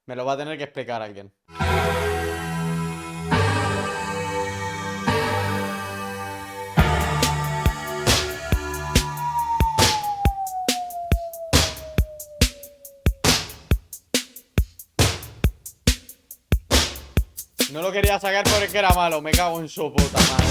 Me lo va a tener que explicar alguien. No lo quería sacar porque era malo. Me cago en su puta madre.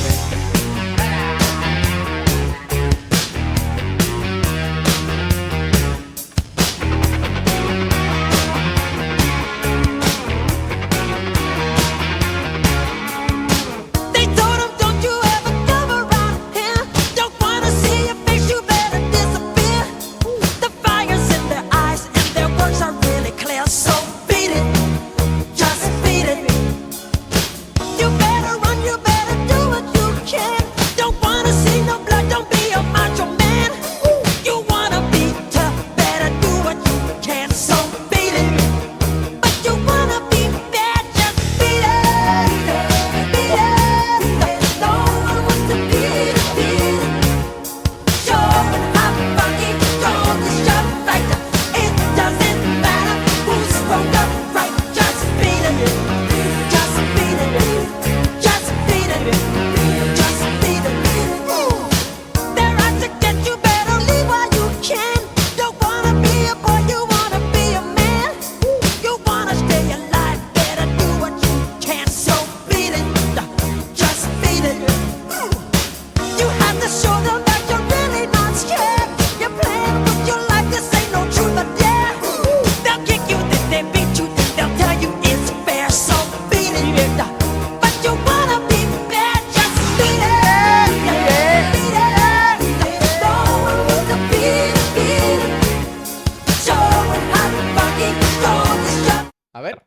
A ver.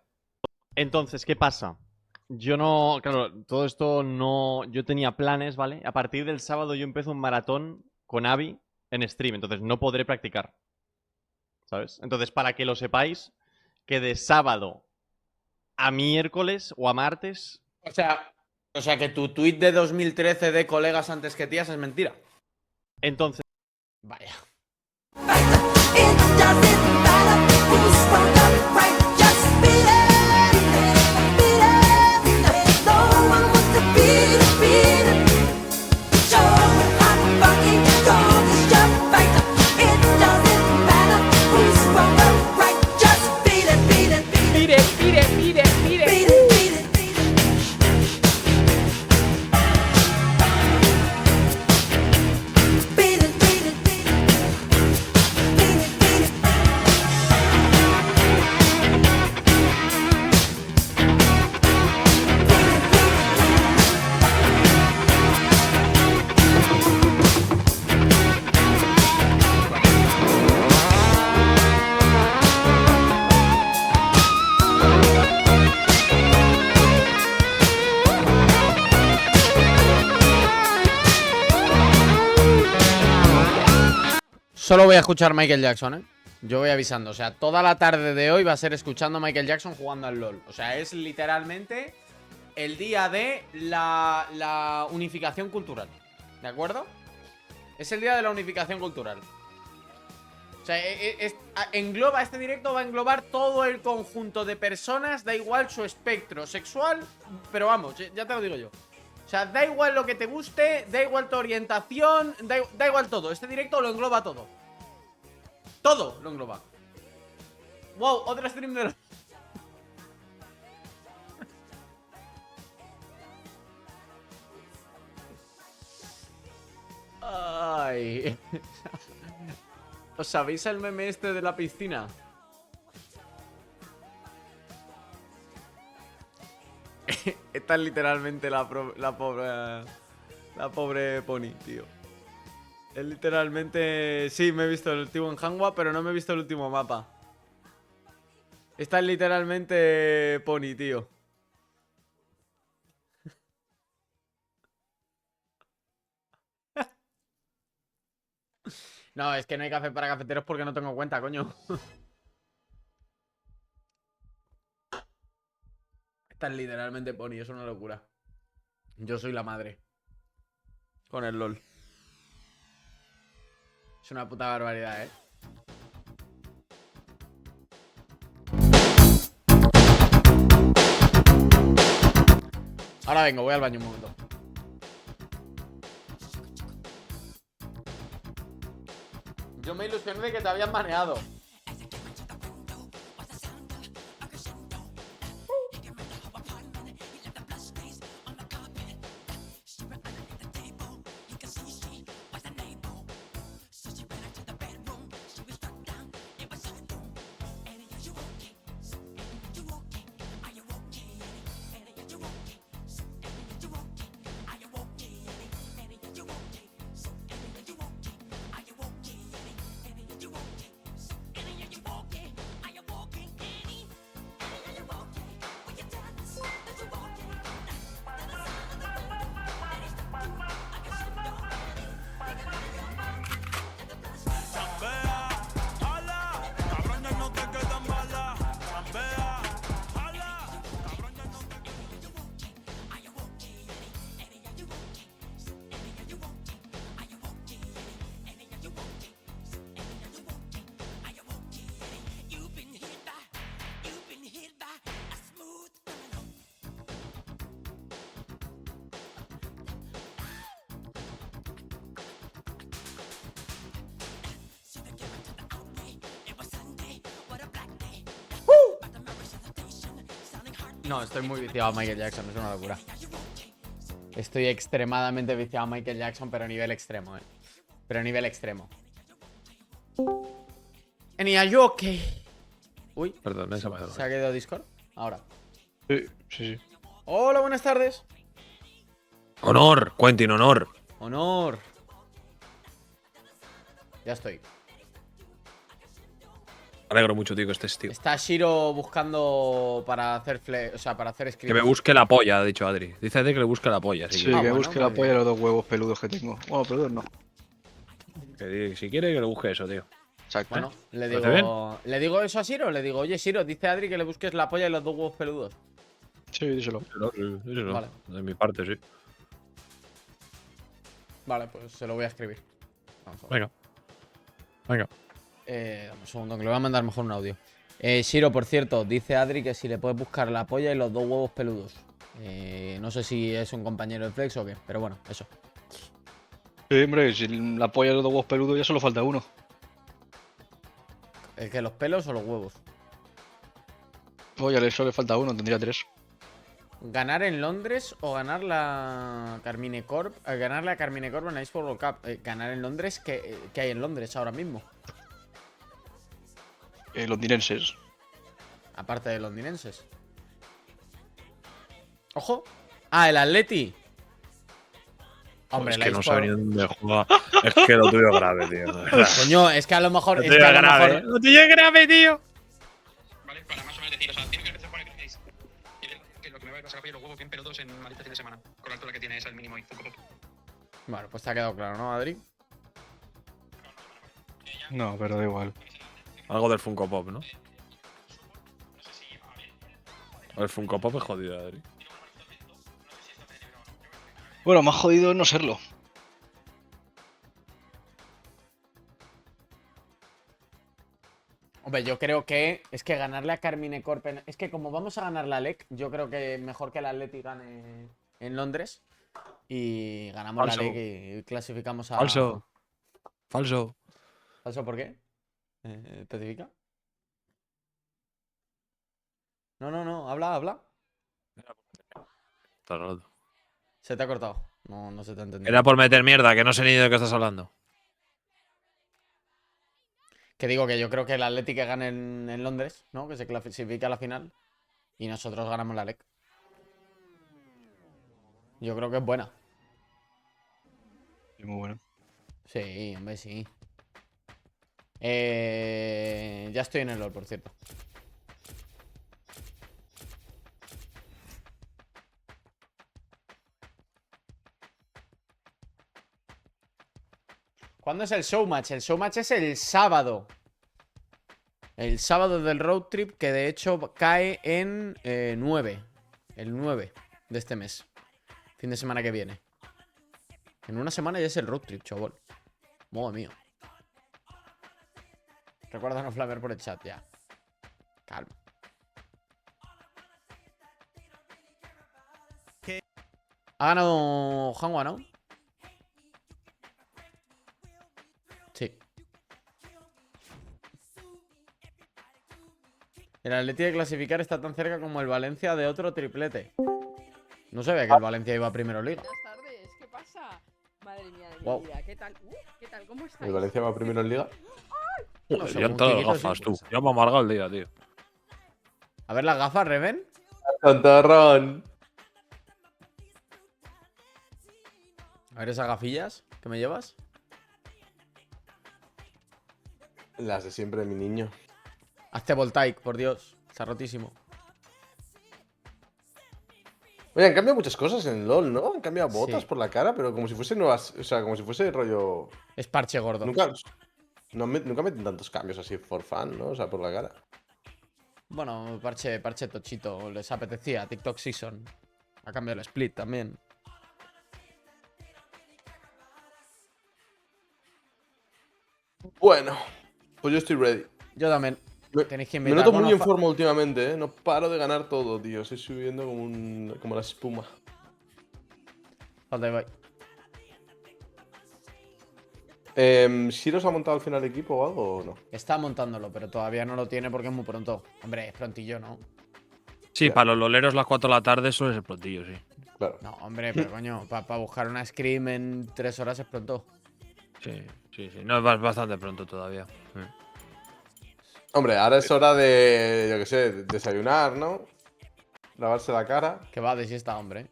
Entonces, ¿qué pasa? Yo no, claro, todo esto no, yo tenía planes, ¿vale? A partir del sábado yo empiezo un maratón con Abby en stream, entonces no podré practicar, ¿sabes? Entonces, para que lo sepáis, que de sábado a miércoles o a martes... O sea que tu tweet de 2013 de colegas antes que tías es mentira. Entonces... Vaya. Solo voy a escuchar Michael Jackson, ¿eh? Yo voy avisando. O sea, toda la tarde de hoy va a ser escuchando a Michael Jackson jugando al LoL. O sea, es literalmente el día de la unificación cultural. ¿De acuerdo? Es el día de la unificación cultural. O sea, engloba, este directo va a englobar todo el conjunto de personas, da igual su espectro sexual, pero vamos, ya te lo digo yo. O sea, da igual lo que te guste, da igual tu orientación, da igual todo. Este directo lo engloba todo. Todo lo engloba. Wow, otro stream de... Ay. ¿Os sabéis el meme este de la piscina? Esta es literalmente la pobre Pony, tío. Es literalmente... Sí, me he visto el último en Hanwha, pero no me he visto el último mapa. Esta es literalmente Pony, tío. No, es que no hay café para cafeteros porque no tengo cuenta, coño. Esta es literalmente Pony, es una locura. Yo soy la madre. Con el LOL. Es una puta barbaridad, ¿eh? Ahora vengo, voy al baño un momento. Yo me ilusioné de que te habían baneado. No, estoy muy viciado a Michael Jackson, es una locura. Estoy extremadamente viciado a Michael Jackson, pero a nivel extremo, Pero a nivel extremo. Are you okay? Uy, Perdón, esa me ha dado. ¿se ha quedado Discord? Ahora. Sí, sí, sí. Hola, buenas tardes. Honor, Quentin, honor. Honor. Ya estoy. Me alegro mucho, tío, que estés, tío. Está Shiro buscando para hacer o sea, para hacer script. Que me busque la polla, ha dicho Adri. Dice Adri que le busque la polla, así Sí, que, que bueno, busque muy la polla bien. de los 2 huevos peludos que tengo. Bueno, peludos no. que si quiere que le busque eso, tío. Exacto. Bueno, le ¿Parece ¿le digo eso a Shiro? Le digo, oye, Shiro, dice Adri que le busques la polla y los 2 huevos peludos. Sí, díselo. Díselo. Vale. De mi parte, sí. Vale, pues se lo voy a escribir. Vamos a ver. Venga. Venga. Dame un segundo, que le voy a mandar mejor un audio. Shiro, por cierto, dice Adri que si le puedes buscar la polla y los 2 huevos peludos. No sé si es un compañero de Flex o qué, pero bueno, eso. Sí, hombre, si la polla de los 2 huevos peludos ya solo falta uno. ¿El que los pelos o los huevos? Polla, solo le falta uno, tendría 3. ¿Ganar en Londres o ganar la Carmine Corp? Ganar la Carmine Corp en la eSport World Cup. Ganar en Londres, ¿qué hay en Londres ahora mismo? Londinenses. Aparte de londinenses. ¡Ojo! ¡Ah, el Atleti! Hombre, es la que no sabe eSport... ni dónde juega. Es que lo tuyo es grave, tío. de verdad. Coño, es que a lo mejor... Lo Es tuyo que es a lo grave. mejor... Lo tuyo es grave, tío. ¿Vale? Para más o menos decir, o sea, tiene que empezar por el que decís. Que lo que me va a pasar a los huevos bien peludos en maldito fin de semana. Con la altura que tiene es el mínimo y Funko Pop. Bueno, pues te ha quedado claro, ¿no, Adri? No, pero da igual. Algo del Funko Pop, ¿no? El Funko Pop es jodido, Adri. Bueno, más jodido es no serlo. Hombre, yo creo que es que ganarle a Carmine Corp... Es que como vamos a ganar la LEC, yo creo que mejor que el Atleti gane en Londres. Y ganamos Falso. la LEC y clasificamos a... Falso. Falso. ¿Falso por qué? ¿Especifica? No, habla. Estás hablando. Se te ha cortado. No se te ha entendido. Era por meter mierda, que no sé ni de qué estás hablando. Que digo que yo creo que el Atleti que gane en Londres, ¿no? Que se clasifica a la final. Y nosotros ganamos la LEC. Yo creo que es buena. Es muy bueno. Sí, hombre, sí. Ya estoy en el LoL, por cierto. ¿Cuándo es el showmatch? El showmatch es el sábado. El sábado del road trip, que de hecho cae en 9. El 9 de este mes. Fin de semana que viene. En una semana ya es el road trip, chaval. Madre mía. Recuerda no flamear por el chat ya. Calma. Ha ganado Hanwha, ¿no? Sí. El Atleti de clasificar está tan cerca como el Valencia de otro triplete. No sabía que el Valencia iba primero en Liga. Buenas tardes, ¿qué pasa? Madre mía de mi Guau. vida, ¿qué tal? ¿Qué tal? ¿Cómo estáis? ¿El Valencia va primero en Liga? No sé, Ya han un todas las chiquito, gafas, sí. tú. Ya me ha amargado el día, tío. A ver las gafas, Reven. ¡Tontorrón! A ver esas gafillas que me llevas. Las de siempre, mi niño. Hazte voltaic, por Dios. Está rotísimo. Oye, han cambiado muchas cosas en LoL, ¿no? Han cambiado botas Sí. por la cara, pero como si fuese nuevas. O sea, como si fuese rollo. Es parche gordo. Nunca meten tantos cambios así for fun, ¿no? O sea, por la cara. Bueno, parche tochito. Les apetecía. TikTok Season. Ha cambiado el split también. Bueno, pues yo estoy ready. Yo también. Me, Tenéis que me invitar. noto Bueno, muy en forma últimamente, ¿eh? No paro de ganar todo, tío. Estoy subiendo como la espuma. falta Ibai. ¿Siros ha montado al final equipo o algo o no? Está montándolo, pero todavía no lo tiene porque es muy pronto. Hombre, es prontillo, ¿no? Sí, Ya. para los loleros las 4 de la tarde suele ser prontillo, sí. Claro. No, hombre, pero coño, para buscar una scream en 3 horas es pronto. Sí, sí, sí. No, es bastante pronto todavía. Hombre, ahora es hora de, yo qué sé, desayunar, ¿no? Lavarse la cara. Que va de siesta, hombre.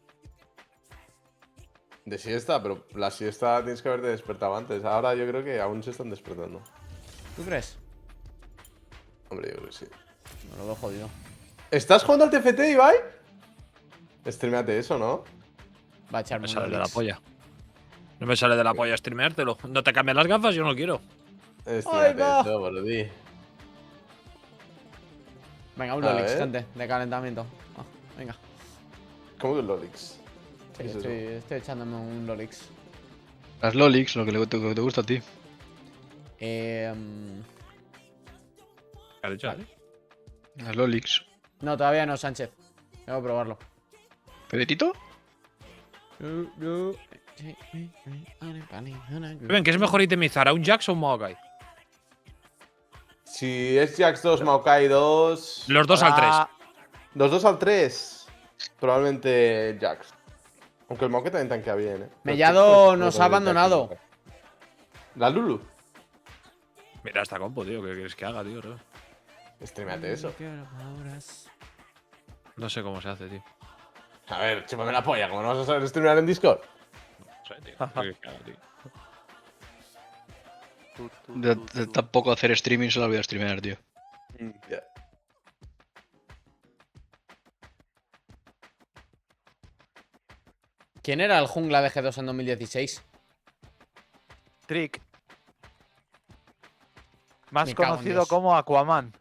De siesta, pero la siesta tienes que haberte despertado antes. Ahora yo creo que aún se están despertando. ¿Tú crees? Hombre, yo creo que sí. Me lo veo jodido. ¿Estás jugando al TFT, Ibai? Streameate eso, ¿no? Va a echarme Me un sale de la Lolix. polla. No me sale de la polla streameártelo. No te cambian las gafas, yo no quiero. Streameate va. eso, Brody. Venga, un A Lolix, ver. gente, de calentamiento. Ah, venga. ¿Cómo que un Lolix? Sí, ¿Qué es eso? estoy echándome un Lolix. Las Lolix, lo que te gusta a ti. ¿Qué has dicho? Vale. Las Lolix. No, todavía no, Sánchez. Tengo que probarlo. ¿Pedetito? Ven, ¿qué es mejor itemizar? ¿A un Jax o un Maokai? Si es Jax 2, Maokai 2. Los dos al 3. Los 2 al 3. Probablemente Jax. Aunque el Maokai también tanquea bien, ¿eh? Mellado Pero nos ha Jax y abandonado. Maokai. La Lulu. Mira esta compo, tío. ¿Qué quieres que haga, tío? Streameate eso. No sé cómo se hace, tío. A ver, chúpame la polla. ¿Cómo no vas a saber streamear en Discord? No sé, tío. ¿Qué quieres que haga, tío? De tampoco hacer streaming se la voy a streamear, tío. Ya. ¿Quién era el jungla de G2 en 2016? Trick. Más Me cago en conocido Dios. como Aquaman.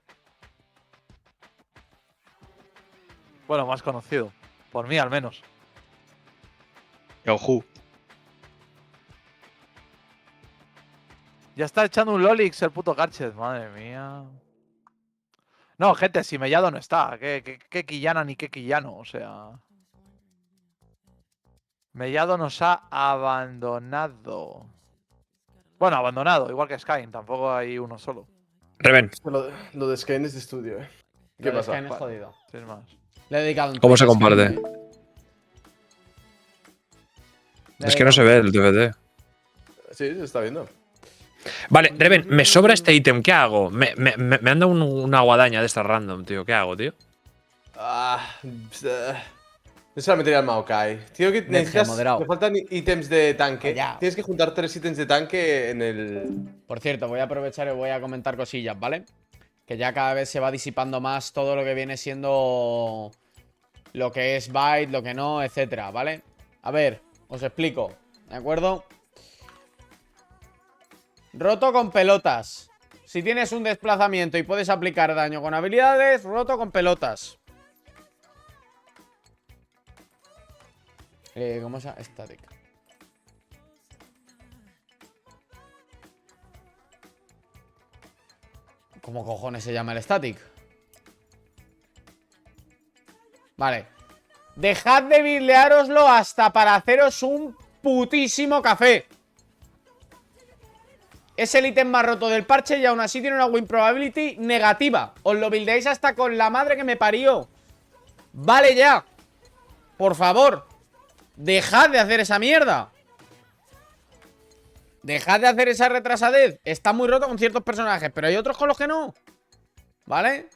Bueno, más conocido. Por mí, al menos. Yahoo. Ya está echando un Lolix el puto Garchet. Madre mía. No, gente, si Mellado no está. ¿Qué Quillana ni qué Quillano? O sea. Mellado nos ha abandonado. Bueno, abandonado, igual que Skyne. Tampoco hay uno solo. Reven, Lo de Skyne es de estudio, ¿eh? ¿Qué Lo de pasa? Skyne es jodido. Sin más. Le he dedicado un ¿cómo tweet se a Skyne, comparte? ¿eh? Le he Es que no se ve dedicado el DVD. Sí, se está viendo. Vale, Reven, me sobra este ítem. ¿Qué hago? Me han dado una guadaña de estas random, tío. ¿Qué hago, tío? Yo se la metería al Maokai. Tío, que necesitas. moderado. Me faltan ítems de tanque. Callao. Tienes que juntar 3 ítems de tanque en el. Por cierto, voy a aprovechar y voy a comentar cosillas, ¿vale? Que ya cada vez se va disipando más todo lo que viene siendo lo que es Byte, lo que no, etcétera, ¿vale? A ver, os explico, ¿de acuerdo? Roto con pelotas. Si tienes un desplazamiento y puedes aplicar daño con habilidades, roto con pelotas. ¿Cómo se llama? Static. ¿Cómo cojones se llama el static? Vale. Dejad de buildeároslo hasta para haceros un putísimo café. Es el ítem más roto del parche y aún así tiene una win probability negativa. Os lo buildeáis hasta con la madre que me parió. Vale ya. Por favor. Dejad de hacer esa mierda. Dejad de hacer esa retrasadez. Está muy roto con ciertos personajes, pero hay otros con los que no. ¿Vale?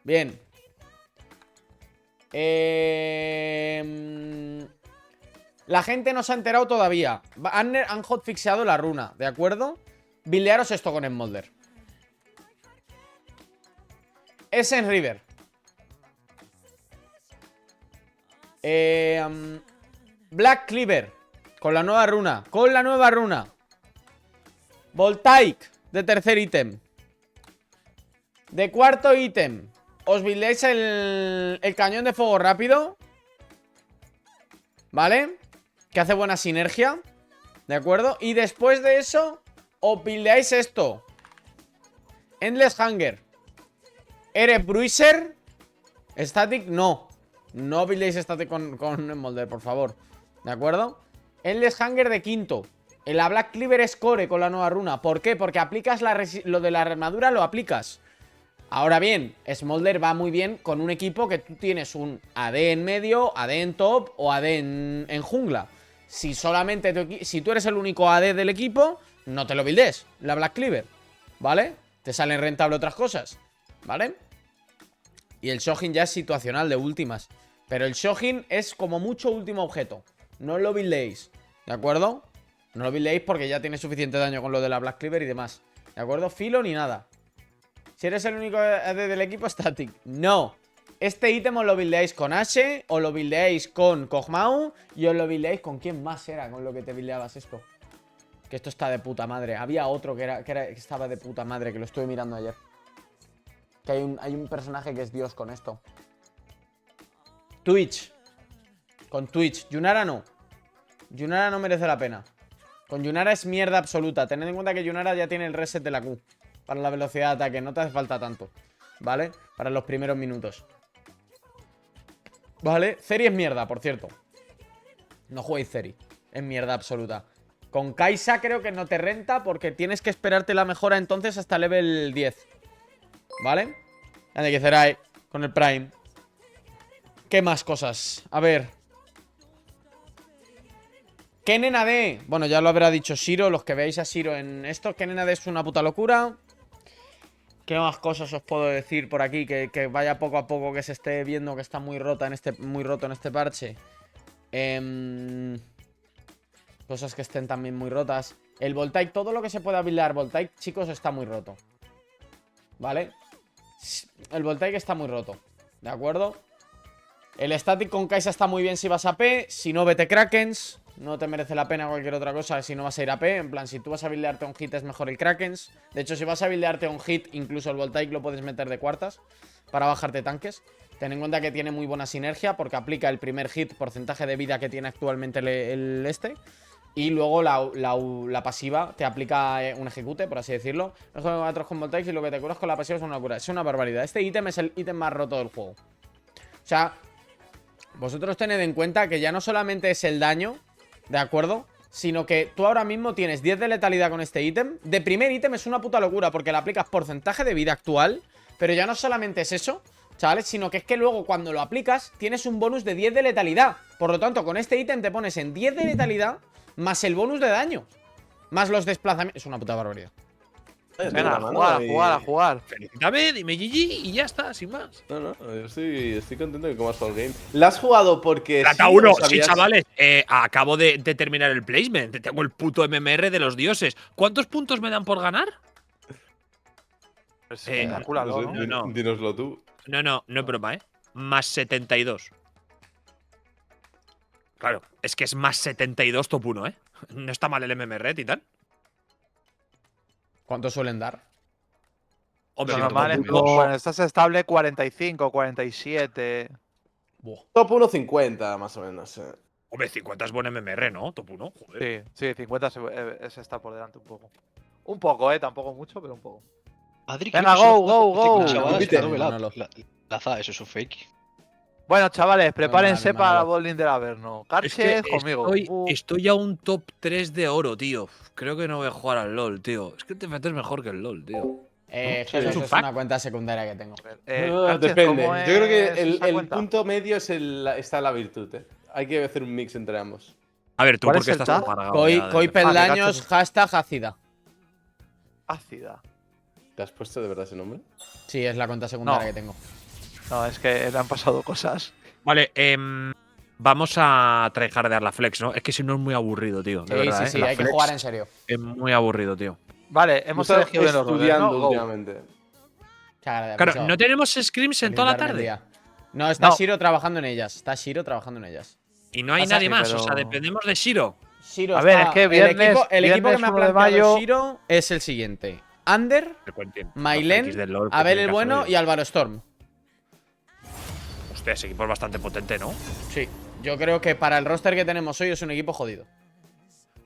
Bien. La gente no se ha enterado todavía. Han hotfixeado la runa, ¿de acuerdo? Buildearos esto con Smolder. Essence River. Black Cleaver. Con la nueva runa. Con la nueva runa. Voltaic. De tercer ítem. De cuarto ítem. Os buildeáis el cañón de fuego rápido. ¿Vale? Que hace buena sinergia. ¿De acuerdo? Y después de eso os buildeáis esto. Endless Hunger. Eres Bruiser. Static, no. No buildéis Static con Smolder, por favor. ¿De acuerdo? Endless Hunger de quinto. La Black Cleaver es core con la nueva runa. ¿Por qué? Porque aplicas lo de la armadura, lo aplicas. Ahora bien, Smolder va muy bien con un equipo que tú tienes un AD en medio, AD en top o AD en jungla. Si solamente si tú eres el único AD del equipo, no te lo buildes, la Black Cleaver, ¿vale? Te salen rentable otras cosas, ¿vale? Y el Shojin ya es situacional de últimas. Pero el Shojin es como mucho último objeto. No lo buildéis, ¿de acuerdo? No lo buildéis porque ya tiene suficiente daño con lo de la Black Cleaver y demás. ¿De acuerdo? Filo ni nada. Si eres el único del equipo, Static. No. Este ítem os lo buildeáis con Ashe, os lo buildeáis con Kog'Maw y os lo buildeáis con quién más era con lo que te buildeabas esto. Que esto está de puta madre. Había otro que estaba de puta madre, que lo estuve mirando ayer. Que hay un personaje que es Dios con esto. Twitch. Con Twitch. Yunara no. Yunara no merece la pena. Con Yunara es mierda absoluta. Tened en cuenta que Yunara ya tiene el reset de la Q. Para la velocidad de ataque. No te hace falta tanto. ¿Vale? Para los primeros minutos. ¿Vale? Ceri es mierda, por cierto. No juguéis Ceri. Es mierda absoluta. Con Kai'Sa creo que no te renta porque tienes que esperarte la mejora entonces hasta level 10. ¿Vale? Ande que Zerai con el Prime. ¿Qué más cosas? A ver. Kennen AD. Bueno, ya lo habrá dicho Shiro. Los que veáis a Shiro en esto. Kennen AD es una puta locura. ¿Qué más cosas os puedo decir por aquí? Que vaya poco a poco, que se esté viendo que está muy roto en este parche. Cosas que estén también muy rotas. El Voltaic, todo lo que se pueda buildar Voltaic, chicos, está muy roto. ¿Vale? El Voltaic está muy roto. ¿De acuerdo? El Static con Kai'Sa está muy bien si vas a P. Si no, vete Krakens. No te merece la pena cualquier otra cosa si no vas a ir a P. En plan, si tú vas a buildearte un hit es mejor el Krakens. De hecho, si vas a buildearte un hit, incluso el Voltaic lo puedes meter de cuartas para bajarte tanques. Ten en cuenta que tiene muy buena sinergia porque aplica el primer hit, porcentaje de vida que tiene actualmente el este. Y luego la pasiva te aplica un ejecute, por así decirlo. No juegas otros con Voltaic y lo que te curas con la pasiva es una cura. Es una barbaridad. Este ítem es el ítem más roto del juego. O sea, vosotros tened en cuenta que ya no solamente es el daño, ¿de acuerdo? Sino que tú ahora mismo tienes 10 de letalidad con este ítem. De primer ítem es una puta locura porque le aplicas porcentaje de vida actual. Pero ya no solamente es eso, chavales, sino que es que luego cuando lo aplicas tienes un bonus de 10 de letalidad. Por lo tanto, con este ítem te pones en 10 de letalidad más el bonus de daño. Más los desplazamientos. Es una puta barbaridad. Venga, a jugar. Felicítame, dime GG y ya está, sin más. No, yo estoy contento de cómo has jugado el game. ¿La has jugado porque Plata sí, 1, o sí, sabías- chavales. Acabo de terminar el placement. Tengo el puto MMR de los dioses. ¿Cuántos puntos me dan por ganar? Calcúlalo, No sé, ¿no? no. Dínoslo tú. No es broma, ¿eh? Más 72. Claro, es que es más 72 top 1, ¿eh? No está mal el MMR, Titán. ¿Cuánto suelen dar? Hombre, Lo top normal es uno. cuando estás estable 45, 47. Buah. Top 1.50, más o menos. Hombre, 50 es buen MMR, ¿no? Top 1, joder. Sí, 50 es estar por delante un poco. Un poco, tampoco mucho, pero un poco. Adri, Venga, creo que go, solo go, go. Chaval, Repite. la Manolo. la za, eso es un fake. Bueno, chavales, prepárense dale, para la dale. bowling del Averno. Es Carchez que conmigo. estoy a un top 3 de oro, tío. Creo que no voy a jugar al LoL, tío. Es que el TFT es mejor que el LoL, tío. Jesús, ¿Es un es pack? una cuenta secundaria que tengo. Carchez, Depende. ¿cómo Yo creo que es el, esa el cuenta? punto medio es está en la virtud, ¿eh? Hay que hacer un mix entre ambos. A ver, tú ¿Cuál por es qué el estás tag? amargado Coi, ya de- coi peldaños, Gacho. hashtag ácida. Ácida. ¿Te has puesto de verdad ese nombre? Sí, es la cuenta secundaria No. que tengo. No, es que le han pasado cosas. Vale, vamos a tryhardear la flex, ¿no? Es que si no es muy aburrido, tío. De Sí, verdad, sí, sí, La hay que flex jugar en serio. Es muy aburrido, tío. Vale, hemos Tú estás elegido bien los roles, estudiando ¿no? Go. últimamente. Claro, ¿no tenemos scrims en toda la tarde? No, está No. Shiro trabajando en ellas. Está Shiro trabajando en ellas. Y no hay Pasa nadie que, más, o sea, pero- dependemos de Shiro. Shiro A ver, está- es que viernes- el equipo que viernes me ha 1 de planteado mayo- Shiro es el siguiente: Ander, Mailen, Abel el Bueno y Álvaro Storm. Hostia, ese equipo es bastante potente, ¿no? Sí, yo creo que para el roster que tenemos hoy es un equipo jodido.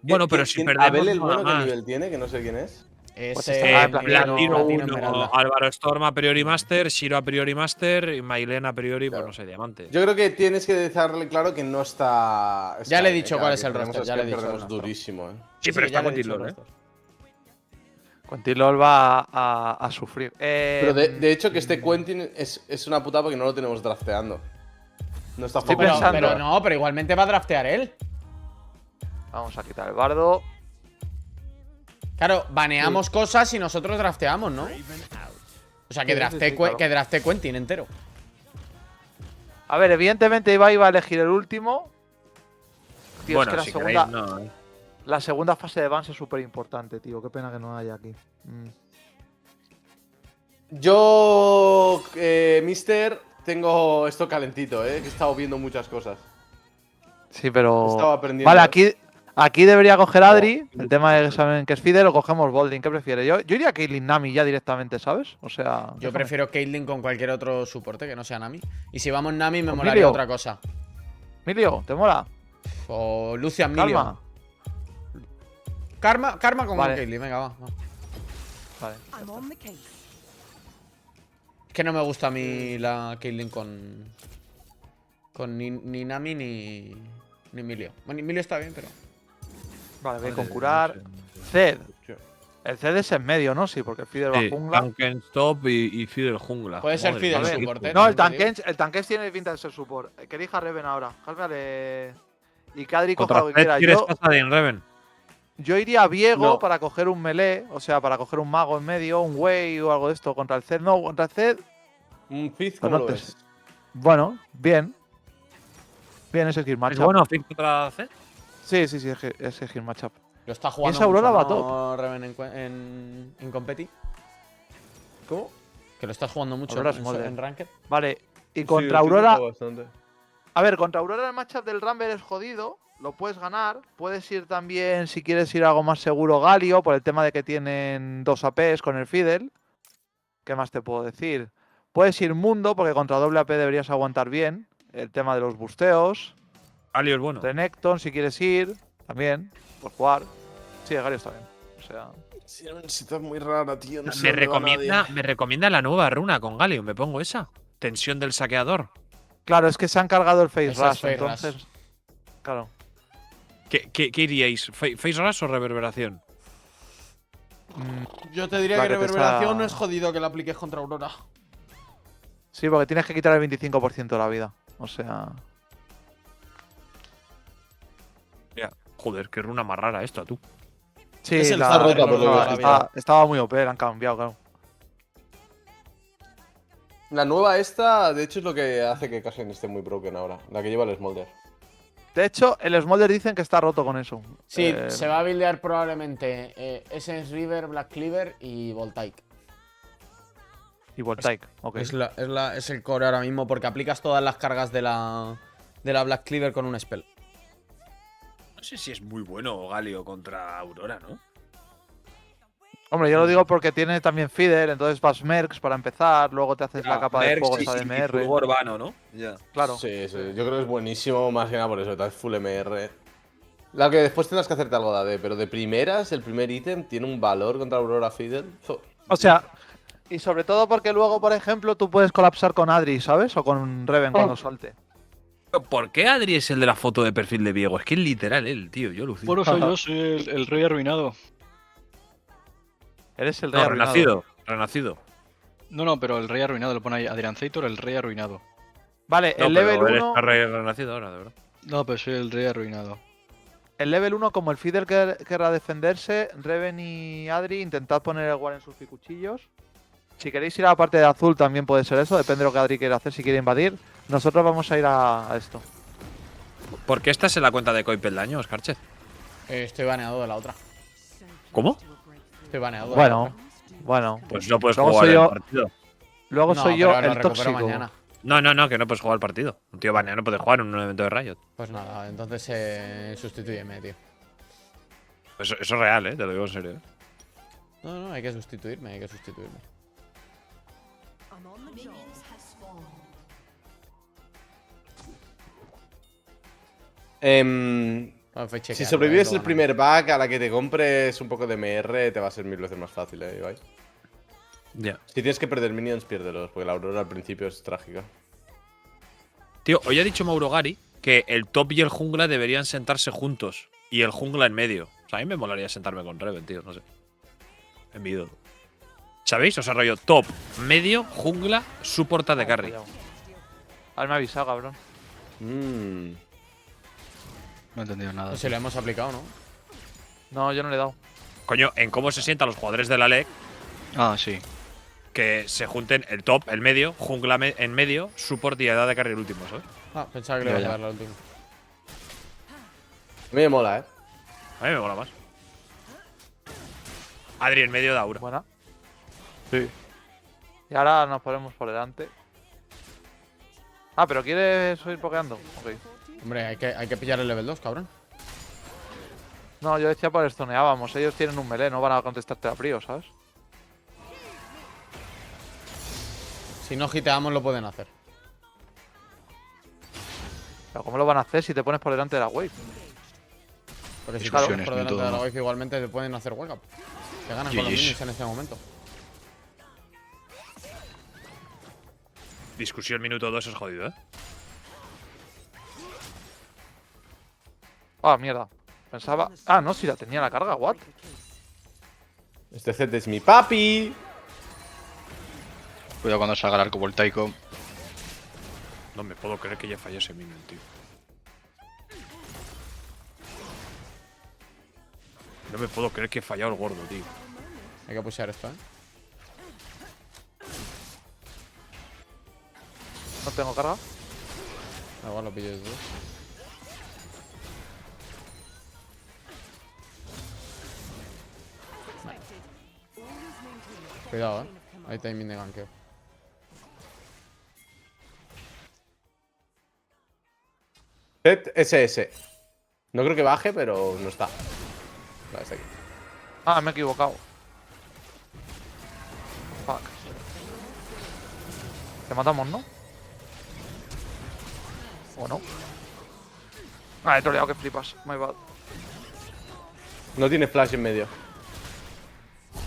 Bueno, pero si perdemos ¿Abel el nada bueno qué más. nivel tiene? Que no sé quién es. Es Pues está Platino Platino 1, Esmeralda. Álvaro Storm a priori Master, Shiro a priori Master y Mailen a priori, Claro. pues no sé, Diamante. Yo creo que tienes que dejarle claro que no está. Ya le he Sky, dicho que cuál cada es que el tenemos roster, ya Sky le he dicho perdemos el roster. durísimo, ¿eh? Sí, pero está ya le he con dicho el Tilor, ¿eh? roster. Quentin va a sufrir. Pero de hecho que este Quentin es una putada porque no lo tenemos drafteando. No está Estoy Pero, focusado. pensando- pero no, pero igualmente va a draftear él. Vamos a quitar el bardo. Claro, baneamos cosas y nosotros drafteamos, ¿no? O sea, que Sí, draftee, sí, claro. que draftee Quentin entero. A ver, evidentemente Ibai iba a elegir el último. Tío, Bueno, es que si la segunda, queréis, no, la segunda fase de Vans es súper importante, tío. Qué pena que no haya aquí. Yo, Mister, tengo esto calentito, que he estado viendo muchas cosas. Sí, pero. Estaba aprendiendo. Vale, aquí debería coger Adri. El tema de que saben que es Fidel o cogemos Bolding. ¿Qué prefiere? Yo iría a Caitlyn Nami ya directamente, ¿sabes? O sea. Yo déjame. prefiero Caitlyn con cualquier otro soporte que no sea Nami. Y si vamos Nami, me ¿Con molaría Milio? otra cosa. Emilio, ¿te mola? O Lucian Million. Calma. Karma con Vale. Caitlyn, venga, va. Vale. Es que no me gusta a mí la Caitlyn con. Con ni Nami ni Milio. Bueno, Milio está bien, pero. Vale, voy con curar. Zed. El Zed es en medio, ¿no? Sí, porque el Fidel va Sí, a jungla. Tanken Top y Fidel Jungla. Puede ser Madre Fidel mía, qué support, equipo. No, el también te digo. Tanques tiene pinta de ser support. Que elija Reven ahora. Cálmale. Y que Adri coja Contra lo que Zed quiera. quieres Pasadin, Reven. Yo iría a Viego No. para coger un melee, o sea, para coger un mago en medio, un Wei o algo de esto. Contra el Zed, no, contra el Zed. Un Fizz, Pues ¿cómo no lo te ves? Bueno, bien. Bien ese kill ¿Es matchup. bueno Fizz contra Zed? Sí, ese kill matchup. Lo está jugando esa Aurora mucho, va ¿no, Reven en Competi? ¿Cómo? Que lo estás jugando mucho Aurora en Smolder. Ranked. Vale, y Sí, contra sí, Aurora. juego bastante. A ver, contra Aurora el matchup del Rumble es jodido. Lo puedes ganar. Puedes ir también, si quieres ir algo más seguro, Galio, por el tema de que tienen 2 APs con el Fidel. ¿Qué más te puedo decir? Puedes ir Mundo, porque contra doble AP deberías aguantar bien. El tema de los busteos. Galio es bueno. Renekton, si quieres ir, también, por jugar. Sí, Galio está bien. O sea. Sí, está muy rara, tío. No sé Me dónde va nadie. recomienda la nueva runa con Galio. Me pongo esa. Tensión del saqueador. Claro, es que se han cargado el Face Esa es Rush, Face entonces. Claro. ¿Qué iríais? ¿Face Rush o reverberación? Yo te diría La que que te reverberación está- no es jodido que la apliques contra Aurora. Sí, porque tienes que quitar el 25% de la vida. O sea. Ya. Joder, qué runa más rara esta, tú. Sí, Es el la, Zarro rota, por lo que estaba, he visto. estaba muy OP, la han cambiado, claro. La nueva esta, de hecho, es lo que hace que Cassian esté muy broken ahora. La que lleva el Smolder. De hecho, el Smolder dicen que está roto con eso. Sí, Eh, se va a buildear probablemente Essence River, Black Cleaver y Voltaic. Y Voltaic, ok. Es el core ahora mismo porque aplicas todas las cargas de la Black Cleaver con un spell. No sé si es muy bueno Galio contra Aurora, ¿no? Hombre, yo lo digo porque tiene también Feeder, entonces vas Mercs para empezar, luego te haces la capa de fuego esa de MR. urbano, ¿no? Ya. Claro. Sí, sí. Yo creo que es buenísimo, más que nada por eso. Está full MR. La que después tendrás que hacerte algo de AD, pero de primeras, el primer ítem tiene un valor contra Aurora Fiddle. O sea, Y sobre todo porque luego, por ejemplo, tú puedes colapsar con Adri, ¿sabes? O con Reven cuando salte. ¿Por qué Adri es el de la foto de perfil de Diego? Es que es literal él, tío. Yo lo Bueno, soy el rey arruinado. Eres el rey No, arruinado. renacido. Renacido. No, pero el rey arruinado lo pone ahí. Adrianzator, el rey arruinado. Vale, No, el pero level él 1. está renacido ahora, de verdad. No, pero soy el rey arruinado. El level 1, como el feeder querrá defenderse, Reven y Adri, intentad poner el guard en sus picuchillos. Si queréis ir a la parte de azul también puede ser eso, depende de lo que Adri quiera hacer, si quiere invadir. Nosotros vamos a ir a esto. ¿Por qué estás en la cuenta de Coipeldaño, Scarchet? Estoy baneado de la otra. ¿Cómo? Estoy baneado de la Bueno, otra. bueno. Pues no puedes Luego jugar soy el yo- partido. Luego No, soy yo pero lo el recupero tóxico. mañana. No, que no puedes jugar el partido. Un tío baneado no puede jugar en un evento de Riot. Pues nada, entonces sustitúyeme, tío. Eso es real, te lo digo en serio. No, hay que sustituirme, hay que sustituirme. No, fue Si chequear, sobrevives lo el baneo. primer bug, a la que te compres un poco de MR, te va a ser 1000 veces más fácil, Ibai. Ya. Si tienes que perder minions, piérdelos, porque la aurora al principio es trágica. Tío, hoy ha dicho Mauro Gari que el top y el jungla deberían sentarse juntos. Y el jungla en medio. O sea, a mí me molaría sentarme con Reven, tío, no sé. Envido. ¿Sabéis? O sea, rollo top, medio, jungla, soporta de carry. A ver, me ha avisado, cabrón. Mmm. No he entendido nada. Pues si lo hemos aplicado, ¿no? No, yo no le he dado. Coño, en cómo se sientan los jugadores de la LEC, Ah, sí. que se junten el top, el medio, jungla en medio, support y edad de carry el último, ¿sabes? Ah, pensaba que le Ya, iba a ya. dar la última. A mí me mola, A mí me mola más. Adri en medio de Aura. Buena. Sí. Y ahora nos ponemos por delante. Ah, pero ¿quieres ir pokeando? Ok. Hombre, hay que pillar el level 2, cabrón. No, yo decía por estoneábamos. Ellos tienen un melee, no van a contestarte a frío, ¿sabes? Si no hiteamos, lo pueden hacer. Pero ¿cómo lo van a hacer si te pones por delante de la wave? Porque si te Discusiones, pones por no delante todo, de la ¿no? wave, igualmente te pueden hacer wake up. Te ganan con los GG's. minions en este momento. Discusión minuto 2 es jodido, Ah, mierda. Pensaba. Ah, no, si la tenía la carga, what? Este Z es mi papi. Cuidado cuando salga el arco voltaico. No me puedo creer que ya fallase minion, tío. No me puedo creer que he fallado el gordo, tío. Hay que pushear esto, ¿eh? No tengo carga. Da igual, lo pillo de todos. Vale. Cuidado, hay timing de ganqueo. Set SS. No creo que baje, pero no está. Vale, está aquí. Ah, me he equivocado. Fuck. Te matamos, ¿no? ¿O no? Ah, he troleado que flipas. My bad. No tiene flash en medio.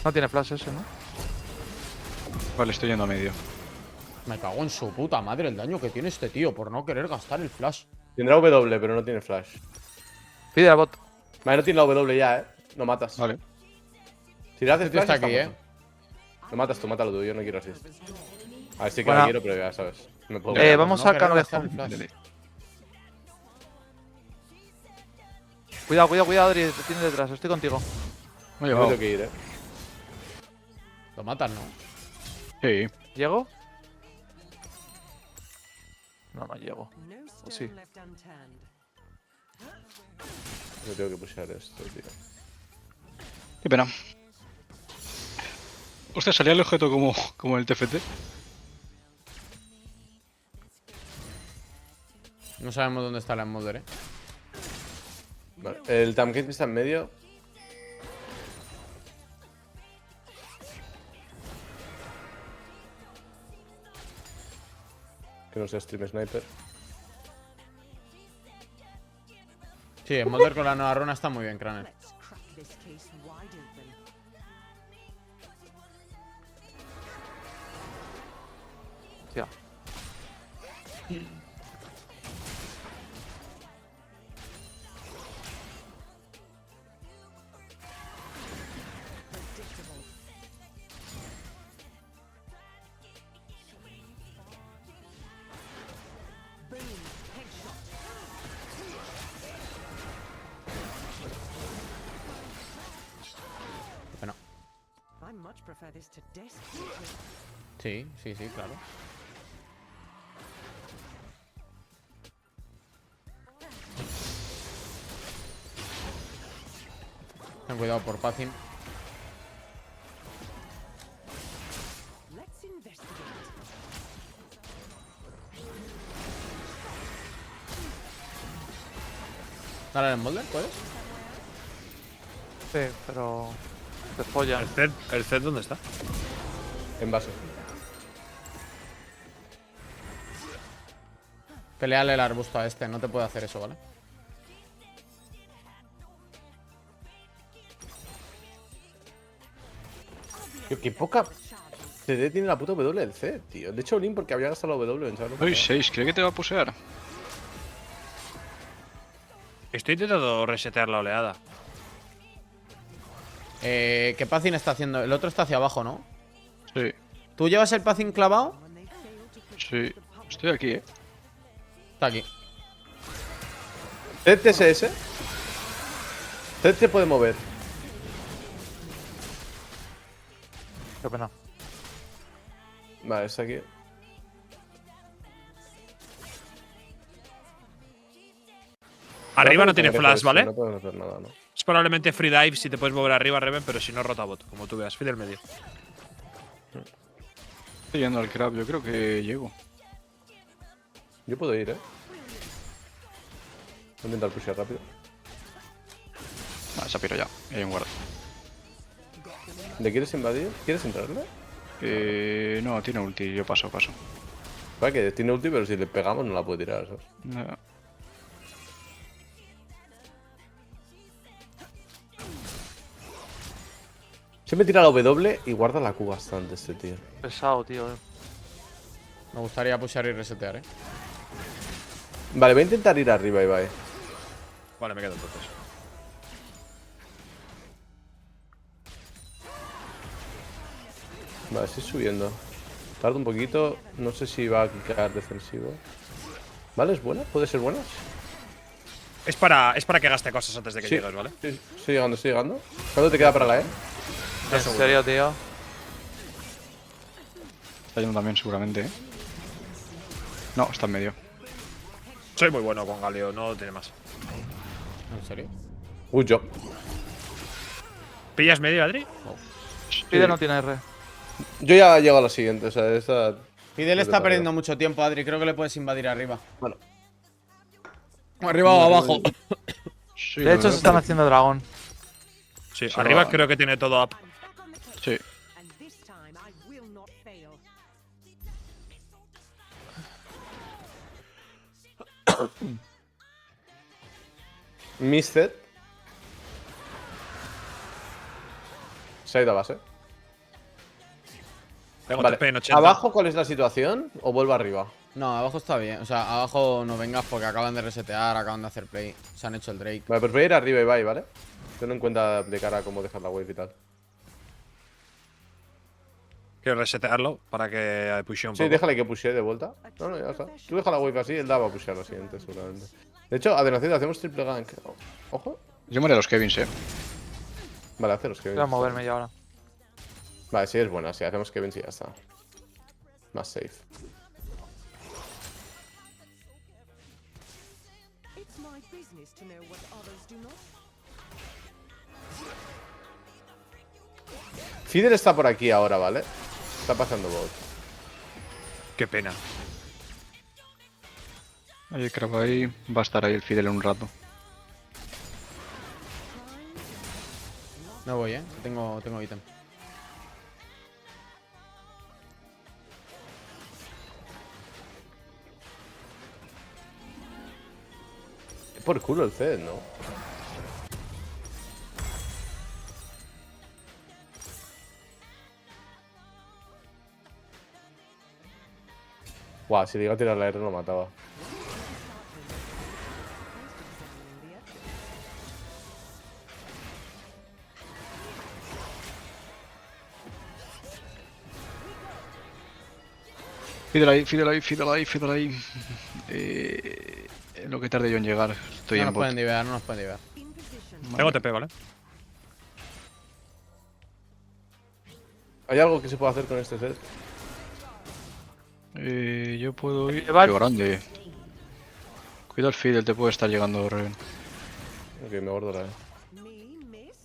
No tiene flash ese, ¿no? Vale, estoy yendo a medio. Me cago en su puta madre el daño que tiene este tío por no querer gastar el flash. Tendrá W, pero no tiene flash. Pide al bot. Vale, no tiene la W ya, Lo matas. Vale. Si le haces Este tío flash, está aquí, muerto. Lo matas tú, mátalo tú. Yo no quiero asist. A ver, sí que Buena. la quiero, pero ya sabes. Me puedo Vamos no al querer cangrejo. gastar el flash. Cuidado, cuidado, cuidado, Adri. Te tiene detrás. Estoy contigo. Me he Me llevado. tengo que ir, Lo matan, ¿no? Sí. ¿Llego? No, no llego. O sí. Yo tengo que pushear esto, tío. Qué pena. Hostia, salía el objeto como el TFT. No sabemos dónde está la Smolder, Vale. El Tamkit está en medio. Que no sea Stream Sniper. Sí, Smolder con la nueva runa está muy bien, Craner. Bueno, I much prefer this to desk. sí, sí, sí, claro. Ten cuidado por Pacin. Let's investigate. Dale el molde, ¿puedes? Sí, pero. Te follan. ¿El Zed dónde está? En base. Peleale el arbusto a este, no te puede hacer eso, ¿vale? Tío, qué poca CD tiene la puta W del C, tío. De hecho, Olin porque había gastado la W en saberlo. Uy, 6, ¿cree que te va a pusear? Estoy intentando resetear la oleada. ¿Qué Pacin está haciendo? El otro está hacia abajo, ¿no? Sí, ¿Tú llevas el Pacin clavado? sí. Estoy aquí, Está aquí. Zed TSS. Zed se puede mover. Qué pena. Vale, está aquí. Arriba no tiene Tengo que flash, hacer ¿vale? eso, No podemos hacer nada, ¿no? Es probablemente free dive si te puedes mover arriba, Reven, pero si no, rota bot, como tú veas. Feed del medio. Estoy yendo al crab, yo creo que llego. Yo puedo ir, ¿eh? Voy a intentar pushear rápido. Ah, se ha pirado ya. Hay un guard. ¿Le quieres invadir? ¿Quieres entrarle? No, tiene ulti, yo paso. Vale, que tiene ulti, pero si le pegamos no la puede tirar, ¿sabes? No. Siempre tira la W y guarda la Q bastante este tío. Pesado, tío. Me gustaría pushear y resetear, ¿eh? Vale, voy a intentar ir arriba, Ibai. Vale, me quedo entonces. Vale, estoy subiendo. Tarda un poquito. No sé si va a quedar defensivo. Vale, ¿es buena? ¿Puede ser buena? Es para que gaste cosas antes de que Sí. llegues, ¿vale? Sí, estoy llegando, estoy llegando. ¿Cuánto te queda para la E? En serio, tío. Está yendo también, seguramente, ¿eh? No, está en medio. Soy muy bueno con Galio, no tiene más. ¿En serio? Good job. ¿Pillas medio, Adri? Pide no tiene R. Yo ya llego a la siguiente, o sea, esta. Fidel Vete está para perdiendo arriba. mucho tiempo, Adri. Creo que le puedes invadir arriba. Bueno. Arriba o abajo. Sí, De hecho, se están haciendo dragón. Sí, Solo arriba a- creo que tiene todo up. I'm back on the case, Sí. and this time I will not fail. Misted. Se ha ido a base. Tengo Vale. TP en 80. ¿Abajo cuál es la situación? ¿O vuelvo arriba? No, abajo está bien. O sea, abajo no vengas porque acaban de resetear, acaban de hacer play. Se han hecho el Drake. Vale, pues voy a ir arriba, Ibai, ¿vale? Teniendo en cuenta de cara a cómo dejar la wave y tal. Quiero resetearlo para que pushe un Sí, poco. déjale que pushee de vuelta. No, no, ya está. Tú deja la wave así, él da va a pushear la siguiente, seguramente. De hecho, adelante, hacemos triple gank. Ojo. Yo me haré a los Kevins, Vale, hace los que Voy a moverme ya ahora. Vale, sí es buena, sí, hacemos Kevin y ya está. Más safe. It's my business to know what others do not. Fidel está por aquí ahora, ¿vale? Está pasando bot. Qué pena. Hay el crab ahí. Va a estar ahí el Fidel en un rato. No voy, ¿eh? Tengo ítem. Es por culo el Zed, ¿no? Buah, si le iba a tirar la R lo mataba. Fídel ahí, Fídel ahí, Fídel ahí, Fídel ahí. Lo que tarde yo en llegar. Estoy No en nos bot. pueden divear, no nos pueden divear. In position. Tengo TP, ¿vale? ¿Hay algo que se pueda hacer con este set? Yo puedo ir. Llevar- Qué grande. Cuidado el Fidel, te puede estar llegando Reven. Ok, me guardo la E. Me miss,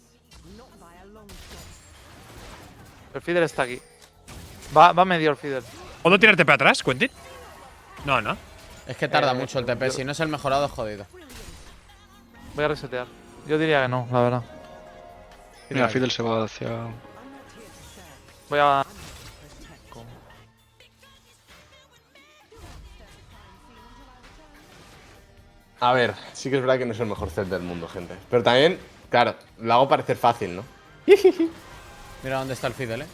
not by a long shot. El Fidel está aquí. Va medio el Fidel. ¿Puedo tirar TP atrás, Quentin? No, no. Es que tarda mucho el TP. Si no es el mejorado, es jodido. Voy a resetear. Yo diría que no, la verdad. Mira, Fidel se va hacia. I'm not here to serve. Voy a. A ver, sí que es verdad que no es el mejor set del mundo, gente. Pero también, claro, lo hago parecer fácil, ¿no? Mira dónde está el Fidel,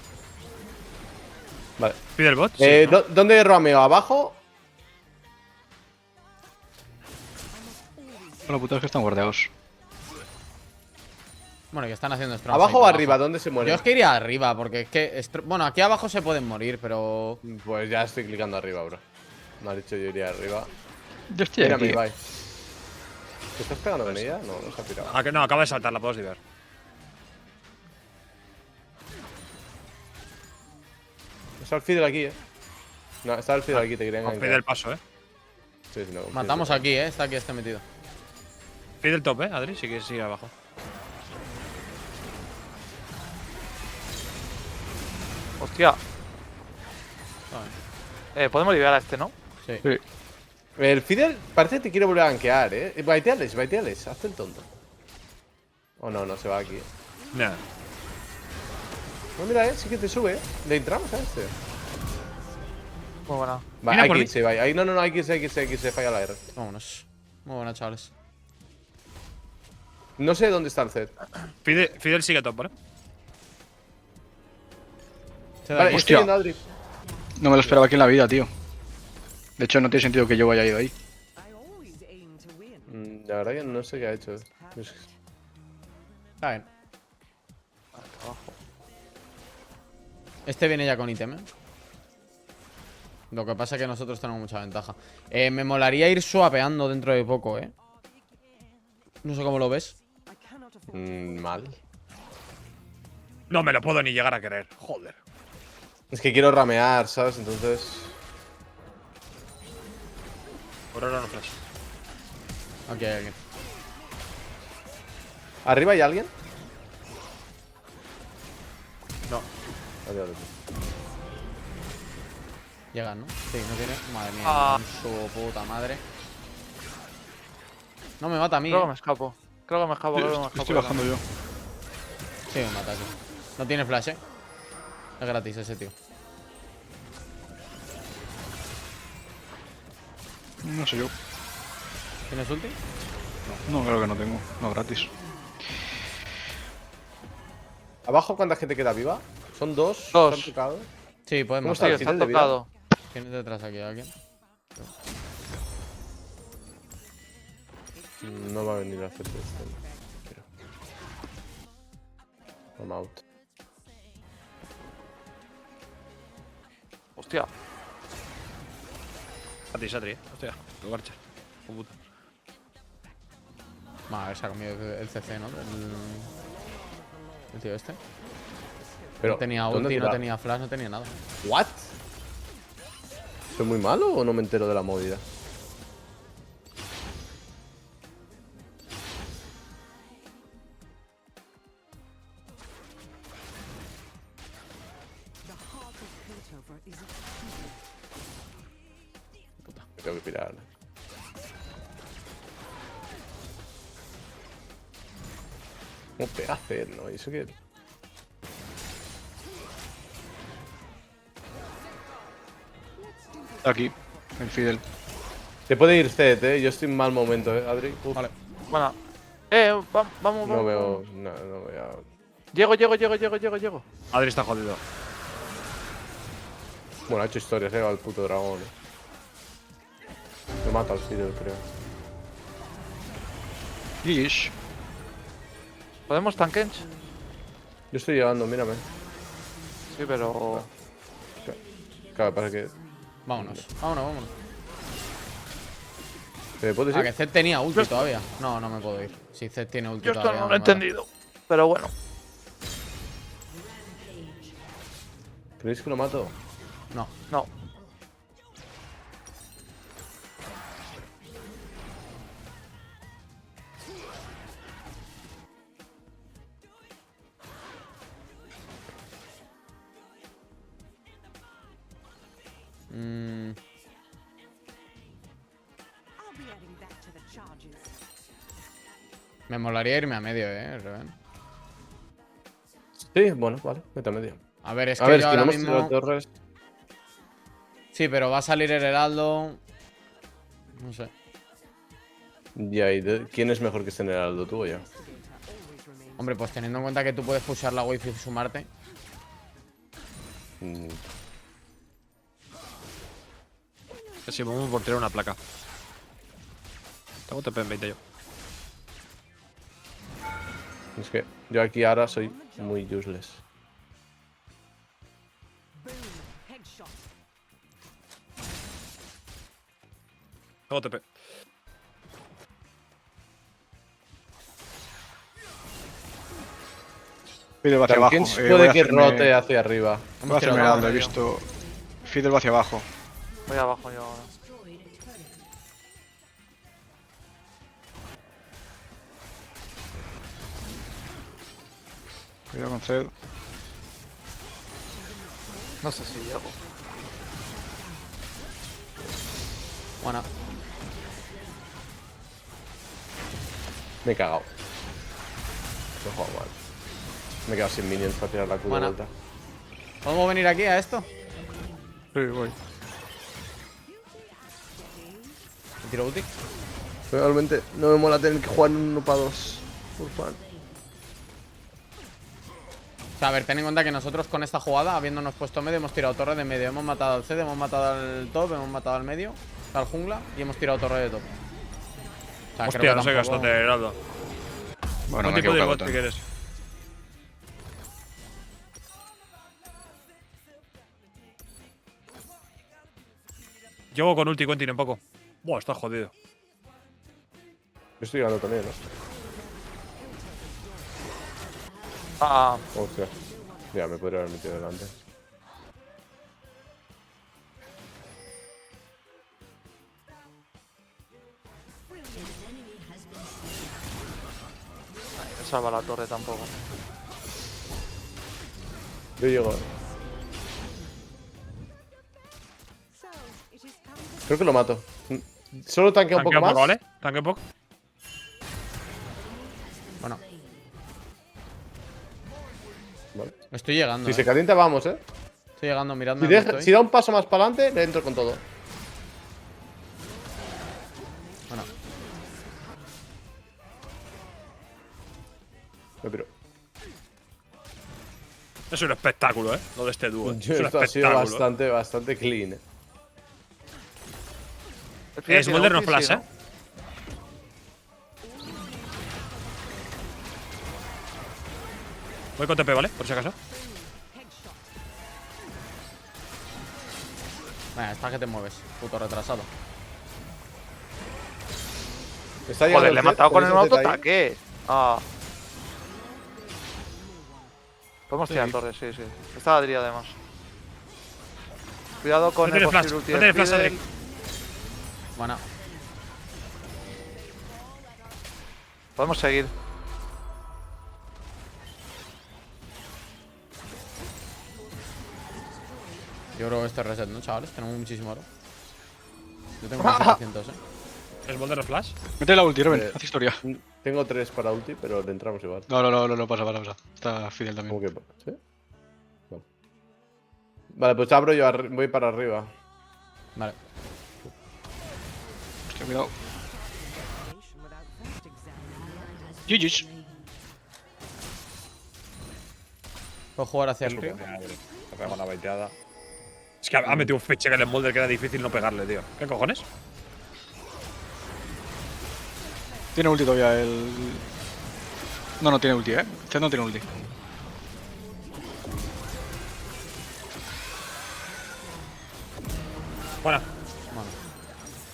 Vale. ¿Pide el bot? Sí, ¿no? ¿Dónde romeo? ¿Abajo? Bueno, puta, es que están guardados. Bueno, que están haciendo strong ¿Abajo fight o arriba? ¿Dónde se muere? Yo es que iría arriba, porque es que. Bueno, aquí abajo se pueden morir, pero. Pues ya estoy clicando arriba, bro. Me ha dicho yo iría arriba. Yo estoy Mira, aquí. mi bye. ¿Te estás pegando con ella? No, no se ha tirado. Ah, que no, acaba de saltar, la puedo diver. Está el Fidel aquí, No, está el Fidel aquí, te querían Pide el paso, Sí, sí, no, confío, Matamos no. aquí, está aquí este metido. Pide el top, Adri, si quieres ir abajo. Hostia. Podemos liberar a este, ¿no? Sí. Sí. El Fidel parece que te quiere volver a gankear, Baiteales, hazte el tonto. Oh, no, se va aquí. Nah. No, mira, sí que te sube, Le entramos a este. Muy buena. Va, Mira hay por que mí. irse, va. Ahí, no, hay que irse, falla la R. Vámonos. Muy buena, chavales. No sé dónde está el set. Fidel sigue top, ¿vale? Vale, estoy Hostia. viendo a Adri. No me lo esperaba aquí en la vida, tío. De hecho, no tiene sentido que yo haya ido ahí. I always aim to win. La verdad que no sé qué ha hecho. Está bien. Este viene ya con ítem, Lo que pasa es que nosotros tenemos mucha ventaja. Me molaría ir swapeando dentro de poco, No sé cómo lo ves. I cannot afford Mal. No me lo puedo ni llegar a querer. Joder. Es que quiero ramear, ¿sabes? Entonces. Por ahora no flash. Aquí hay alguien. ¿Arriba hay alguien? No. Vale, vale. Llegan, ¿no? Sí, no tiene. Madre mía, Ah. su puta madre. No me mata a mí, Creo que me escapo. Creo que me escapo. Estoy bajando yo. Sí, me mata, sí. No tiene flash, Es gratis ese tío. No sé yo. ¿Tienes ulti? No, creo que no tengo. No, gratis. ¿Abajo cuánta gente queda viva? ¿Son dos? Dos. ¿Están tocados? Sí, pueden ¿Cómo Sí, matar. está? está ¿Tienes de vida? tocado. ¿Tienes detrás aquí a alguien? No va a venir a hacerte esto. Pero. I'm out. Hostia. Satri, Hostia, lo garcha. Puta. Vale, se ha comido el CC, ¿no? El tío este. Pero, No tenía ¿dónde ulti, no tira? tenía flash, no tenía nada. ¿What? ¿Soy muy malo o no me entero de la movida? the heart of Piltover is Me tengo que pirar. ¿Cómo pega hacer, no? ¿Y eso qué? Aquí, el Fidel. Te puede ir Zed, Yo estoy en mal momento, Adri. Uf, Vale. Buena. Vamos. No veo. No veo. Llego. Adri está jodido. Bueno, ha hecho historias, al puto dragón, Lo mata al Fidel, creo. GG's. ¿Podemos tankench? Yo estoy llegando, mírame. Sí, pero. Claro, para que. Vámonos, vámonos. ¿Me puedes Ah, ir? que Zed tenía ulti todavía. No, no me puedo ir. Si Zed tiene ulti Yo esto todavía. no lo me he mata. entendido. Pero bueno. ¿Creéis que lo mato? No. No. Mm, I'll be adding that to the charges. me molaría irme a medio, Reven. Sí, bueno, vale, vete a medio. A ver, es A que ver, yo es que no ahora hemos tirado mismo. torres. Sí, pero va a salir el heraldo. No sé. Ya, ¿y quién es mejor que esté en el Heraldo, tú o yo? Hombre, pues teniendo en cuenta que tú puedes pushar la wifi y sumarte. Mm, Que si vamos por tirar una placa. Tengo TP en 20 yo. Es que yo aquí ahora soy muy useless. Boom. Headshot. Tengo TP. Fidel va hacia abajo. ¿Quién voy puede a que hacerme- rote hacia arriba? Voy a Hemos hacerme tirado Heraldo, he yo. visto. Fidel va hacia abajo. Voy abajo yo ahora. Cuidado con Zed. No sé si llego. Bueno, Me he cagado. No he jugado mal. Me he quedado sin minions para tirar la Q de Bueno. vuelta. ¿podemos venir aquí a esto? Sí, voy. ¿Me tiro ulti? Realmente no me mola tener que jugar 1 para 2. Por fan. O sea, a ver, ten en cuenta que nosotros con esta jugada, habiéndonos puesto medio, hemos tirado torre de medio. Hemos matado al CD, hemos matado al top, hemos matado al medio, al jungla y hemos tirado torre de top. O sea, Hostia, creo que no sé qué tampoco- gasto de heraldo. Bueno, ¿Qué me he tipo de equivocado. bot que Botón. quieres? Llego con ulti Quentin en poco. Buah, está jodido. Yo estoy llegando también, ¿no? Ah, Hostia. Ya, me podría haber metido delante. no salva la torre tampoco. Yo llego. So, it is come to Creo que lo mato. Solo tanquea un Tanquea poco más. ¿vale? Tanquea un poco. Bueno, Vale. estoy llegando. Si se calienta, vamos, ¿eh? Estoy llegando, mirando. Si, dónde estoy. si da un paso más para adelante, le entro con todo. Bueno, Me piro. Es un espectáculo, Lo de este dúo. Es un Esto ha sido espectáculo. bastante clean, ¿eh? El Fidel Es tiene Molder no ulti, flash, sí, ¿no? Voy con TP, ¿vale? Por si acaso. headshot. venga, está que te mueves, puto retrasado. Está llegando Joder, el le he Zed, matado con el ¿tenéis el Zed ahí? autoataque. Ah. Podemos tirar torres, sí, sí. Está la Adri además. Cuidado con No el tiene flash, posible ulti no de tiene flash, Fidel. Adri. Bueno, Podemos seguir. yo creo que este es reset, ¿no, chavales? Tenemos muchísimo oro. Yo tengo 1700, ¿Es Molder no flash? Mete la ulti, Reven. Eh, Haz historia. Tengo 3 para ulti, pero le entramos igual. No, pasa. Está Fidel también. ¿Cómo que? ¿Sí? Vale. Vale, pues abro yo, voy para arriba. Vale. Hostia, cuidado. Without first examining. GG's. Puedo jugar hacia Eso, arriba. Le pegamos la baiteada. Es que ha metido un feche en el Molder que era difícil no pegarle, tío. ¿Qué cojones? Tiene ulti todavía el. No, no tiene ulti, Zed no tiene ulti. Bueno.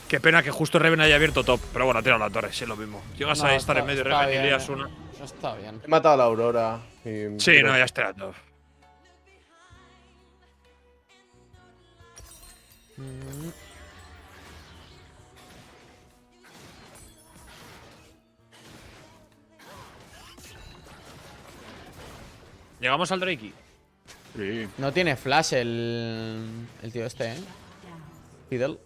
Qué pena que justo Reven haya abierto top. Pero bueno, ha tirado la torre, sí, es lo mismo. Llegas No, a estar en está- medio de está Reven y bien, lías una. Está bien. He matado a la Aurora. Y Sí, no, ya está top. Llegamos al Drakey. Sí. No tiene flash el tío este, Fiddle.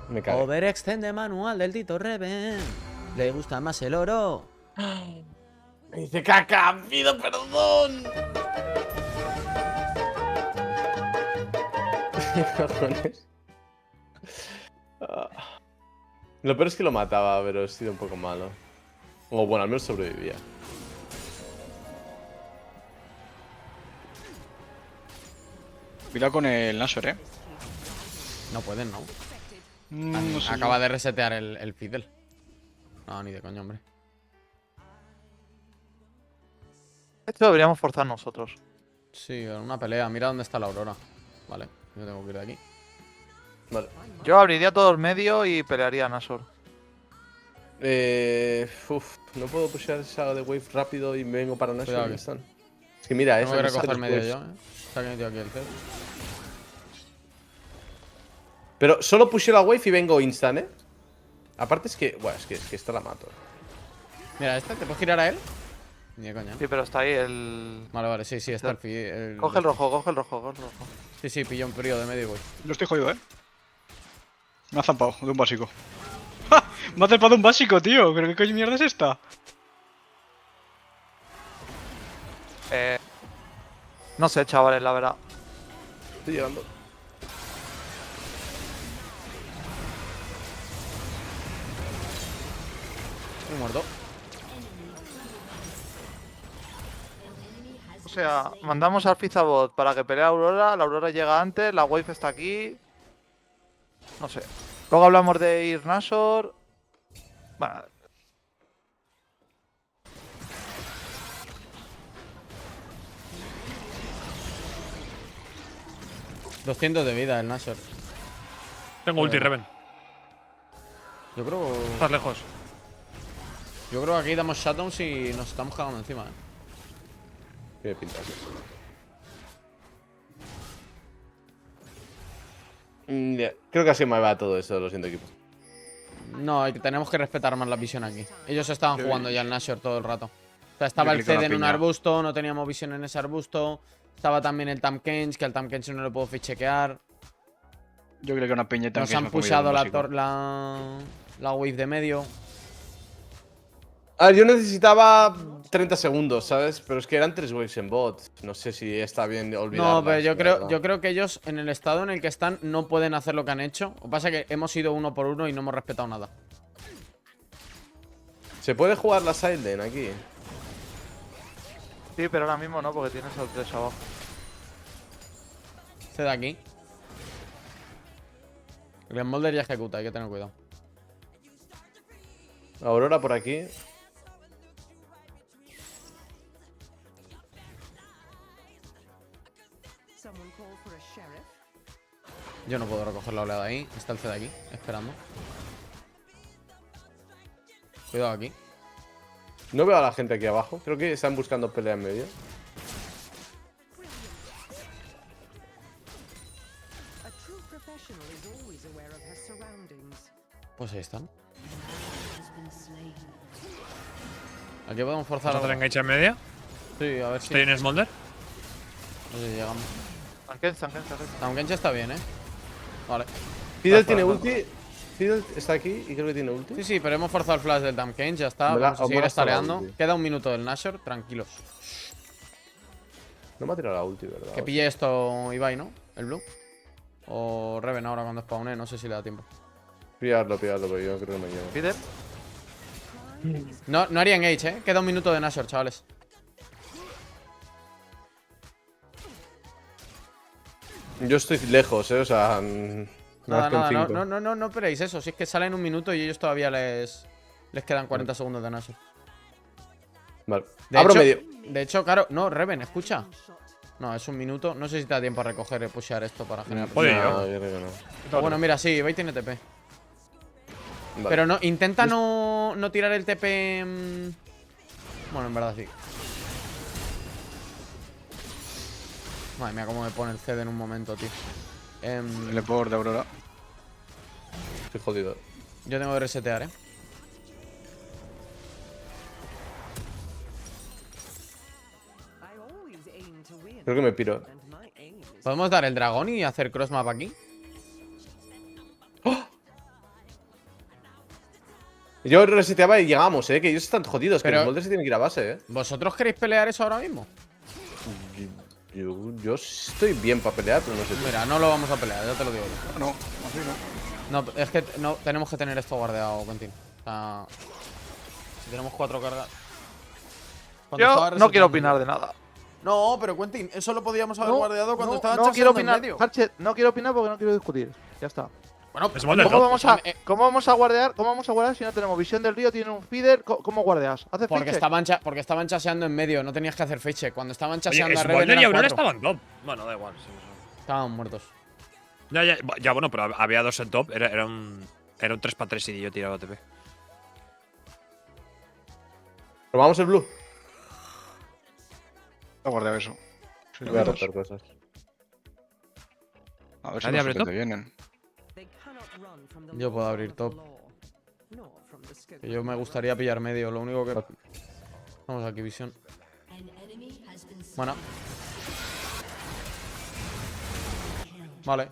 Me cago. Overextend de manual del Tito Reven. Le gusta más el oro. Me dice caca, pido perdón. ¿Qué cojones? Ah. Lo peor es que lo mataba, pero he sido un poco malo. O bueno, al menos sobrevivía. Cuidado con el Nashor, No pueden, ¿no? No sé. Acaba de resetear el Fiddle. No, ni de coño, hombre. Esto deberíamos forzar nosotros. Sí, una pelea. Mira dónde está la Aurora. Vale, yo tengo que ir de aquí. Vale. Yo abriría todo el medio y pelearía a Nashor. No puedo pushear esa de wave rápido y me vengo para Nashor. Cuidado ¿Dónde que- están? Es que mira, Tengo que me recoger salen medio waves. yo, Se ha metido aquí el Zed. Pero solo pusheo la wave y vengo instant, Aparte es que, bueno, es que esta la mato. Mira, ¿te puedes girar a él? Ni de coña. Sí, pero está ahí el. Vale, vale, sí, está el Coge el rojo, coge el rojo, coge el rojo. Sí, pilló un periodo de medio y voy. Lo estoy jodido, Me ha zampado de un básico. ¡Ja! Me ha zampado de un básico, tío. ¿Pero qué coño mierda es esta? No sé, chavales, la verdad. Estoy llegando. Estoy muerto. O sea, mandamos al Fizabot para que pelee a Aurora, la Aurora llega antes, la wave está aquí. No sé. Luego hablamos de ir Nashor. Bueno, 200 de vida el Nashor. Tengo ulti, Reven. Yo creo. Estás lejos. Yo creo que aquí damos shutdowns y nos estamos cagando encima, Tiene pinta así. Ya, creo que así me va todo eso, lo siento, equipo. No, tenemos que respetar más la visión aquí. Ellos estaban jugando ya el Nashor todo el rato. O sea, estaba Yo el clico en Zed la en un piña. arbusto, no teníamos visión en ese arbusto. Estaba también el Tahm-Kench, que al Tahm-Kench no le puedo fichequear. Yo creo que una peñeta Nos que se me han ha comido pushado un la, básico. la wave de medio. A ver, yo necesitaba 30 segundos, ¿sabes? Pero es que eran 3 waves en bot. No sé si está bien olvidarlas. No, pero la verdad. yo creo que ellos, en el estado en el que están, no pueden hacer lo que han hecho. Lo que pasa es que hemos ido uno por uno y no hemos respetado nada. ¿Se puede jugar la side lane aquí? sí, pero ahora mismo no, porque tienes al 3 abajo. Este de aquí. El Smolder ya ejecuta, hay que tener cuidado. Aurora por aquí. Someone call for a sheriff. Yo no puedo recoger la oleada ahí. Está el Zed aquí, esperando. Cuidado aquí. No veo a la gente aquí abajo. Creo que están buscando pelea en medio. A true professional is always aware of her surroundings. Pues ahí están. Aquí podemos forzar ¿Vas a hacer algo. enganche en media? Sí, a ver si. Estoy en Smolder. No sé si llegamos. Tanken. Tahm-Kench está bien, Vale. Fidel tiene ulti. Fidel está aquí y creo que tiene ulti. Sí, pero hemos forzado el flash del Tahm-Kench, ya está. Me la- Vamos a me seguir la ha salvado, estaleando. tío. Queda un minuto del Nashor, tranquilos. No me ha tirado la ulti, ¿verdad? Que pille esto Ibai, ¿no? El blue. O Reven ahora cuando spawne, no sé si le da tiempo. Pillarlo, pero yo creo que me llevo. Pide. No haría engage, Queda un minuto de Nashor, chavales. Yo estoy lejos, o sea. Nada, más que un nada, cinco. no esperéis eso. Si es que sale en un minuto y ellos todavía les Les quedan 40 segundos de Nashor. Vale. De Abro hecho- medio. De hecho, claro, no, Reven, escucha. No, es un minuto. No sé si te da tiempo a recoger y pushear esto para generar. Oye, No, yo creo que no. Bueno, mira, sí, Ibai tiene TP. Vale. Pero no, intenta no tirar el TP. Bueno, en verdad sí. Madre mía, cómo me pone el CD en un momento, tío. Teleport de Aurora. Estoy jodido. Yo tengo que resetear, I always aim to win. Creo que me piro. And my aim is ¿Podemos dar el dragón y hacer crossmap aquí? Yo reseteaba y llegamos, que ellos están jodidos, que Pero- los moldes se tienen que ir a base, ¿Vosotros queréis pelear eso ahora mismo? Yo estoy bien para pelear, pero no sé. Mira, no lo vamos a pelear, ya te lo digo yo. No, así no. No, es que no, tenemos que tener esto guardeado, Quentin. O sea, si tenemos 4 cargas. Cuando estaba Yo no quiero reseteando opinar yo- de nada. No, pero Quentin, eso lo podíamos haber No, guardeado cuando no, estaban no quiero chaseando en opinar, medio. Harchet, no quiero opinar porque no quiero discutir. Ya está. Bueno, Es molde ¿Cómo top. vamos, ¿Cómo vamos a guardear? ¿Cómo vamos a guardar si no tenemos visión del río? Tiene un feeder. ¿Cómo guardeas? ¿Haces porque feedcheck? estaban chaseando en medio, no tenías que hacer feche. Cuando estaban Oye, chaseando a Reven Smolder y eran Aurora 4. estaban top. Bueno, da igual. Sí, sí. Estaban muertos. Ya, bueno, pero había dos en top. Era un 3x3 y yo tiraba TP. ¿Probamos el blue? Voy a guardar eso. Si lo Voy a vemos. rotar cosas. A ver si ¿Nadie no abre sé qué top? te vienen. they cannot run from the Yo puedo law abrir of the top. law, nor from the scope Que yo me gustaría pillar medio, lo único que. Vamos aquí, visión. Bueno. Vale.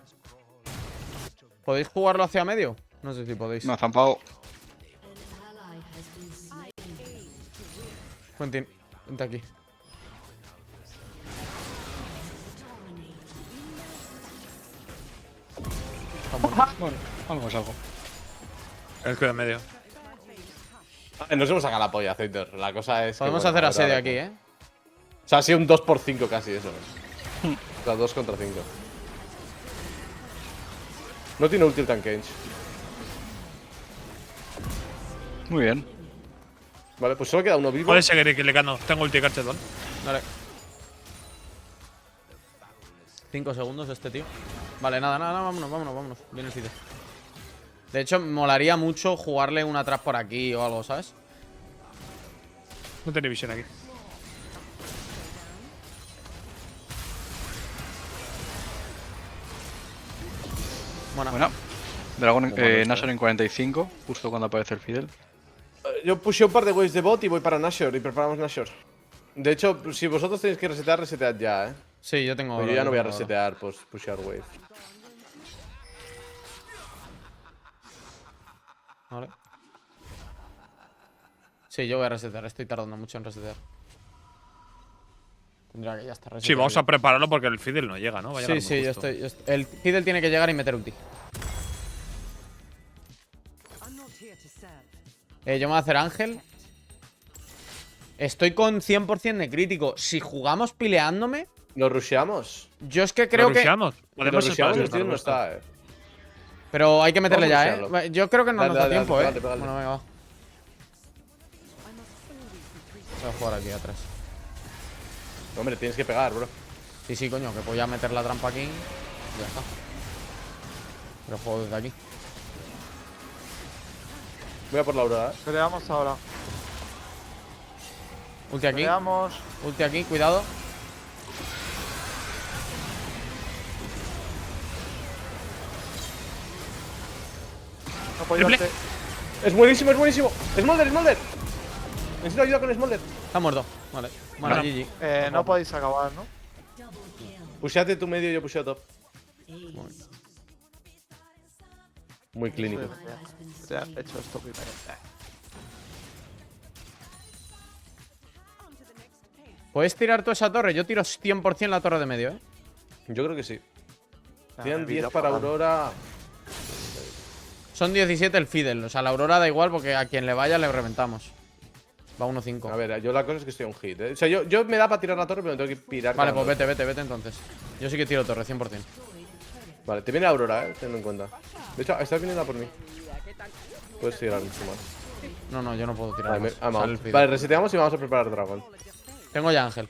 ¿Podéis jugarlo hacia medio? No sé si podéis. Me ha zampado. Quentin, vente aquí. Bueno, algo es algo. El que en medio. Nos hemos sacado la polla, Aceiter. La cosa es. que, Podemos bueno, hacer Aurora- asedio aquí, ¿eh? O sea, ha sido un 2x5 casi eso. O sea, 2 contra 5. No tiene ulti el Tankage. Muy bien. Vale, pues solo queda uno vivo. Puede seguir que le gano. Tengo ulti Carchetón. Dale. 5 segundos este tío. Vale, nada, vámonos. Viene el Cide. De hecho, molaría mucho jugarle una trap por aquí o algo, ¿sabes? No tiene visión aquí. Bueno, Buena. Dragón Como no Nashor en 45, justo cuando aparece el Fidel. Yo puse un par de waves de bot y voy para Nashor y preparamos Nashor. De hecho, si vosotros tenéis que resetear, resetead ya, sí, yo tengo. Pero yo ya no voy a tengo oro. resetear, pues pushear wave. Vale. Sí, yo voy a resetear. Estoy tardando mucho en resetear. Tendría que ya estar reseteado. Sí, vamos a prepararlo porque el Fidel no llega, ¿no? Va a llegar Sí, muy yo justo. estoy. El Fidel tiene que llegar y meter ulti. I'm not here to serve. Yo me voy a hacer ángel. Estoy con 100% de crítico. Si jugamos pileándome, ¿Lo rusheamos? yo es que ¿Lo creo que. rusheamos? ¿Lo Podemos rusheamos? esperar El tío no hasta está, Pero hay que meterle Vamos a ya, rushearlo. Yo creo que no Dale, nos da dale, tiempo, dale, pégale. Bueno, venga, va. Voy a jugar aquí atrás. Hombre, tienes que pegar, bro. Sí, coño, que voy a meter la trampa aquí. y ya está. Pero juego desde aquí. Voy a por la Aurora, Peleamos ahora. Ulti aquí. Peleamos. Ulti aquí, cuidado. No puedo Triple. ayudarte. Es buenísimo, es buenísimo. Smolder, Smolder. Necesito ayuda con Smolder. Está muerto. Vale. Bueno, Bueno. GG. No podéis acabar, ¿no? Pusheate tu medio y yo pusheo top. Muy clínico. Te has hecho esto primero. ¿Puedes tirar tú esa torre? Yo tiro 100% la torre de medio, ¿eh? Yo creo que sí. Ah, Tienen me 10 evito para pagar. Aurora. Son 17 el Fidel. O sea, la Aurora da igual porque a quien le vaya le reventamos. Va 1-5. A ver, yo la cosa es que estoy a un hit, O sea, yo me da para tirar la torre, pero me tengo que pirar. Vale, pues cada vete entonces. Yo sí que tiro torre, 100%. uno. Vale, te viene Aurora, tenlo en cuenta. De hecho, estás viniendo a por mí. Puedes tirar mucho más. No, yo no puedo tirar Vale, más. vamos. Sale el feeder. Vale, reseteamos y vamos a preparar dragón. Tengo ya Ángel.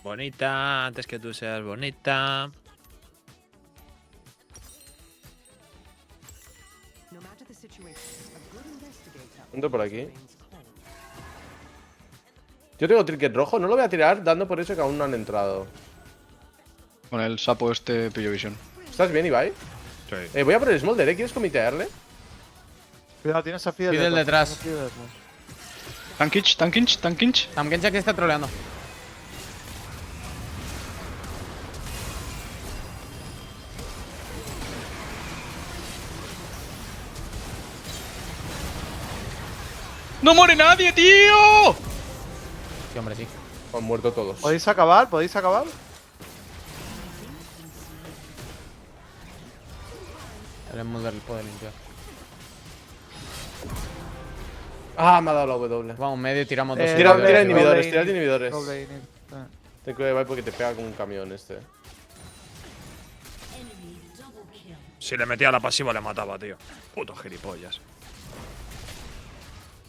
Bonita, antes que tú seas bonita. No matter the situation, a good investigator Entro por aquí. remains calm. Yo tengo trinket rojo, no lo voy a tirar dando por hecho que aún no han entrado. Con el sapo este pillo visión. ¿Estás bien, Ibai? Sí. Voy a por el Smolder, ¿Quieres comitearle? Cuidado, tienes a Fidel. Fidel detrás. Tankinch, Tankinch, Tankinch. Tamkencha que está troleando. ¡No muere nadie, tío! Sí, hombre, sí. Han muerto todos. ¿Podéis acabar? ¿Podéis acabar? El Smolder puede limpiar. Ah, me ha dado la W. Vamos, medio y tiramos dos. Tira doble inhibidores, inhib- tira inhibidores. Doble inhib. Ten cuidado, Ibai, porque te pega como un camión este. Si le metía la pasiva le mataba, tío. Puto gilipollas.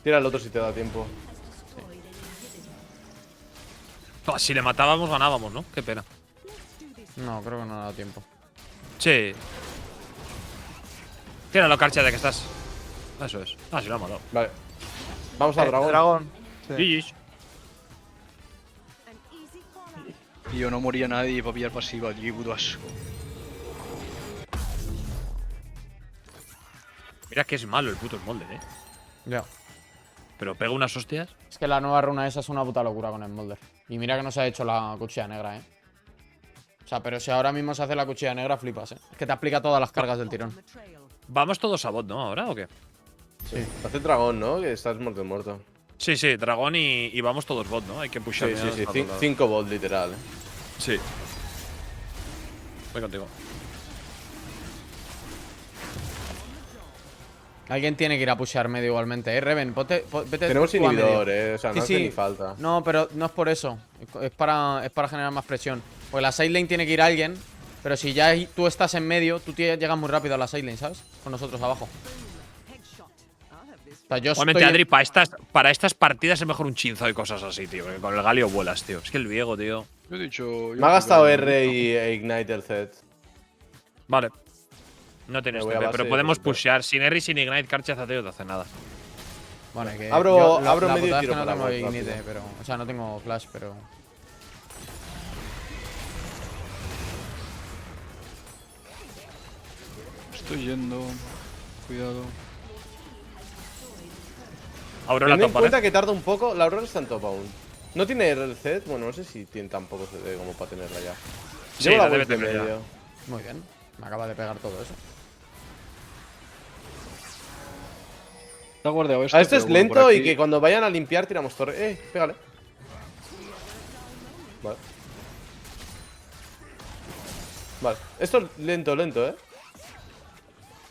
Tira el otro si te da tiempo. No, si le matábamos ganábamos, ¿no? Qué pena. No, creo que no ha dado tiempo. Sí. Tíralo, Carcha, de que estás. Eso es. Ah, sí lo ha matado. Vale. Vamos al dragón. Dragón. Sí. GG's. An easy call out. Tío, no moría nadie para pillar pasiva, tío, qué puto asco. Mira que es malo el puto Smolder, Ya. Pero pega unas hostias. Es que la nueva runa esa es una puta locura con el Smolder. Y mira que no se ha hecho la cuchilla negra, O sea, pero si ahora mismo se hace la cuchilla negra, flipas, Es que te aplica todas las cargas del tirón. On the trail. Vamos todos a bot, ¿no? ¿Ahora o qué? Sí. Hace el dragón, ¿no? Que estás muerto. Sí, sí, dragón y vamos todos bot, ¿no? Hay que pushar. Sí. 5 bots, literal. Sí. Voy contigo. Alguien tiene que ir a pushear medio igualmente, Reven, vete Tenemos tú a medio. inhibidor, O sea, Sí, no hace sí. ni falta. No, pero no es por eso. Es para generar más presión. Porque la side lane tiene que ir alguien. Pero si ya tú estás en medio, tú llegas muy rápido a la side lane, ¿sabes? Con nosotros abajo. Headshot. I'll have this. O sea, yo Igualmente, estoy... Adri, para estas partidas es mejor un chinzo y cosas así, tío. Porque con el Galio vuelas, tío. Es que el Viego, tío. Yo he dicho. Me ha gastado R e Ignite el Z. Vale. No tienes Me voy a TP, base pero de podemos TP. pushear. Sin R y sin Ignite, Carcha tío, no te hace nada. Bueno, que Abro la medio y putada es tiro que no para tengo bot, Ignite, rápido. pero... O sea, no tengo flash, pero... Estoy yendo. Cuidado. Aurora Ten en top, ¿vale? cuenta que tarda un poco. La Aurora está en top aún. ¿No tiene el Z? Bueno, no sé si tiene tampoco CD como para tenerla ya. Sí, Llevo la la debe vuelta en tener ya. medio. Muy bien. Me acaba de pegar todo eso. Está guardado esto. A este pero es bueno, lento por y aquí- que cuando vayan a limpiar tiramos torre. Pégale. Vale. Vale. Esto es lento,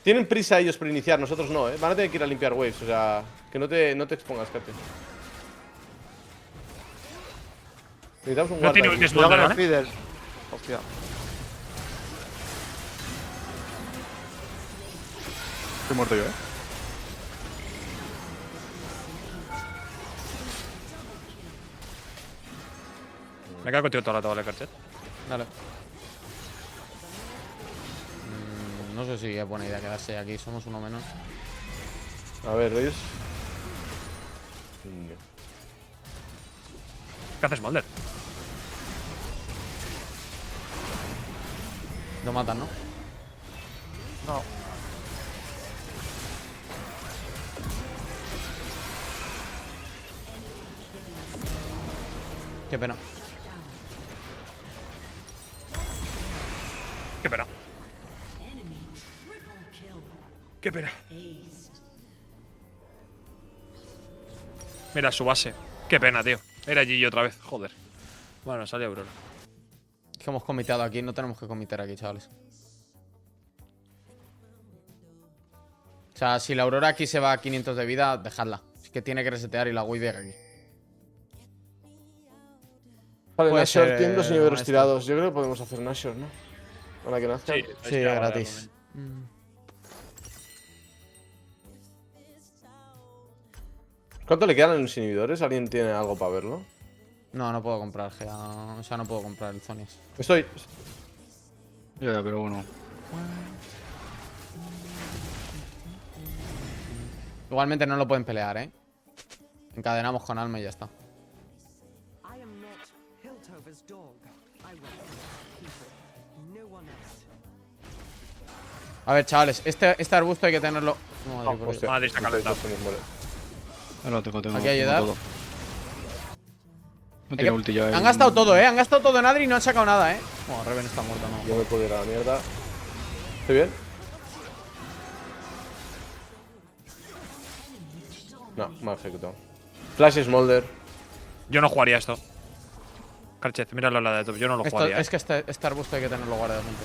Tienen prisa ellos por iniciar, nosotros no, Van a tener que ir a limpiar waves, o sea, que no te expongas, Katy. Necesitamos un No guard tiene ahí. un Cuidado con Smolder, el ¿vale? Fidel. Hostia. Estoy muerto yo, Me quedo contigo todo el rato, ¿vale, Carchet? Dale. No sé si es buena idea quedarse aquí. Somos uno menos. A ver, ellos. ¿Qué haces, Smolder? Lo matan, ¿no? No. Qué pena. Qué pena. Qué pena. Mira su base. Qué pena, tío. Era Gigi otra vez. Joder. Bueno, sale Aurora. Es que hemos comiteado aquí. No tenemos que comitear aquí, chavales. O sea, si la Aurora aquí se va a 500 de vida, dejadla. Es que tiene que resetear y la wave aquí. Vale, Puede Nashor ser, tiene 2 niveles maestro. tirados. Yo creo que podemos hacer Nashor, ¿no? Para que nazca. Sí, Sí, es gratis. ¿Cuánto le quedan a los inhibidores? ¿Alguien tiene algo para verlo? No, no puedo comprar GA. O sea, no puedo comprar el Zonias. Estoy. Ya, pero bueno. Igualmente no lo pueden pelear, ¿eh? Encadenamos con alma y ya está. I am not Hiltover's dog. I work for people. No one else. A ver, chavales, este arbusto hay que tenerlo. Madre, por Dios. Hostia, Madre, está calentado. No, tengo. Aquí ayudar. todo. No tiene ulti ya. Han gastado todo, ¿eh? Han gastado todo en Adri y no han sacado nada, ¿eh? Oh, Reven está muerto, no. Yo me puedo ir a la mierda. ¿Estoy bien? No, mal ejecutado. Flash Smolder. Yo no jugaría esto. Carchet, míralo la de top. Yo no lo Esto, jugaría. es que este arbusto hay que tenerlo guardado, gente.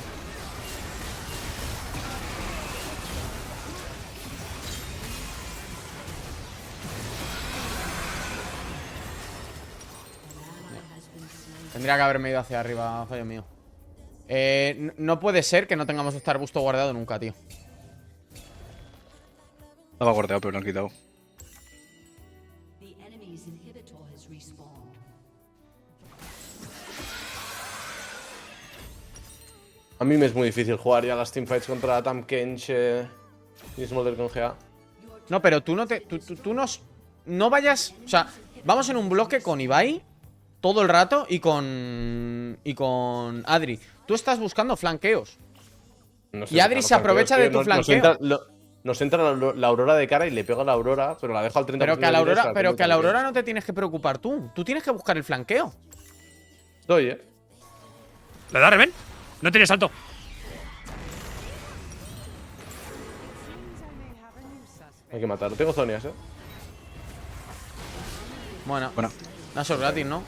Tendría que haberme ido hacia arriba, fallo mío. No puede ser que no tengamos este arbusto guardado nunca, tío. Estaba guardado, pero lo han quitado. A mí me es muy difícil jugar ya las teamfights contra Tahm Kench y Smolder con GA. No, pero tú no te. Tú no vayas. O sea, vamos en un bloque con Ibai todo el rato y con. Y con Adri. Tú estás buscando flanqueos. No Y Adri se aprovecha de tu flanqueo. Nos entra la Aurora de cara y le pega a la Aurora, pero la dejo al 30%. Pero que a la de vida y se Aurora, la pero come que a la con Aurora no te tienes que preocupar tú. Tú tienes que buscar el flanqueo. Estoy, ¿eh? ¿Le da Reven? No tiene salto. Hay que matarlo. Tengo zonias, ¿eh? Bueno, Bueno. Nashor gratis, ¿no?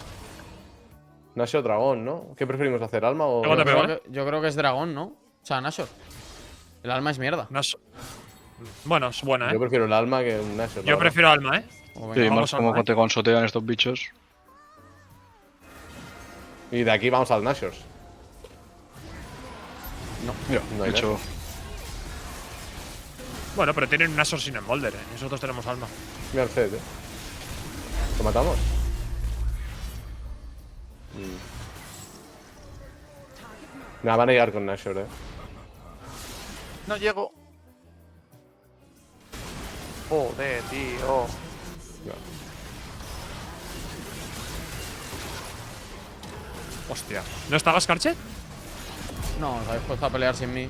Nashor Dragón, ¿no? ¿Qué preferimos hacer? ¿Alma o.? Luego te pego, Yo creo que es dragón, ¿no? O sea, Nashor. El alma es mierda. No es- Bueno, es buena, Yo ¿eh? prefiero el alma que un Nashor. la Yo verdad. prefiero alma, ¿eh? O Sí, venga, más vamos como al- te consotean estos bichos. Y de aquí vamos al Nashors. Mira, No de hay hecho. Bueno, pero tienen un Nashor sin Smolder, ¿eh? Nosotros tenemos alma. Mira el Zed, ¿eh? ¿Lo matamos? Nada, van a llegar con Nashor, ¿eh? No llego. Joder, tío. Hostia. ¿No estabas, Carchet? No, os habéis puesto a pelear sin mí.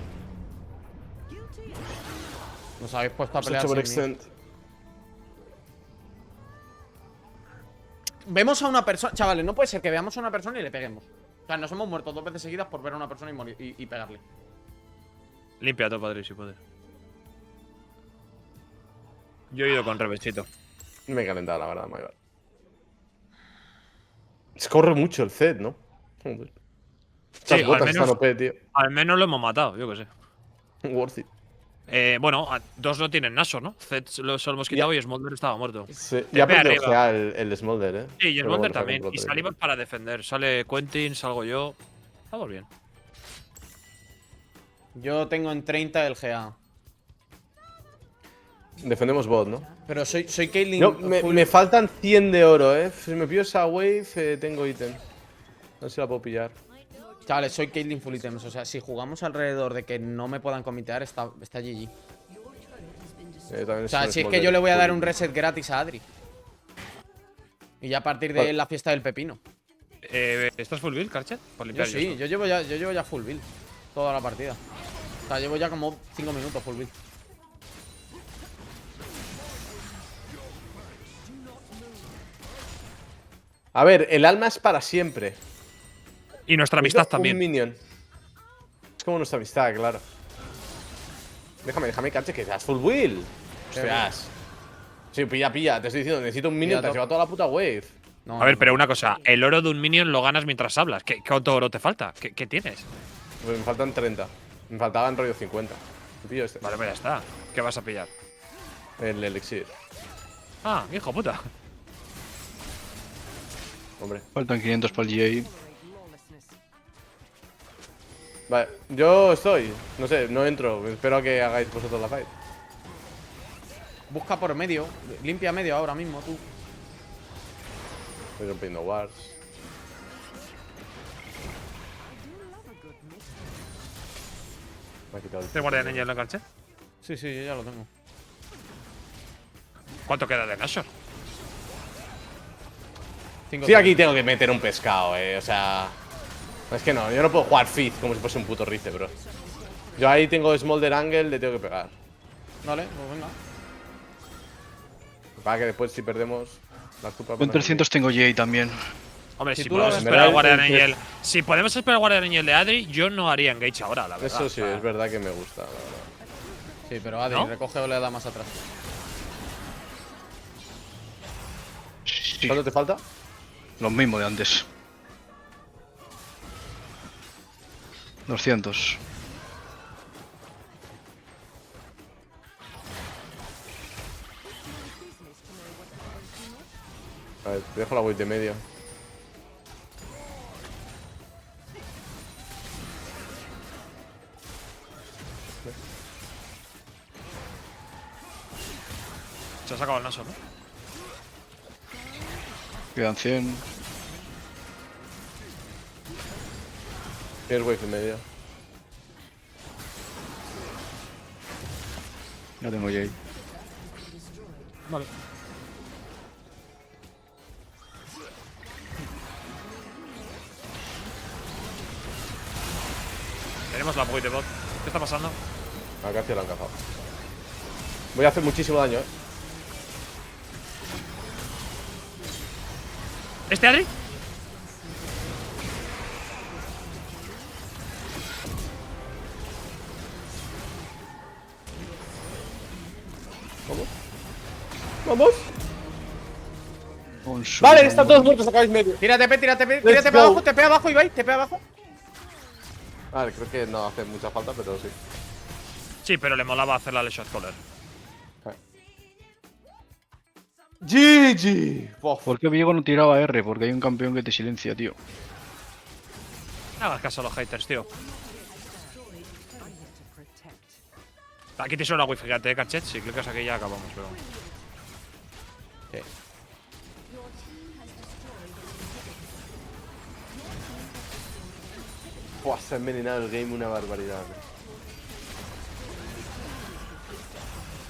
Os habéis puesto a Hemos pelear hecho sin mí. overextend. Vemos a una persona. Chavales, no puede ser que veamos a una persona y le peguemos. O sea, nos hemos muerto 2 veces seguidas por ver a una persona y pegarle. Limpia todo, padre, si puedes. Yo he ido con Revencito. Me he calentado, la verdad, Maivar. Corre mucho el Zed, ¿no? Joder. Estas Sí, al botas menos- están OP, tío. Al menos lo hemos matado, yo qué sé. Worth it. Bueno, dos no tienen Nashor, ¿no? Zed lo hemos quitado y Smolder estaba muerto. Sí. Ya Tepe perdió arriba. GA el Smolder, ¿eh? Sí, y Pero Smolder bueno, también. saca un Y roto salimos para defender. Sale Quentin, salgo yo. Estamos bien. Yo tengo en 30 el GA. Defendemos bot, ¿no? Pero soy Caitlyn. No, full- me faltan 100 de oro, ¿eh? Si me pillo esa wave, tengo ítem. A ver si la puedo pillar. Chavales, soy Caitlyn full items. O sea, si jugamos alrededor de que no me puedan comitear, está GG. O sea, si es que yo le voy a dar un reset gratis a Adri. Y ya a partir de Vale. la fiesta del pepino. ¿Estás full build, Carchet? Por Yo limpiar sí, esto. yo llevo ya full build. Toda la partida. O sea, llevo ya como 5 minutos full build. A ver, el alma es para siempre. Y nuestra amistad Necesito también. Un minion. Es como nuestra amistad, claro. Déjame, caché, que seas full will. Hostias. Sí, pilla. Te estoy diciendo, necesito un minion, Pilla te has llevado toda la puta wave. No, A ver, no, pero no. una cosa. El oro de un minion lo ganas mientras hablas. ¿Qué cuánto oro te falta? ¿Qué tienes? Pues me faltan 30. Me faltaban rollo 50. Me pillo este. Vale, pues ya está. ¿Qué vas a pillar? El elixir. Ah, hijo puta. Hombre. Faltan 500 para el GA. Vale, yo estoy. No sé, no entro. Espero a que hagáis vosotros la fight. Busca por medio. Limpia medio ahora mismo, tú. Estoy rompiendo wards. Me ha quitado el ¿Te guardian Angel en la cancha? Sí, sí, yo ya lo tengo. ¿Cuánto queda de Nashor? 5 Sí, aquí tengo que meter un pescado, o sea… Es que no, yo no puedo jugar Fizz como si fuese un puto Rice, bro. Yo ahí tengo Smolder Angle, le tengo que pegar. Vale, pues venga. Para que después si perdemos la culpa… Yo en 300 tengo GA también. Hombre, Si si tú lo podemos ves- esperar al Guardian Emerald, Angel. Si podemos esperar al Guardian Angel de Adri, yo no haría engage ahora, la verdad. Eso sí, o sea, es verdad que me gusta, la verdad. Sí, pero Adri, ¿No? recoge oleada más atrás. Sí, ¿Cuánto te falta? lo mismo de antes. 200. A ver, te dejo la wave de medio. se ha sacado el Nashor, ¿no? Quedan 100. Tienes wave en medio. Ya tengo GA. Vale. Tenemos la wave de bot. ¿Qué está pasando? A García lo han cazado. Voy a hacer muchísimo daño, ¿Este Adri? ¡Vamos! Un Vale, solo. están todos muertos, acabáis medio. Tírate, tírate, Let's tírate para go. abajo, TP abajo, Ibai, TP abajo. Vale, creo que no hace mucha falta, pero sí. Sí, pero le molaba hacer la Leshot Caller. GG. ¿Por qué Viego no tiraba R? Porque hay un campeón que te silencia, tío. No hagas caso a los haters, tío. Aquí te suena la wifi gigante de Cachet. Si clicas aquí ya acabamos, pero. Buah, se ha envenenado el game una barbaridad.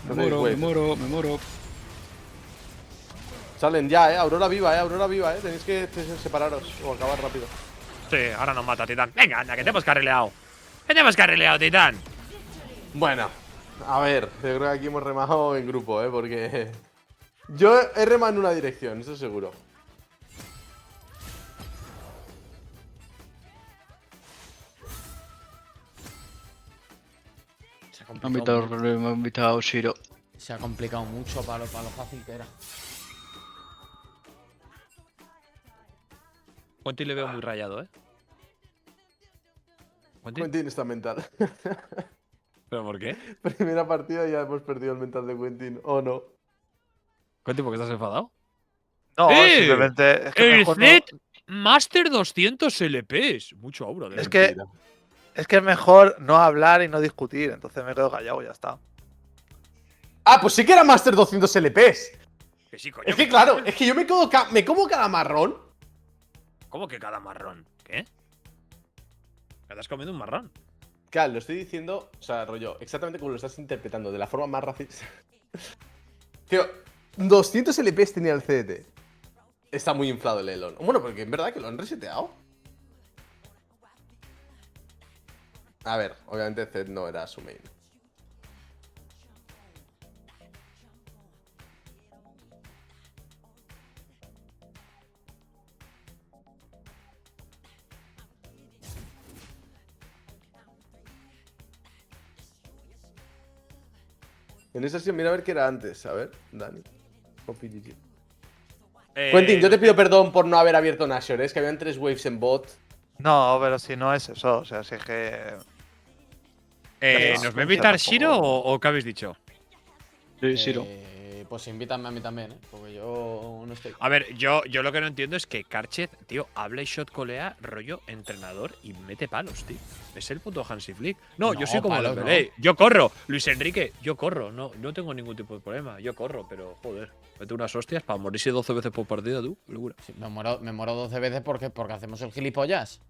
Me No tenéis muero, wave. me muero, me muero. Salen ya, Aurora viva, Aurora viva, Tenéis que separaros o acabar rápido. Sí, ahora nos mata, Titán. Venga, anda, que te hemos carrileado. Que te hemos carrileado, Titán. Bueno, a ver, yo creo que aquí hemos remado en grupo, porque… Yo he remado en una dirección, eso seguro. Se ha Me han complicado, invitado, me han invitado Shiro. se ha complicado mucho para lo fácil que era. Quentin le veo muy rayado, ¿eh? ¿Quentin? Quentin está mental. ¿Pero por qué? Primera partida y ya hemos perdido el mental de Quentin, ¿o no? Quentin, ¿por qué estás enfadado? No, ¡Eh! simplemente. Es que El mejor no- Zed Master 200 LPs. Mucho aura, de Es que, es que es mejor no hablar y no discutir. Entonces me quedo callado y ya está. Ah, pues sí que era Master 200 LPs. Que sí, coño. Es que claro, es que yo me como cada marrón. ¿Cómo que cada marrón? ¿Qué? ¿Te estás comiendo un marrón? Claro, lo estoy diciendo, o sea, rollo, exactamente como lo estás interpretando, de la forma más racista. Tío, 200 LPs tenía el CDT. Está muy inflado el Elon. Bueno, porque es verdad que lo han reseteado. A ver, obviamente Zed no era su main. En esa sesión, mira a ver qué era antes. A ver, Dani. Copy GG. Quentin, yo te pido perdón por no haber abierto Nashor, es que habían 3 waves en bot. No, pero si no es eso. O sea, si es que. ¿Nos va a invitar Shiro o qué habéis dicho? Sí, Shiro. pues invítame a mí también, ¿eh? Porque yo no estoy. A ver, yo lo que no entiendo es que Karchet, tío, habla y shotcolea rollo entrenador y mete palos, tío. Es el puto Hansi Flick. No, yo No, soy como palos Dembélé. Yo corro. Luis Enrique, yo corro. No tengo ningún tipo de problema. Yo corro, pero joder. Mete unas hostias para morirse 12 veces por partida, tú. Qué locura. Sí, me muero 12 veces porque hacemos el gilipollas.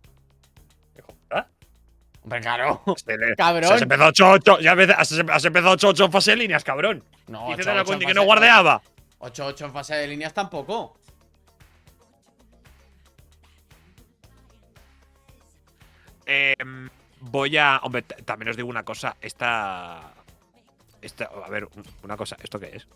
¿Ah? Hombre, claro. Has Cabrón. empezado 8-8. Ya has empezado 8-8 en fase de líneas, cabrón. No, Dice 8-8 de la en cuenta que fase- no guardeaba. 8-8 en fase de líneas tampoco. Voy a. Hombre, también os digo una cosa. A ver, una cosa. ¿Esto qué es?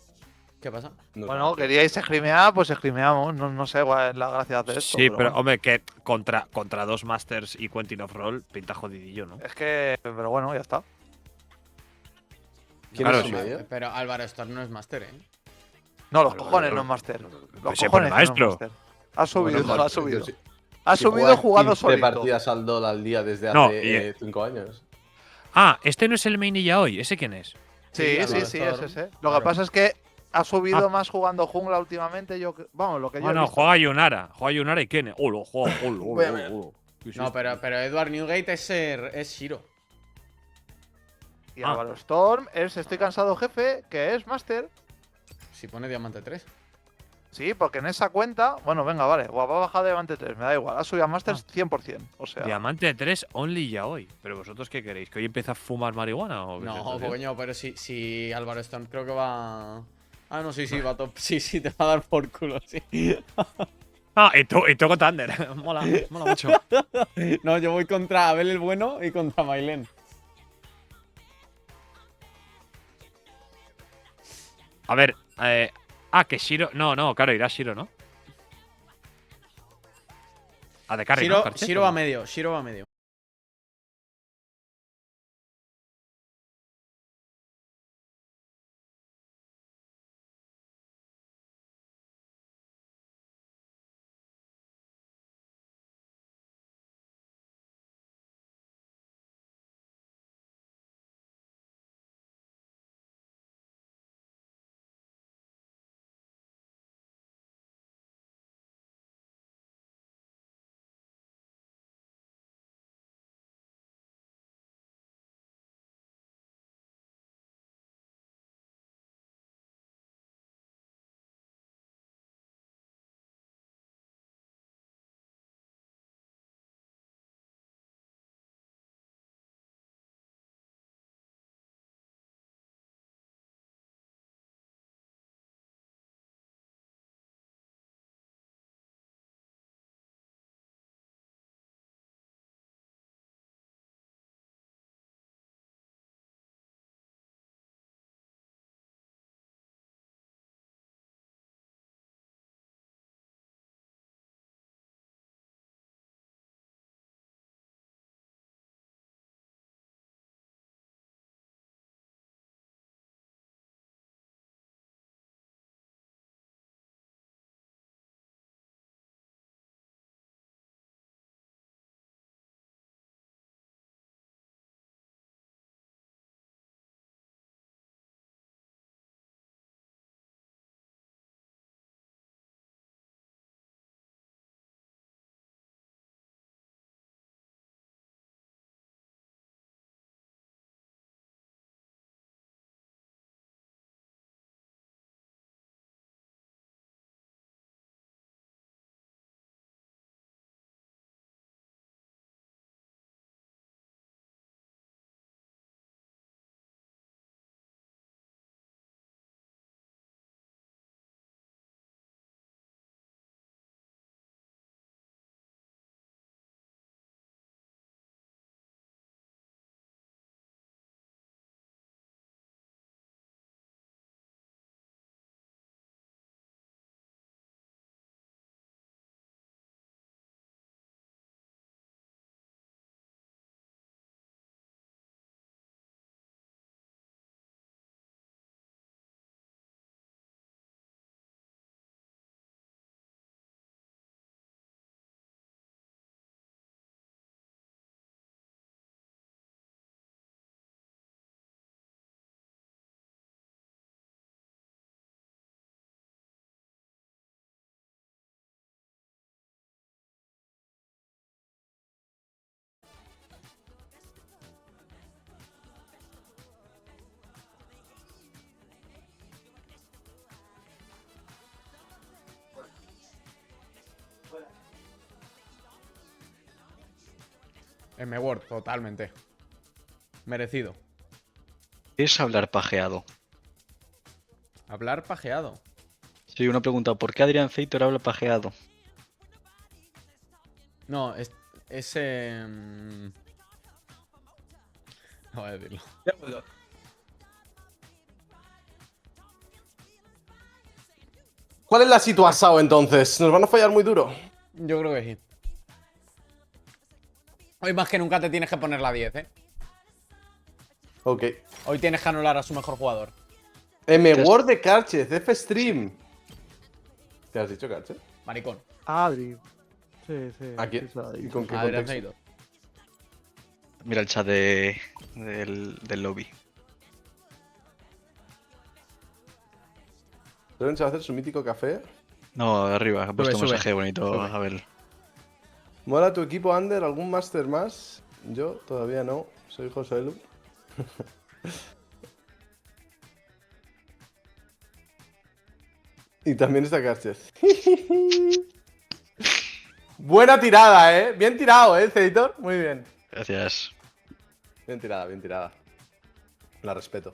¿Qué pasa? No, Bueno, queríais escrimear, pues escrimeamos. No sé cuál es la gracia de hacer esto. Sí, pero bueno. hombre, que contra dos Masters y Quentin of Roll pinta jodidillo, ¿no? Es que, pero bueno, ya está. ¿Quién Claro, es su sí. medio? Pero Álvaro Storm no es Master, ¿eh? No, los Vale, cojones vale, no es Master. Los Pues se cojones pone no maestro. es Master. Ha subido, Bueno, ha subido. si- Ha si subido juega jugando 15 solito. partidas al LoL al día desde No, hace 5 años. Ah, este no es el main ya hoy. ¿Ese quién es? Sí, Álvaro es Storm, ese. Lo claro. que pasa es que ha subido Ah. más jugando jungla últimamente. Vamos, lo que yo he No, visto. juega Yunara. Juega Yunara y quién. Olo, juega. No, pero Edward Newgate es Shiro. Y Álvaro Storm es Estoy cansado, jefe, que es Master. Si pone Diamante 3. Sí, porque en esa cuenta. Bueno, venga, vale. Va a bajar de Diamante 3, me da igual. Ha subido a Masters 100%. O sea. Diamante 3 only ya hoy. ¿Pero vosotros qué queréis? ¿Que hoy empieza a fumar marihuana o qué es No, esto, tío? coño, pero si Álvaro Stone creo que va. Ah, no, sí, va top. Sí, te va a dar por culo, sí. Ah, y tú con Thunder. mola mucho. No, yo voy contra Abel el Bueno y contra Mailen. A ver, que Shiro. No, claro, irá Shiro, ¿no? A de carry, ¿no? Karchet, Shiro ¿o va no? medio, Shiro va medio. M-Word, totalmente. Merecido. ¿Qué es hablar pajeado? Hablar pajeado. Sí, una pregunta. ¿Por qué Adrián Zeitor habla pajeado? No, es no voy a decirlo. ¿Cuál es la situación entonces? ¿Nos van a fallar muy duro? Yo creo que sí. Hoy más que nunca te tienes que poner la 10, ¿eh? Ok. Hoy tienes que anular a su mejor jugador. M-Word de Carchez, F-Stream. ¿Qué has dicho, Carchez? Maricón. Adri. Sí, sí. ¿A quién? sí se lo ha ¿Y dicho. con qué Adrián contexto? Zeitor. Mira el chat del lobby. ¿Deben se va a hacer su mítico café? No, arriba, ha puesto un sube. mensaje bonito, Sube. a ver. ¿Mola tu equipo, Ander? ¿Algún máster más? Yo todavía no. Soy José Lu. Y también está Carchez. Buena tirada, ¿eh? Bien tirado, ¿eh, Zeitor? Muy bien. Gracias. Bien tirada, bien tirada. La respeto.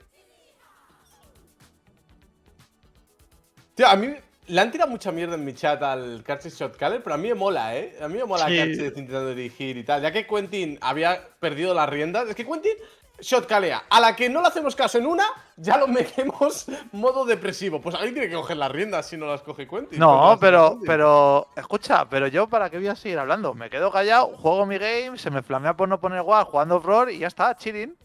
Tío, a mí le han tirado mucha mierda en mi chat al Carchez Shotcaller, pero a mí me mola, ¿eh? A mí me mola Sí. Carchez intentando dirigir y tal. Ya que Quentin había perdido las riendas. Es que Quentin shotcalea. A la que no le hacemos caso en una, ya lo metemos modo depresivo. Pues alguien tiene que coger las riendas si no las coge Quentin. No, Quentin. pero, escucha, pero yo para qué voy a seguir hablando. Me quedo callado, juego mi game, se me flamea por no poner WAR jugando off-road y ya está, chilling.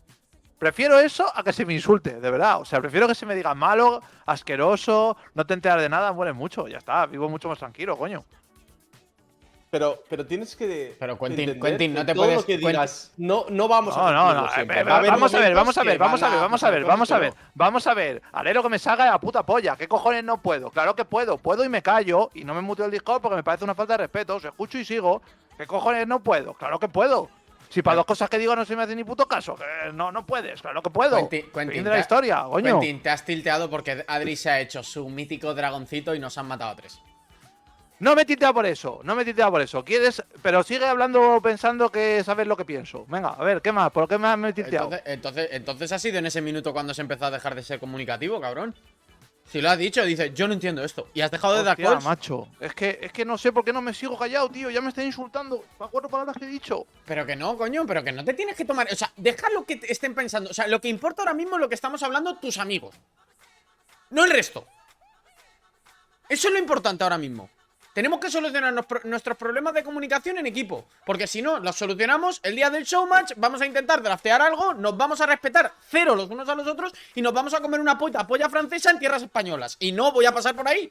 Prefiero eso a que se me insulte, de verdad. O sea, prefiero que se me diga malo, asqueroso, no te enteras de nada, mueres mucho, ya está, vivo mucho más tranquilo, coño. Pero tienes que. Pero, Quentin, entender Quentin, no que te todo puedes- lo que Quentin- digas, no vamos a No, cumplirlo siempre. Va a haber vamos a ver, momentos vamos a ver, que vamos a van ver, vamos a ver, pasar vamos a ver, cosas que vamos a ver. Haré lo que me salga de la puta polla. ¿Qué cojones no puedo? Claro que puedo. Puedo y me callo y no me muteo el Discord porque me parece una falta de respeto. Os escucho y sigo. ¿Qué cojones no puedo? Claro que puedo. Si para dos cosas que digo no se me hace ni puto caso, que no puedes. Claro que puedo. Quentin, Fin de la historia, coño. Quentin, te has tilteado porque Adri se ha hecho su mítico dragoncito y nos han matado a 3. No me tiltea por eso, no me tiltea por eso. ¿Quieres? Pero sigue hablando pensando que sabes lo que pienso. Venga, a ver, ¿qué más? ¿Por qué más me he tilteado? Entonces ha sido en ese minuto cuando se empezó a dejar de ser comunicativo, cabrón. Si lo has dicho, dice, yo no entiendo esto. Y has dejado de dar Hostia, calls. macho. Es que no sé por qué no me sigo callado, tío. Ya me están insultando. Para 4 palabras que he dicho. Pero que no, coño, pero que no te tienes que tomar. O sea, deja lo que estén pensando. O sea, lo que importa ahora mismo es lo que estamos hablando tus amigos. No el resto. Eso es lo importante ahora mismo. Tenemos que solucionar nuestros problemas de comunicación en equipo. Porque si no, los solucionamos el día del showmatch, vamos a intentar draftear algo, nos vamos a respetar cero los unos a los otros y nos vamos a comer una polla francesa en tierras españolas. Y no voy a pasar por ahí.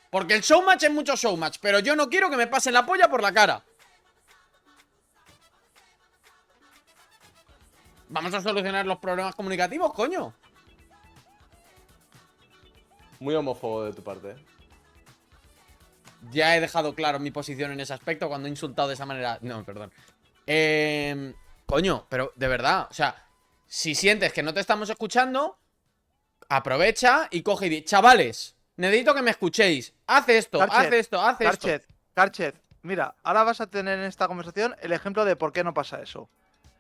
Porque el showmatch es mucho showmatch, pero yo no quiero que me pasen la polla por la cara. Vamos a solucionar los problemas comunicativos, coño. Muy homófobo de tu parte, ¿eh? Ya he dejado claro mi posición en ese aspecto cuando he insultado de esa manera. No, perdón. Coño, pero de verdad, o sea, si sientes que no te estamos escuchando, aprovecha y coge y di, chavales, necesito que me escuchéis. Haz esto, haz esto, haz esto. Carchez, mira, ahora vas a tener en esta conversación el ejemplo de por qué no pasa eso.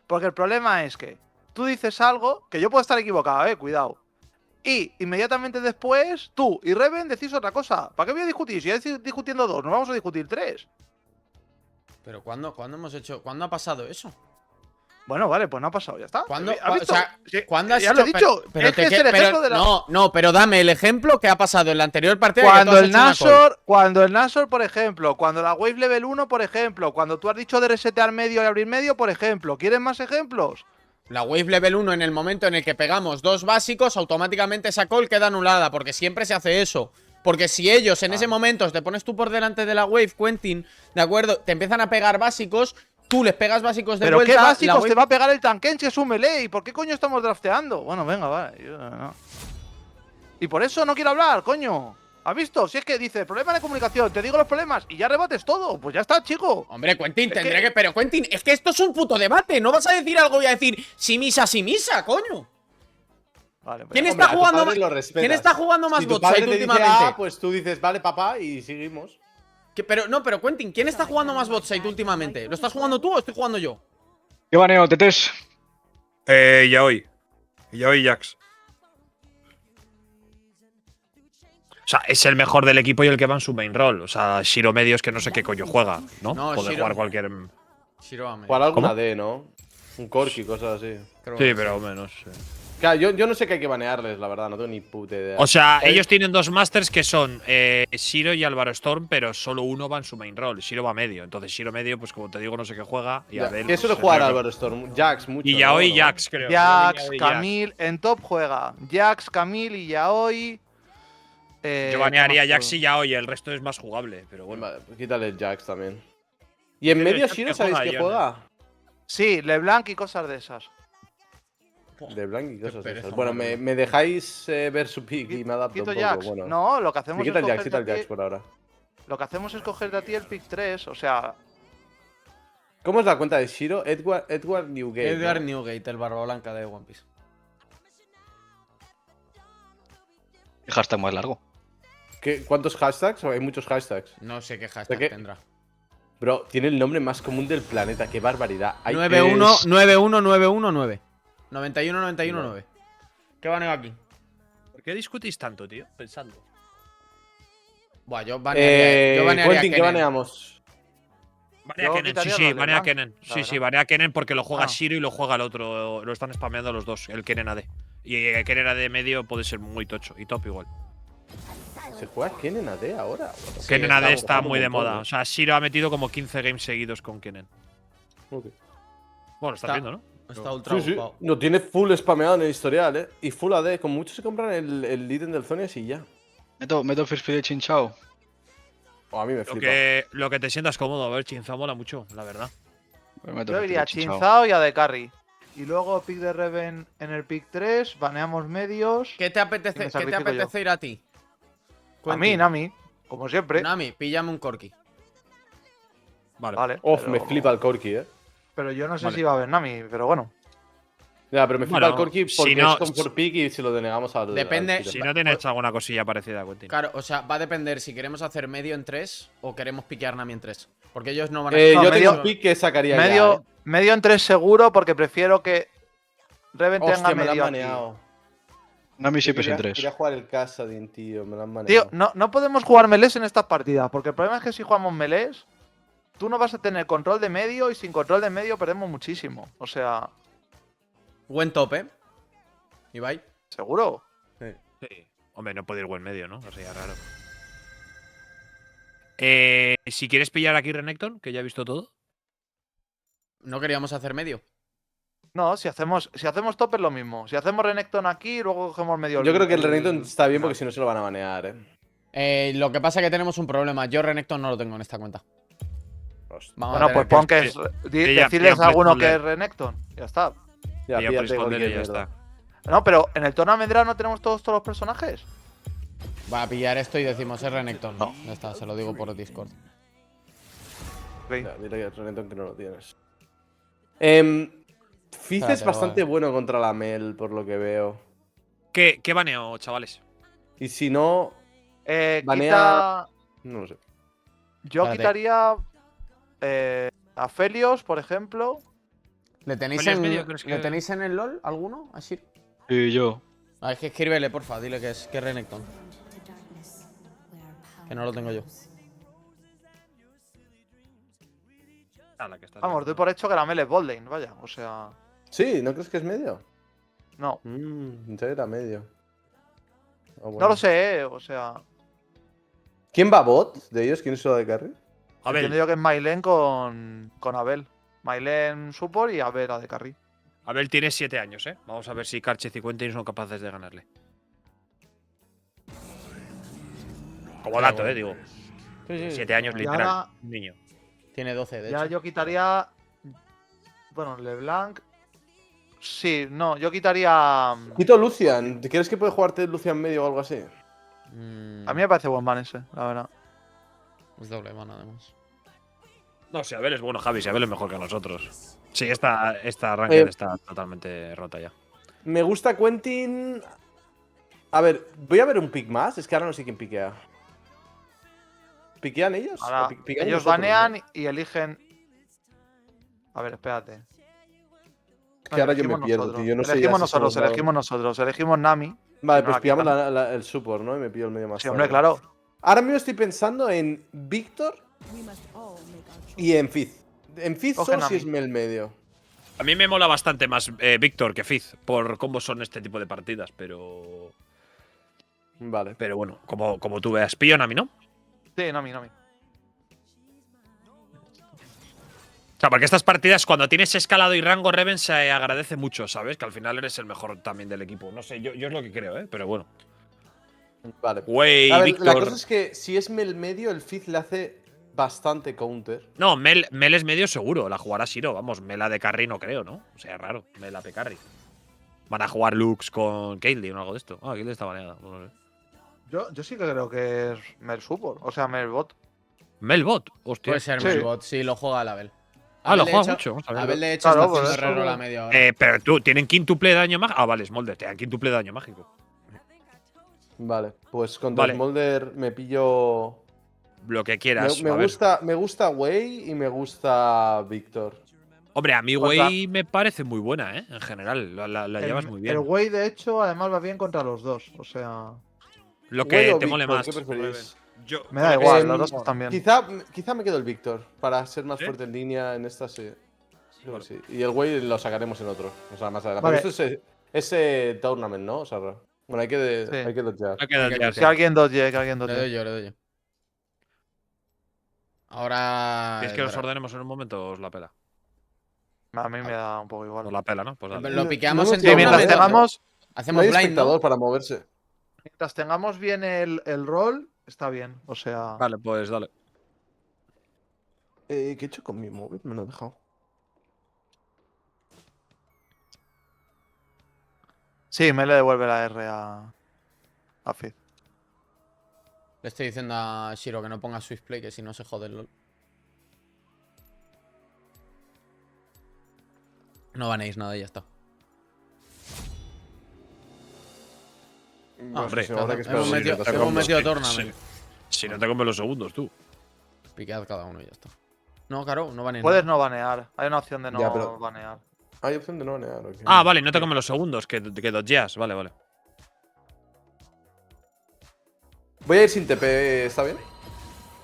Porque el problema es que tú dices algo, que yo puedo estar equivocado, cuidado. Y inmediatamente después, tú y Reven decís otra cosa. ¿Para qué voy a discutir? Si ya estoy discutiendo 2, nos vamos a discutir 3. Pero ¿cuándo hemos hecho? ¿Cuándo ha pasado eso? Bueno, vale, pues no ha pasado, ya está. ¿Cuándo? ¿Has visto? O sea, Sí, ¿cuándo has ya lo he hecho? dicho. Pero es que es el ejemplo de la... No, pero dame el ejemplo que ha pasado en la anterior partida. Que tú has Cuando hecho el Nashor, por ejemplo, cuando la Wave Level 1, por ejemplo, cuando tú has dicho de resetear medio y abrir medio, por ejemplo. ¿Quieres más ejemplos? la Wave Level 1, en el momento en el que pegamos 2 básicos, automáticamente esa call queda anulada, porque siempre se hace eso. Porque si ellos en ese momento te pones tú por delante de la Wave, Quentin, ¿de acuerdo? Te empiezan a pegar básicos, tú les pegas básicos de ¿Pero vuelta. qué básicos la Wave... te va a pegar el Tanken si es un melee? ¿Y por qué coño estamos drafteando? Bueno, venga, vale. No. Y por eso no quiero hablar, coño. ¿Has visto? Si es que dice, problema de comunicación, te digo los problemas y ya rebates todo. Pues ya está, chico. Hombre, Quentin, Es que- Pero Quentin, es que esto es un puto debate. No vas a decir algo y a decir si misa, coño. Vale, pues ¿Quién ya. está Hombre, a tu jugando padre más? lo respetas. ¿Quién está jugando más Si tu botside padre te dice últimamente? A, pues tú dices, vale, papá, y seguimos. Pero Quentin, ¿quién está jugando más botside últimamente? ¿Lo estás jugando tú o estoy jugando yo? ¿Qué baneo, Tetes? Yaoi. Yaoi Jax. O sea, es el mejor del equipo y el que va en su main role. O sea, Shiro medio es que no sé qué coño juega, ¿no? No, Puede Shiro. jugar cualquier. Shiro a medio. Jugar alguna ¿Cómo? D, ¿no? Un Corki, cosas así. Creo Sí, que pero menos. Claro, yo no sé qué hay que banearles, la verdad, no tengo ni puta idea. O sea, ¿Eh? ellos tienen dos masters que son Shiro y Álvaro Storm, pero solo uno va en su main role. Shiro va medio. Entonces, Shiro medio, pues como te digo, no sé qué juega. Y Ya, Abel, ¿qué suele pues, jugar es Álvaro Storm? Jax, mucho. Y Yaoi ¿no? y Jax, creo. Jax, Yaoi y Camille, en top juega Jax, Camille y Yaoi. Yo banearía Jax y Yaoi, el resto es más jugable, pero bueno. Vale, pues quítale el Jax también. ¿Y en Sí, medio Jax Shiro que sabéis juega, qué Johnny. juega? Sí, LeBlanc y cosas de esas. De Blanc y cosas pereza, esas. Bueno, madre me dejáis ver su pick y me adapto un ¿Quito poco. Jax? Bueno. No, lo que Sí, hacemos quita es el Jax, cogerte quita el a Jax ti- por ahora. Lo que hacemos es cogerte a ti el pick 3, o sea, ¿Cómo es la cuenta de Shiro? Edward Newgate. Edgar ¿no? Newgate, el barba blanca de One Piece. ¿Qué hashtag más largo? ¿Cuántos hashtags? Hay muchos hashtags. No sé qué hashtag qué? tendrá. Bro, tiene el nombre más común del planeta. ¡Qué barbaridad! Hay 91919. 91919. ¿Qué baneo aquí? ¿Por qué discutís tanto, tío? Pensando. Buah, yo banearía Quentin, a ¿qué Kennen. baneamos? Banea Yo Kennen, sí, quitaría sí, los de banea Blanc, Kennen. la Sí, sí, verdad. banea Kennen porque lo juega Ah. Shiro y lo juega el otro. Lo están spameando los dos, el Kennen AD. Y Kennen AD medio puede ser muy tocho. Y top igual. ¿Se juega Kennen AD ahora? Sí, Kennen AD está jugando muy un de montón, moda. ¿eh? O sea, Shiro ha metido como 15 games seguidos con Kennen. Ok. Bueno, estás Está- viendo, ¿no? Está ultra Sí, sí. ocupado. Lo tiene full spameado en el historial, ¿eh? Y full AD. Con mucho se compran el ítem del Zonias y ya. Meto First Feed de Chinchao. O a mí me Lo flipa. que te sientas cómodo. A ver, Chinza mola mucho, la verdad. yo iría a Chinzao y a de Carry. Y luego pick de Reven en el pick 3, baneamos medios. ¿Qué te apetece, Y me ¿qué te sacrifico apetece yo. ir a ti? A mí, Nami, como siempre. Nami, píllame un Corki. Vale. Vale. Uf, pero- me flipa el Corki, ¿eh? Pero yo no sé Vale. si va a haber Nami, pero bueno. Ya, pero me flipa Bueno, el Corki si porque no- es con for pick y si lo denegamos al. Depende- al Shiro. Si no tienes alguna cosilla parecida, Quentin. Claro, o sea, va a depender si queremos hacer medio en 3 o queremos piquear Nami en 3. Porque ellos no van a Yo No, tengo medio- un pick que sacaría Medio, ya, ¿eh? medio en 3 seguro porque prefiero que Reven tenga Hostia, me lo han medio aquí. baneado. Nami siempre es en Quería 3. jugar el Casadin, tío. Me lo han Tío, baneado. no podemos jugar melés en estas partidas, porque el problema es que si jugamos melés, tú no vas a tener control de medio y sin control de medio perdemos muchísimo. O sea, Buen tope. Ibai. seguro. Sí. Hombre, no puede ir buen medio, ¿no? No sería raro. Si quieres pillar aquí Renekton, que ya he visto todo. No queríamos hacer medio. No, si hacemos top es lo mismo. Si hacemos Renekton aquí, luego cogemos medio. Yo creo que el Renekton está bien porque si no se lo van a banear, Lo que pasa es que tenemos un problema. Yo Renekton no lo tengo en esta cuenta. Hostia. Vamos Bueno, a pues tener pon que es. Pilla- Decirles pilla a alguno placeholder. que es Renekton. Ya está. Ya, Pilla píllate placeholder cualquier y ya mierda. está. No, pero en el Tornamendra no tenemos todos los personajes. Va a pillar esto y decimos es Renekton. No. Ya está, se lo digo por Discord. Ya, dile a Renekton que no lo tienes. Fizz es Espérate, bastante vale. bueno contra la Mel, por lo que veo. ¿Qué baneo, chavales? Y si no, Banea- Quita. no lo sé. Yo Espérate. quitaría. A Felios, por ejemplo. ¿Le tenéis, ¿Cuál es en, medio? ¿Crees ¿Le que- tenéis en el LOL alguno? ¿A Shir? Y yo. Ah, es que escríbele, porfa. Dile que es Renekton. Que no lo tengo yo. Ah, la que estás Vamos, viendo. doy por hecho que la Mel es Boldane, vaya. O sea. Sí, ¿no crees que es medio? No. Entonces era medio. Ah, bueno. No lo sé, o sea. ¿Quién va a bot de ellos? ¿Quién es lo de carry? A ver, Entiendo yo que es Mailen con Abel. Mailen support y Abel a de carry. Abel tiene 7 años, ¿eh? Vamos a ver si Karchez y Quentin son capaces de ganarle. Como dato, Digo. Sí, sí. 7 años, Y literal. ahora- Un niño. Tiene 12, de Ya hecho. yo quitaría. Bueno, LeBlanc. Sí, no, yo quitaría. Quito Lucian. ¿Crees que puede jugarte Lucian medio o algo así? A mí me parece buen ban ese, la verdad. Es doble mano, además. No, si Abel es bueno, Javi, si Abel es mejor que nosotros. Sí, esta ranked está totalmente rota ya. Me gusta Quentin. A ver, voy a ver un pick más. Es que ahora no sé quién piquea. ¿Piquean ellos? Ahora, ¿O piquean ellos vosotros, banean no? y eligen. A ver, espérate. Que ahora yo me elegimos pierdo, nosotros. tío. Yo no sé ya Elegimos si nosotros, somos elegimos nosotros. Elegimos Nami. Vale, no pues la pillamos quitan. el support, ¿no? Y me pillo el medio más Sí, hombre, tarde. claro. Ahora mismo estoy pensando en Víctor We must all make our choice. y en Fizz. En Fizz Coge solo si Nami. es el medio. A mí me mola bastante más Víctor que Fizz por cómo son este tipo de partidas, pero. Vale. Pero bueno, como tú veas. Pillo a mí, ¿no? Sí, Nami, Nami. O sea, porque estas partidas, cuando tienes escalado y rango, Reven se agradece mucho, ¿sabes? Que al final eres el mejor también del equipo. No sé, yo es lo que creo, ¿eh? Pero bueno. Vale. Güey, A ver, Víctor. la cosa es que si es el medio, el Fizz le hace bastante counter. No, Mel es medio seguro. La jugará Shiro. Vamos, Mela de carry no creo, ¿no? O sea, es raro. Mela de carry. Van a jugar Lux con Caitlyn o algo de esto. Ah, Caitlyn está baneada. No sé. Yo sí que creo que es Mel Support. O sea, Mel Bot. Melbot. Hostia. Puede ser Sí. Melbot, sí, lo juega la Abel. Ah, lo Abel, de juega hecho- mucho. Vamos a ver. Abel, de hecho, Claro, está pues haciendo eso- reroll a medio ahora. Pero tú, ¿tienen quíntuple de daño mágico? Ah, vale, Smolder. Te dan quíntuple de daño mágico. Vale, pues contra Vale. Smolder me pillo. Lo que quieras. Me a ver. gusta Wei y me gusta Víctor. Hombre, a mí Contra- Wei me parece muy buena, ¿eh? En general. La llevas muy bien. El Wei, de hecho, además va bien contra los dos. O sea. Lo Wei que o te mole Víctor, más. ¿qué preferís? Yo, Me da con lo que igual, sé- los dos están bien. Quizá me quedo el Víctor para ser más ¿Sí? fuerte en línea en esta, sí. Creo Vale. que sí. Y el Wei lo sacaremos en otro. O sea, más adelante. Vale. Pero esto es tournament, ¿no? O sea, bueno, hay que Sí. dodgear. Hay que dodgear, Que sí. alguien dodge, que alguien Le doy dodge. yo, le doy yo. Ahora. ¿Quieres que los espera. ordenemos en un momento o os la pela? A mí me da un poco igual. Os la pela, ¿no? Pues dale. Lo piqueamos No, en sí, Sí, mientras tournament, ¿no? tengamos, No Hacemos hay blind, espectador ¿no? para moverse. mientras tengamos bien el rol, está bien. O sea. Vale, pues dale. ¿Qué he hecho con mi móvil? Me lo he dejado. Sí, me le devuelve la R a Fizz. Le estoy diciendo a Shiro que no ponga Swift Play, que si no se jode el LOL. No banéis nada y ya está. Bueno, hombre, sí, habrá que esperar hemos un metido- minuto. hemos metido tournament. Si no te comes los segundos, tú. Piquead cada uno y ya está. No, claro, no banéis Puedes nada. no banear. Hay una opción de no Ya, pero- banear. Hay opción de no banear, ok. Ah, vale, no te comes los segundos, que dodgeas. Vale, vale. Voy a ir sin TP, ¿está bien?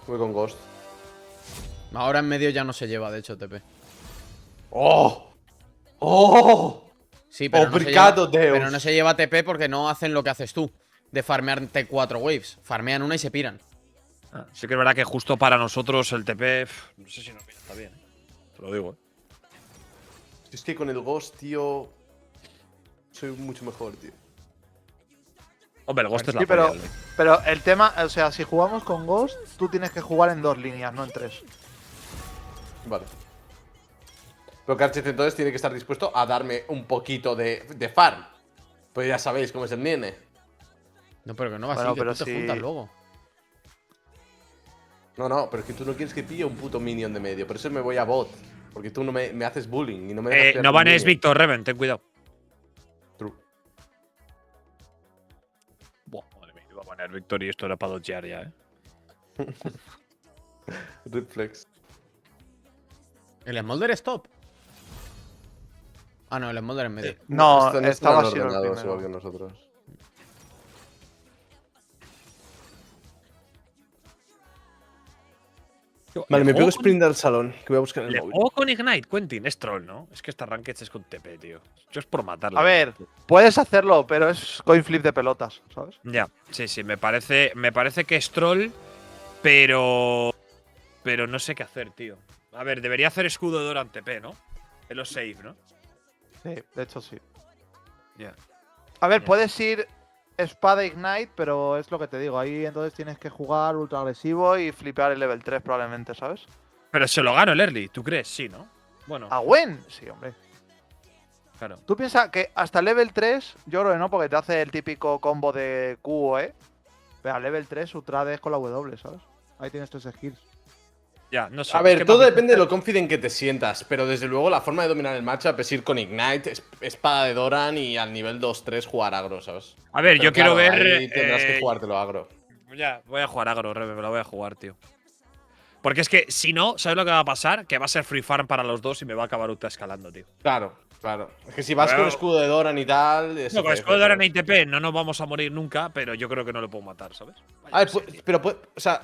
Voy con Ghost. Ahora en medio ya no se lleva, de hecho, TP. ¡Oh! ¡Oh! Sí, pero no, se Obrigado, lleva, Deus. pero no se lleva TP porque no hacen lo que haces tú. De farmearte 4 waves. Farmean una y se piran. Sí que es verdad que justo para nosotros el TP. No sé si nos viene, está bien, ¿eh? Te lo digo, ¿eh? Es que con el Ghost, tío. Soy mucho mejor, tío. Hombre, el Ghost es la Sí, pero, polla, ¿eh? pero el tema, o sea, si jugamos con Ghost, tú tienes que jugar en 2 líneas, no en 3. Vale. Pero Karchet entonces tiene que estar dispuesto a darme un poquito de farm. Pues ya sabéis cómo es el nene. No, pero que no va Bueno, así, que pero tú te sí. juntas luego. No, pero es que tú no quieres que pille un puto minion de medio. Por eso me voy a bot. Porque tú no me haces bullying y no me dejas pillar No tu banees minion. Víctor, Reven, ten cuidado. True. Buah, madre mía, iba a banear Víctor y esto era para dodgear ya, ¿eh? Reflex. ¿El Smolder es top? Ah, no, el Smolder en medio. No, Están estaba Shiro el ordenados primero. igual que nosotros. Vale, me pego sprint al salón, que voy a buscar el Le móvil. juego con Ignite, Quentin, es troll, ¿no? Es que esta ranked es con TP, tío. Yo es por matarla. A ver, puedes hacerlo, pero es coin flip de pelotas, ¿sabes? Ya, sí, me parece que es troll, pero no sé qué hacer, tío. A ver, debería hacer escudo de oro ante TP, ¿no? Es lo safe, ¿no? Sí, de hecho sí. Ya. A ver, Ya. puedes ir espada Ignite, pero es lo que te digo. Ahí entonces tienes que jugar ultra agresivo y flipear el level 3 probablemente, ¿sabes? Pero se lo gano el early, ¿tú crees? Sí, ¿no? Bueno, ¿A Gwen? Sí, hombre. claro. Tú piensas que hasta level 3, yo creo que no, porque te hace el típico combo de Q o E. Pero a level 3 Utrades con la W, ¿sabes? Ahí tienes tus skills. Ya, no sé. A es ver, que todo me depende de lo confident que te sientas, pero desde luego la forma de dominar el matchup es ir con Ignite, espada de Doran y al nivel 2-3 jugar agro, ¿sabes? A ver, Pero yo quiero claro, ver. ahí tendrás que jugártelo agro. Ya, voy a jugar agro, Rebe, me la voy a jugar, tío. Porque es que si no, ¿sabes lo que va a pasar? Que va a ser free farm para los dos y me va a acabar ultra escalando, tío. Claro, claro. Es que si vas Pero- con escudo de Doran y tal. No, con escudo de ahora en ITP no nos vamos a morir nunca, pero yo creo que no le puedo matar, ¿sabes? A ver, pero, o sea,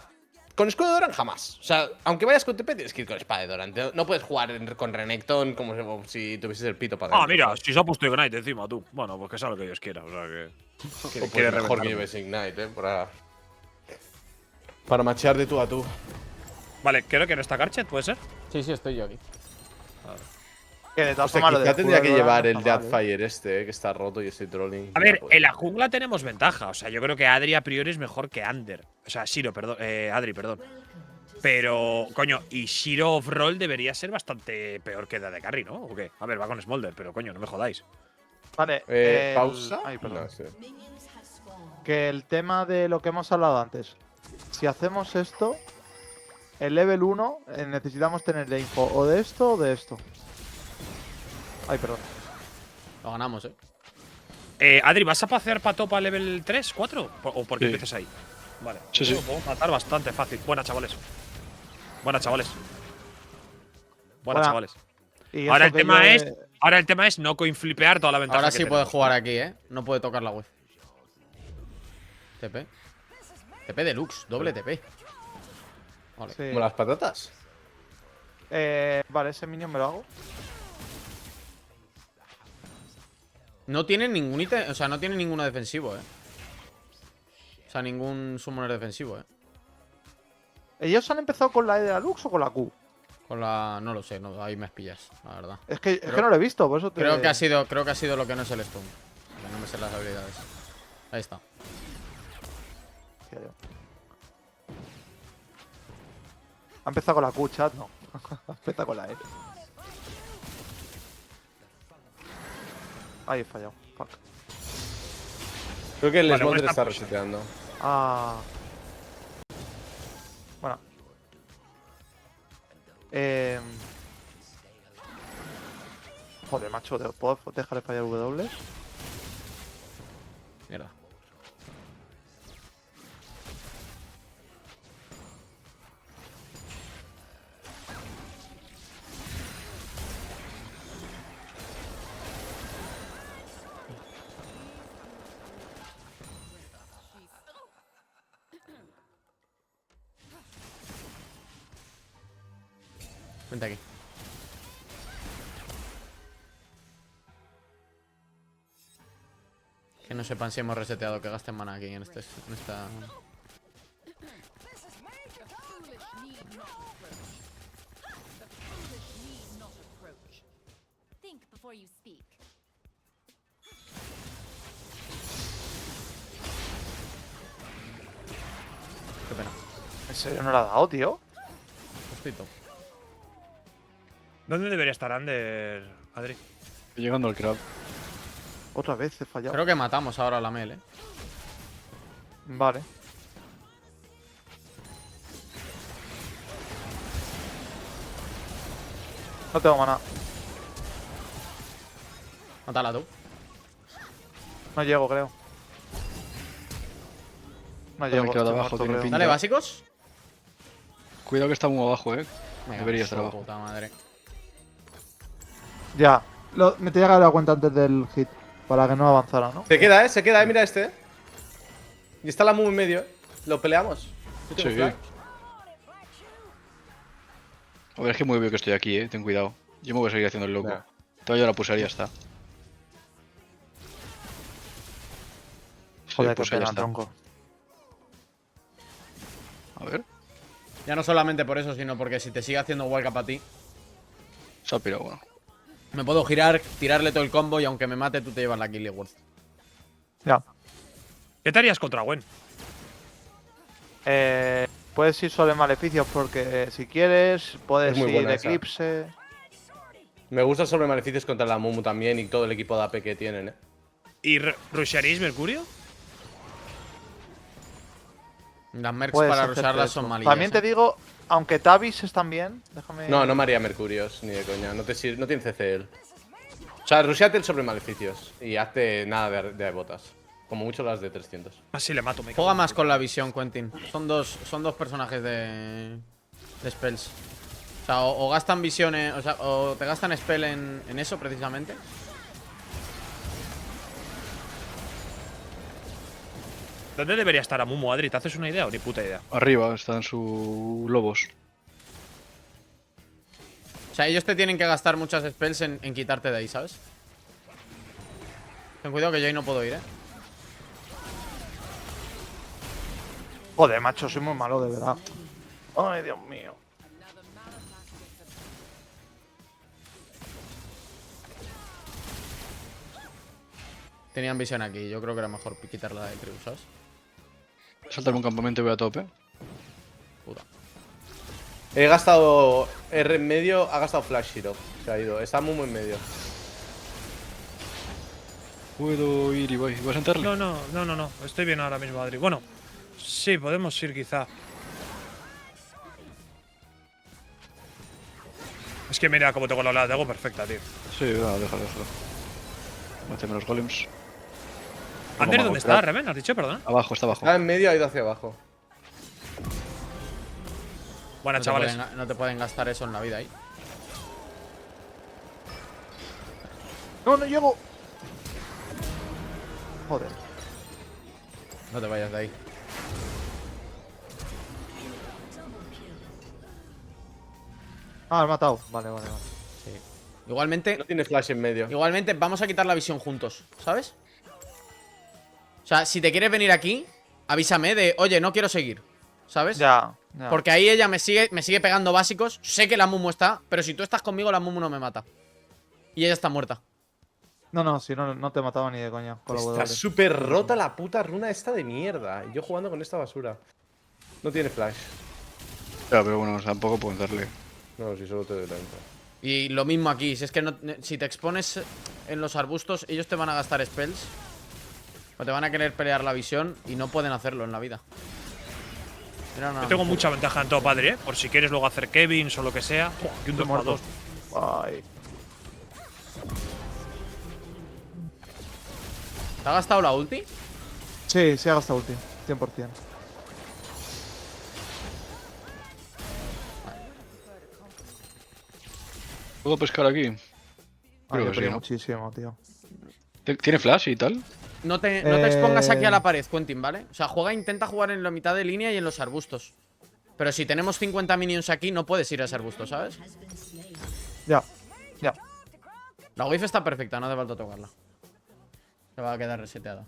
con escudo de Doran jamás. O sea, aunque vayas con TP, tienes que ir con espada de Doran. No puedes jugar con Renekton como si tuvieses el pito para Ah, dentro, mira, ¿sabes? si se ha puesto Ignite encima, tú. Bueno, pues que sea lo que Dios quiera, o sea que. O quiere pues mejor reventarme. que lleves Ignite, para machear de tú a tú. Vale, creo que no está Garchet, ¿puede ser? Sí, sí, estoy yo aquí. Que de todas O sea, formas, lo quizá del tendría que escudo de llevar Doran el no está mal, Deathfire que está roto y estoy trolling. A ver, en la jungla tenemos ventaja. O sea, yo creo que Adri a priori es mejor que Ander. O sea, Shiro, perdón. Adri, perdón. Pero, coño, y Shiro off-roll debería ser bastante peor que de Carry, ¿no? ¿O qué? A ver, va con Smolder, pero coño, no me jodáis. Vale, pausa. Ay, perdón. No, sí. Que el tema de lo que hemos hablado antes. Si hacemos esto, el level 1 necesitamos tener la info o de esto o de esto. Ay, perdón. Lo ganamos, ¿eh? Adri, ¿vas a pasear para top a level 3, 4? ¿O porque Sí. empieces ahí? Vale. Sí, sí. Lo podemos matar bastante fácil. Buena, chavales. Buena, chavales. Buena, Buena. chavales. Y Ahora eso el, que tema yo es, he- ahora el tema es no coinflipear toda la ventaja. Ahora que sí puede tenemos. jugar aquí, ¿eh? No puede tocar la web. TP. TP deluxe, doble TP. Vale. Sí. Como las patatas. Vale, ese minion me lo hago. No tiene ningún ítem, o sea, no tiene ninguno defensivo, ¿eh? O sea, ningún summoner defensivo, ¿eh? ¿Ellos han empezado con la E de la Lux o con la Q? Con la… no lo sé, no, ahí me pillas, la verdad. Es que no lo he visto, por eso te… Creo que ha sido lo que no es el stun. Que no me sé las habilidades. Ahí está. Hostia, yo. Ha empezado con la Q, chat, no. Ha empezado con la E. Ahí he fallado. Fuck. Creo que el Vale, Smolder buena está push. reseteando. Ah. Bueno. Joder, macho, ¿puedo dejar de fallar W? Mierda. Vente aquí. Que no sepan si hemos reseteado, que gasten mana aquí en esta… Qué pena. ¿En serio no la ha dado, tío? Justito. ¿Dónde debería estar Ander, Adri? Estoy llegando al crab. Otra vez he fallado. Creo que matamos ahora a la Mel, Vale. No tengo mana. Mátala tú. No llego, creo. No Dale, llego. queda de estoy abajo, muerto, tiene creo. pinta. Dale, básicos. Cuidado que está muy abajo, Venga, Debería su estar abajo. puta madre. Ya. Me tenía que haber dado cuenta antes del hit. Para que no avanzara, ¿no? Se queda, mira este. Y está la Mu en medio. Lo peleamos. Yo tengo Sí. flash. A ver, es que muy obvio que estoy aquí, ten cuidado. Yo me voy a seguir haciendo el loco. Nah. Te voy a la pulsar y ya está. Sí, Joder, qué pues ahí ya pena, está. tronco. A ver, Ya no solamente por eso, sino porque si te sigue haciendo wildcap a ti, se ha pirado, bueno. me puedo girar, tirarle todo el combo y aunque me mate, tú te llevas la kill worth. Ya. ¿Qué te harías contra Gwen? Puedes ir solo en maleficios porque si quieres, puedes Es muy ir buena esa. Eclipse. Me gusta sobre maleficios contra la Mumu también y todo el equipo de AP que tienen, ¿Y rushearéis Mercurio? Las mercs Puedes para hacerte rusharlas eso. son malillas. También te digo, aunque Tabis están bien, déjame… No, no me haría Mercurios, ni de coña. No tiene CCL. O sea, rusheate el sobre maleficios y hazte nada de botas. Como mucho las de 300. Así le mato, me Juega más con la visión, Quentin. Son dos personajes de spells. O sea, o gastan visiones, o sea, o te gastan spell en eso precisamente. ¿Dónde debería estar Amumu, Adri? ¿Te haces una idea o ni puta idea? Arriba están sus lobos. O sea, ellos te tienen que gastar muchas spells en quitarte de ahí, ¿sabes? Ten cuidado que yo ahí no puedo ir, Joder, macho, soy muy malo, de verdad. Ay, Dios mío. Tenían visión aquí, yo creo que era mejor quitarla de crew, ¿sabes? Saltarme un campamento y voy a tope. Puta. He gastado R en medio, ha gastado Flash Hero. Se ha ido. Está Mumu en medio. Puedo ir y voy. ¿Vas a sentarle? No. Estoy bien ahora mismo, Adri. Bueno, sí, podemos ir quizá. Es que mira cómo tengo la tengo perfecta, tío. Sí, déjalo. Méteme los golems. Ander, ¿dónde está? Reven, ¿has dicho? Perdón. Abajo, está abajo. Está en medio, ha ido hacia abajo. Buenas, chavales. No te pueden gastar eso en la vida ahí. No, no llego. Joder. No te vayas de ahí. Ah, has matado. Vale. Igualmente, No tiene Flash en medio. igualmente vamos a quitar la visión juntos, ¿sabes? O sea, si te quieres venir aquí, avísame de, oye, no quiero seguir, ¿sabes? Ya. Porque ahí ella me sigue pegando básicos. Sé que la Mumu está, pero si tú estás conmigo, la Mumu no me mata. Y ella está muerta. No, si no te mataba ni de coña con la Está W. súper rota la puta runa esta de mierda. Y yo jugando con esta basura. No tiene Flash. Ya, pero bueno, tampoco puedo darle. No, si solo te doy la intro. Y lo mismo aquí, si es que si te expones en los arbustos, ellos te van a gastar spells. O te van a querer pelear la visión y no pueden hacerlo en la vida. Mira, Yo tengo mucha ventaja en top, Adri, por si quieres luego hacer Kevins o lo que sea. Y un 2x2. Ay. ¿Te ha gastado la ulti? Sí, ha gastado ulti. 100%. ¿Puedo pescar aquí? Ah, Creo yo que sí, perdí ¿no? muchísimo, tío. ¿Tiene flash y tal? No te expongas aquí a la pared, Quentin, ¿vale? O sea, intenta jugar en la mitad de línea y en los arbustos. Pero si tenemos 50 minions aquí, no puedes ir a ese arbusto, ¿sabes? Ya. La wave está perfecta, no hace falta tocarla. Se va a quedar reseteada.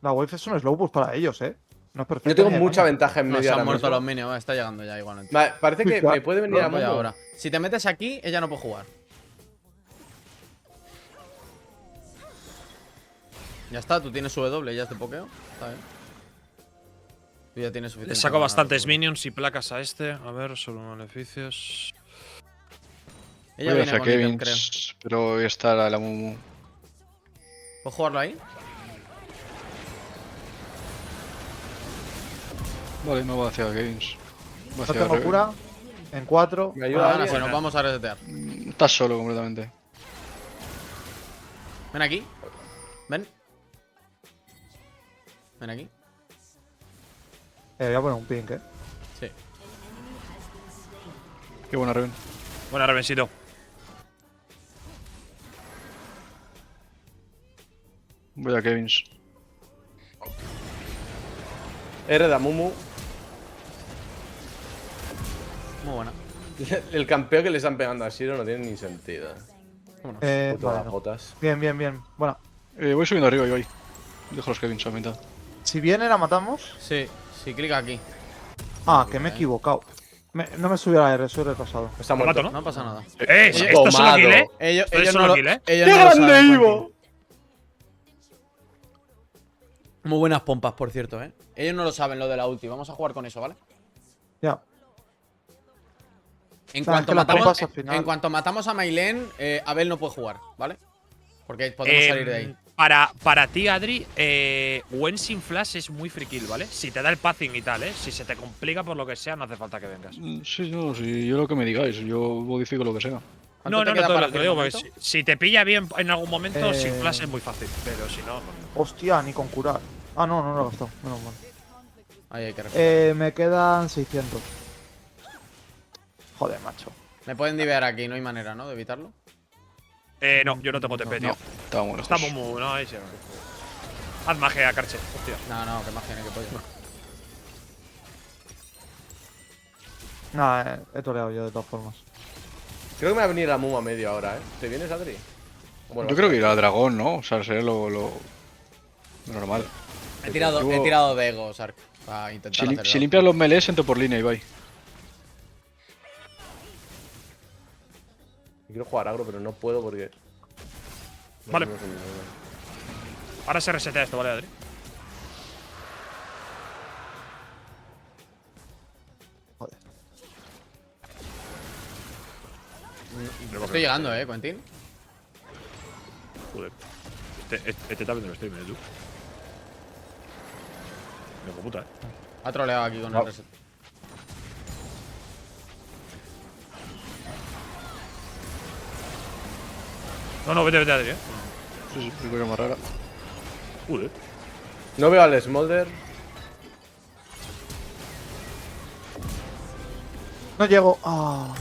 La wave es un slow push para ellos, No es perfecto. Yo tengo ni de mucha coña. ventaja en No, medio se han ahora muerto mismo. los minions, va, está llegando ya igualmente. Vale, parece que Sí, me puede venir a Voy Mumu. ahora. Si te metes aquí, ella no puede jugar. Ya está, tú tienes su W, ya es de pokeo. Está bien. Tú ya tienes suficiente. Le saco para bastantes ganar, minions y placas a este. A ver, solo beneficios. Ella Voy viene hacia con ítem, Kevin, creo. pero está la Mumu. ¿Puedo jugarlo ahí? Vale, me voy hacia Kevins. Voy No hacia tengo Reven. cura. En 4. Me ayuda Ahora alguien. sí, nos vamos a resetear. Estás solo completamente. Ven aquí. Ven. Ven aquí. Voy a poner un pink, Sí. Qué buena Reven. Buena, Revencito. Voy a Kevins. R de Mumu. Muy buena. El campeón que le están pegando a Shiro no tiene ni sentido. Vámonos. Puto vale, las no. botas. Bien. Bueno, Voy subiendo arriba y voy. Dejo los Kevins a la mitad. si viene la matamos. Sí, clica aquí. Ah, que me he equivocado. No me subió la R, soy retrasado. Está Lo muerto. mato, ¿no? No pasa nada. Esto es solo kill, ¿eh? Ellos Esto es no solo lo, kill, ¿eh? ellos ¡Qué no lo grande, saben, Ivo! Quentin. Muy buenas pompas, por cierto, ¿eh? Ellos no lo saben, lo de la ulti. Vamos a jugar con eso, ¿vale? Ya. En Claro, cuanto, es que las matamos, pompas al final- en cuanto matamos a Maylen, Abel no puede jugar, ¿vale? Porque podemos salir de ahí. Para ti, Adri, Gwen sin flash es muy free kill, ¿vale? Si te da el pathing y tal, ¿eh? Si se te complica por lo que sea, no hace falta que vengas. Sí, no, sí, yo lo que me digáis. Yo modifico lo que sea. ¿Cuánto No, te no, queda no, para te lo el digo porque momento? si te pilla bien en algún momento, sin Eh. flash es muy fácil. Pero si no, no. Hostia, ni con curar. Ah, no lo he gastado. Menos mal. Ahí hay que recuperar. Me quedan 600. Joder, macho. Me pueden divear aquí, no hay manera, ¿no? De evitarlo. No, yo no tengo TP, tío. No, estaba muy lejos. Estamos muy. No, ahí sí. Haz magia, Carche. Hostia. No, que más tiene que pollo. No, he toreado yo de todas formas. Creo que me va a venir la Muma medio ahora, ¿eh? ¿Te vienes, Adri? Bueno, Yo creo que irá a dragón, ¿no? O sea, sería lo normal. He tirado de ego, Sark. Para intentar hacer Si limpias los melees, entro por línea, Ibai. Quiero jugar agro, pero no puedo porque. Vale. No sé ni nada. Ahora se resetea esto, ¿vale, Adri? Estoy llegando, Quentin. Joder. Este está viendo el stream, tú. Hijo puta, Ha troleado aquí con el reset. No, vete, Adri, Sí, cosa más rara. Joder. No veo al Smolder. No llego. Ah.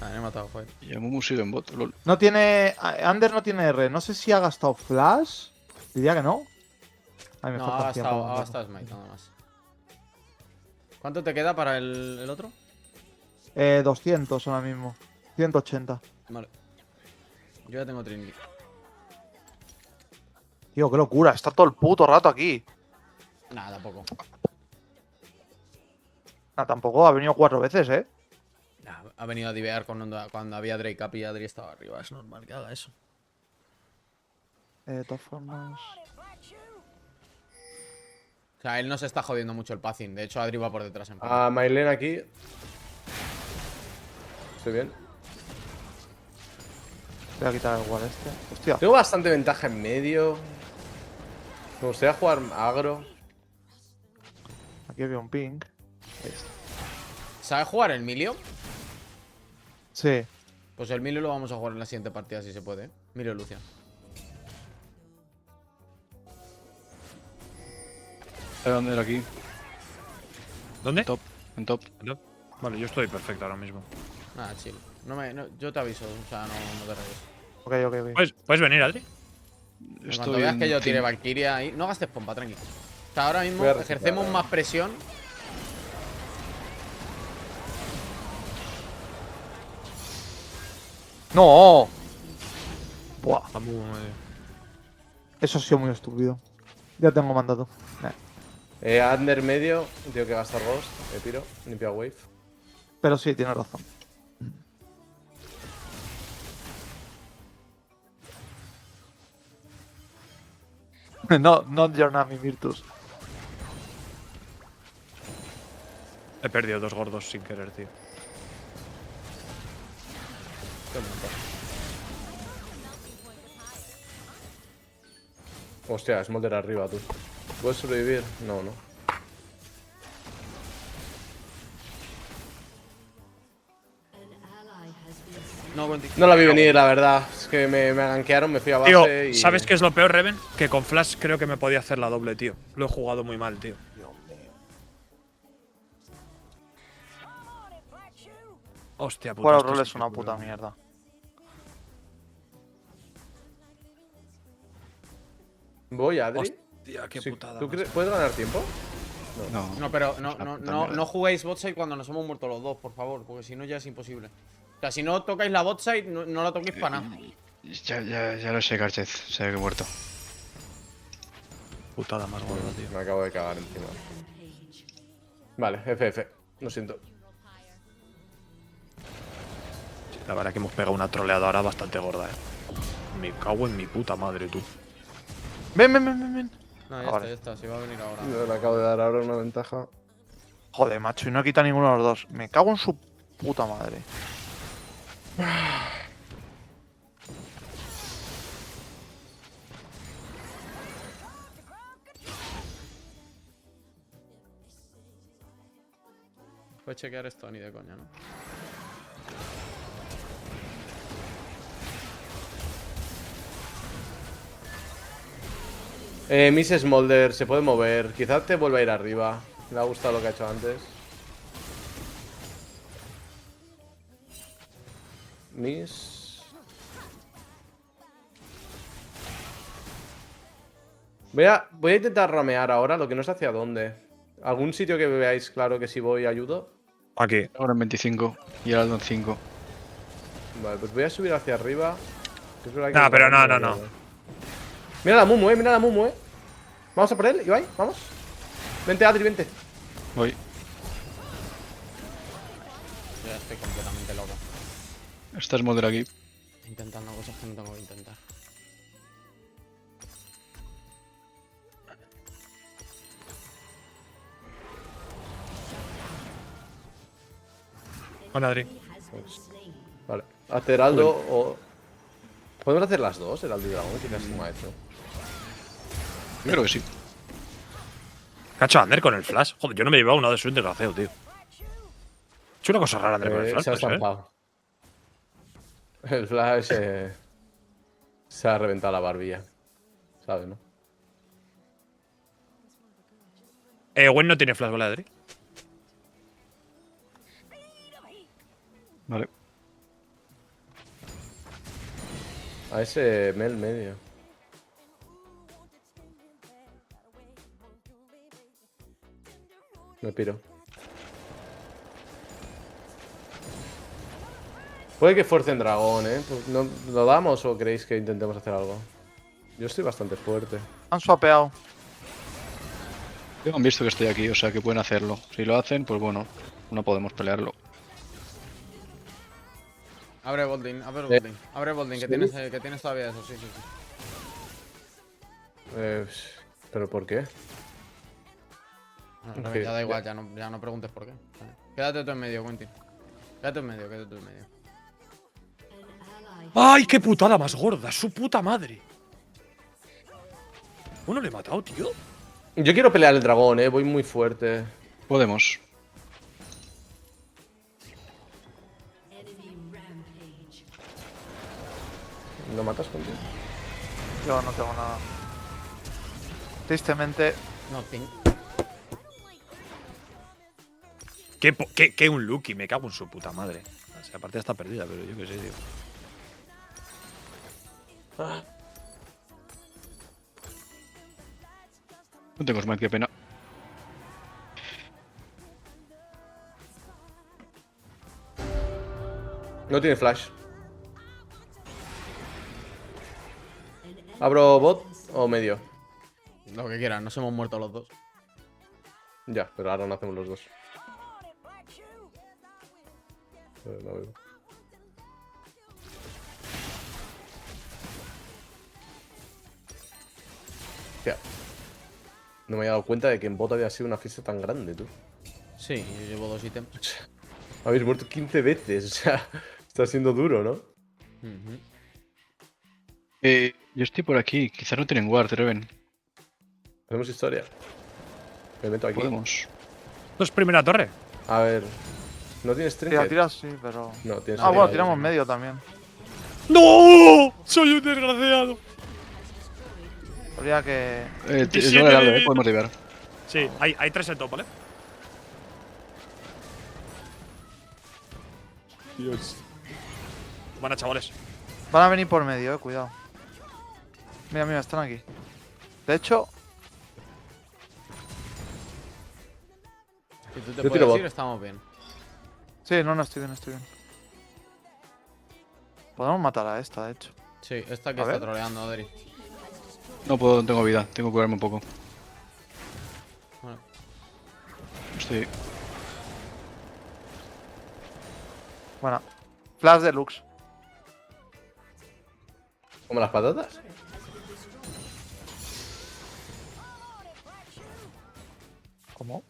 Me he matado, joder. Y Mumu sigue en bot, lol. No tiene. Ander no tiene R. No sé si ha gastado flash. Diría que no. Ay, me No, falta ha tiempo. gastado Smite, nada más. ¿Cuánto te queda para el otro? 200 ahora mismo. 180. Vale. Yo ya tengo Trinity. Tío, qué locura. Está todo el puto rato aquí. Nada, tampoco. Ah, tampoco ha venido 4 veces, ¿eh? Nah, ha venido a divear cuando había Drake Up y Adri estaba arriba. Es normal que haga eso. De todas formas. O sea, él no se está jodiendo mucho el pathing. De hecho, Adri va por detrás en A Mailen aquí. Estoy bien. Voy a quitar el wall este. Hostia. Tengo bastante ventaja en medio. Me gustaría jugar agro. Aquí había un ping. Ahí está. ¿Sabes jugar el Milio? Sí. Pues el Milio lo vamos a jugar en la siguiente partida si se puede. Milio Lucian. Hay bandera aquí, ¿Dónde? top, en top. Vale, yo estoy perfecto ahora mismo. Nada, chill. Yo te aviso, o sea, no te rayes. Ok. ¿Puedes venir, Adri? En cuanto veas que yo tire Valkyria ahí. No gastes pompa, tranqui. O sea, ahora mismo Voy a recitar, ejercemos más presión. ¡No! Buah. Eso Eso ha sido muy estúpido. Ya tengo mandato. Under medio. Tengo que gastar Ghost. Tiro. Limpia Wave. Pero sí, tienes razón. No, not your name, Virtus. He perdido 2 gordos sin querer, tío. Hostia, Smolder arriba, tú. ¿Puedes sobrevivir? No. No, Quentin. No la vi venir, la verdad. Es que me gankearon, me fui a base Tío, y. ¿sabes qué es lo peor, Reven? Que con Flash creo que me podía hacer la doble, tío. Lo he jugado muy mal, tío. Hostia, puta. Fuera esto rol sí es que una es puta muy- mierda. Voy, Adri. Hostia, qué Sí, putada. ¿Tú macho. puedes ganar tiempo? No. No, pero una puta no mierda. juguéis botside cuando nos hemos muerto los dos, por favor, porque si no ya es imposible. O sea, si no tocáis la botside, no la toquéis para nada. Ya lo sé, Carchez. Sé que he muerto. Putada más gorda, tío. Me acabo de cagar encima. Vale, FF. Lo siento. La verdad que hemos pegado una troleada ahora bastante gorda, Me cago en mi puta madre, tú. Ven. No, Ahora. ya está, se va a venir ahora. Le acabo de dar ahora una ventaja. Joder, macho, y no he quitado ninguno de los dos. Me cago en su puta madre. Puedes chequear esto ni de coña, ¿no? Miss Smolder se puede mover. Quizás te vuelva a ir arriba. Me ha gustado lo que ha hecho antes. Voy a intentar ramear ahora, lo que no sé hacia dónde. ¿Algún sitio que veáis claro que si voy ayudo? Aquí. Ahora en 25 y ahora en 5. Vale, pues voy a subir hacia arriba. Que es verdad que Nah, el pero dragón no, me no, ayuda. no. Mira la Mumu, mira la Mumu, Vamos a por él, Ibai, vamos. Vente, Adri, vente. Voy. Yo ya estoy completamente loco. Estás Smolder aquí. Intentando cosas que no tengo que intentar. Hola, Adri. Vale. Haz Heraldo o. ¿Podemos hacer las dos, Heraldo y Dragón? Quizás me ha hecho. Yo creo que sí. ¿Qué ha hecho Ander con el flash? Joder, yo no me he llevado uno de su desgraciado, tío. Ha hecho una cosa rara Ander con el flash, Se ha ¿puede ser? estampado. El flash se ha reventado la barbilla. ¿Sabes, no? Gwen no tiene flash, ¿vale, Adri? Vale. A ese Mel medio. Me piro. Puede que fuercen dragón, Pues no, ¿lo damos o queréis que intentemos hacer algo? Yo estoy bastante fuerte. Han swapeado. Han visto que estoy aquí, o sea que pueden hacerlo. Si lo hacen, pues bueno, no podemos pelearlo. Abre Bolding, abre Bolding, ¿sí? que tienes todavía eso, sí, sí, sí. ¿Pero por qué? Bueno, Ok, ya da igual, ya no preguntes por qué. Vale. Quédate tú en medio, Quentin. Quédate en medio, quédate tú en medio. ¡Ay, qué putada más gorda! ¡Su puta madre! ¿Uno le he matado, tío? Yo quiero pelear el dragón, voy muy fuerte. Podemos. ¿No matas contigo? Yo no tengo nada. Tristemente, No, Ting. ¿Qué un Lucky? Me cago en su puta madre. O sea, la partida está perdida, pero yo qué sé, tío. No tengo smite, qué pena. No tiene flash. ¿Abro bot o medio? Lo que quieras, nos hemos muerto los dos. Ya, pero ahora no hacemos los dos. No veo. Hostia. No me había dado cuenta de que en bot había sido una fiesta tan grande, tú. Sí, yo llevo 2 ítems. Habéis muerto 15 veces, o sea, está siendo duro, ¿no? Ujú. Yo estoy por aquí, quizás no tienen guard, Reven. Hacemos historia. Me meto aquí. Podemos. ¿Esto es primera torre? A ver. ¿No tienes tira, trinket? tiras, sí, pero. No, tienes Ah, bueno, trinket. tiramos medio también. ¡No! ¡Soy un desgraciado! Habría que. No 27 era algo, de vida. podemos liberar. Sí, hay 3 en top, ¿vale? Dios. Buenas, chavales. Van a venir por medio, cuidado. Mira, mira, están aquí. De hecho, Si tú te Yo tiro puedes bot. ir, estamos bien. sí, no, estoy bien, estoy bien. Podemos matar a esta, de hecho. Sí, esta que A está ver. troleando, Adri. No puedo, no tengo vida, tengo que curarme un poco. Bueno, Estoy. Bueno, flash deluxe. ¿Como las patatas? ¿Cómo?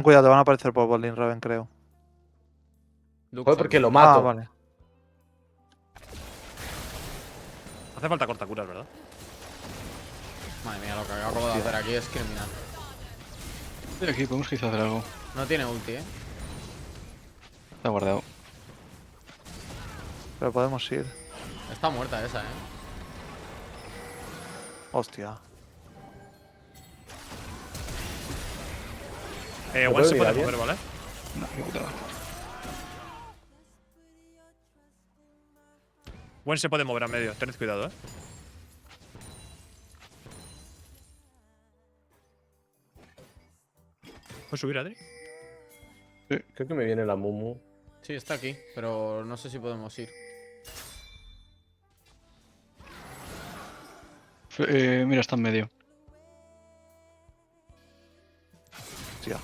Ten cuidado, te van a aparecer por Botlane Raven, creo. Joder, porque lo mato. Ah, vale. Hace falta cortacuras, ¿verdad? Madre mía, lo que acabo de hacer aquí es criminal. Estoy aquí, podemos quizás hacer algo. No tiene ulti, Está guardado. Pero podemos ir. Está muerta esa, Hostia. Gwen puedo se puede mirar mover, ¿vale? No, qué putada. Gwen se puede mover a medio, tened cuidado, ¿Puedes subir, Adri? Creo que me viene la Mumu. Sí, está aquí, pero no sé si podemos ir. Mira, está en medio. Hostia.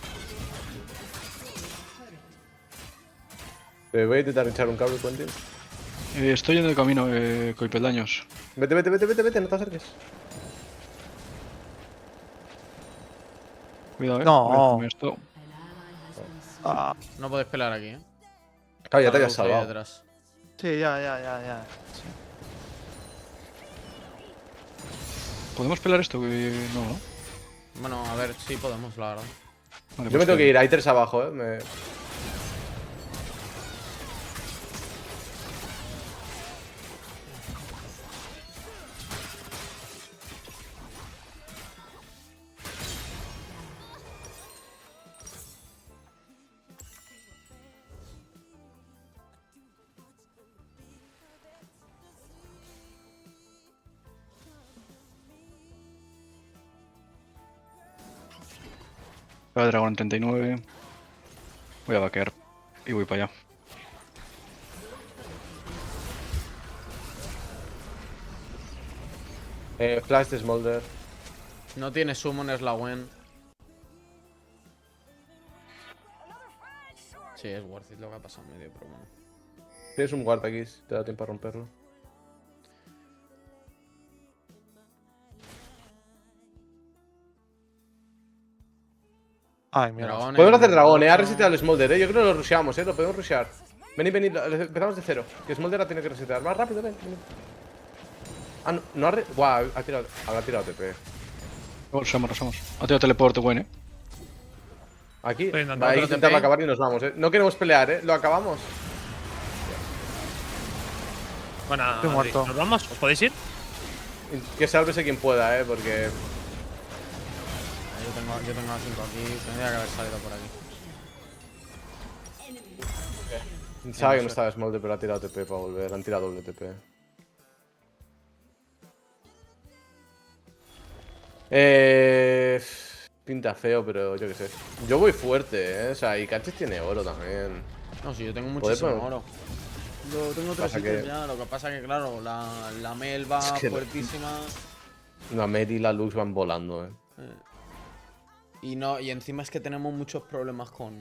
Voy a intentar echar un cable, Quentin. Estoy yendo de camino, con peldaños. Vete, vete, vete, vete, vete, no te acerques. Cuidado, No. Voy a comer esto. Ah, No puedes pelear aquí, Claro, ya te Está la habías luz ahí salvado. detrás. sí, ya. Sí. ¿Podemos pelar esto? No, ¿no? Bueno, a ver, sí podemos, la verdad. Vale, Yo me pues tengo que ir, hay 3 abajo, Va a dragón en 39. Voy a vaquear. Y voy para allá. Flash de Smolder. No tiene summoners la Gwen. Sí, es worth it lo que ha pasado en medio, pero bueno. Tienes un guard aquí, te da tiempo a romperlo. Ay, mira. Dragón Podemos en hacer dragón, Ha 8. reseteado el Smolder, Yo creo que lo rusheamos, Lo podemos rushear. Venid, venid, empezamos de cero. Que Smolder la tiene que resetear. Más rápido, ven. Ah, no, no ha Buah, habrá tirado TP. Rusamos. Ha tirado teleporte, bueno, Aquí. Estoy intentando Va a otro intentarlo TP. acabar y nos vamos, No queremos pelear, Lo acabamos. Bueno, Estoy Adri, muerto. ¿nos vamos? ¿Os podéis ir? Que sálvese quien pueda, Porque. Yo tengo a 5 aquí, tendría que haber salido por aquí. Sabe que no estaba Smolder, pero ha tirado TP para volver. Han tirado doble TP. Pinta feo, pero yo qué sé. Yo voy fuerte, O sea, y Catches tiene oro también. No, sí, yo tengo Joder, muchísimo pero- oro. Yo tengo 3 Pasa ítems que- ya, lo que pasa que claro, la Mel va Es que no- fuertísima. La Med y la Lux van volando, Y encima es que tenemos muchos problemas con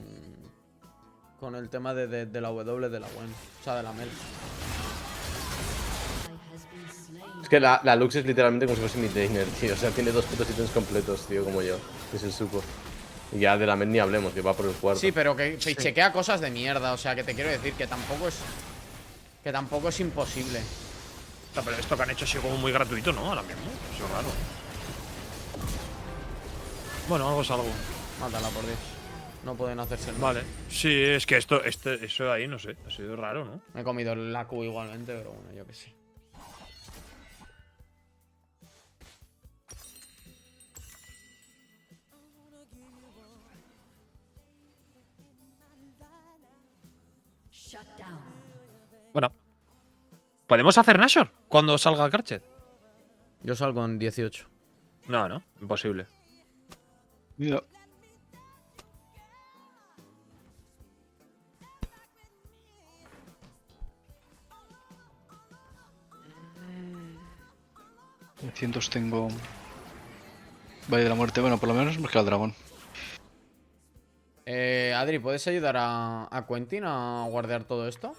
el tema de la W de la Gwen. O sea, de la Mel. Es que la Lux es literalmente como si fuese midlaner, tío. O sea, tiene 2 putos ítems completos, tío, como yo. Que es el supo. Y ya de la Med ni hablemos, que va por el cuarto. Sí, pero que chequea cosas de mierda. O sea, que te quiero decir que tampoco es. Que tampoco es imposible. No, pero esto que han hecho ha sido como muy gratuito, ¿no? Ahora mismo. Ha sido raro. Bueno, algo es algo. Mátala, por Dios. No pueden hacerse el mal. Vale. Sí, es que eso de ahí, no sé. Ha sido raro, ¿no? Me he comido la Q igualmente, pero bueno, yo que sé. Bueno. ¿Podemos hacer Nashor cuando salga el Karchet? Yo salgo en 18. No, no. Imposible. Mira. Cientos tengo. Valle de la muerte. Bueno, por lo menos hemos quedado el dragón. Adri, ¿puedes ayudar a Quentin a guardear todo esto?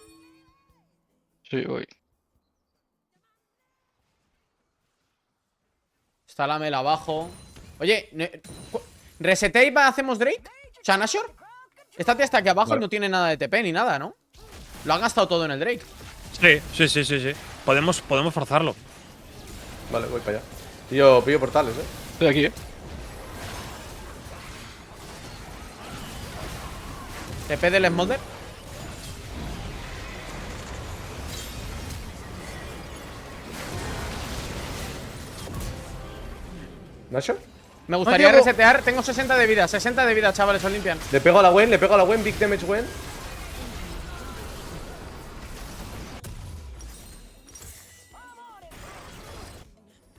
Sí, voy. Está la Mel abajo. Oye, ¿reseté y hacemos Drake? O sea, Nashor, esta tía está aquí abajo Vale. y no tiene nada de TP ni nada, ¿no? Lo ha gastado todo en el Drake. Sí. Podemos forzarlo. Vale, voy para allá. Pillo portales, Estoy aquí, TP del Smolder. ¿Nasho? Me gustaría llego. resetear. Tengo 60 de vida. 60 de vida, chavales, os limpian. Le pego a la Gwen, big damage Gwen.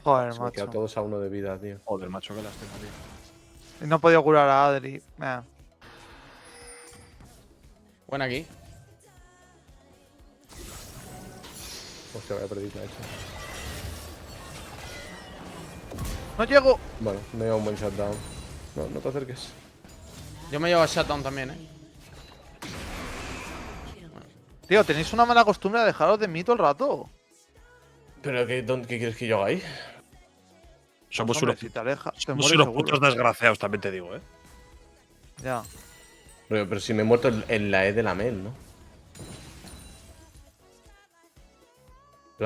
Joder, Se me han quedado macho. todos a 1 de vida, tío. Joder, macho, que las tengo, tío. Y no he podido curar a Adri. Buena aquí. Hostia, vaya perdida hecho. No llego. Bueno, me lleva un buen shutdown. No te acerques. Yo me llevo a Shutdown también, Tío, tenéis una mala costumbre de dejaros de mí todo el rato. ¿Pero qué quieres que yo haga ahí? Somos Hombre, unos, si te alejas, te somos mueres unos seguro. putos desgraciados, también te digo, Ya. Pero si me he muerto en la E de la Mel, ¿no?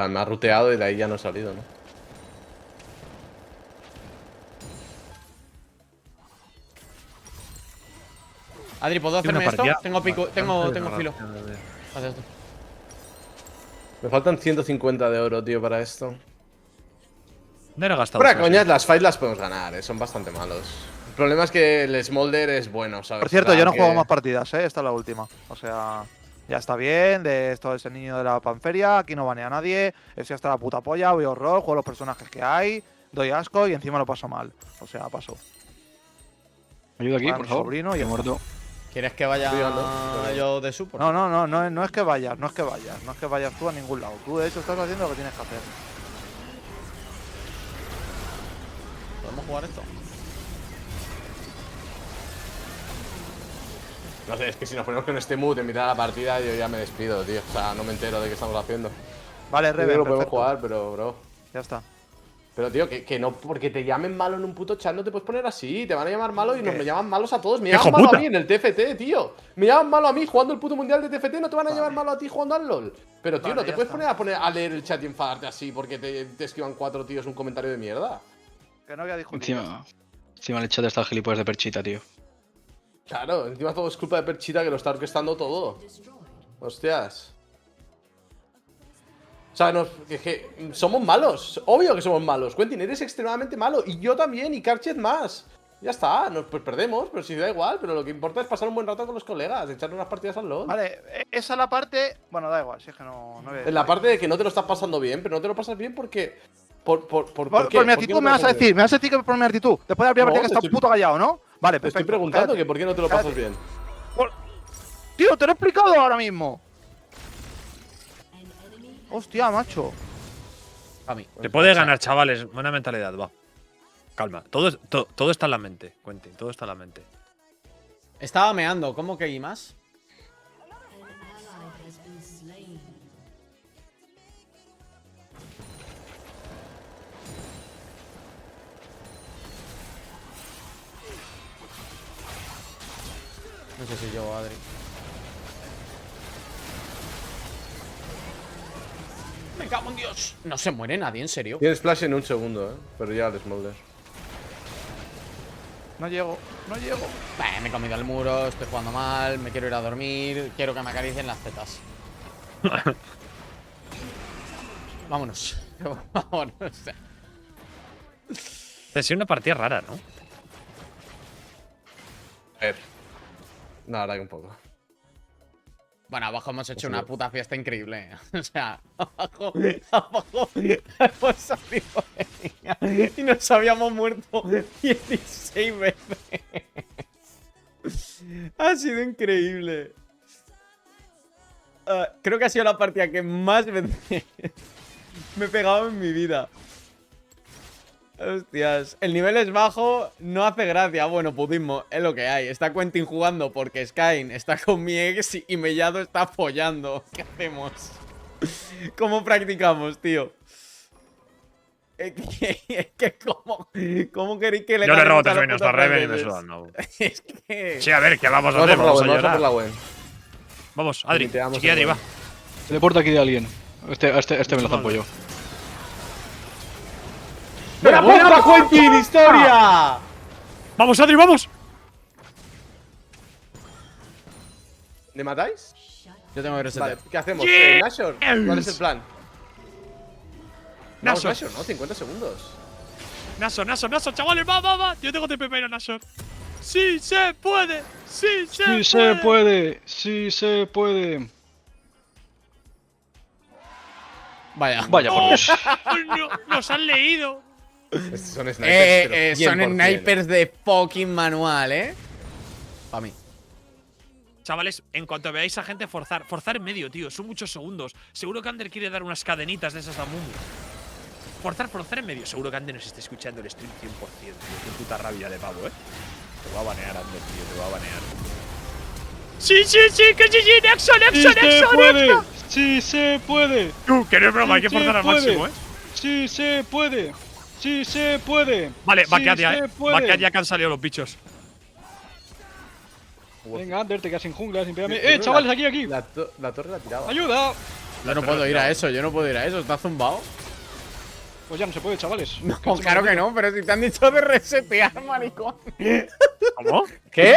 Me ha ruteado y de ahí ya no he salido, ¿no? Adri, ¿puedo hacerme esto? Tengo pico, tengo filo. de... Haz esto. Me faltan 150 de oro, tío, para esto. ¿Dónde era gastado? Fuera eso? coñas, las fights las podemos ganar, son bastante malos. El problema es que el Smolder es bueno, ¿sabes? Por cierto, En yo plan no juego que- más partidas, Esta es la última. O sea, ya está bien de esto de ese niño de la panferia. Aquí no banea a nadie. Ese hasta la puta polla. Voy horror, juego los personajes que hay. Doy asco y encima lo paso mal. O sea, paso. Ayuda aquí, Para por mi favor. sobrino y He ya muerto. ¿Quieres que vaya Estoy llegando. yo de support? No es que vayas, no es que vayas tú a ningún lado. Tú de hecho estás haciendo lo que tienes que hacer. ¿Podemos jugar esto? No sé, es que si nos ponemos con este mood en mitad de la partida, yo ya me despido, tío. O sea, no me entero de qué estamos haciendo. Vale, Yo creo Reven, que lo podemos perfecto. jugar, pero, bro. Ya está. Pero, tío, que no, porque te llamen malo en un puto chat, no te puedes poner así. Te van a llamar malo y nos ¿Qué? me llaman malos a todos. Me ¡Hijo llaman malo puta! a mí en el TFT, tío. Me llaman malo a mí jugando el puto mundial de TFT. No te van a llamar malo a ti jugando al LOL. Pero, tío, Vale, no te ya puedes está. poner a leer el chat y enfadarte así porque te escriban 4 tíos un comentario de mierda. Que no voy a discutir. Encima el chat está el gilipollas de Perchita, tío. Claro, encima todo es culpa de Perchita que lo está orquestando todo. Hostias. O sea, que somos malos. Obvio que somos malos. Quentin, eres extremadamente malo. Y yo también, y Karchet más. Ya está, pues perdemos, pero si da igual. Pero lo que importa es pasar un buen rato con los colegas, echar unas partidas al LoL. Vale, esa es la parte. Bueno, da igual, si es que no voy a En la parte de que no te lo estás pasando bien, pero no te lo pasas bien porque. ¿Por qué? Por mi ¿Por qué actitud no me te vas a pasas decir, bien? me vas a decir que por mi actitud. Después de la primera No, partida que te estás estoy- puto callado, ¿no? Vale, Te perfecto. estoy preguntando cállate. que por qué no te lo Cállate. pasas bien. Tío, te lo he explicado ahora mismo. Hostia, macho. A mí. Te puede ganar, chavales. Buena mentalidad, va. Calma. Todo está en la mente, Quentin. Todo está en la mente. Estaba meando, ¿cómo que hay más? No sé si yo, Adri. Me cago en Dios. No se muere nadie, en serio. Tienes flash en un segundo, pero ya el Smolder. No llego, no llego. Me he comido el muro, estoy jugando mal, me quiero ir a dormir, quiero que me acaricien las tetas. Vámonos. Vámonos. Ha sido una partida rara, ¿no? A ver. No, ahora que un poco. Bueno, abajo hemos hecho Sí. una puta fiesta increíble. O sea, abajo hemos salido de ella y nos habíamos muerto 16 veces. Ha sido increíble. Creo que ha sido la partida que más veces me he pegado en mi vida. Hostias, el nivel es bajo, no hace gracia. Bueno, pudismo, es lo que hay. Está Quentin jugando porque Skyn está con mi ex y Mellado está follando. ¿Qué hacemos? ¿Cómo practicamos, tío? Es que ¿cómo queréis que le Yo le ganemos robo a 3 los minutos putos a Reven y me franceses? sudan, no. Es que… Sí, a ver, ¿qué vamos a Vamos a hacer? por la Vamos a Gwen, vamos a llorar. por la Gwen. Vamos, Adri. Limiteamos Chiqui, Adri, el va. Teleporta aquí de alguien. Este me lo zampo yo. ¡Buena puta, Quentin! ¡Historia! ¡Vamos, Adri, vamos! ¿Le matáis? Yo tengo que resetear. Vale, ¿qué hacemos? Yes. ¿Nashor? ¿Cuál es el plan? Vamos, Nashor. Nashor, ¿no? 50 segundos. Nashor, chavales, va. Yo tengo TP para Nashor. ¡Sí se puede! ¡Sí se puede! Sí se puede, sí se puede. Vaya. Vaya por Dios. No, nos han leído. Son snipers, pero Son 100%. snipers de fucking manual, Pa' mí. Chavales, en cuanto veáis a gente forzar en medio, tío, son muchos segundos. Seguro que Ander quiere dar unas cadenitas de esas a Mumu. Forzar en medio. Seguro que Ander nos está escuchando el stream 100%, tío. Qué puta rabia de pavo, Te voy a banear, Ander, tío, te voy a banear. Sí, que GG, Nexo. Sí se puede. Tú, que no es broma, hay que Sí forzar se al puede. máximo, Sí se puede. Sí se puede. Vale, Sí vaquead ya, se puede. Vaquead ya que han salido los bichos. Venga, Ander, te quedas sin jungla, sin pégame. Yo creo Chavales, la- aquí. La torre la tiraba. ¡Ayuda! Yo no puedo ir a eso, ¿Está zumbado? Pues ya no se puede, chavales. No, claro que no, pero si te han dicho de resetear, maricón. ¿Cómo? ¿Qué?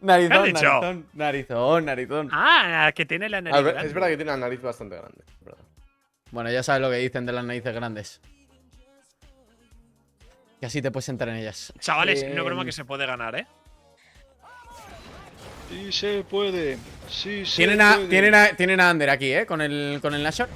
Narizón, ¿Qué has dicho? narizón. Ah, que tiene la nariz. A ver, grande. es verdad que tiene la nariz bastante grande. es verdad. Bueno, ya sabes lo que dicen de las narices grandes. Y así te puedes sentar en ellas. Chavales, no broma que se puede ganar, Sí se puede. Sí se Tienen puede. tienen a Ander aquí, con el Nashor.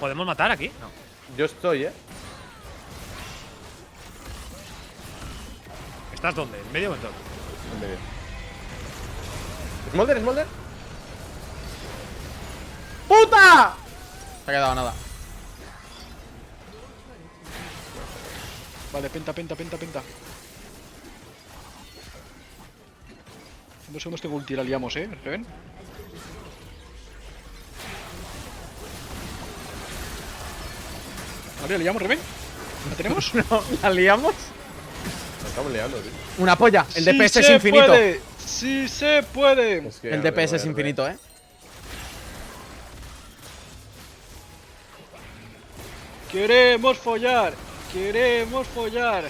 ¿Podemos matar aquí? No. Yo estoy, ¿Estás dónde? ¿En medio o en todo? En medio. ¿Smolder? ¡Puta! Se ha quedado nada. Vale, penta. En 2 segundos tengo ulti, la liamos, Reven. Vale, la liamos, Reven. ¿La tenemos? ¿La liamos? Nos estamos liando, tío. Una polla. El Sí DPS es se infinito. puede. Sí se puede. Es que, El a ver, DPS es a ver. infinito, Queremos follar.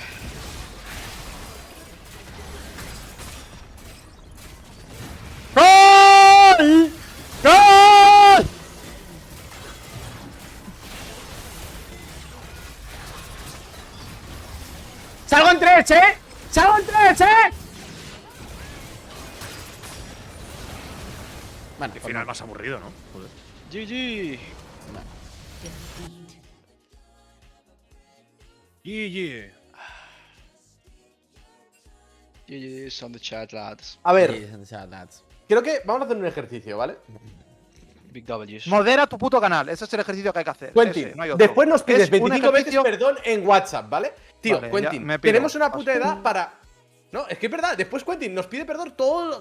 ¡Gol! ¡Gol! ¡Salgo en 3, ¡Salgo en 3, Vale, Al final más aburrido, ¿no? Joder. GG. GG. GG's on the chat, lads. A ver, creo que vamos a hacer un ejercicio, ¿vale? Big W's. Modera tu puto canal. Ese es el ejercicio que hay que hacer. Quentin, Ese, no hay otro. después nos pides Es un 25 veces ejercicio- perdón en WhatsApp, ¿vale? Tío, Vale, Quentin, ya me pido. tenemos una puta edad para… No, es que es verdad, después Quentin nos pide perdón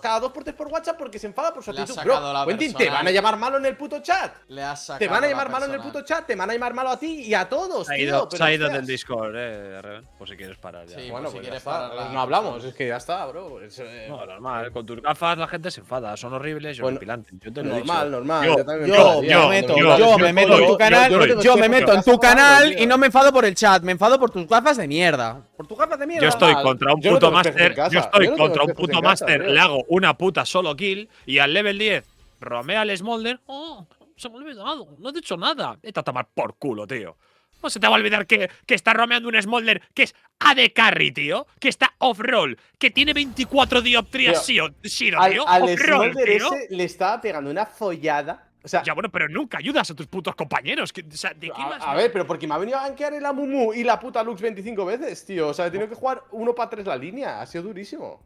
cada 2 por 3 por WhatsApp porque se enfada por su Le has actitud. sacado la Bro, Quentin, te personal. van a llamar malo en el puto chat. Le has sacado Te van a la llamar malo en el personal. puto chat, te van a llamar malo a ti y a todos, Se ha tío. ido, pero se ha ido hostias. del Discord, Reven. Por si quieres parar ya. Sí. Bueno, Pues si pues ya quieres está. parar la- No hablamos, es que ya está, bro. No, normal. Con tus gafas la gente se enfada. Son horribles y Bueno, horripilantes. Yo te lo he Normal, dicho. normal. Yo- también Yo enfadaría. yo me meto, yo- yo yo- me meto en yo- tu canal, yo- yo me yo- meto en yo- tu canal tío. y no me enfado por el chat, me enfado por tus gafas de mierda. Por tus gafas de mierda. Yo estoy normal. contra un Yo no puto tengo espejos en máster. casa. Yo estoy Yo no tengo contra un espejos puto en casa, máster. tío. Le hago una puta solo kill. Y al level 10 romea al Smolder. Oh, se me ha olvidado. No he dicho nada. Vete a tomar por culo, tío. No se te va a olvidar que está romeando un Smolder que es AD Carry, tío. Que está off-roll. Que tiene 24 dioptrías Shiro, tío. Al Off-roll, Smolder tío. ese le estaba pegando una follada. O sea, Ya bueno, pero nunca ayudas a tus putos compañeros. O sea, ¿de qué más? a ver, pero porque me ha venido a gankear el Amumu y la puta Lux 25 veces, tío. O sea, he tenido que jugar 1 para 3 la línea. Ha sido durísimo.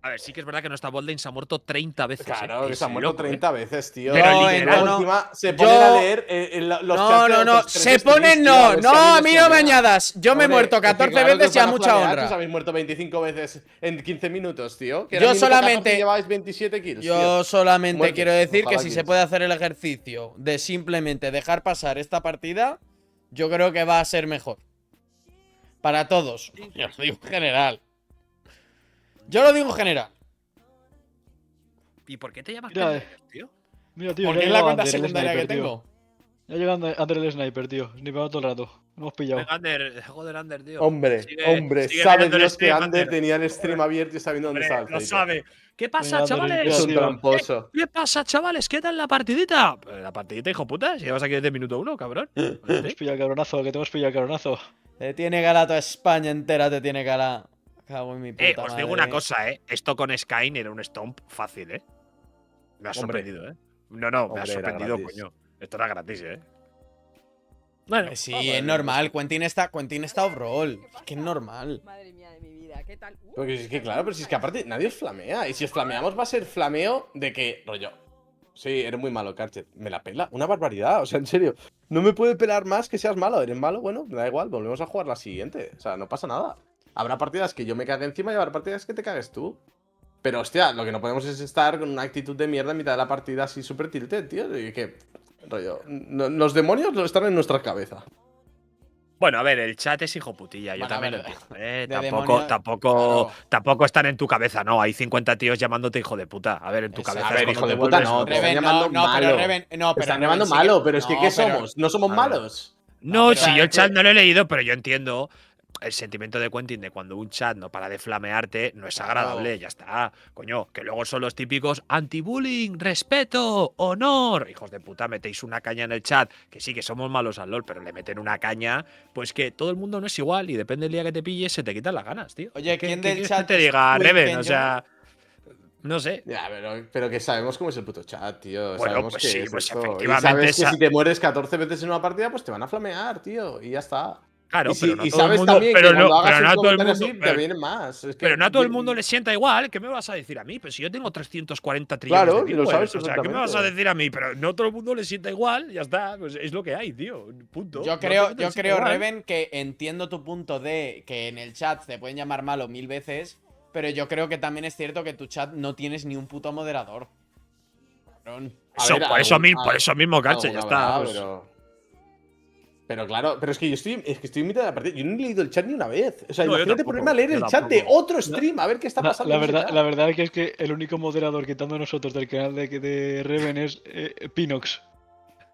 A ver, sí que es verdad que nuestra botlane se ha muerto 30 veces. Claro, que Es se ha muerto loco, 30 veces, tío. Pero Y literal, luego no. encima se ponen Yo- a leer los No, chats de no, no. otros tres Se streams, ponen tío, a no. ver si No, alguien a les mí no me flamea. añadas. Yo me he Hombre, muerto es que 14 claro que veces os y a van mucha flamear, que os honra. habéis muerto 25 veces en 15 minutos, tío. Que Yo era minuto 14 solamente- y lleváis 27 kills, Yo tío. solamente Muertos, quiero decir que ojalá si se kills. puede hacer el ejercicio de simplemente dejar pasar esta partida, yo creo que va a ser mejor. Para todos. Yo lo digo en general. Yo lo digo en general. ¿Y por qué te llamas Mira, Pendejo, tío? Mira, tío, Porque ya es la llegaba cuenta Ander, el secundaria que sniper, tío. tengo. Ya llega Ander el sniper, tío. Snipeado todo el rato. Lo hemos pillado. Venga, Ander, joder, Ander, tío. Hombre, Sigue sabe mirando el Dios que stream, Ander Ander. tenía el stream abierto y sabiendo dónde Hombre, estaba el lo Feito. sabe. ¿Qué pasa, Venga, Ander, chavales? Es un tío. tramposo. ¿Qué pasa, chavales? ¿Qué tal la partidita? La partidita, hijo puta. Si llevas aquí desde minuto 1, cabrón. Te hemos pillado el cabronazo, que te hemos pillado el cabronazo. Te tiene gala toda España entera, te tiene gala. Cago en mi puta Os digo madre. una cosa, Esto con Skyne era un stomp fácil, Me ha Hombre. sorprendido, No, me ha Hombre, era sorprendido, gratis. coño. Esto era gratis, Bueno, Sí, vamos a es ver, normal. Quentin está overall. Es que es normal. Madre mía de mi vida, ¿qué tal? Porque es que, claro, pero si es que aparte nadie os flamea. Y si os flameamos va a ser flameo de que, rollo. Sí, eres muy malo, Karchet. Me la pela. Una barbaridad. O sea, en serio. No me puede pelar más que seas malo. Eres malo, bueno, me da igual. Volvemos a jugar la siguiente. O sea, no pasa nada. Habrá partidas que yo me cague encima y habrá partidas que te cagues tú. Pero, hostia, lo que no podemos es estar con una actitud de mierda en mitad de la partida así súper tilted, tío. Y que, rollo, los demonios están en nuestra cabeza. Bueno, a ver, el chat es hijo putilla, yo Bueno, a también ver, lo entiendo, de Tampoco, demonio- claro. tampoco están en tu cabeza, no. Hay 50 tíos llamándote hijo de puta. A ver, en tu Exacto. cabeza. A ver, es hijo cuando de te puta, vuelves no. loco. Te están Reven, llamando no, pero malo. Reven, no, Te pero están Reven llamando sí que- malo, pero es que no, ¿qué pero- somos? No somos No, pero- malos. No, pero si yo el es chat que- no lo he leído, pero yo entiendo el sentimiento de Quentin de cuando un chat no para de flamearte, no es agradable, ya está. Coño, que luego son los típicos anti-bullying, respeto, honor. Hijos de puta, metéis una caña en el chat, que sí que somos malos al LOL, pero le meten una caña, pues que todo el mundo no es igual y depende del día que te pilles, se te quitan las ganas, tío. Oye, ¿Qué- ¿quién qué del quieres chat que te es diga, Twin Reven? Kenyon? O sea, no sé. Ya, pero que sabemos cómo es el puto chat, tío. Bueno, Sabemos pues que sí, es pues esto. Y efectivamente sabes que esa- si te mueres 14 veces en una partida, pues te van a flamear, tío. Y ya está. Claro, y si- pero no y todo el sabes mundo, también pero que no, cuando hagas pero no un a todo el comentario mundo, así, te vienen más. Es que pero no a todo el mundo le sienta igual. ¿Qué me vas a decir a mí? Pues si yo tengo 340 trillones Claro, de y lo viewers, sabes o sea, ¿qué me vas a perfectamente. decir a mí? Pero no a todo el mundo le sienta igual, ya está. Pues es lo que hay, tío. Punto. Yo No a todo creo, el mundo yo le sienta creo, igual. Reven, que entiendo tu punto de que en el chat te pueden llamar malo 1000 veces, pero yo creo que también es cierto que tu chat no tienes ni un puto moderador. Cabrón. A Eso, ver, por, eso algún- por eso mismo, Carche, ya alguna está. habrá, pues. pero claro, pero es que estoy en mitad de la partida. Yo no he leído el chat ni una vez. O sea, No, yo imagínate tampoco, ponerme a leer yo el chat de tampoco. otro stream, a ver qué está pasando. en ese chat. La verdad que es que el único moderador quitando nosotros del canal de Reven es Pinox.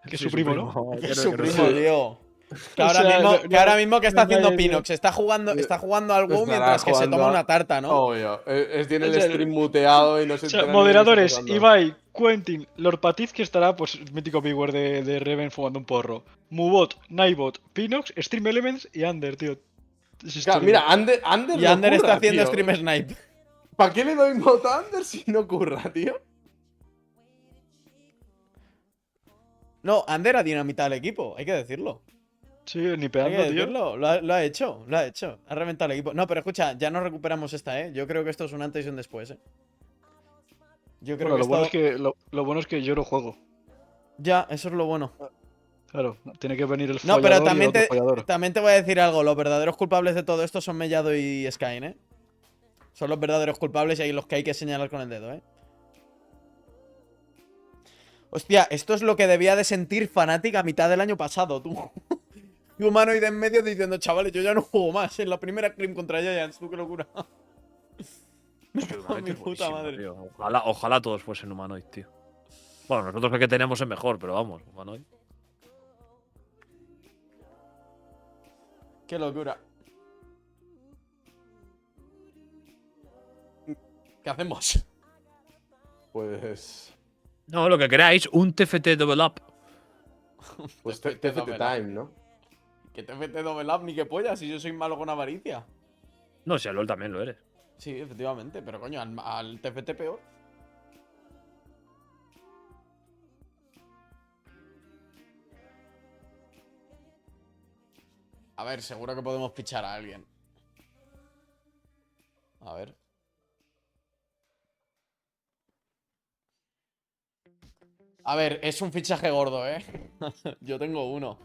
Que es su primo, ¿no? Que es su primo, tío. Que O ahora, sea, mismo, no- que ahora mismo que está no haciendo nadie, tío. Pinox, está jugando al WoW Estará mientras que se jugando toma a- una tarta, ¿no? Obvio. Tiene el O sea, stream muteado y no se O sea, entera ni de qué moderadores, está pasando. Ibai, Quentin, Lord Patiz, que estará, pues, mítico viewer de Reven fumando un porro. Mubot, Nightbot, Pinox, Stream Elements y Ander, tío. Es Claro, historia. mira, Ander Y no Ander está curra, haciendo tío. stream snipe. ¿Para qué le doy voto a Ander si no curra, tío? No, Ander ha dinamitado el equipo, hay que decirlo. Sí, ni Hay que pegando, tío. decirlo, lo ha hecho, lo ha hecho. Ha reventado el equipo. No, pero escucha, ya no recuperamos esta, ¿eh? Yo creo que esto es un antes y un después, ¿eh? Yo creo Bueno, que lo bueno, esto... es que, lo bueno es que yo lo juego. Ya, eso es lo bueno. Claro, tiene que venir el No, follador pero y el también otro te, follador. también te voy a decir algo. Los verdaderos culpables de todo esto son Mellado y Skyne, ¿eh? Son los verdaderos culpables y ahí los que hay que señalar con el dedo, ¿eh? Hostia, esto es lo que debía de sentir Fnatic a mitad del año pasado, tú. Y Humanoide en medio diciendo, chavales, yo ya no juego más. En la primera Crim contra Giants, tú qué locura. Es que Humanoid Mi es puta buenísimo, madre. tío. Ojalá todos fuesen Humanoid, tío. Bueno, nosotros el que tenemos es mejor, pero vamos, Humanoid. Qué locura. ¿Qué hacemos? Pues. No, lo que queráis, un TFT Double Up. Pues TFT TFT double time, ¿no? Que TFT double up ni que polla, si yo soy malo con avaricia. No, si a LOL también lo eres. Sí, efectivamente, pero coño, al TFT peor. A ver, seguro que podemos pichar a alguien. A ver. A ver, es un fichaje gordo, ¿eh? Yo tengo uno.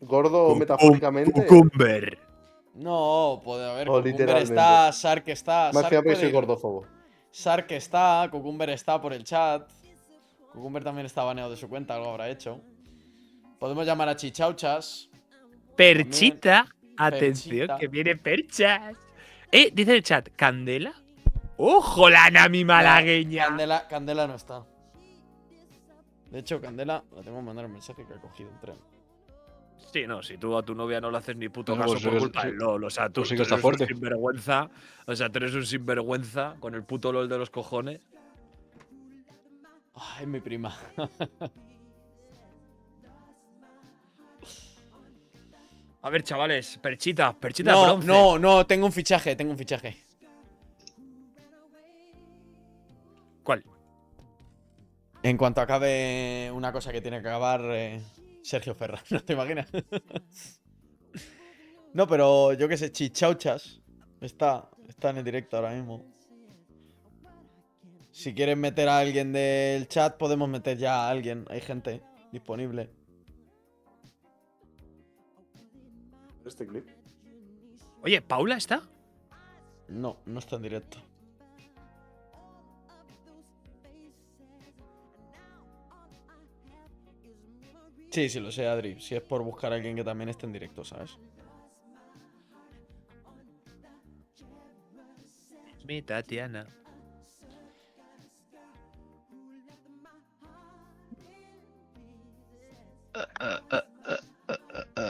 Gordo metafóricamente. Cucumber. No, puede haber. O Cucumber literalmente. está, Sark está. Más Sark que nada porque puede soy ir. gordófobo. Sark está, Cucumber está por el chat. Cucumber también está baneado de su cuenta, algo habrá hecho. Podemos llamar a Chichauchas. Perchita. También. Atención, Perchita. que viene perchas. Dice el chat, ¿Candela? ¡Ojo, la Nami malagueña! Candela no está. De hecho, Candela la tengo que mandar un mensaje que ha cogido un tren. Sí, no, si tú a tu novia no le haces ni puto Bueno, caso pues por sí que- culpa del LOL. O sea, tú, pues sí tú que está eres fuerte. un sinvergüenza. O sea, tú eres un sinvergüenza con el puto LOL de los cojones. Ay, mi prima. A ver, chavales, Perchita No, bronce. no, tengo un fichaje, ¿Cuál? En cuanto acabe una cosa que tiene que acabar, Sergio Ferra, ¿no te imaginas? No, pero yo qué sé, Chichauchas está en el directo ahora mismo. Si quieren meter a alguien del chat, podemos meter ya a alguien. Hay gente disponible. Este clip. Oye, ¿Paula está? No, no está en directo. Sí, sí, lo sé, Adri. Si es por buscar a alguien que también esté en directo, ¿sabes? Mi Tatiana.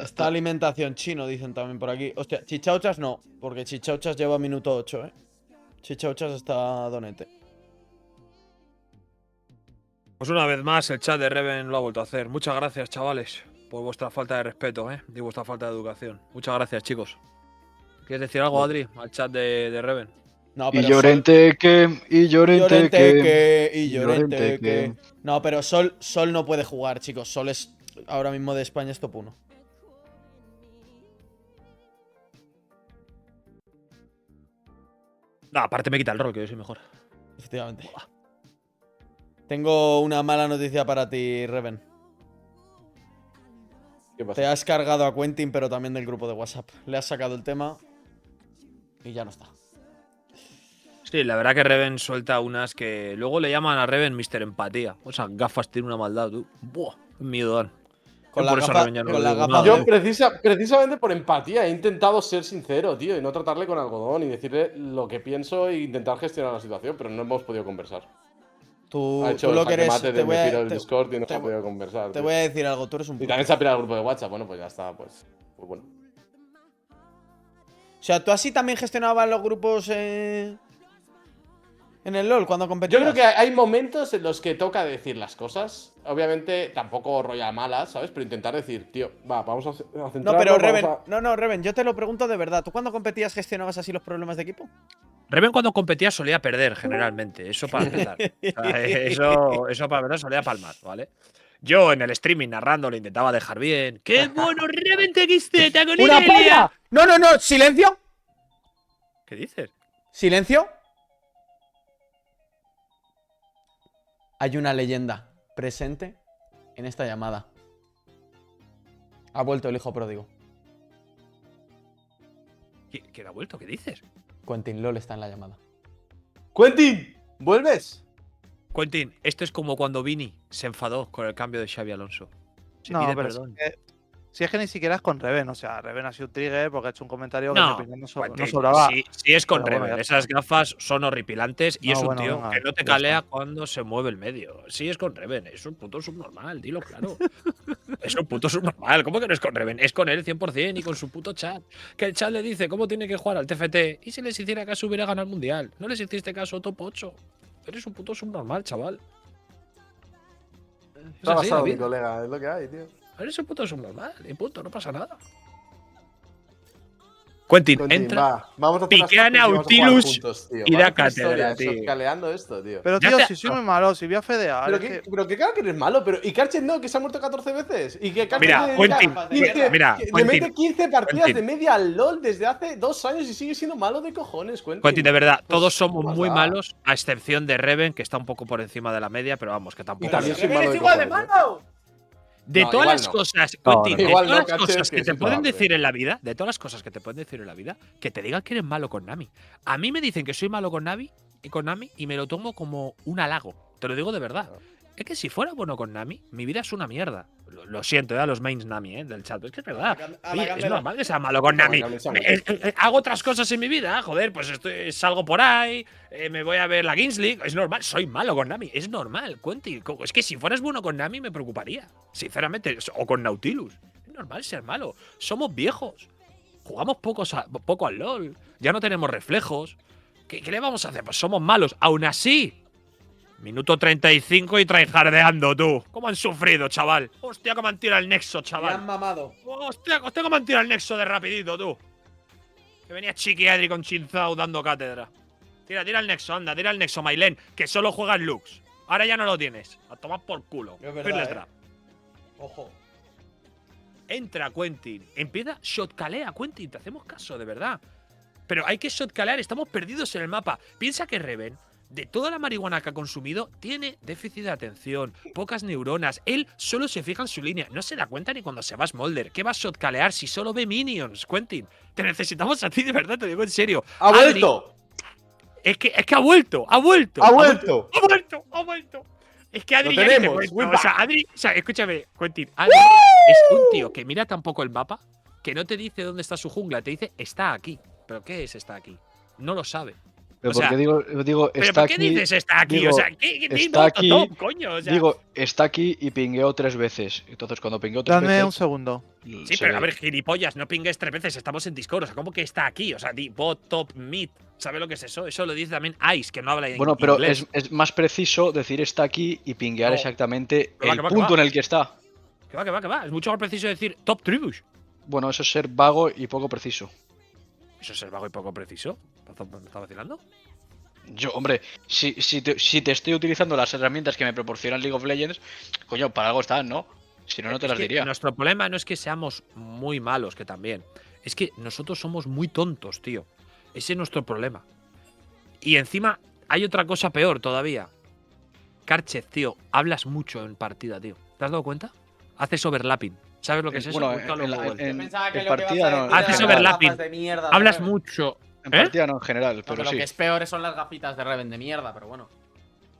Está alimentación chino, dicen también por aquí. Hostia, Chichauchas no, porque Chichauchas lleva minuto 8, ¿eh? Chichauchas está donete. Pues una vez más, el chat de Reven lo ha vuelto a hacer. Muchas gracias, chavales, por vuestra falta de respeto, y vuestra falta de educación. Muchas gracias, chicos. ¿Quieres decir algo, Adri, al chat de Reven? No, Y pero Llorente que. Y Llorente que. y Llorente que. No, pero Sol no puede jugar, chicos. Sol es ahora mismo de España es top 1. No, aparte me quita el rol, que yo soy mejor. Efectivamente. Tengo una mala noticia para ti, Reven. ¿Qué Te pasa? has cargado a Quentin, pero también del grupo de WhatsApp. Le has sacado el tema y ya no está. Sí, la verdad que Reven suelta unas que luego le llaman a Reven Mr. Empatía. O sea, gafas tiene una maldad, tú. Buah, miedo dan. Con Por la eso gafa- Reven ya no con le la digo gafa nada. de- Yo precisamente por empatía he intentado ser sincero, tío, y no tratarle con algodón y decirle lo que pienso e intentar gestionar la situación, pero no hemos podido conversar. Tú, Ha hecho tú el lo jaque que eres. mate Te de voy me a, piro el te- Discord y no te hemos voy- podido conversar. te tío. voy a decir algo. Tú eres un Y puto. también se ha pirado el grupo de WhatsApp, bueno, pues ya está, pues bueno. O sea, tú así también gestionabas los grupos en el LoL cuando competías. Yo creo que hay momentos en los que toca decir las cosas. Obviamente, tampoco rolla malas, ¿sabes? Pero intentar decir, tío, va, vamos a centrarnos. No, pero vamos Reven, a- no, Reven, yo te lo pregunto de verdad. ¿Tú cuando competías gestionabas así los problemas de equipo? Reven cuando competía solía perder, generalmente. Eso para empezar. O sea, eso para empezar solía palmar, ¿vale? Yo en el streaming narrando le intentaba dejar bien. ¡Qué bueno, Reven TXT! con ¡Una Irelia! polla! No, silencio. ¿Qué dices? Silencio. Hay una leyenda presente en esta llamada. Ha vuelto el hijo pródigo. ¿Quién ha vuelto? ¿Qué dices? Quentin LoL está en la llamada. ¡Quentin! ¿Vuelves? Quentin, esto es como cuando Vini se enfadó con el cambio de Xavi Alonso. Se No, pide pero perdón. si es que ni siquiera es con Reven. O sea, Reven ha sido un trigger porque ha hecho un comentario que en mi No, opinión no Quentin, sobraba. si es con Pero bueno, Reven. ya Esas gafas son horripilantes y No, es un bueno, tío venga, que no te ya calea está. cuando se mueve el medio. Sí es con Reven, es un puto subnormal, dilo claro. Es un puto subnormal. ¿Cómo que no es con Reven? Es con él 100% y con su puto chat. Que el chat le dice cómo tiene que jugar al TFT y si les hiciera caso hubiera ganado el mundial. No les hiciste caso top 8. Eres un puto subnormal, chaval. Es Está así, la basado, mi vida. colega, es lo que hay, tío. Eres un puto subnormal y punto, no pasa nada. Quentin, Quentin, entra. va, vamos a hacer las piquea cosas y vamos a jugar Nautilus juntos, tío. y Van a da hacer cátedra, historias, tío. shotcaleando esto, tío. Pero Ya tío, te- si soy muy malo, si voy a fedear. Pero es que, que- pero que claro que eres malo, pero. Y Karchet no, que se ha muerto 14 veces. Y que Karchet Mira, le Quentin, dedica 15 mira, que le Quentin, mete 15 partidas Quentin. de media al LOL desde hace 2 años y sigue siendo malo de cojones, Quentin. Quentin, de verdad, Pues, todos somos ¿qué más muy da? malos, a excepción de Reven, que está un poco por encima de la media, pero vamos, que tampoco. Y también es- soy malo ¡Reven de es igual de cojones, malo! De No, todas igual las no. cosas, No, Quentin, no, de Igual todas no, las Cachet, cosas que que es te pueden inflamable. decir en la vida, de todas las cosas que te pueden decir en la vida, que te digan que eres malo con Nami. A mí me dicen que soy malo con Nami y me lo tomo como un halago. Te lo digo de verdad. Es que si fuera bueno con Nami, mi vida es una mierda. Lo siento, a los mains Nami, del chat, pero es que es verdad. Oye, es normal que sea malo con Nami. Hago otras cosas en mi vida, joder, pues salgo por ahí, me voy a ver la Kings League. Es normal, soy malo con Nami, es normal, Quentin. Es que si fueras bueno con Nami me preocuparía, sinceramente, o con Nautilus. Es normal ser malo, somos viejos, jugamos poco al LoL, ya no tenemos reflejos. ¿Qué le vamos a hacer? Pues somos malos, aún así. Minuto 35 y tryhardeando, tú. ¿Cómo han sufrido, chaval? Hostia, cómo han tirado el nexo, Me han chaval. mamado. Hostia, cómo han tirado el nexo de rapidito, tú. Que venía Chiqui Adri con Chinzao dando cátedra. Tira el nexo, anda, tira el nexo, Mailen, que solo juegas Lux. Ahora ya no lo tienes. A tomar por culo. Es verdad, Fearless eh. Draft. Ojo. Entra Quentin. Empieza, shotcalea, Quentin. Te hacemos caso, de verdad. Pero hay que shotcalear, estamos perdidos en el mapa. Piensa que Reven, de toda la marihuana que ha consumido, tiene déficit de atención, pocas neuronas. Él solo se fija en su línea. No se da cuenta ni cuando se va a Smolder. ¿Qué va a shotcalear si solo ve minions, Quentin? Te necesitamos a ti, de verdad, te digo en serio. ¡Ha Adri, vuelto! Es que ha vuelto, ha vuelto. ¡Ha vuelto! Ha vuelto, ha vuelto. Es que Adri Lo ya ni te tenemos, cuento. Wimpa. O sea, Adri, o sea, escúchame, Quentin. Adri es un tío que mira tampoco el mapa, que no te dice dónde está su jungla, te dice está aquí. ¿Pero qué es está aquí? No lo sabe. Pero O sea, porque digo ¿Pero está por qué aquí. dices está aquí? digo, o sea, ¿qué está aquí, top, coño? O sea, Digo, está aquí y pingueo 3 veces. Entonces, cuando pingueo 3 Dame un veces. segundo. sí, se pero ve. a ver, gilipollas, no pingues 3 veces, estamos en Discord. O sea, ¿cómo que está aquí? O sea, di bot, top, mid. ¿Sabes lo que es eso? Eso lo dice también Ice, que no habla Bueno, pero inglés. es más preciso decir está aquí y pinguear No. exactamente Que va, el que va, que punto va. en el que está. Que va. Es mucho más preciso decir top tribus. Bueno, eso es ser vago y poco preciso. Eso es el vago y poco preciso. ¿Me está vacilando? Yo, hombre, si te estoy utilizando las herramientas que me proporciona League of Legends, coño, para algo están, ¿no? Si no, no te Es las que diría. Nuestro problema no es que seamos muy malos, que también. Es que nosotros somos muy tontos, tío. Ese es nuestro problema. Y encima hay otra cosa peor todavía. Karchet, tío, hablas mucho en partida, tío. ¿Te has dado cuenta? Haces overlapping. ¿Sabes lo que es eso? Bueno, Búscalo en la- Google. en- Yo pensaba que en lo que partida ibas a no, decir Haces eran overlapping. las gafas de mierda de Hablas Reven. mucho. En ¿Eh? partida no, en general, No, pero que lo sí. que es peor son las gafitas de Reven de mierda, pero bueno.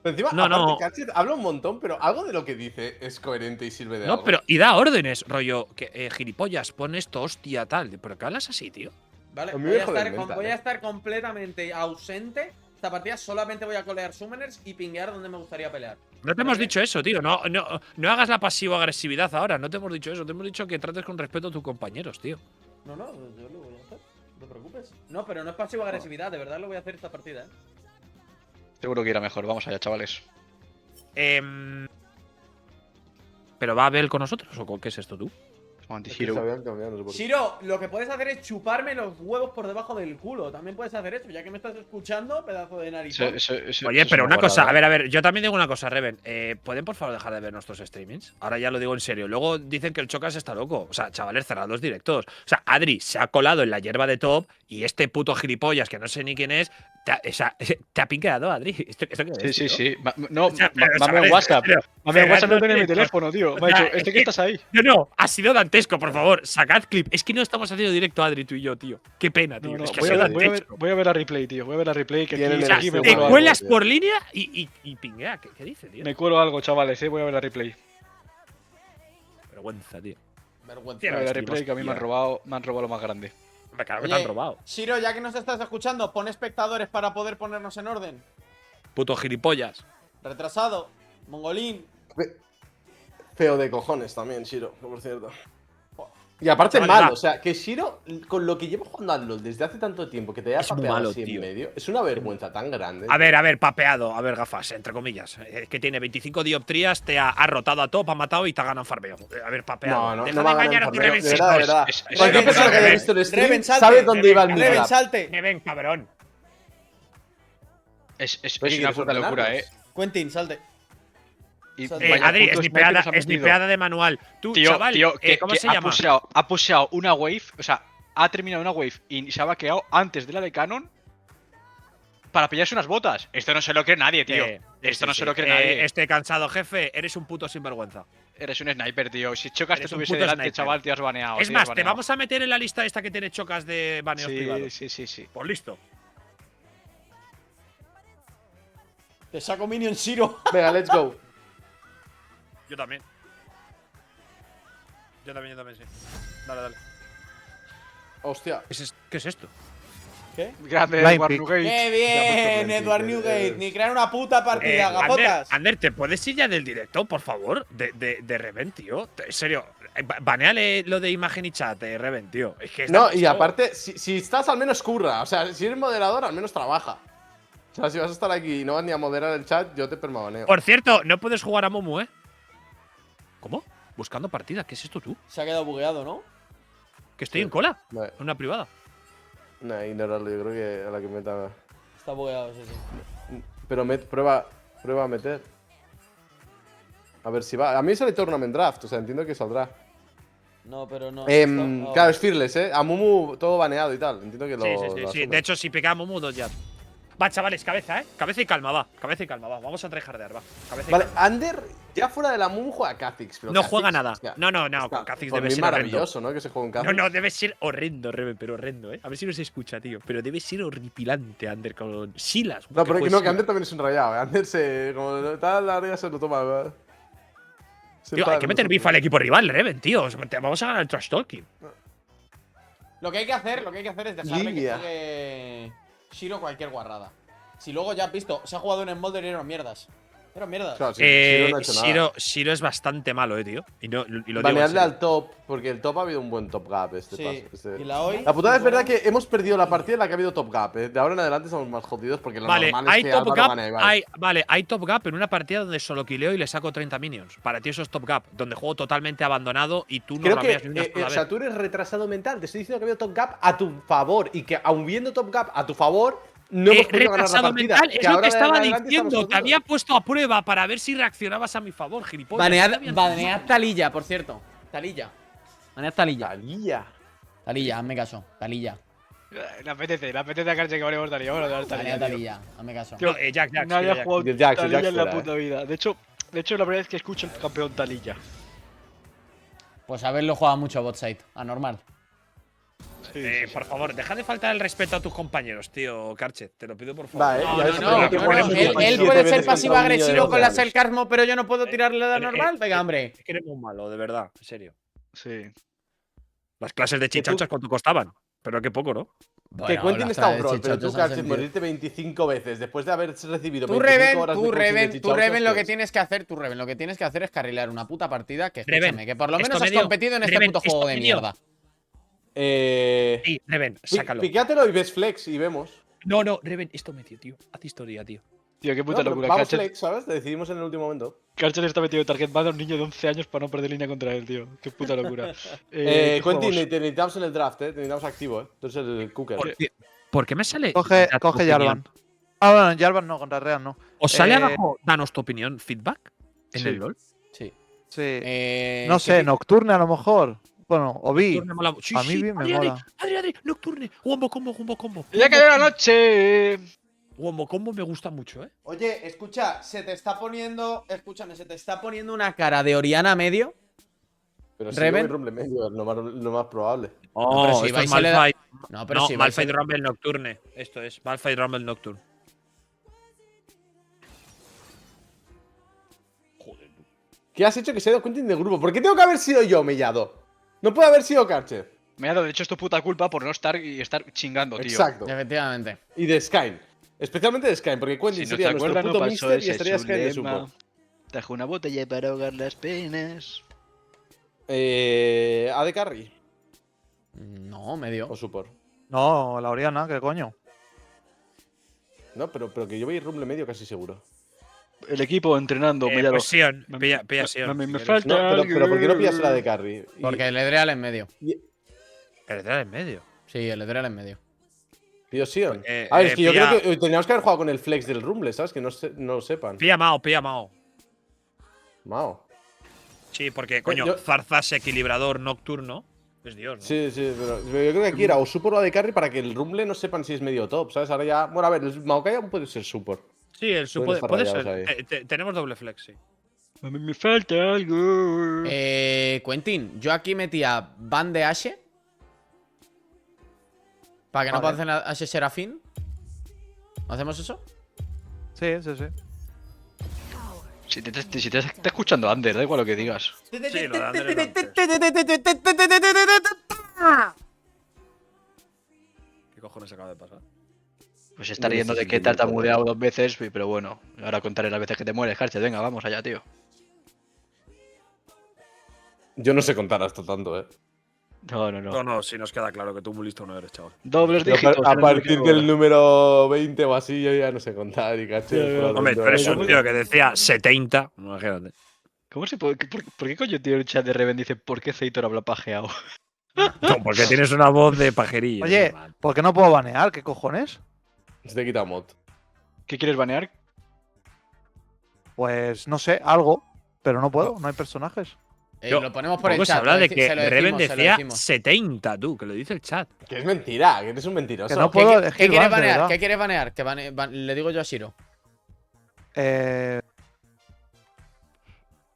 Pero encima, No, aparte, no. Karchet habla un montón, pero algo de lo que dice es coherente y sirve de No, algo. pero. Y da órdenes, rollo. Que gilipollas, pon esto, hostia, tal. ¿Pero qué hablas así, tío? Vale, A mí voy me a, jode estar, el mental, voy a estar completamente ausente. Esta partida solamente voy a colear summoners y pinguear donde me gustaría pelear. No te hemos dicho eso, tío. No hagas la pasivo-agresividad ahora. No te hemos dicho eso. Te hemos dicho que trates con respeto a tus compañeros, tío. No, yo lo voy a hacer. No te preocupes. No, pero no es pasivo agresividad, de verdad lo voy a hacer esta partida, Seguro que irá mejor. Vamos allá, chavales. ¿Pero va a Bell con nosotros o qué es esto tú? Es que se Anti-hero. habían cambiado, no sé por qué. Shiro, lo que puedes hacer es chuparme los huevos por debajo del culo. También puedes hacer eso, ya que me estás escuchando, pedazo de nariz. Oye, pero una cosa, a ver, yo también digo una cosa, Reven. ¿Pueden por favor dejar de ver nuestros streamings? Ahora ya lo digo en serio. Luego dicen que el Chocas está loco. O sea, chavales, cerrad los directos. O sea, Adri se ha colado en la hierba de top y este puto gilipollas que no sé ni quién es, te ha pinqueado, Adri. ¿Esto qué es, Sí, tío? sí. No, O sea, pero, mame chavales, en WhatsApp. pero, Mame en cerrad WhatsApp no los tiene mi directos. teléfono, tío. Me ha O sea, dicho, es que que- estás ahí. No, ha sido dantesco, por favor. Sacad clip. Es que no estamos haciendo directo, Adri, tú y yo, tío. Qué pena, tío. No, no, es que ha voy, sido a ver, dantesco. voy a ver la replay, tío. Voy a ver la replay. Que Tienen aquí, O sea, el me te Bueno, cuelo algo. cuelas tío. por línea y pinguea. ¿Qué dice, tío? Me cuelo algo, chavales, Voy a ver la replay. Vergüenza, tío. Vergüenza. Tío, Voy a ver la escribimos, replay que a mí me han tío. robado lo más grande. Me cago que Oye, te han robado. Shiro, ya que nos estás escuchando, pon espectadores para poder ponernos en orden. Puto gilipollas. Retrasado, mongolín. Feo de cojones también, Shiro, por cierto. Y aparte Vale, malo, va. o sea, que Shiro, con lo que lleva jugando al LoL desde hace tanto tiempo, que te haya Es muy papeado malo, así tío. en medio, es una vergüenza tan grande. A ver, papeado. A ver, gafas, entre comillas. Es que tiene 25 dioptrías, te ha rotado a top, ha matado y te ha ganado en farmeo. A ver, papeado. No, Deja no de me hagan engañar a tu farmeo, Reven. de verdad, de verdad. es Cualquier una persona que haya Reven, visto el stream Reven, salte. sabe dónde iba el Reven, midlap. salte. Reven, cabrón. Es ¿Pero qué una quieres, puta locura, ordenarnos? Quentin, salte. Y Vaya Adri, puto snipeada, sniper nos has metido. snipeada de manual. Tú, Tío, chaval, ¿cómo que se llama? ha pusheado una wave, o sea, ha terminado una wave y se ha vaqueado antes de la de Canon para pillarse unas botas. Esto no se lo cree nadie, tío. Esto no se lo cree nadie. Estoy cansado, jefe. Eres un puto sinvergüenza. Eres un sniper, tío. Si Chocas te Eres un estuviese puto delante, sniper. chaval, te has baneado. Es te más, has te baneado. vamos a meter en la lista esta que tiene chocas de baneos privados. Sí. Pues listo. Te saco minion Shiro. Venga, let's go. Yo también. Yo también, sí. Dale. Hostia. ¿Qué es esto? Grande, Line Edward pick. Newgate. ¡Qué bien, Blanquito, Edward Newgate! Ni crear una puta partida, Ander, gafotas. Ander, ¿te puedes ir ya del directo, por favor? De Reven, tío. En serio, baneale lo de imagen y chat, Reven, tío. Es que No, está- y aparte, si estás al menos curra. O sea, si eres moderador, al menos trabaja. O sea, si vas a estar aquí y no vas ni a moderar el chat, yo te permabaneo. Por cierto, no puedes jugar a Momu, ¿eh? ¿Cómo? Buscando partida. ¿Qué es esto tú? Se ha quedado bugueado, ¿no? ¿Que estoy en cola? Vale. En una privada. Nah, ignóralo, yo creo que a la que meta. Está bugueado, sí. Pero prueba a meter. A ver si va. A mí sale Tournament Draft, o sea, entiendo que saldrá. No, pero no. Claro, es Fearless, A Mumu todo baneado y tal. Entiendo que lo. Sí. lo asume. De hecho, si pega a Momu, 2 ya. Va, chavales, cabeza, ¿eh? Cabeza y calma, va. Cabeza y calma, va. Vamos a tryhardear, va. Cabeza y Vale, calma. Ander, ya fuera de la Mumu juega Kha'Zix. pero No Kha'Zix, juega nada. hostia, No, está Kha'Zix por debe mí ser horrendo. maravilloso, ¿no? Que se juegue un Kha'Zix. No, debe ser horrendo, Reven, pero horrendo, ¿eh? A ver si no se escucha, tío. Pero debe ser horripilante, Ander, con Silas. No, pero que que no, que Ander también es un rayado, Ander se. Como tal, la arriba se lo toma. ¿verdad? Se Tío, hay enfada que con meter nosotros. bifa al equipo rival, Reven, tío. Vamos a ganar el trash talking. Lo que hay que hacer es dejarle que Lidia. juegue Shiro cualquier guarrada. Si luego ya has visto, se ha jugado en Smolder y eran mierdas. Eran mierdas. Claro, sí, Shiro no ha hecho nada. Shiro es bastante malo, tío. Y lo digo en Banearle serio. al top, porque el top ha habido un buen top gap este Sí. paso. Y la hoy. La putada es verdad que hemos perdido la partida en la que ha habido top gap. De ahora en adelante somos más jodidos porque lo Vale, normal es hay que top Álvaro gap. gane a Ibai. Hay top gap en una partida donde solo killeo y le saco 30 minions. Para ti eso es top gap, donde juego totalmente abandonado y tú no Creo que, rameas ni una sola o sea, vez. tú eres retrasado mental. Te estoy diciendo que ha habido top gap a tu favor y que aun viendo top gap a tu favor, no hemos podido ganar la Retrasado partida. mental, es lo ahora que de estaba adelante diciendo. estamos Te había puesto a prueba para ver si reaccionabas a mi favor, gilipollas. Banead Talilla, por cierto. Talilla. Banead Talilla. Talilla. Talilla, hazme caso. Talilla. Le apetece a Carche que valemos Talilla. Bueno, dar Banead Talilla. Talilla. Hazme caso. No, Jax, Nadie Jax. ha jugado El Jax Talilla en la fuera, puta vida. De hecho, es la primera vez que escucho el campeón Talilla. Pues haberlo jugado mucho botside. Anormal. Por favor, deja de faltar el respeto a tus compañeros, tío, Carchet. Te lo pido por favor. Va, No, ya no, ves, no, pero que no, ponemos no, un él 17 puede ser veces contra pasivo un niño de agresivo 12 con la años. Selcarmo, pero yo no puedo tirarle la normal. Venga, hombre. Es que eres muy malo, de verdad, en serio. Sí. Las clases de chichachas, ¿cuánto costaban? Pero qué poco, ¿no? Que Quentin está un rol, pero tú, Carchet, morirte 25 veces después de haber recibido Tú 25 Reven, horas de tú coaching de Reven, tú chichauchas, Reven, lo ¿qué que es? tienes que hacer, tú Reven, lo que tienes que hacer es carrilear una puta partida que, Reven, escúchame, que por lo esto menos has medio- competido en este Reven, puto esto juego de medio- mierda. Sí, Reven, sácalo. Piquéatelo y ves flex y vemos. No, Reven, esto metió, tío. Haz historia, tío. Tío, qué No, puta pero locura. vamos Carche flex, ¿sabes? Te decidimos en el último momento. está metido en target ban a un niño de 11 años para no perder línea contra él, tío. Qué puta locura. ¿Qué Quentin, jugamos? te necesitamos en el draft, Te necesitamos activo, Tú eres el cooker. ¿Por qué me sale? Coge da tu opinión? Jarvan. Ah, bueno, Jarvan no, contra Real no. ¿Os sale Eh, abajo, danos tu opinión, feedback? En Sí. el LOL. Sí. Sí. No sé, ¿qué- Nocturne a lo mejor. Bueno, o Vi. Nocturne mola- Sí, A mí sí, bien me Adri, mola. Adri, Nocturne. Wombo combo. ¡Ya cayó la noche! Wombo combo me gusta mucho, ¿eh? Oye, escucha, se te está poniendo. Escúchame, se te está poniendo una cara de Oriana medio. Pero si Reven. no, Rumble medio, es lo más probable. Oh, pero si esto vais es a le da- Malphite. No, pero No, si vais Malphite a- Rumble Nocturne. Esto es Malphite Rumble Nocturne. Joder, tú. ¿Qué has hecho que se ha ido Quentin del grupo? ¿Por qué tengo que haber sido yo, Mellado? No puede haber sido Carchet. Me ha dado, de hecho, es tu puta culpa por no estar chingando, tío. Exacto. Efectivamente. Y de Skyne. Especialmente de Skyne, porque Quentin Si no sería te nuestro acuerdas, puto no pasó mister y ese estaría Skyne de Zulema. support. Trajo una botella para ahogar las penas. AD Carry. No, medio. O support. No, la Oriana, ¿qué coño? No, pero que yo voy a ir rumble medio casi seguro. El equipo entrenando, míralo. Pues Sion, Me- pilla me- Sion. me si quieres. falta- No, pero ¿por qué no pillas la de carry? Y- Porque el Edreal en medio. El Edreal en medio. Sí, el Edreal en medio. Pillo Sion. Eh, A ver, es que yo pilla- creo que teníamos que haber jugado con el flex del rumble, ¿sabes? Que no lo sepan. Pilla Mao. Mao. Sí, porque, coño, yo- Zarzas equilibrador nocturno es Dios, ¿no? Sí, pero yo creo que aquí era o support o de carry para que el rumble no sepan si es medio top, ¿sabes? Ahora ya. Bueno, a ver, el Maokai aún puede ser support. Sí, el Pueden estar puede rayados ser. Tenemos doble flex, sí. A mí me falta algo. Quentin, yo aquí metía ban de Ashe. Para que no Vale. pasen a Ashe Serafín. ¿Hacemos eso? Sí. Si te está escuchando Ander, da igual lo que digas. Sí, lo de Ander es antes. ¿Qué cojones acaba de pasar? Pues se está No riendo de necesito que ningún tartamudeado 2 veces, pero bueno. Ahora contaré las veces que te mueres, Carches. Venga, vamos allá, tío. Yo no sé contar hasta tanto, ¿eh? No, sí nos queda claro que tú muy listo no eres, chaval. Dobles Yo dígitos. a no partir sé qué del número 20 o así, yo ya no sé contar y caché. Ya, ya. Hombre, pero es un tío que decía 70. Imagínate. ¿Cómo se puede, por qué coño tío el chat de Reven dice por qué Zeitor habla pajeado? No, porque tienes una voz de pajerillo. Oye, ¿por qué no puedo banear? ¿Qué cojones? Se te quita mod. ¿Qué quieres banear? Pues no sé, algo. Pero no puedo, no hay personajes. Lo ponemos por el Poco se chat. habla de se que lo Reven decimos, se lo decía decimos. 70, tú, que lo dice el chat. Que es mentira, que eres un mentiroso. Que no ¿Qué, puedo qué- elegir qué quieres bans, de banear? verdad. ¿Qué quieres banear? Que le digo yo a Shiro.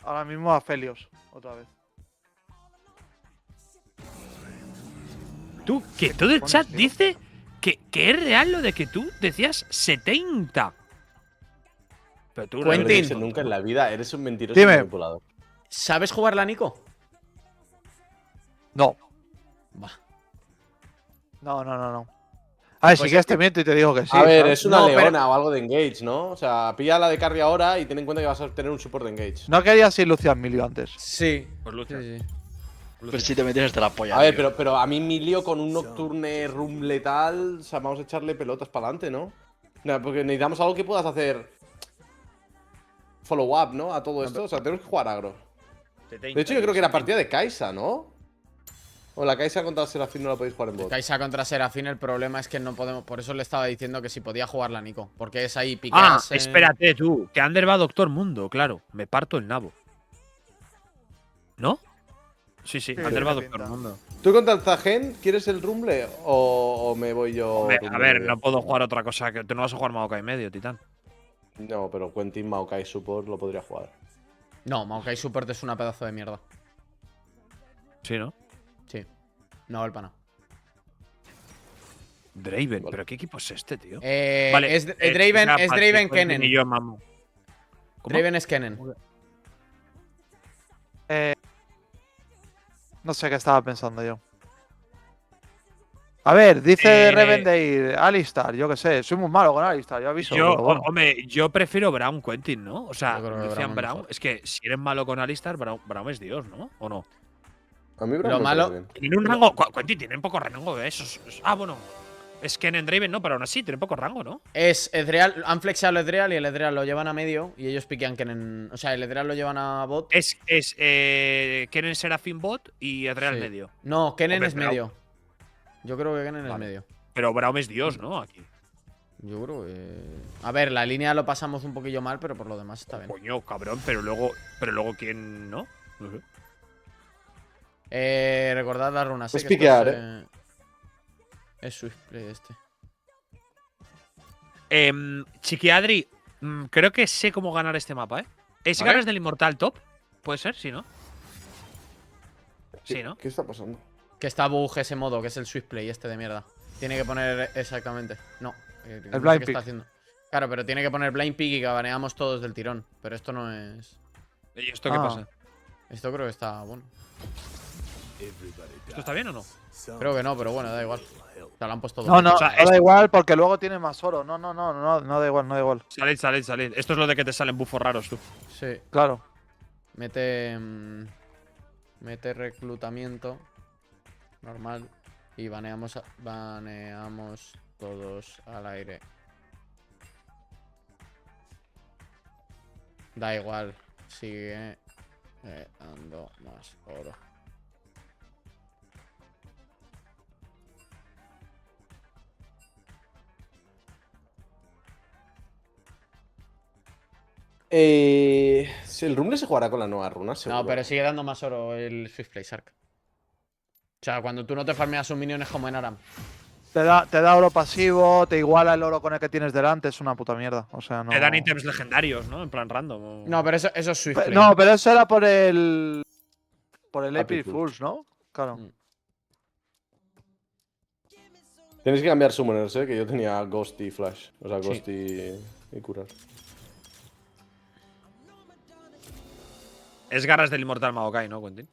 Ahora mismo a Felios, otra vez. Tú, que todo el Pones, chat tío. dice que es real lo de que tú decías 70. Pero tú, No lo he Quentin. dicho nunca en la vida, eres un mentiroso Dime. manipulador. ¿Sabes jugar la Nico? No, Va. no. A ver, Pues si quieres te miento y te digo que sí. A ver, ¿sabes? es una No, pero- leona o algo de engage, ¿no? O sea, pilla la de carry ahora y ten en cuenta que vas a tener un support de engage. No querías ir Lucian Milio antes. Sí. Pues Lucian. Sí, sí. Pero si te metes hasta la polla. A ver, tío. pero a mí mi lío con un Nocturne rumble tal, o sea, vamos a echarle pelotas para adelante, ¿no? No, porque necesitamos algo que puedas hacer follow up, ¿no? A todo esto, o sea, tenemos que jugar agro. De hecho, yo creo que era partida de Kaisa, ¿no? O la Kaisa contra Serafín no la podéis jugar en bot. Kaisa contra Serafín, el problema es que no podemos. Por eso le estaba diciendo que si podía jugar la Nico. Porque es ahí Ah, picarse. espérate tú, que Ander va a Doctor Mundo, claro. Me parto el nabo. ¿No? Sí, Ander va a tiene Doctor pinta. Mundo. ¿Tú contra el Zagen quieres el rumble o me voy yo? Hombre, a rumble ver, medio? no puedo jugar otra cosa que tú no vas a jugar Maokai medio, titán. No, pero Quentin Maokai Support lo podría jugar. No, Maokai Support es una pedazo de mierda. Sí, ¿no? Sí. No, el pana. Draven, Vale. ¿pero qué equipo es este, tío? Es Draven, es Draven Kennen. Y yo, mamu. ¿Cómo? Draven es Kennen. No sé qué estaba pensando yo. A ver, dice Reven de ir Alistar, yo qué sé. Soy muy malo con Alistar, yo aviso. Yo, pero bueno. hombre, yo prefiero Brown Quentin, ¿no? O sea, Yo creo que Lucian Braum es Brown. mejor. Es que si eres malo con Alistar, Brown es Dios, ¿no? ¿O no? A mí, Lo malo- Tiene un rango. Quentin tiene un poco rango de esos. Ah, bueno. Es que en Draven no, pero aún así tiene poco rango, ¿no? Es Ezreal, han flexado el Ezreal y el Ezreal lo llevan a medio y ellos piquean Kennen. O sea, el Ezreal lo llevan a bot. Es Kennen Serafin bot y Ezreal Sí. medio. No, Kennen Hombre, es Braum. medio. Yo creo que Kennen es Vale. medio. Pero Braum es Dios, ¿no? Aquí. Yo creo que. A ver, la línea lo pasamos un poquillo mal, pero por lo demás está bien. Coño, cabrón, pero luego ¿quién no? No sé. Recordad las runas. Puedes que esto piquear, es, es Swiftplay este. Chiquiadri, creo que sé cómo ganar este mapa, ¿eh? ¿Es A ver. ganas del Inmortal top? Puede ser, sí, ¿no? Sí, ¿no? ¿Qué está pasando? Que está bug ese modo, que es el Swiftplay este de mierda. Tiene que poner exactamente. No. no sé Blind qué Pick. está haciendo. Claro, pero tiene que poner Blind Pick y que baneamos todos del tirón. Pero esto no es. ¿Y esto qué Ah. pasa? Esto creo que está bueno. ¿Esto está bien o no? Creo que no, pero bueno, da igual. O sea, lo han puesto No, no, O sea, no es- da igual porque luego tiene más oro. No da igual, no da igual. Salid. Esto es lo de que te salen bufos raros, tú. Sí. Claro. Mete. Mete reclutamiento. Normal. Y baneamos todos al aire. Da igual. Sigue dando más oro. Si el rumble se jugará con la nueva runa, seguro. No, pero sigue dando más oro el Swiftplay Shark. O sea, cuando tú no te farmeas sus minions como en Aram. Te da oro pasivo, te iguala el oro con el que tienes delante, es una puta mierda. O sea, no. Te dan ítems legendarios, ¿no? En plan random. No, pero eso es Swiftplay. No, pero eso era por el. Por el April April Fools. Fools, ¿no? Claro. Mm. Tienes que cambiar summoners, que yo tenía Ghost y Flash. O sea, Sí. Ghost y curar. Es garras del Inmortal Maokai, ¿no, Quentin?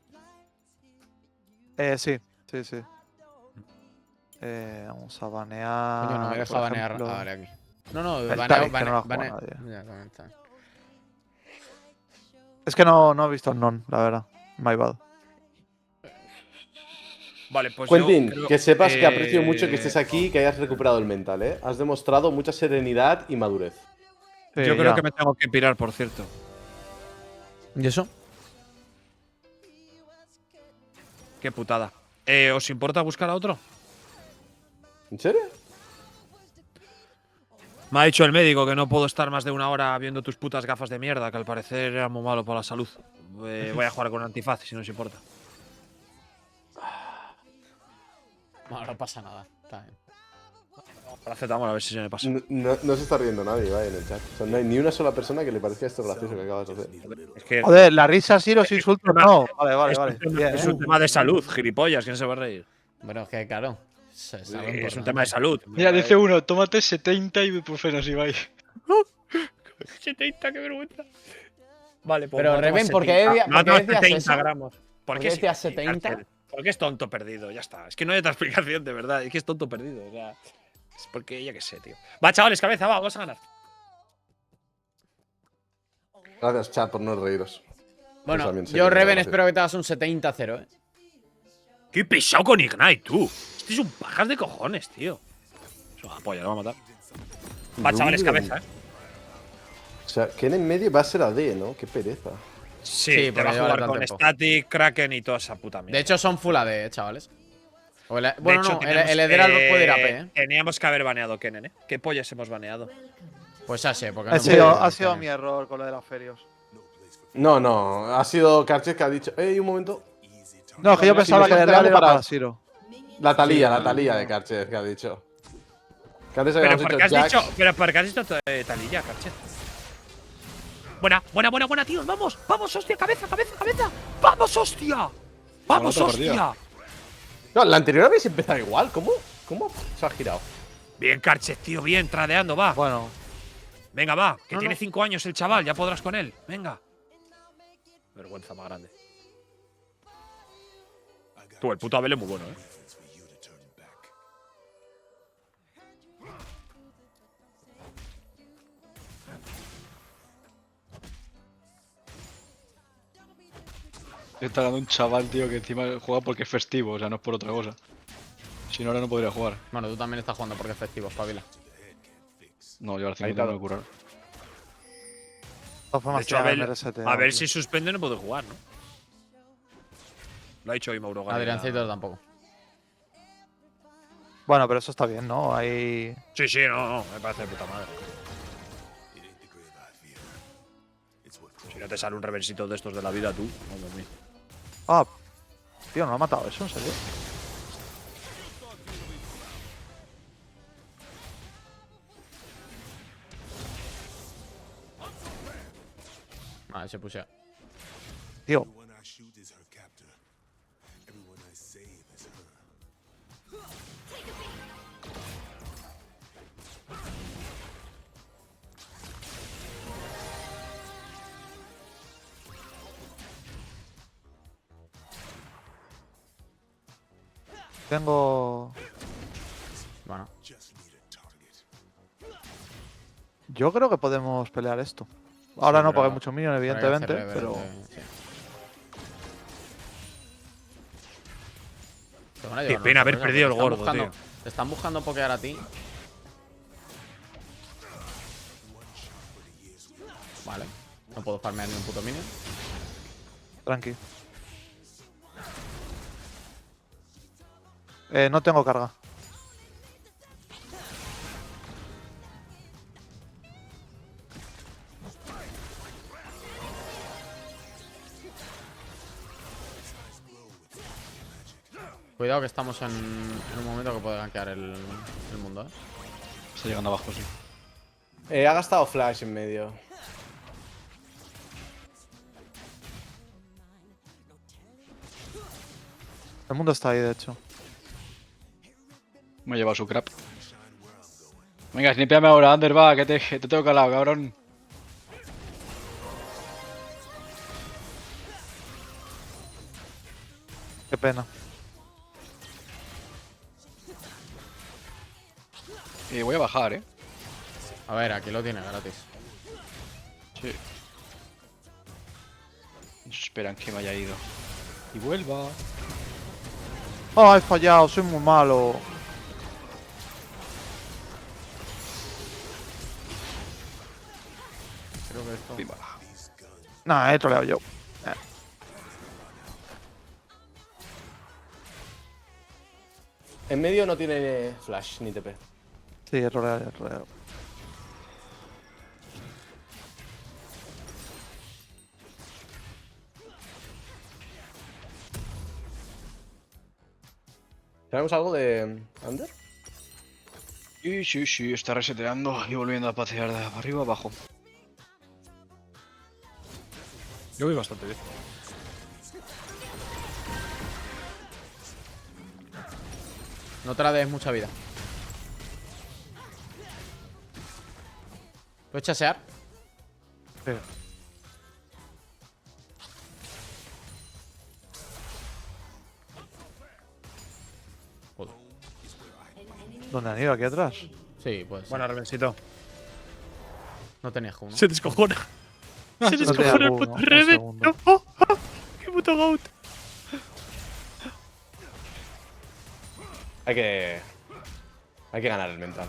Sí. Vamos a banear. Coño, no me deja por banear. ejemplo, Ah, vale, aquí. No, el baneo. Taric, que no lo ha jugado nadie. Ya, también está. Es que no he visto el non, la verdad. My bad. Vale, pues Quentin, yo creo- que sepas que aprecio mucho que estés aquí y que hayas recuperado el mental, ¿eh? Has demostrado mucha serenidad y madurez. Sí, Yo creo ya. que me tengo que pirar, por cierto. ¿Y eso? Qué putada. ¿Os importa buscar a otro? ¿En serio? Me ha dicho el médico que no puedo estar más de una hora viendo tus putas gafas de mierda, que al parecer era muy malo para la salud. Voy a jugar con antifaz, si no os importa. Bueno, no pasa nada. Está bien. Paracetamol, a ver si se me pasa. No se está riendo nadie, vaya, en el chat. O sea, no hay ni una sola persona que le parezca esto gracioso que acabas de hacer. Es que Joder, la risa sí, los insultos no. Vale. es, un tema, Bien, es un tema de salud, gilipollas. ¿Quién se va a reír? Bueno, es que claro. Se sabe Es un importante. tema de salud. Mira, dice uno, tómate 70 ibuprofenos y vais. 70, qué vergüenza. Vale, pues. Pero, no Reven, tomas ¿por qué 70. decías- No por qué tomas decías 70 eso? gramos. ¿Por qué sí, decías sí, 70? cárcel. Porque es tonto perdido, ya está. Es que no hay otra explicación, de verdad. Es que es tonto perdido. O sea, es porque, ya que sé, tío. Va, chavales, cabeza, va, vamos a ganar. Gracias, chat, por no reíros. Bueno, también sé yo, que me Reven, da espero que te hagas un 70-0, ¿eh? Qué pesado con Ignite, tú. Este es un pajas de cojones, tío. Es una polla, lo va a matar. Va, chavales, cabeza, ¿eh? O sea, Ken en medio va a ser AD, ¿no? Qué pereza. Sí, Sí, te porque va a lleva jugar tanto con tiempo. Static, Kraken y toda esa puta mierda. De hecho, son full AD, chavales. De Bueno, hecho, no, tenemos el Ederal que- puede ir AP, ¿eh? Teníamos que haber baneado Kennen, ¿eh? ¿Qué pollas hemos baneado? Pues así, porque Ha no sido, puede ha sido tener. mi error con lo de los ferios. No, ha sido Karches que ha dicho. Un momento! No, que yo pensaba que el real era para Siro. La Talía de Karches que ha dicho. Que antes Pero habíamos ¿por dicho qué has Jax. dicho, pero ¿por qué has dicho Talilla, Carchet? Buena, tíos, vamos, hostia, cabeza. Vamos, hostia. Vamos, otra hostia. partida. No, la anterior habéis empezado igual. ¿Cómo se ha girado? Bien, Carchet, tío, bien, tradeando, va. Bueno, Venga, va, que No, tiene no. 5 años el chaval, ya podrás con él. Venga. Vergüenza más grande. Tú, el puto Abel es muy bueno, ¿eh? Está dando un chaval, tío, que encima juega porque es festivo, o sea, no es por otra cosa. Si no, ahora no podría jugar. Bueno, tú también estás jugando porque es festivo, espabila. No, yo al Ahí 5 tengo está. que curar. de todas formas, De hecho, tira Abel, MRST, a ver tío. si suspende no puede jugar, ¿no? Lo ha dicho hoy Mauro Gari. Adriancito tampoco. Bueno, pero eso está bien, ¿no? Ahí. Sí, no, me parece de puta madre. Si no te sale un reversito de estos de la vida, tú, no me Ah, tío, no lo ha matado eso, ¿en serio? Vale, se pusea. Tío, tengo. Bueno, Yo creo que podemos pelear esto. Ahora Sí, no, pero- porque hay muchos minions, pero hay que hacer evidentemente, reverb, pero. sí. Te van a Qué llevar pena una haber sorpresa, perdido el porque gordo, están buscando- tío. Te están buscando pokear a ti. Vale. No puedo farmear ni un puto minion. Tranqui. No tengo carga. Cuidado que estamos en un momento que puede gankear el mundo, Está llegando abajo, sí. Ha gastado flash en medio. El mundo está ahí, de hecho. Me ha llevado su crap. Venga, snipeame ahora, Ander, va, que te tengo calado, cabrón. Qué pena. Y voy a bajar, A ver, aquí lo tiene gratis. Sí. Esperan que me haya ido. Y vuelva. ¡Oh, he fallado! Soy muy malo. Creo que esto. Viva. Nah, he troleado yo. En medio no tiene flash ni TP. Sí, he troleado, he troleado. ¿Sabemos algo de Under? Sí, está reseteando y volviendo a pasear de arriba a abajo. Yo voy bastante bien. No te la des mucha vida. ¿Puedes chasear? Pero, Joder. ¿dónde han ido? ¿Aquí atrás? Sí, pues. Bueno, Revencito. No tenías Q, ¿no? Se descojona. Se No tenía descojona el Q, puto ¿no? Un Reven. segundo. ¡Qué puto goat! Hay que ganar el mental.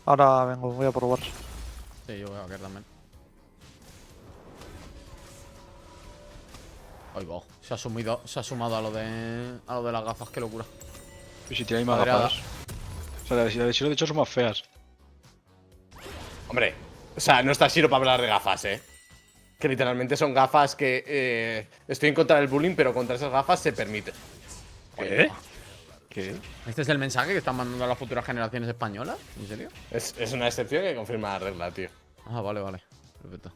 Ahora vengo, voy a probar. Sí, yo voy a caer también. Ay, wow. Se ha sumado a lo de las gafas, qué locura. Y si tiene más Madreada. gafas. O sea, las de Shiro de hecho son más feas. Hombre, o sea, no está Shiro para hablar de gafas, Que literalmente son gafas que estoy en contra del bullying, pero contra esas gafas se permite. ¿Qué? ¿Qué? ¿Este es el mensaje que están mandando a las futuras generaciones españolas? ¿En serio? Es una excepción que confirma la regla, tío. Ah, vale, vale. Perfecto.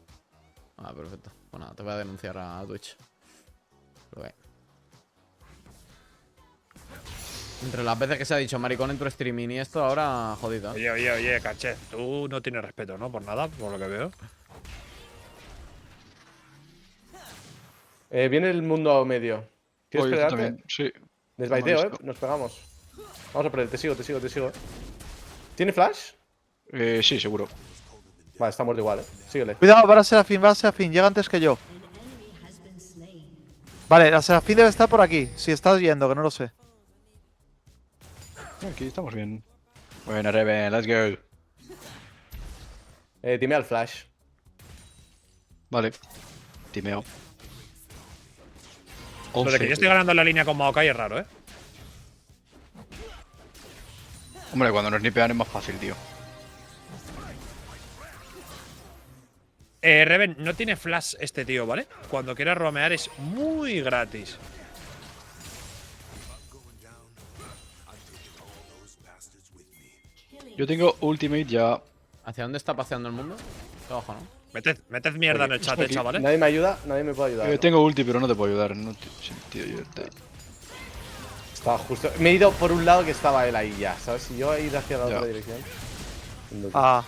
Ah, perfecto. Pues nada, te voy a denunciar a Twitch. Pero, entre las veces que se ha dicho maricón en tu streaming y esto, ahora jodido. Oye, caché. Tú no tienes respeto, ¿no? Por nada, por lo que veo. Viene el mundo medio. ¿Quieres Oye, tú pegarte? también. Sí. Desbaiteo, No lo he visto. Nos pegamos. Vamos a perder, te sigo. ¿Tiene flash? Sí, seguro. Vale, está muerto igual, Síguele. Cuidado, va a Serafín, llega antes que yo. Vale, la Serafín debe estar por aquí. Si estás yendo, que no lo sé. Aquí estamos bien. Bueno, Reven, let's go. Timea el flash. Vale. Timeo. Lo de que yo estoy ganando en la línea con Maokai es raro, ¿eh? Hombre, cuando nos nipean es más fácil, tío. Reven, no tiene flash este tío, ¿vale? Cuando quiera roamear es muy gratis. Yo tengo ultimate ya. ¿Hacia dónde está paseando el mundo? Hacia abajo, ¿no? Meted mierda en el chat, chavales. Nadie me ayuda, nadie me puede ayudar. ¿no? Tengo ulti, pero no te puedo ayudar. No tiene sentido yo. Estaba justo. Me he ido por un lado que estaba él ahí ya, ¿sabes? Si yo he ido hacia la Ya. otra dirección. Ah,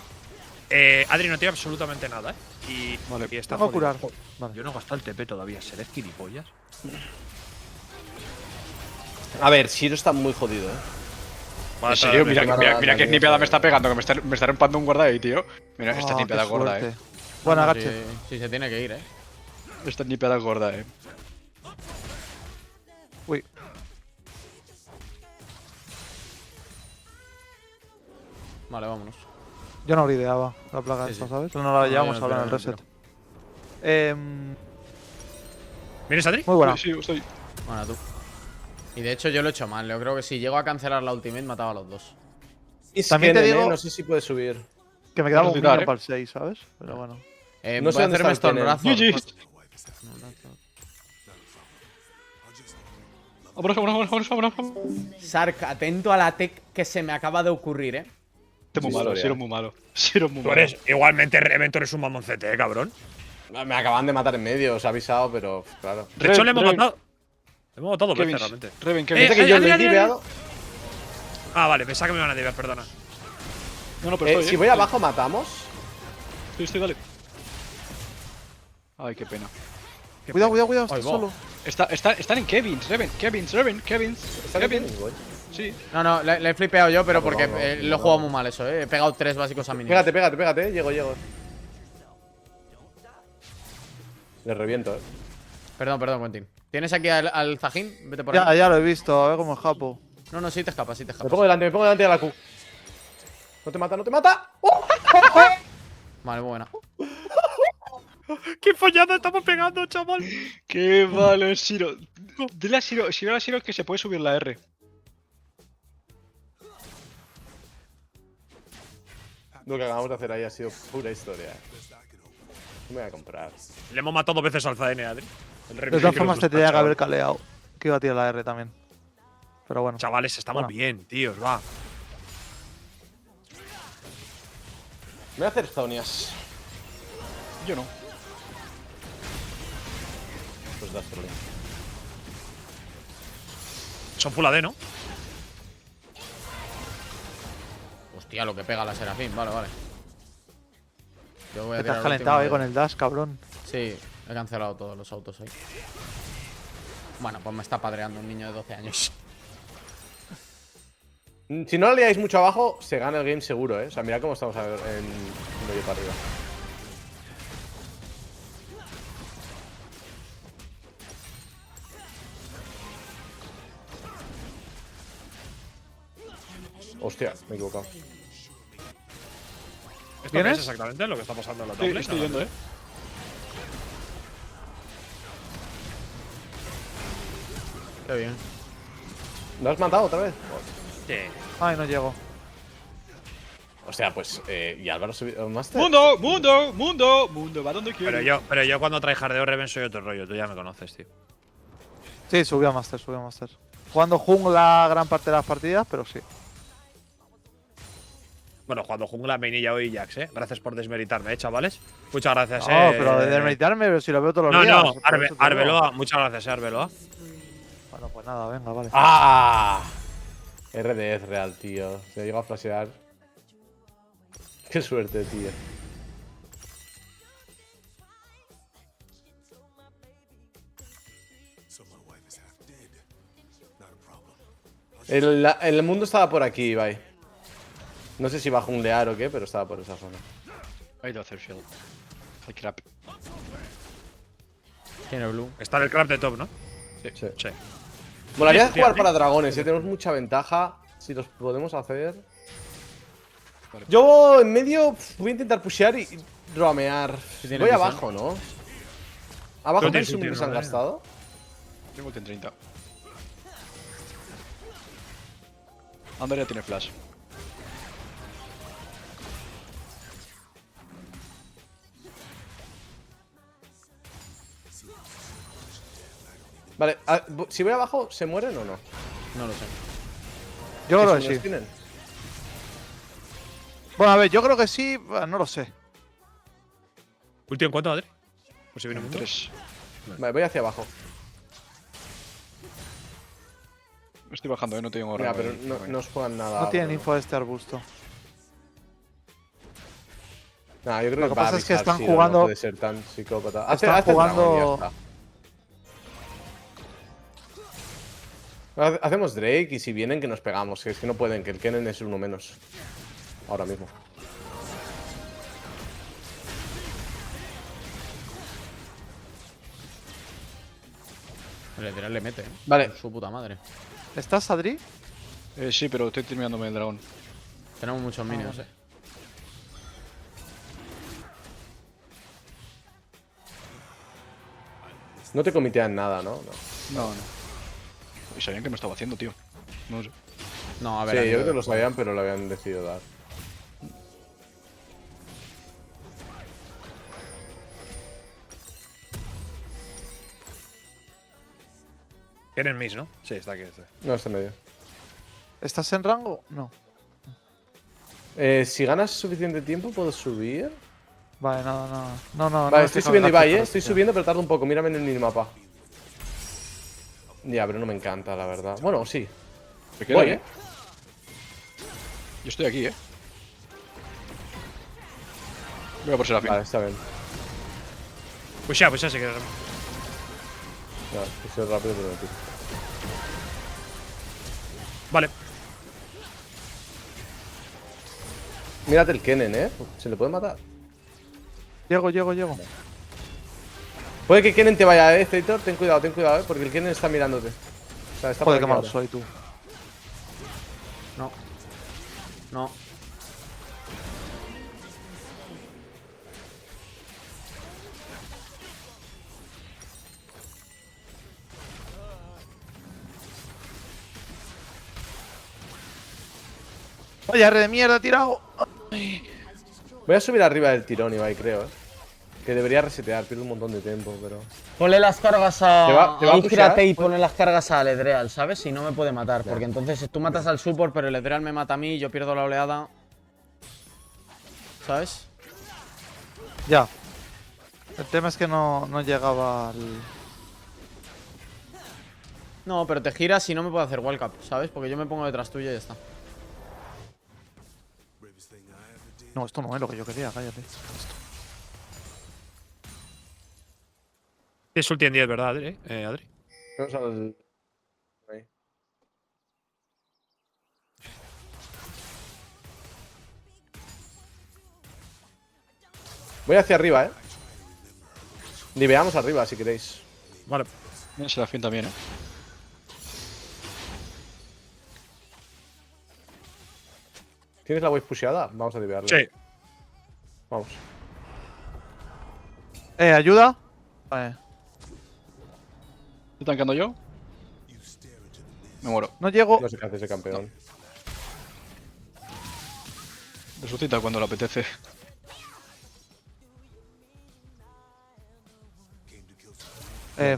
Adri no tiene absolutamente nada, ¿eh? Y, Vale. y está tengo que jodido. curar. Vale. Yo no he gastado el TP todavía, seré gilipollas. A ver, Shiro está muy jodido, En serio, mira, Mata, mira, mata, mira qué mata, snipeada mata. me está pegando, que me está rompando un guarda ahí, tío. Mira, esta Ah, snipeada qué gorda, suerte. eh. Bueno, No, agache. sí, se tiene que ir, Esta nipeada gorda, Uy. Vale, vámonos. Yo no grideaba la plaga Sí, esta, sí. ¿sabes? No la yo llevamos no ahora en el quiero, reset. ¿Vienes, Adri? Muy buena. Sí, estoy. Bueno, tú. Y de hecho yo lo he hecho mal. Yo creo que si llego a cancelar la ultimate mataba a los dos. Y También te digo- no sé si puede subir. Que me quedaba un Puedes minion tirar, para el 6, ¿sabes? Pero bueno. No sé Voy a dónde hacerme está el Stone Kennen. Razor. GG. Vámonos. Sark, atento a la tech que se me acaba de ocurrir, Este es muy Sí, malo, historia. sí, eres muy malo. Sí, eres muy Tú malo. eres, igualmente, Reven, tú eres un mamoncete, cabrón. Me acaban de matar en medio, os he avisado, pero claro. De hecho, le hemos Reven, matado. Le hemos matado dos Kevin, veces, realmente. Reven, Eh, Kevin. Fíjate que yo Adri, lo he Adri, Adri. diveado. Ah, vale, pensaba que me iban a diver, perdona. No, pero estoy, Si voy abajo, matamos. Estoy, dale. Ay, qué pena. Cuidado, está Ay, va. solo. Están en Kevins, Reven. ¿Está bien, güey? Sí. No, le he flipeado yo, pero Ah, pues porque vamos, lo he jugado muy mal eso, He pegado 3 básicos a minions. Pégate, llego. Le reviento, Perdón, Quentin. ¿Tienes aquí al Zajín? Vete por ahí. Ya lo he visto, a ver cómo escapo. No, sí te escapas, Me pongo delante de la Q. No te mata. ¡Oh! Vale, muy buena. ¡Qué follada estamos pegando, chaval! Qué malo es Shiro. Dile a Shiro que se puede subir la R. Lo que acabamos de hacer ahí ha sido pura historia. No me voy a comprar. Le hemos matado dos veces al Zaene, Adri. El Reven De sí todas que formas, nos te gusta, tenía que chaval. haber caleado. Que iba a tirar la R también. Pero bueno. Chavales, estamos Bueno. bien, tíos, va. Me voy a hacer zonias. Yo no. Pues das problema. Son full AD, ¿no? Hostia, lo que pega la Serafín. Vale. Yo voy a Que te has tirar calentado ahí último con el dash, cabrón. Sí, he cancelado todos los autos ahí. Bueno, pues me está padreando un niño de 12 años. Si no la liáis mucho abajo, se gana el game seguro, O sea, mirad cómo estamos en medio para arriba. Hostia, me he equivocado. ¿Esto qué ¿Vienes? es exactamente lo que está pasando en la Sí, tablet? estoy yendo, Qué bien. ¿Lo has matado otra vez? Sí. Ay, no llego. O sea, pues, y Álvaro subió Master. Mundo, va donde quiero. Pero yo cuando tryhardeo Reven soy otro rollo, tú ya me conoces, tío. Sí, subió a Master. Jugando jungla gran parte de las partidas, pero sí. Bueno, jugando jungla, Mainilla hoy y Jax, Gracias por desmeritarme, chavales. Muchas gracias, No, pero de desmeritarme, pero si lo veo todos los No, días. no, por eso te digo. Arbeloa, muchas gracias, Arbeloa. Bueno, pues nada, venga, vale. ¡Ah! RDS real, tío. Se llegó a flashear. Qué suerte, tío. El mundo estaba por aquí, Ibai. No sé si va a junglear o qué, pero estaba por esa zona. Ahí lo hace el shield. El crap. Tiene blue. Está en el crap de top, ¿no? Sí. Sí. Molaría Tío, jugar tío. para dragones, tenemos mucha ventaja. Si los podemos hacer. Yo en medio voy a intentar pushear y roamear. tiene Voy visión. abajo, ¿no? ¿Abajo No tiene tenéis un sentido, que se han ¿no? gastado? Tengo ulti en 30. Ander ya tiene flash. Vale, si voy abajo, ¿se mueren o no? No lo sé. Yo creo ¿Qué que segundos sí. tienen? Bueno, a ver, yo creo que sí. Bueno, no lo sé. ¿Ulti en cuánto, Adri? Pues si viene un 3. Vale, voy hacia abajo. Estoy bajando, no tengo Mira, rango pero ahí. no, Venga. no os juegan nada. No tienen bro. info de este arbusto. Nah, yo creo Lo que va a pasa es que avisar, están Siro, jugando- No puede ser tan psicópata. Están Hazte el dragón y jugando- ya está. Hacemos Drake y si vienen que nos pegamos. Que es que no pueden, que el Kennen es uno menos. Ahora mismo. El literal le mete, Vale. Su puta madre. ¿Estás, Adri? Sí, pero estoy terminándome el dragón. Tenemos muchos minions, vale. No te comitean nada, ¿no? No. Y sabían que me estaba haciendo, tío. No sé. No, a Sí, ver. yo creo que lo sabían, pero lo habían decidido dar. Tienen mis, ¿no? Sí, está aquí. No, está en medio. ¿Estás en rango? No. Si ganas suficiente tiempo, ¿puedo subir? Vale, nada. No. Vale, estoy subiendo Ibai, Ibai, Estoy subiendo, pero tarda un poco. Mírame en el minimapa. Ya, pero no me encanta, la verdad. Bueno, sí. Me queda Voy, aquí. Yo estoy aquí, Voy a por Serafín. Vale, está bien. Pues ya se queda. Ya, que soy rápido, pero no tiro. Vale. Mírate el Kennen, ¿eh? ¿Se le puede matar? Llego. Puede que Kennen te vaya, Zaitor. Ten cuidado, porque el Kennen está mirándote. O sea, está por Joder, aquí qué malo ahora. soy tú. No. Vaya, re de mierda, tirado. Voy a subir arriba del tirón, Ibai, creo, Que debería resetear, pierde un montón de tiempo, pero. Ponle las cargas a. ¿Te va a pushear? Gírate y ponle las cargas a Ledreal, ¿sabes? Si no me puede matar. Porque entonces tú matas al support, pero el Ledreal me mata a mí y yo pierdo la oleada. ¿Sabes? Ya. El tema es que no llegaba al. No, pero te giras y no me puedo hacer wildcap, ¿sabes? Porque yo me pongo detrás tuyo y ya está. No, esto no es lo que yo quería, cállate. Es ulti en 10, ¿verdad, Adri? Adri. Vamos al. Ahí. Voy hacia arriba, Ni veamos arriba si queréis. Vale. Viene Serafín también, ¿Tienes la wave pusheada? Vamos a divearla. Sí. Vamos. ¿Ayuda? Vale. ¿Estoy tankando yo? Me muero. No llego. No sé qué hace ese campeón. Resucita cuando le apetece.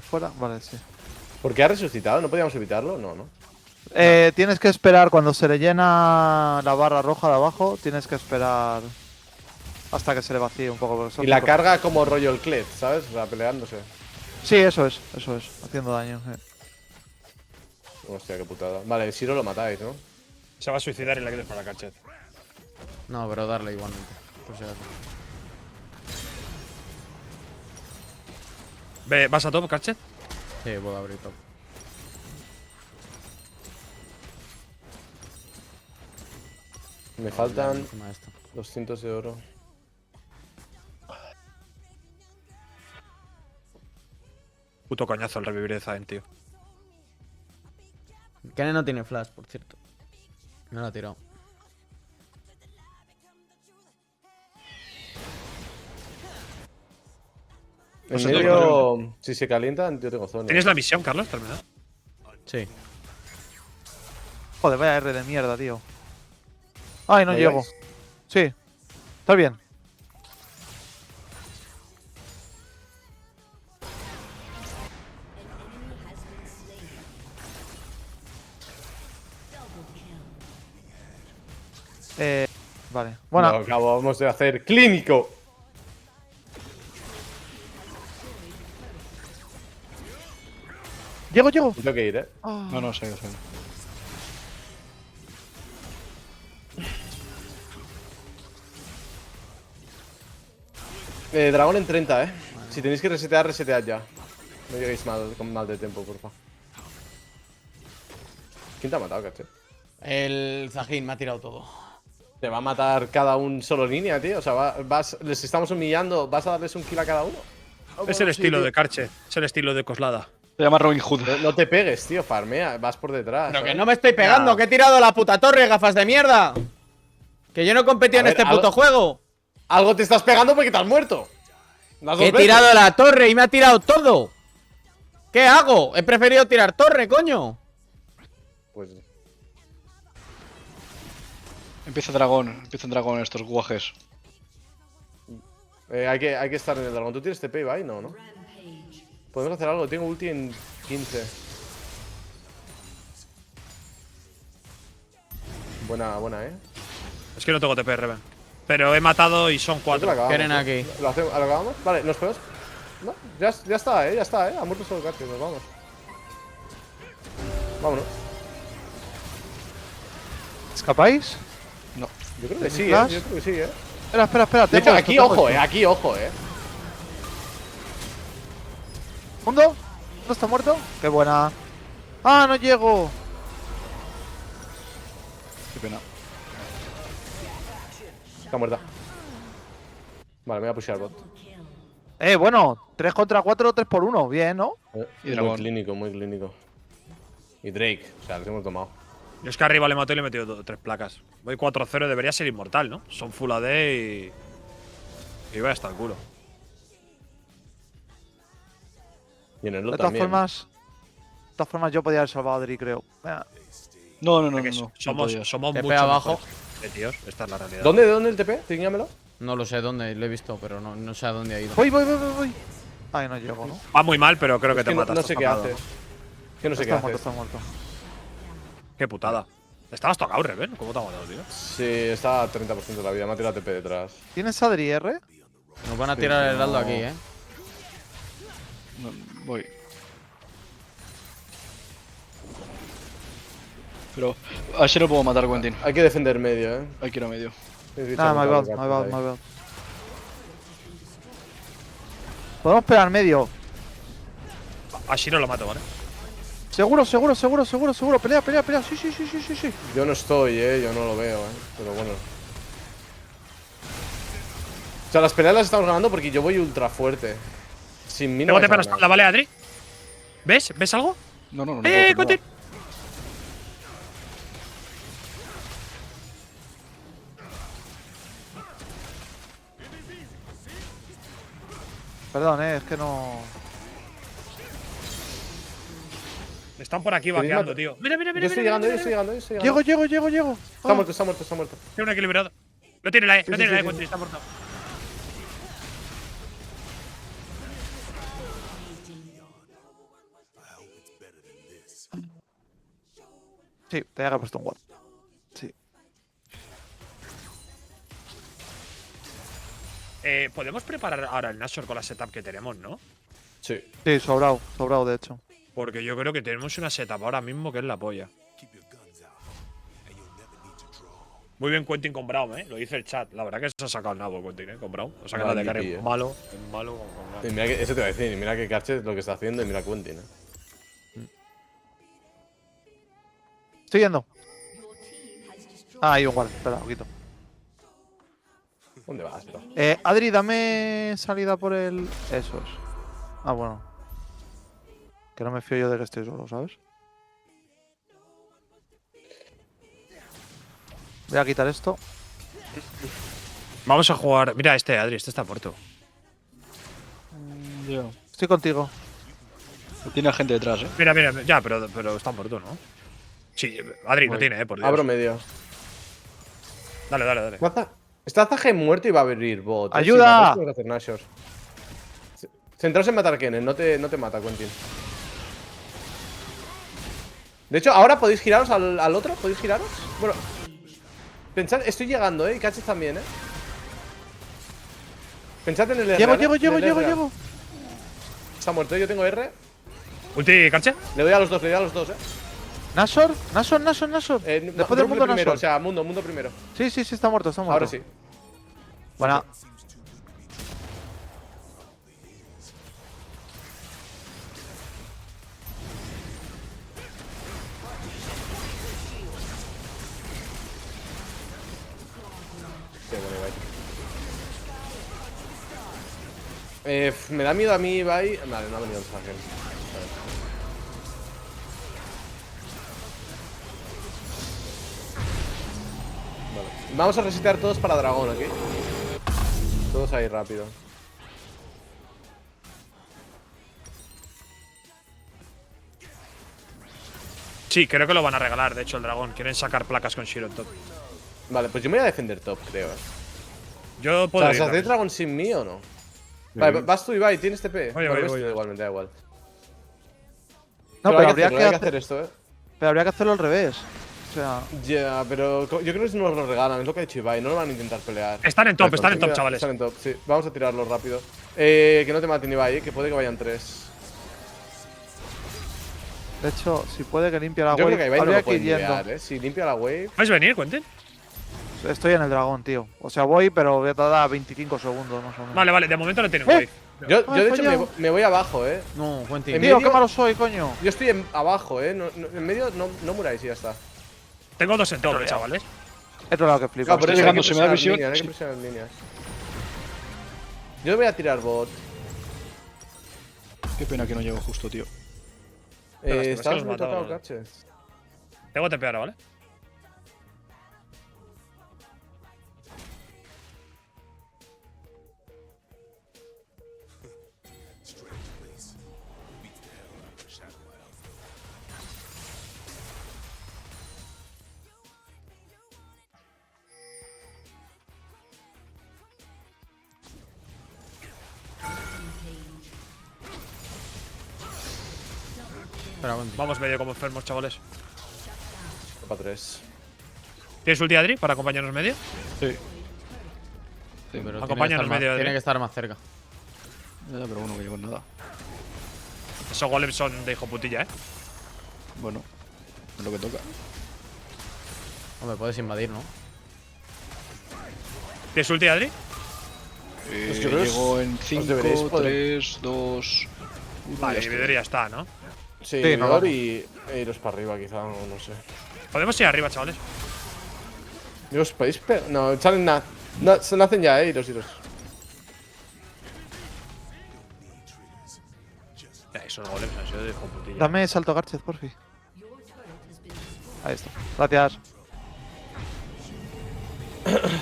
Fuera. Vale, sí. ¿Por qué ha resucitado? ¿No podíamos evitarlo? No. Tienes que esperar cuando se le llena la barra roja de abajo. Tienes que esperar hasta que se le vacíe un poco. porque son Y la cinco- carga como rollo el Kled, ¿sabes? O sea, peleándose. Sí, eso es. Haciendo daño. Hostia, qué putada. Vale, Siro lo matáis, ¿no? Se va a suicidar y la quieres para Cachet. No, pero darle igualmente. Por si acaso. ¿Vas a top, Cachet? Sí, puedo abrir top. Me faltan Encima de esto. 200 de oro. Puto coñazo el revivir de Zayn, tío. Kennen no tiene flash, por cierto. No lo ha tirado. En Pues medio, si se calientan, yo tengo zona. ¿Tienes la misión, Carlos? Terminada. Sí. Joder, vaya R de mierda, tío. Ay, no ¿Me llego. lleváis? Sí. Está bien. Vale. Bueno, Lo acabamos de hacer clínico. llego. Tengo que ir, Ah. No, se ha ido. Dragón en 30, Si tenéis que resetear, resetead ya. No lleguéis con mal de tiempo, porfa. ¿Quién te ha matado, caché? El Zahin me ha tirado todo. Te va a matar cada un solo línea, tío. O sea, les estamos humillando. ¿Vas a darles un kill a cada uno? Es el estilo de Carche. Es el estilo de Coslada. Se llama Robin Hood. No te pegues, tío, farmea, vas por detrás. Pero que ¿sabes? no me estoy pegando, Ya. que he tirado la puta torre, gafas de mierda. Que yo no competí A en ver, este algo- puto juego. Algo te estás pegando porque te has muerto. Las dos He veces. tirado la torre y me ha tirado todo. ¿Qué hago? He preferido tirar torre, coño. Pues Empiezan dragón estos guajes. hay que estar en el dragón. ¿Tú tienes TP, Ibai? No, ¿no? Podemos hacer algo. Tengo ulti en 15. Buena, ¿eh? Es que no tengo TP, Reven. Pero he matado y son Creo que 4. lo acabamos, Quieren aquí. ¿Lo acabamos? Vale, ¿nos podemos? No, ya está, ya está, Ha muerto solo Carti, nos vamos. Vámonos. ¿Escapáis? Yo creo que sí, ¿Flash? Yo creo que sí, Espera. De hecho, tengo aquí esto, ojo, tengo esto. aquí ojo, ¿Mundo? ¿No está muerto? ¡Qué buena! ¡Ah, no llego! Qué pena. Está muerta. Vale, me voy a pushear bot. Bueno, 3 contra 4, 3 por 1. Bien, ¿no? Y Muy dragón. clínico, muy clínico. Y Drake, o sea, los hemos tomado. Yo es que arriba le mato y le he metido 3 placas. Voy 4-0, debería ser inmortal, ¿no? Son full AD y. Y vaya hasta el culo. Y en el De lot todas también. formas, yo podía haber salvado a Adri, creo. Venga. No. Que somos podías. mucho TP abajo. mejores, tíos. Esta es la realidad. ¿Dónde el TP? Dígamelo. No lo sé dónde, lo he visto, pero no sé a dónde ha ido. Voy. Ay, no llego, ¿no? Va muy mal, pero creo que Es te que matas. no sé estás qué tocado. haces. Que no sé qué Está muerto, haces. está muerto. Qué putada. Estabas tocado, Reven. ¿Cómo te ha matado, tío? Sí, está a 30% de la vida. Me ha tirado TP detrás. ¿Tienes Adri R? Nos van a tirar el heraldo aquí, No, voy. Pero así no puedo matar, Quentin. Hay que defender medio, Hay que ir a medio. Nada, my bad. Podemos pegar medio. Así no lo mato, ¿vale? Seguro. Pelea. Sí. Yo no estoy, yo no lo veo, pero bueno. O sea, las peleas las estamos ganando porque yo voy ultra fuerte. Sin mí no Tengo vais TP a en la ganar. espalda, ¿vale, Adri? ¿Ves? ¿Ves algo? No puedo hacer nada. Quentin. Perdón, es que no. Están por aquí ¿Queréis vaqueando, matar? tío. Mira. Yo estoy llegando, yo estoy llegando. Llego. Está muerto, está muerto. Tiene un equilibrado. No tiene la E, Sí, no sí, tiene la sí, E, sí. Quentin, está muerto. Sí, tenía que haber puesto un ward. Sí. Podemos preparar ahora el Nashor con la setup que tenemos, ¿no? Sí. Sí, sobrado, de hecho. Porque yo creo que tenemos una setup ahora mismo que es la polla. Muy bien Quentin con Braum, Lo dice el chat. La verdad que se ha sacado el nabo Quentin, con Braum. O sea que la de cara MVP, es malo con Braum. Y mira que, eso te voy a decir, y mira que Carche lo que está haciendo y mira Quentin, Estoy yendo. Ah, hay un ward. Espera, un poquito. ¿Dónde vas, bro? Adri, dame salida por el. Eso es. Ah, bueno. Que no me fío yo de que esté solo, ¿sabes? Voy a quitar esto. Vamos a jugar. Mira este, Adri, este está muerto. Estoy contigo. Tiene gente detrás, Mira, ya, pero está muerto, ¿no? Sí, Adri no tiene, por Dios. Abro medio. Dale. Está Zage muerto y va a abrir bot. ¡Ayuda! Sí, hacer Nashor. Centraos en matar a Kennen, no te mata, Quentin. De hecho, ahora podéis giraros al otro. ¿Podéis giraros? Bueno, pensad, estoy llegando, y Catches también, Pensad en el R. Llego. Está muerto, yo tengo R. Ulti, Carche. Le doy a los dos, Nashor. Después del mundo primero, Nashor. o sea, mundo primero. Sí, está muerto, Ahora sí. Buena. Qué bueno, Ibai. Me da miedo a mí, Ibai. Vale, no ha venido el Zage. Vamos a resetear todos para dragón, ¿ok? Todos ahí rápido. Sí, creo que lo van a regalar, de hecho, el dragón. Quieren sacar placas con Shiro en top. Vale, pues yo me voy a defender top, creo. Yo O puedo sea, ir ¿se hace también. dragón sin mí o no? Vale, vas tú, Ibai, ¿tienes TP? Voy, Bueno, voy, ves voy. tú igualmente, da igual. No, pero habría hay que hacer esto, Pero habría que hacerlo al revés. O sea, Ya, pero yo creo que si nos lo regalan, es lo que ha dicho Ibai, no lo van a intentar pelear. Están en top, Vale, chavales. Están en top, sí. Vamos a tirarlo rápido. Que no te maten, Ibai, que puede que vayan 3. de hecho, si puede que limpie la Yo wave, creo que a Ibai no habría lo que ir pueden yendo. nivear, Si limpia la wave. ¿Vais a venir, Quentin? Estoy en el dragón, tío. O sea, voy, pero voy a tardar 25 segundos más o menos. Vale, de momento no tienen wave. Yo Ay, de hecho fallado. me voy abajo, No, Quentin. En Tío, medio- qué malo soy, coño. Yo estoy abajo, en medio no muráis y ya está. Tengo 2 en top, chavales. He trollado que flipas. Claro, por Estoy eso hay llegando, que se me da presionar visión. líneas, hay que Sí. presionar líneas. Yo voy a tirar bot. Qué pena que no llego justo, tío. Pero es que Estabas los muy mataba, tocado, ¿vale? caches. Tengo TP ahora, ¿vale? Espera, Quentin. Vamos medio como enfermos, chavales. Para 3. ¿Tienes ulti, Adri, para acompañarnos medio? Sí. Pero tiene que Acompáñanos estar más- medio, Adri. Tiene que estar más cerca. Ya, pero bueno, que llevo nada. Esos golems son de hijo putilla, ¿eh? Bueno, es lo que toca. Hombre, puedes invadir, ¿no? ¿Tienes ulti, Adri? Pues yo creo que Llego en os deberéis 5, poder- 3, 2, 1. Vale, dividir ya está, ¿no? Sí, Sí, no mejor vamos. e iros para arriba, quizá, no sé. Podemos ir arriba, chavales. Digo, ¿os podéis pegar? No, salen nada. No, se nacen ya, iros. Ya, esos golems han sido de hijo putilla. Dame salto Garchet, porfi. Ahí está. Gracias.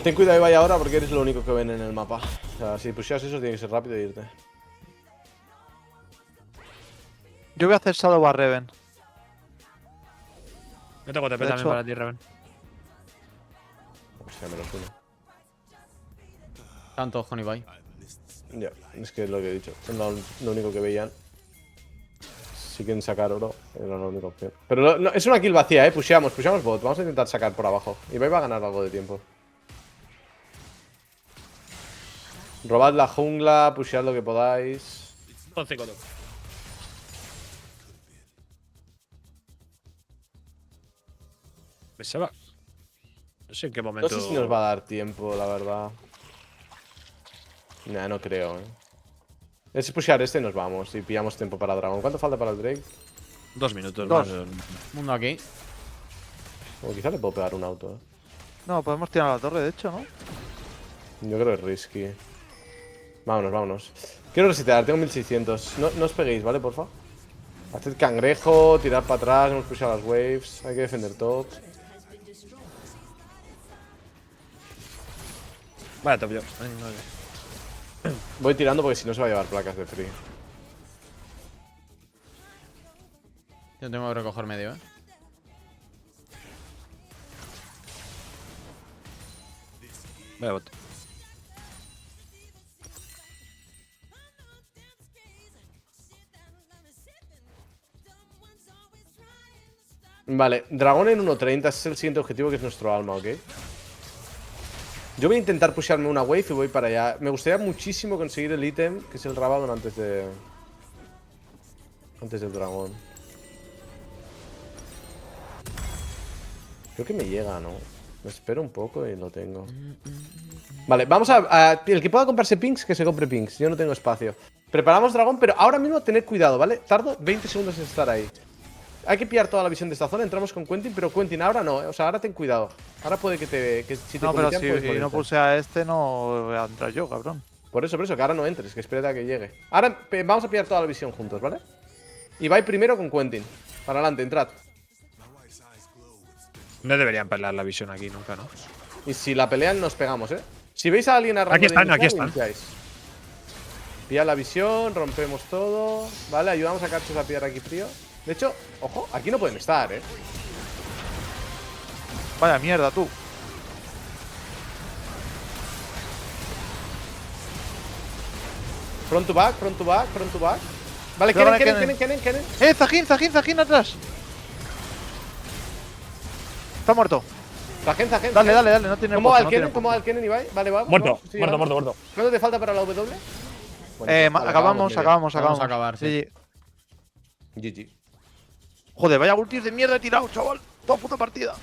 Ten cuidado, Ibai, ahora porque eres lo único que ven en el mapa. O sea, si pusieras eso, tiene que ser rápido e irte. Yo voy a hacer Shadow a Reven. Yo tengo TP De también hecho- para ti, Reven. Hostia, menos uno. Están todos con Ibai. Ya, es que es lo que he dicho. Son lo único que veían. Si quieren sacar oro, era la única opción. Pero no, es una kill vacía, Pusheamos bot. Vamos a intentar sacar por abajo. Ibai va a ganar algo de tiempo. Robad la jungla, pushead lo que podáis. Son 5 top. Se va. No sé en qué No momento. sé si nos va a dar tiempo, la verdad. Nah, no creo, Es pushear este y nos vamos. Y pillamos tiempo para Dragon. ¿Cuánto falta para el Drake? 2 minutos. Dos. más. Mundo aquí. O quizá le puedo pegar un auto, No, podemos tirar a la torre, de hecho, ¿no? Yo creo que es risky. Vámonos. Quiero resetear, tengo 1600. No os peguéis, ¿vale? Porfa. Haced cangrejo, tirad para atrás, hemos pushado las waves. Hay que defender top. Vale, top yo. Voy tirando porque si no se va a llevar placas de free. Yo tengo que recoger medio, ¿eh? Vale, bot. Vale, dragón en 1.30 es el siguiente objetivo, que es nuestro alma, ¿ok? Yo voy a intentar pusharme una wave y voy para allá. Me gustaría muchísimo conseguir el ítem, que es el Rabadon, antes del dragón. Creo que me llega, ¿no? Me espero un poco y lo tengo. Vale, vamos el que pueda comprarse pinks, que se compre pinks. Yo no tengo espacio. Preparamos dragón, pero ahora mismo tener cuidado, ¿vale? Tardo 20 segundos en estar ahí. Hay que pillar toda la visión de esta zona. Entramos con Quentin, pero Quentin ahora no, O sea, ahora ten cuidado. Ahora puede que si te No, pero comitean, si puedes no morirte. puse a este, no voy a entrar yo, cabrón. Por eso, que ahora no entres, que espérate a que llegue. Ahora vamos a pillar toda la visión juntos, ¿vale? Y vais primero con Quentin. Para adelante, entrad. No deberían pelear la visión aquí nunca, ¿no? Y si la pelean, nos pegamos, ¿eh? Si veis a alguien a rango Aquí están, de aquí iniciar, están. iniciáis. Pilla la visión, rompemos todo. Vale, ayudamos a Carchos a pillar aquí frío. De hecho, ojo, aquí no pueden estar, ¿eh? Vaya mierda, tú. Front to back, front to back, front to back. Vale, Pero ahora Kennen. Zahin atrás. Está muerto. Zahen. Dale, no tiene ¿Cómo pulso, va el no tiene Kennen? ¿Cómo va el Kennen, Ibai? Vale, va. Muerto, sí, muerto, vamos. muerto. ¿Cuánto te falta para la W? Vale, acabamos. Vamos a acabar, sí. GG. Joder, vaya ultis de mierda he tirado, chaval. Toda puta partida.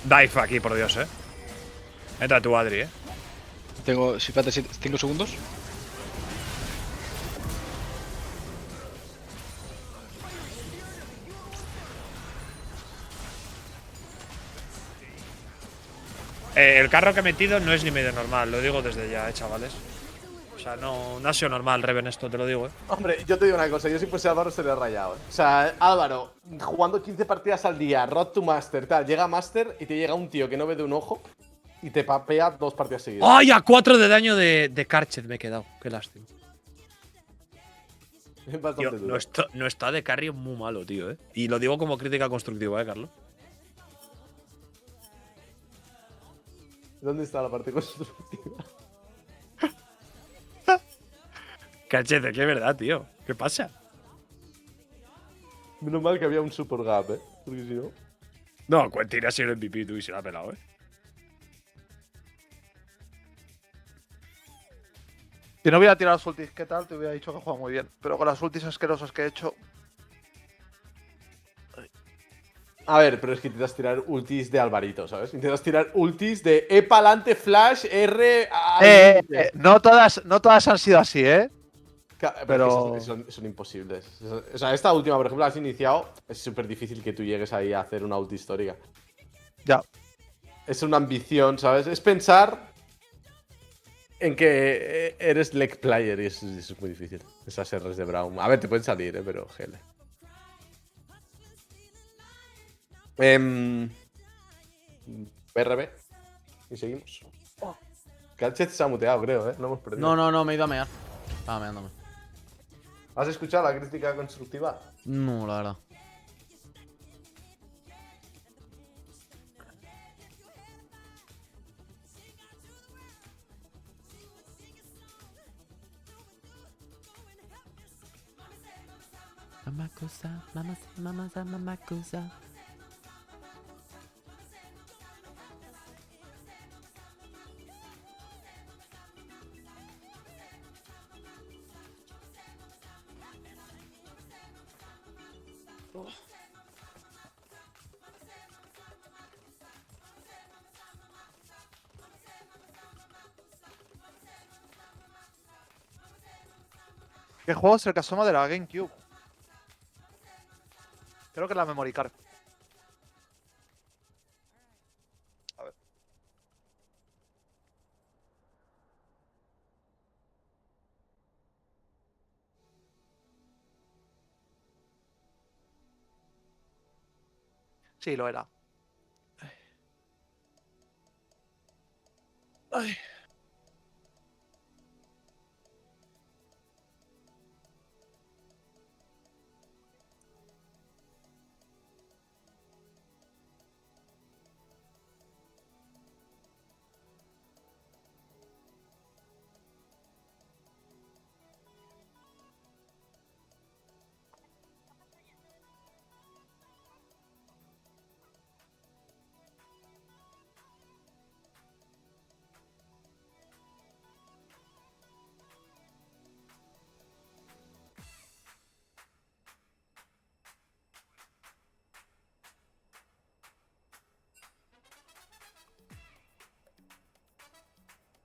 Dive aquí, por Dios, Entra tú, Adri, Tengo, si falta 5 segundos. El carro que he metido no es ni medio normal, lo digo desde ya, chavales. O sea, no ha sido normal, Reven, esto te lo digo, Hombre, yo te digo una cosa, yo si fuese Álvaro se le he rayado, O sea, Álvaro, jugando 15 partidas al día, Road to Master, tal, llega a Master y te llega un tío que no ve de un ojo y te papea 2 partidas seguidas. ¡Ay! A 4 de daño de Karchet me he quedado. Qué lástima. Es bastante Tío, duro. no está de carry muy malo, tío, Y lo digo como crítica constructiva, Carlos. ¿Dónde está la parte constructiva? Karchet, que es verdad, tío. ¿Qué pasa? Menos mal que había un super gap, Porque si no. No, Quentin ha sido el MVP, tú, y se la ha pelado, Si no hubiera tirado las ultis, ¿qué tal? Te hubiera dicho que juega muy bien. Pero con las ultis asquerosas que he hecho. A ver, pero es que intentas tirar ultis de Alvarito, ¿sabes? Intentas tirar ultis de E pa'lante, flash, R. No todas han sido así, ¿eh? Pero es que son imposibles. O sea, esta última, por ejemplo, la has iniciado. Es súper difícil que tú llegues ahí a hacer una ulti histórica. Ya. Es una ambición, ¿sabes? Es pensar en que eres leg player y eso es muy difícil. Esas R's de Braum. A ver, te pueden salir, pero GL. BRB. Y seguimos. Karchet se ha muteado, creo, Lo hemos perdido. No, me he ido a mear. Estaba meándome. ¿Has escuchado la crítica constructiva? No, la verdad. Mamacusa. ¿Qué juego es el que asoma de la GameCube? Creo que es la Memory Card. A ver. Sí, lo era. Ay.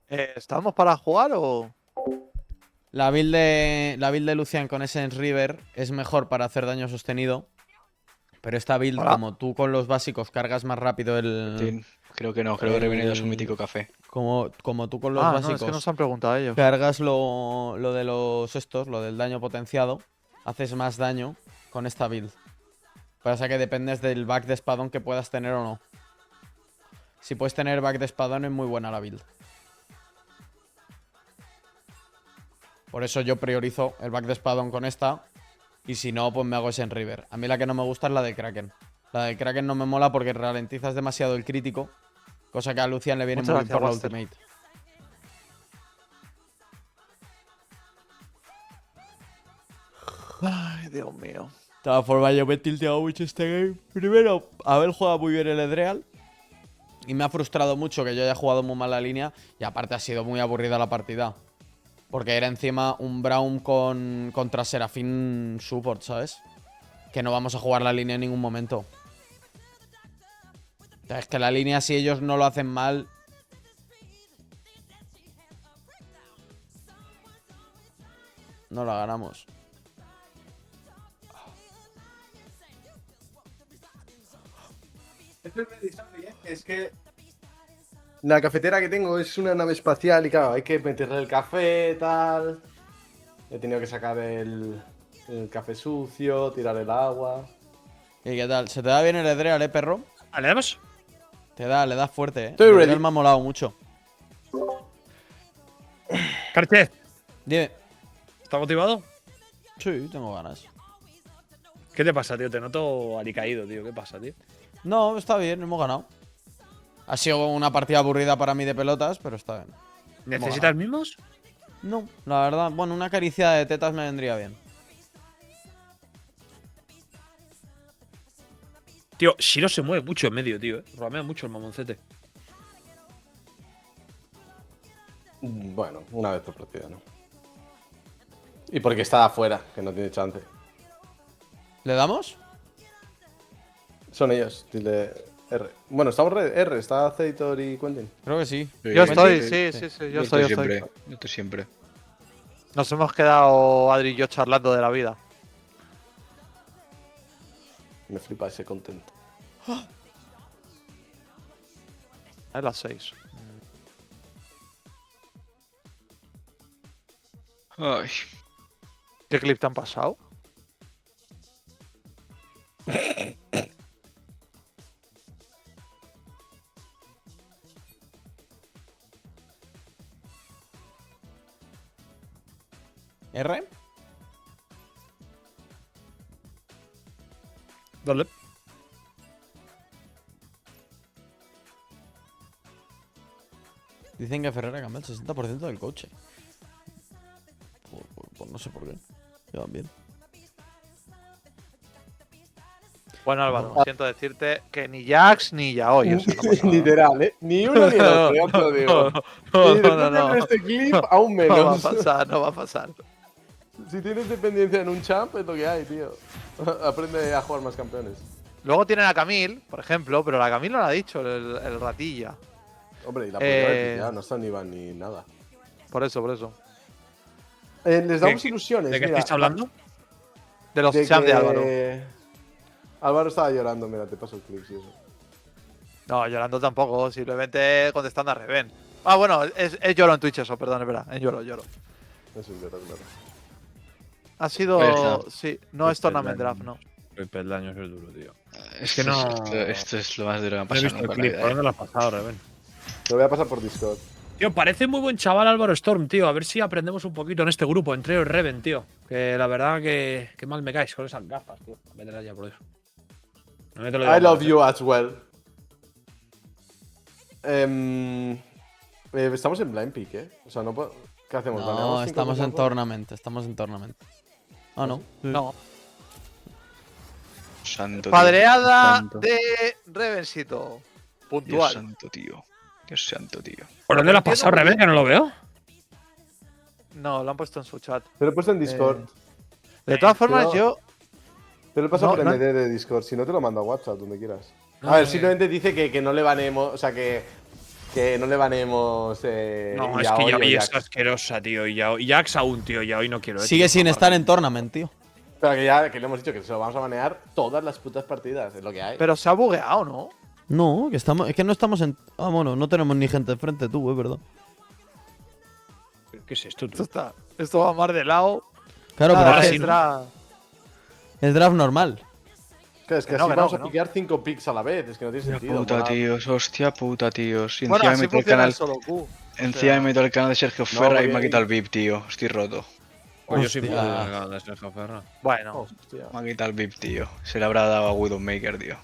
¿Estamos para jugar o...? La build de Lucian con Essence River es mejor para hacer daño sostenido. Pero esta build, Hola. como tú con los básicos cargas más rápido el. Creo que no, creo que Reven ha ido a su mítico café. Como tú con los No, básicos. es que nos han preguntado ellos. Cargas lo de los estos, lo del daño potenciado. Haces más daño con esta build. Pasa que dependes del back de espadón que puedas tener o no. Si puedes tener back de espadón es muy buena la build. Por eso yo priorizo el back de espadón con esta. Y si no, pues me hago ese River. A mí la que no me gusta es la de Kraken. La de Kraken no me mola porque ralentizas demasiado el crítico. Cosa que a Lucian le viene Muchas muy bien por la gracias, ultimate. Ay, Dios mío. De todas formas, yo me he tilteado mucho este game. Primero, Abel juega muy bien el Edreal. Y me ha frustrado mucho que yo haya jugado muy mal la línea. Y aparte ha sido muy aburrida la partida. Porque era encima un Braum contra Serafín support, ¿sabes? Que no vamos a jugar la línea en ningún momento. O sea, es que la línea, si ellos no lo hacen mal... No la ganamos. Es que la cafetera que tengo es una nave espacial y claro, hay que meterle el café, tal. He tenido que sacar el café sucio, tirar el agua. ¿Y qué tal? ¿Se te da bien el Edreal, perro? ¿Le damos? Le das fuerte, Estoy El ready. Edreal me ha molado mucho. Carche, Dime. ¿estás motivado? Sí, tengo ganas. ¿Qué te pasa, tío? Te noto alicaído, tío. ¿Qué pasa, tío? No, está bien, hemos ganado. Ha sido una partida aburrida para mí de pelotas, pero está bien. ¿Necesitas mimos? No, la verdad, bueno, una caricia de tetas me vendría bien. Tío, Shiro se mueve mucho en medio, tío. Ramea mucho el mamoncete. Bueno, una vez por partida, ¿no? Y porque está afuera, que no tiene chance. ¿Le damos? Son ellos, dile R. Bueno, estamos R, está Zeitor y Quentin. Creo que sí. Yo estoy, sí, yo estoy. Yo estoy siempre. Nos hemos quedado Adri y yo charlando de la vida. Me flipa ese content. Es las 6. Ay. ¿Qué clip te han pasado? ¿R? Dale. Dicen que Ferrera cambia el 60% del coche. Pues no sé por qué. Llevan bien. Bueno, Álvaro, siento decirte que ni Jax ni Yaoi. O sea, no pasa nada. Literal, ¿eh? Ni uno ni el otro, ya te lo digo. Y después de ver este clip, aún No va a menos. pasar, no va a pasar. Si tienes dependencia en un champ, es lo que hay, tío. Aprende a jugar más campeones. Luego tienen a Camille, por ejemplo, pero la Camille no lo ha dicho, el ratilla. Hombre, y la podría haber pillado, no está ni van ni nada. Por eso. Les damos ilusiones. ¿De qué mira, estáis hablando? De los de champs de que Álvaro. Álvaro estaba llorando, mira, te paso el clip y eso. No, llorando tampoco, simplemente contestando a Reven. Ah, bueno, es lloro en Twitch eso, perdón, es verdad. Es lloro. Eso es llorar, claro. Ha sido. Pues no. Sí, no es Tournament Draft, no. El peldaño es duro, tío. Es que no- Esto es lo más duro que me ha No he pasado visto el nunca en la clip. vida, ¿Por eh. dónde lo has pasado, Reven? Te lo voy a pasar por Discord. Tío, parece muy buen chaval Álvaro Storm, tío. A ver si aprendemos un poquito en este grupo, entre el Reven, tío. Que la verdad que mal me caes con esas gafas, tío. Métela ya por eso. No te lo digo I love más, you as well. Estamos en blind pick, ¿eh? O sea, no puedo... ¿Qué hacemos? No, ¿Baneamos cinco estamos en campeones? tournament. Ah, no. No. Santo, tío. Padreada Santo. de Revencito. Dios Puntual. santo, tío. Dios santo, tío. ¿Por dónde lo has Entiendo pasado, muy Reven? Que no lo veo. No, lo han puesto en su chat. Te lo he puesto en Discord. De todas formas, no. yo. Te lo he pasado No, por no. MD de Discord. Si no, te lo mando a WhatsApp, donde quieras. No, a ver, simplemente dice que no le banemos... O sea, que no le banemos... No, es Yaoi que o Yaoi Jax. es asquerosa, tío. Y Jax aún, tío. Yaoi no quiero. Sigue tío, sin no, estar en tournament, tío. Pero que le hemos dicho que se lo vamos a banear todas las putas partidas. Es lo que hay. Pero se ha bugueado, ¿no? No, que estamos, es que no estamos en. Ah, bueno, no tenemos ni gente enfrente, tú, es verdad. ¿Qué es esto, Esto tú? esto va más de lado. Claro, Nada, pero ahora es, sí, ¿no? es draft normal. Claro, es que Que no, así que no, vamos que a no. piquear 5 picks a la vez. Es que no tiene Hostia sentido. puta, mola. tíos. Hostia puta, tíos. Y Bueno, encima me así meto el funciona canal. el solo Q. Encima me meto el canal de Sergio No, Ferra y me porque ha quitado el VIP, tío. Estoy roto. Pues yo soy muy Hostia. de Sergio Ferra. Bueno, Hostia. Me ha quitado el VIP, tío. Se le habrá dado a Widowmaker, tío.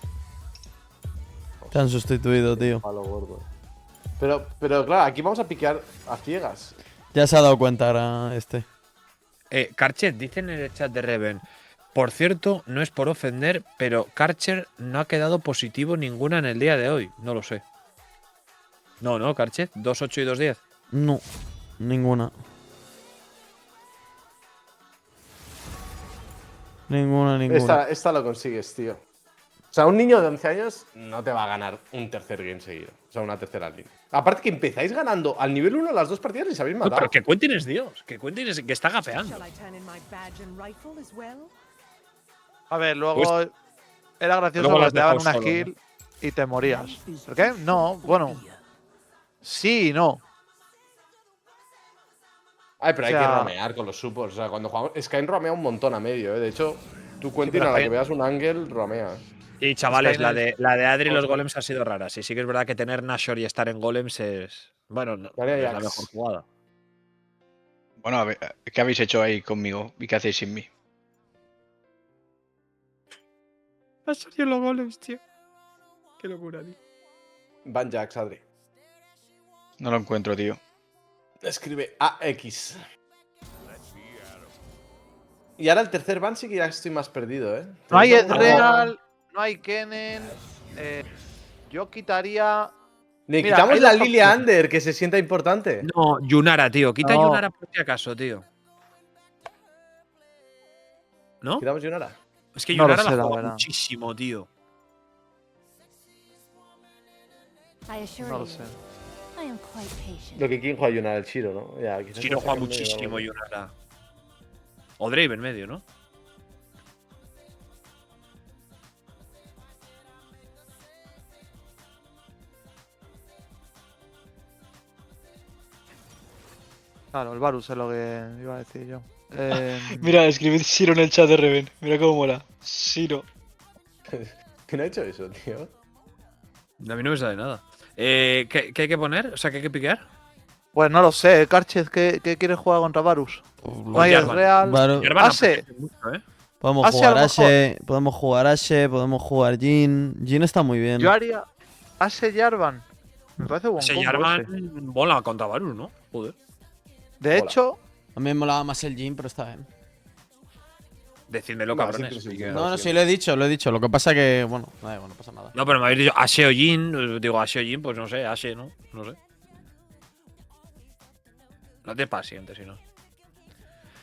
Te han sustituido, tío. Palo gordo. Pero claro, aquí vamos a piquear a ciegas. Ya se ha dado cuenta ahora este. Karcher, dicen en el chat de Reven. Por cierto, no es por ofender, pero Karcher no ha quedado positivo ninguna en el día de hoy. No lo sé. No, Karcher. 2-8 y 2-10. No, ninguna. Ninguna. Esta lo consigues, tío. O sea, un niño de 11 años no te va a ganar un tercer game seguido. O sea, una tercera línea. Aparte que empezáis ganando al nivel 1 las 2 partidas y sabéis matar. Pero que Quentin es Dios. Que Quentin es que está gafeando. Shall I turn in my badge and rifle as well? a ver, luego era gracioso luego las porque te daban dejamos una solo, skill y te morías. ¿Por qué? No, bueno. Sí y no. Ay, pero O hay que sea- romear con los supports. O sea, cuando jugamos. Skyrim romea un montón a medio, De hecho, tú Quentin pero a la que Skyrim- veas un ángel, romea. Y chavales, Skynet- la de Adri y los Otro. golems ha sido rara. Sí que es verdad que tener Nashor y estar en golems es. Bueno, no, Vale, es la Ajax. mejor jugada. Bueno, a ver, ¿qué habéis hecho ahí conmigo? ¿Y qué hacéis sin mí? Nashor y los golems, tío. Qué locura, tío. Van Jax, Adri. No lo encuentro, tío. Escribe AX. Y ahora el tercer ban sí que ya estoy más perdido, No hay ¿Tenéis algún- Ezreal, no hay Kennen. Yo quitaría. Le Mira, quitamos hay la dos Lilia opciones. Under, que se sienta importante. No, Yunara, tío. Quita No. Yunara por si acaso, tío. ¿No? Quitamos Yunara. Es que No lo Yunara sé, la la juega verdad. muchísimo, tío. No lo sé. Lo que quién juega Yunara, el Chiro, ¿no? Ya, quizás Chiro lo juega saquen medio o muchísimo algo. Yunara. O Drave en medio, ¿no? Claro, el Varus es lo que iba a decir yo. Mira, escribid Siro en el chat de Reven. Mira cómo mola. Siro. ¿Quién ha hecho eso, tío? A mí no me sale nada. ¿Qué hay que poner? O sea, ¿qué hay que piquear? Pues no lo sé, Karchez, ¿qué quieres jugar contra Varus? No hay Jarvan. Real. Varo- Jarvan Ase. apetece mucho, ¿eh? Podemos Ashe, a jugar lo mejor. Ashe, podemos jugar Ashe, podemos jugar Jin. Jin está muy bien. Yo haría Ase Jarvan. Me parece buen Ese combo Jarvan ese. bola contra Varus, ¿no? Joder. De hecho, A mí me molaba más el Jin, pero está bien. Decídmelo, No, cabrones. siempre Pique. sí. No, sí, lo he dicho, lo he dicho. Lo que pasa que, bueno, no pasa nada. No, pero me habéis dicho Ashe o Jin. Digo Ashe o Jin, pues no sé, Ashe, ¿no? No sé. No te paciente, si no.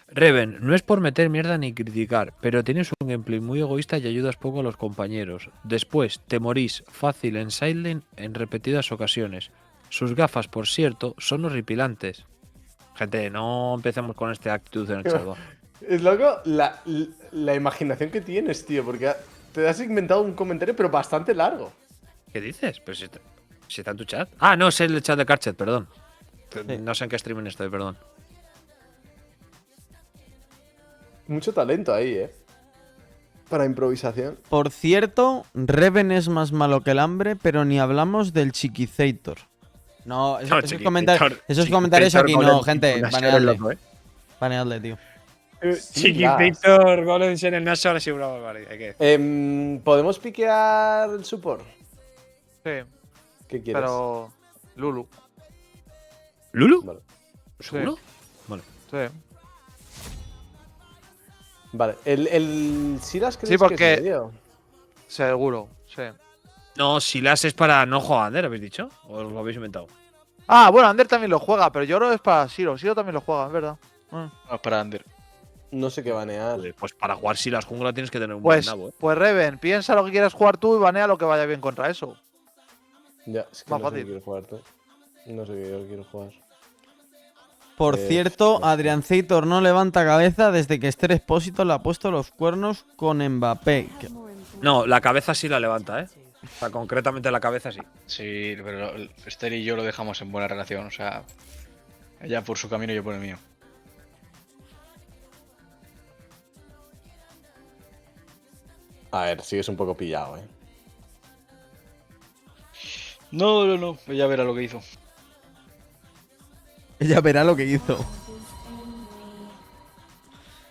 Reven, no es por meter mierda ni criticar, pero tienes un gameplay muy egoísta y ayudas poco a los compañeros. Después, te morís fácil en sidelane en repetidas ocasiones. Sus gafas, por cierto, son horripilantes. Gente, no empecemos con esta actitud en el chat. Va. Es loco la imaginación que tienes, tío, porque te has inventado un comentario, pero bastante largo. ¿Qué dices? Pero si está en tu chat. Ah, no, es el chat de Karchet, perdón. No sé en qué streaming estoy, perdón. Mucho talento ahí, Para improvisación. Por cierto, Reven es más malo que el hambre, pero ni hablamos del Chiquizator. No, No, esos, Chiquitator- esos comentarios Chiquitator aquí no, Golem, gente. Nashor es Baneadle. loco, ¿eh? Baneadle, tío. Chiquitator, golems en el Nashor es una barbaridad. Hay que- ¿Podemos piquear el support? sí, ¿Qué quieres? pero. Lulu. ¿Lulu? Vale. ¿Seguro? Sí. Vale, el Silas crees Sí, porque- que es medio? Seguro, sí. No, Silas es para no jugar Ander, ¿habéis dicho? ¿O os lo habéis inventado? Ah, bueno, Ander también lo juega, pero yo creo que es para Siro. Siro también lo juega, es verdad. No, es para Ander. No sé qué banear. Joder, pues para jugar Silas jungla tienes que tener un buen Pues, nabo, ¿eh? pues Reven, piensa lo que quieras jugar tú y banea lo que vaya bien contra eso. Ya, es que Más no sé fácil. qué quiero jugar tú. No sé qué yo quiero jugar. Por cierto, no sé. Adrianzator no levanta cabeza desde que Esther Expósito le ha puesto los cuernos con Mbappé. No, la cabeza sí la levanta, ¿eh? O sea, concretamente la cabeza sí. Sí, pero Esther y yo lo dejamos en buena relación, o sea. Ella por su camino y yo por el mío. A ver, sigues un poco pillado, No. Ella verá lo que hizo. Ella verá lo que hizo.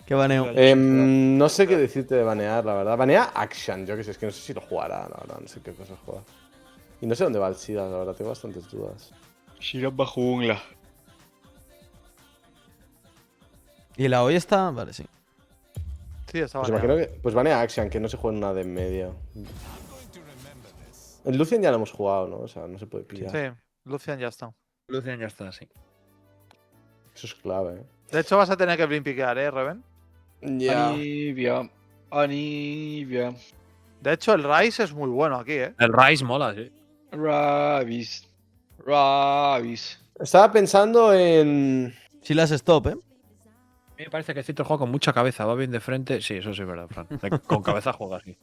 Qué baneo. No sé qué decirte de banear, la verdad. Banea Action, yo que sé, es que no sé si lo jugará, la verdad, no sé qué cosas juega. Y no sé dónde va el Sidas, la verdad, tengo bastantes dudas. Shiraz bajo jungla. ¿Y la hoy está? Vale, sí. Sí, está Pues baneado. imagino que. Pues banea Action, que no se juega nada de en medio. El Lucian ya lo hemos jugado, ¿no? O sea, no se puede pillar. Sí, Lucian ya está. Lucian ya está, sí. Eso es clave, De hecho, vas a tener que blimpiquear, Reven. Ya. Anivia. De hecho, el Rice es muy bueno aquí, El Rice mola, sí. Ravis. Estaba pensando en. Si las stop, A mí me parece que Citro juega con mucha cabeza, va bien de frente. Sí, eso sí es verdad, Fran. Con cabeza juega así.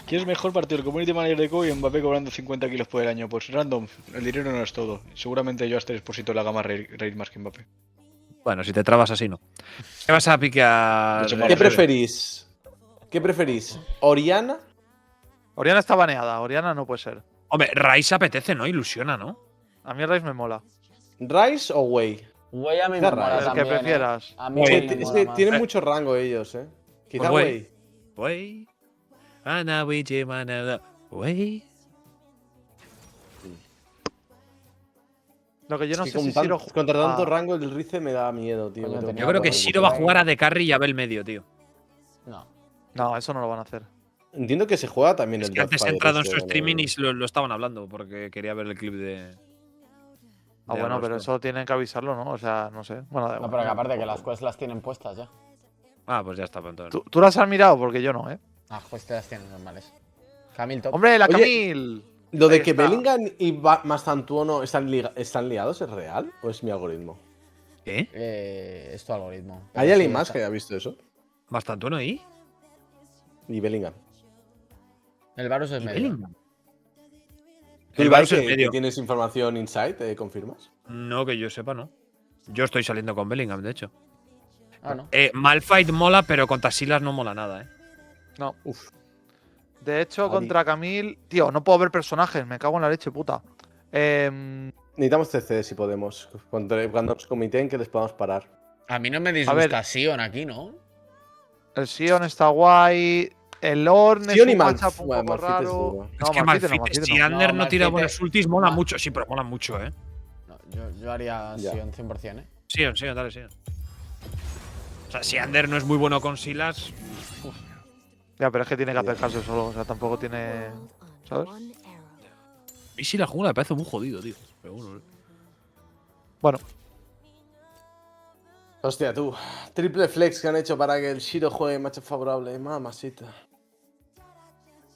¿Quién es mejor partido? El Community Manager de Kobe y Mbappé cobrando 50 kilos por el año. Pues random, el dinero no es todo. Seguramente yo a este Esposito le haga más reír más que Mbappé. Bueno, si te trabas así, no. ¿Qué vas a piquear? Mucho ¿Qué más. preferís? ¿Qué preferís? ¿Oriana? Oriana está baneada, Oriana no puede ser. Hombre, Rice apetece, ¿no? Ilusiona, ¿no? A mí el Rice me mola. ¿Rice o Wei? Güey, a mí Qué me raro. mola El que también, prefieras. A mí Es Wei que, me es mola que más. tienen mucho rango ellos, Quizá Pues Wei. Wey. Ana, Wiji, manada. Wey. Lo que yo no Es sé que si con Siro contra tanto Ah, rango el Rice me da miedo, tío. Coño, me tengo tenía Yo creo que Bueno, Shiro va a pues, jugar a de carry y a ver el medio, tío. No. No, eso no lo van a hacer. Entiendo que se juega también Es el que antes he Deathfire entrado en este, su ¿no? streaming y lo estaban hablando porque quería ver el clip de. Ah, de bueno, pero Arrowstone. eso tienen que avisarlo, ¿no? O sea, no sé. Bueno, da No, igual. pero que aparte que las quests las tienen puestas ya. Ah, pues ya está, pues entonces. ¿Tú las has mirado? Porque yo no, ¿eh? Ah, pues te las tienen normales. Camil top. ¡Hombre, la Oye, Camille! ¿Lo de Ahí que está. Bellingham y Mastantuono están liados es real o es mi algoritmo? ¿Qué? Es tu algoritmo. ¿Hay Pero sí, alguien más está- que haya visto eso? ¿Bastante uno ahí? Y Bellingham. El Varus es medio. Bellingham. ¿Tú, El Ibai, Varus es que medio. tienes información inside, confirmas? No, que yo sepa, no. Yo estoy saliendo con Bellingham, de hecho. Ah, no. Malphite mola, pero contra Silas no mola nada, No. Uf. De hecho, Adi. contra Camille. Tío, no puedo ver personajes, me cago en la leche, puta. Necesitamos CC si podemos. Cuando nos comiten que les podamos parar. A mí no me A ver. disgusta Sion aquí, ¿no? El Sion está guay. El Ornn es Sion y un Malf- matchup un bueno, poco Malphite es raro. duro. es que Malphite, si Ander no, No, tira Malphite- buenos ultis, mola Ma- mucho. Sí, pero mola mucho, No, yo haría Ya. Sion 100%, Sí, dale, sí. O sea, si Ander no es muy bueno con Silas. Ya, pero es que tiene que acercarse solo. O sea, tampoco tiene. ¿Sabes? Y si la jungla me parece muy jodido, tío. Pero bueno, Bueno, Hostia, tú. Triple flex que han hecho para que el Shiro juegue matchup favorable. Mamacita.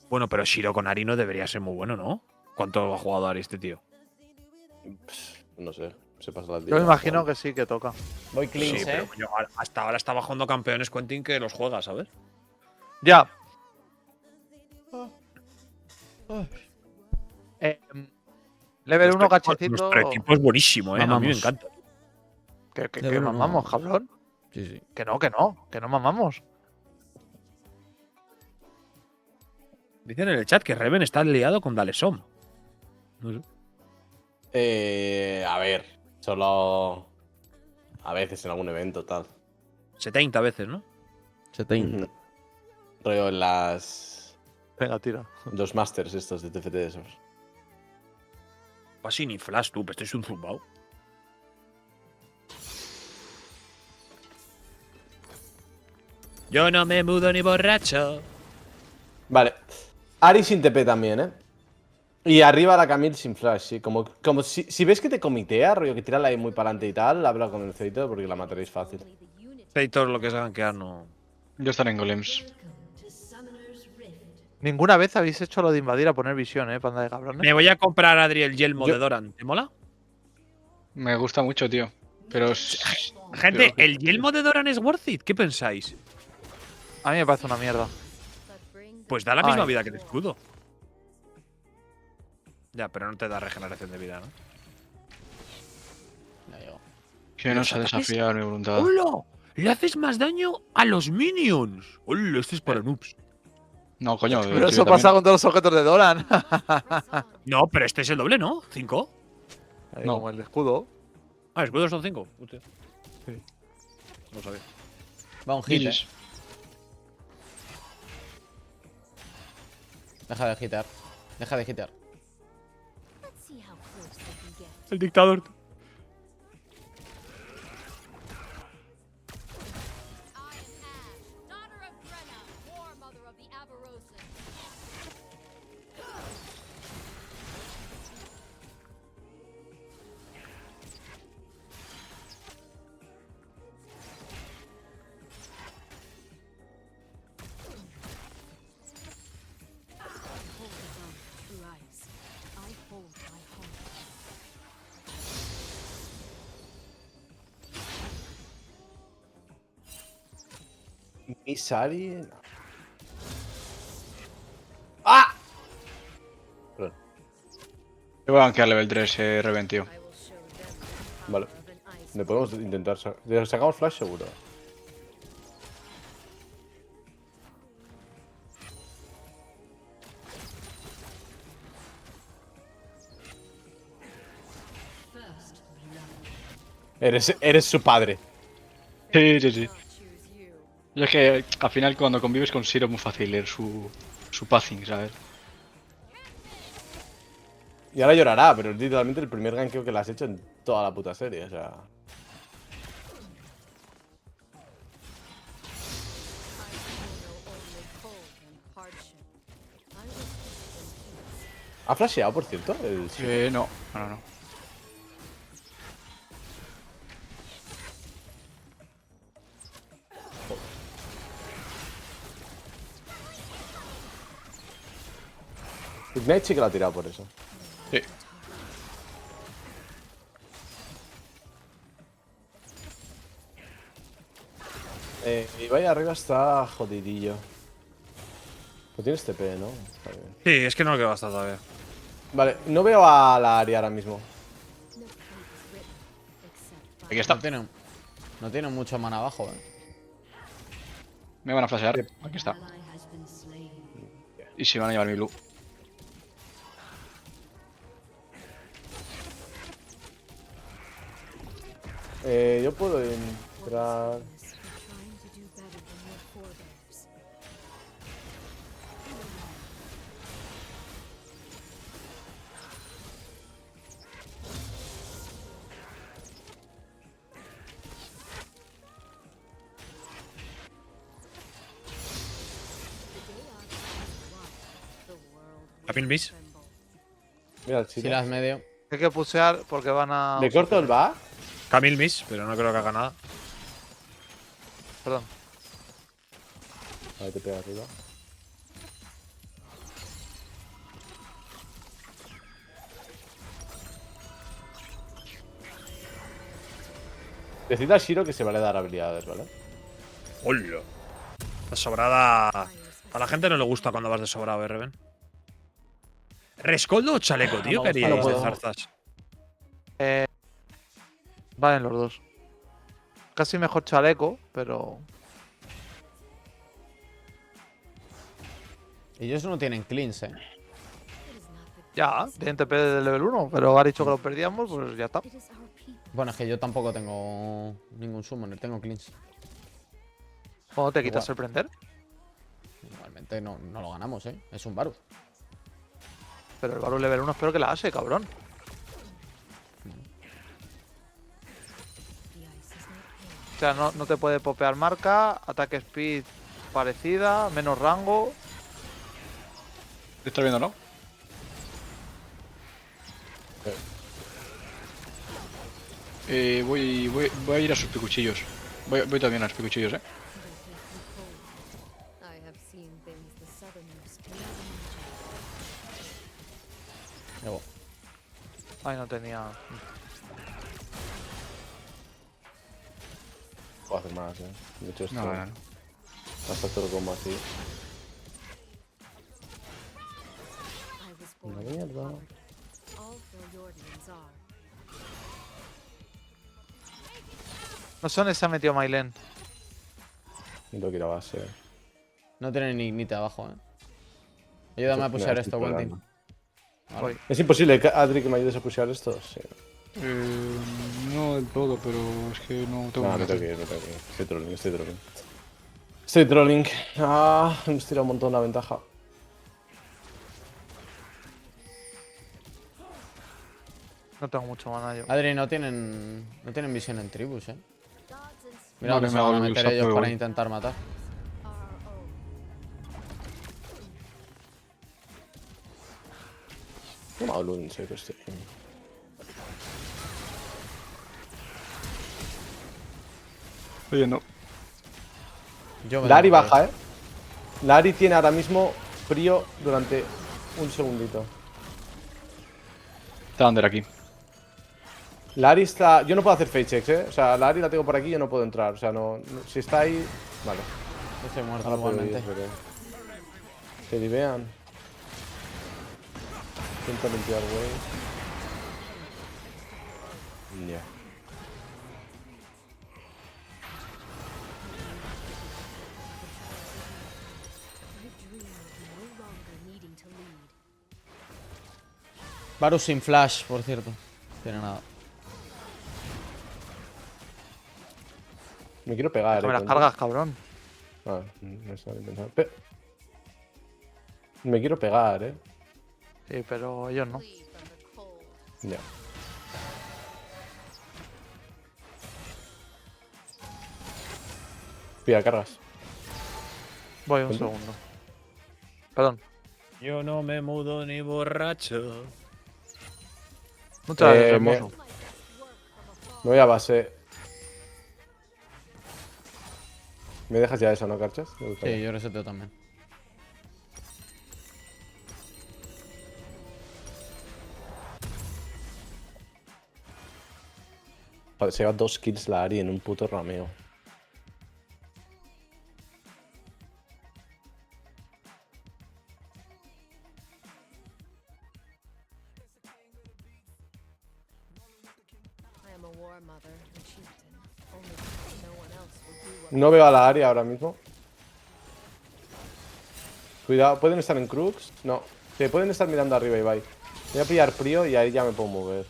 Bueno, pero Shiro con Ari no debería ser muy bueno, ¿no? ¿Cuánto ha jugado Ari este tío? No sé. Se pasa la yo me imagino que sí que toca. Voy clean, Sí, pero coño, hasta ahora está bajando campeones Quentin que los juega, ¿sabes? Ya. Level 1, cachecito. Nuestro equipo es buenísimo, ¿eh? A mí me Mamamos. encanta. Que Level uno. mamamos, cabrón. Sí, sí. Que no mamamos. Dicen en el chat que Reven está liado con Dalesom. No sé. A ver. Solo. A veces en algún evento, tal. 70 veces, ¿no? 70. Ujú. Rollo en las. Venga, tira. Los masters estos de TFT de esos. Casi ni flash, tú, pero estoy un zumbao. Yo no me mudo ni borracho. Vale. Ari sin TP también, ¿eh? Y arriba la Camille sin flash, sí. Como si ves que te comitea, rollo que tira la E muy para adelante y tal, habla con el Ceitor porque la mataréis fácil. Todo lo que es gankear no. Yo estaré en golems. Ninguna vez habéis hecho lo de invadir a poner visión, panda de cabrones. Me voy a comprar a Adri el yelmo Yo- de Doran. ¿Te mola? Me gusta mucho, tío. Pero. Gente, ¿el yelmo de Doran es worth it? ¿Qué pensáis? A mí me parece una mierda. Pues da la misma Ay. vida que el escudo. Ya, pero no te da regeneración de vida, ¿no? Ya llego. Que no se ha desafiado mi voluntad. ¡Hola! Le haces más daño a los minions. ¡Hola! Este es para noobs. No, coño. Pero eso pasa con todos los objetos de Doran. No, pero este es el doble, ¿no? ¿5? Ahí, No. como el escudo. Ah, escudos son 5. Hostia. Sí. No sabía. Va un hit, Dices, Deja de hitar. Deja de hitar. El dictador. Misari. No. ¡Ah! Perdón. Yo voy a banquear level 3, Reven, tío. Vale. Le podemos intentar. Sacamos flash seguro. Eres su padre. Sí, sí, sí. Y es que al final cuando convives con Siro es muy fácil leer su pathing, ¿sabes? Y ahora llorará, pero es literalmente el primer ganqueo que le has hecho en toda la puta serie, o sea. ¿Ha flasheado, por cierto? No, no. Ignite sí que lo ha tirado por eso. Sí. Ibai arriba está jodidillo. No tienes TP, ¿no? Está bien. Sí, es que no lo quiero gastar todavía. Vale, no veo a la Ari ahora mismo. Aquí está. No tiene mucho mana abajo, Me van a flashear. Aquí está. Y se van a llevar mi blue. Yo puedo entrar. ¿A 1000 bis? Mira el Si chile. las medio. Hay que pusear porque van a. ¿Le corto el va? K1000 bis, pero no creo que haga nada. Perdón. A ver, te pega arriba. Decid a Shiro que se vale dar habilidades, ¿vale? ¡Hola! La sobrada. A la gente no le gusta cuando vas de sobrado, Reven. ¿Rescoldo o chaleco, tío? ¿Qué haríais de zarzas? Valen los dos. Casi mejor chaleco, pero. Ellos no tienen cleans, Ya, tienen TP de level 1, pero ha dicho que lo perdíamos, pues ya está. Bueno, es que yo tampoco tengo ningún summoner, tengo cleans. ¿Cómo te quitas Igual. el prender? Igualmente no lo ganamos, es un Varus. Pero el Varus level 1 espero que la hace, cabrón. O sea, no te puede popear marca, ataque speed parecida, menos rango. ¿Te estás viendo, no? Voy a ir a sus picuchillos. Voy también a los picuchillos, Luego. Ay, no tenía. Puedo hacer más, De hecho, esto. No. Hasta todo como así. Una mierda. No son, se ha metido Mailen. No tengo que ir a base. No tienen ni ignite abajo, Ayúdame a pushear esto, Quentin. Voy. ¿Es imposible, Adri, que me ayudes a pushear esto? Sí. No del todo, pero es que no tengo No, nada me que tengo que hacer. ir, me tengo que ir. Estoy trolling. Estoy trolling. Ah, hemos tirado un montón la ventaja. No tengo mucho mana yo. Adri, no tienen visión en tribus, Mira Vale, dónde se me hago van a el meter sap, ellos me para voy. intentar matar. No me hablo en serio, estoy. Oye, no. Yo me Lari tengo que ir. baja, Lari tiene ahora mismo frío durante un segundito. Está Under aquí. Lari está. Yo no puedo hacer fake checks, O sea, Lari la tengo por aquí y yo no puedo entrar. O sea, si está ahí. Vale. Yo estoy muerto Ahora puedo igualmente. ir, pero. Que divean. Intento limpiar, güey. Ya. Varus sin flash, por cierto. No tiene nada. Me quiero pegar, Me las con- cargas, cabrón. Ah, no estaba intentando. Me quiero pegar, Sí, pero ellos no. Ya. Pilla, cargas. Voy un ¿Cuánto? segundo. Perdón. Yo no me mudo ni borracho. Muchas gracias, me- hermoso. Me voy a base. ¿Me dejas ya eso, no, Carchas? Me gustaría. Sí, yo reseteo también. Joder, se lleva 2 kills la Ari en un puto rameo. No veo a la Ari ahora mismo. Cuidado, ¿pueden estar en Crux? No. Sí, pueden estar mirando arriba, Ibai. Voy a pillar frío y ahí ya me puedo mover.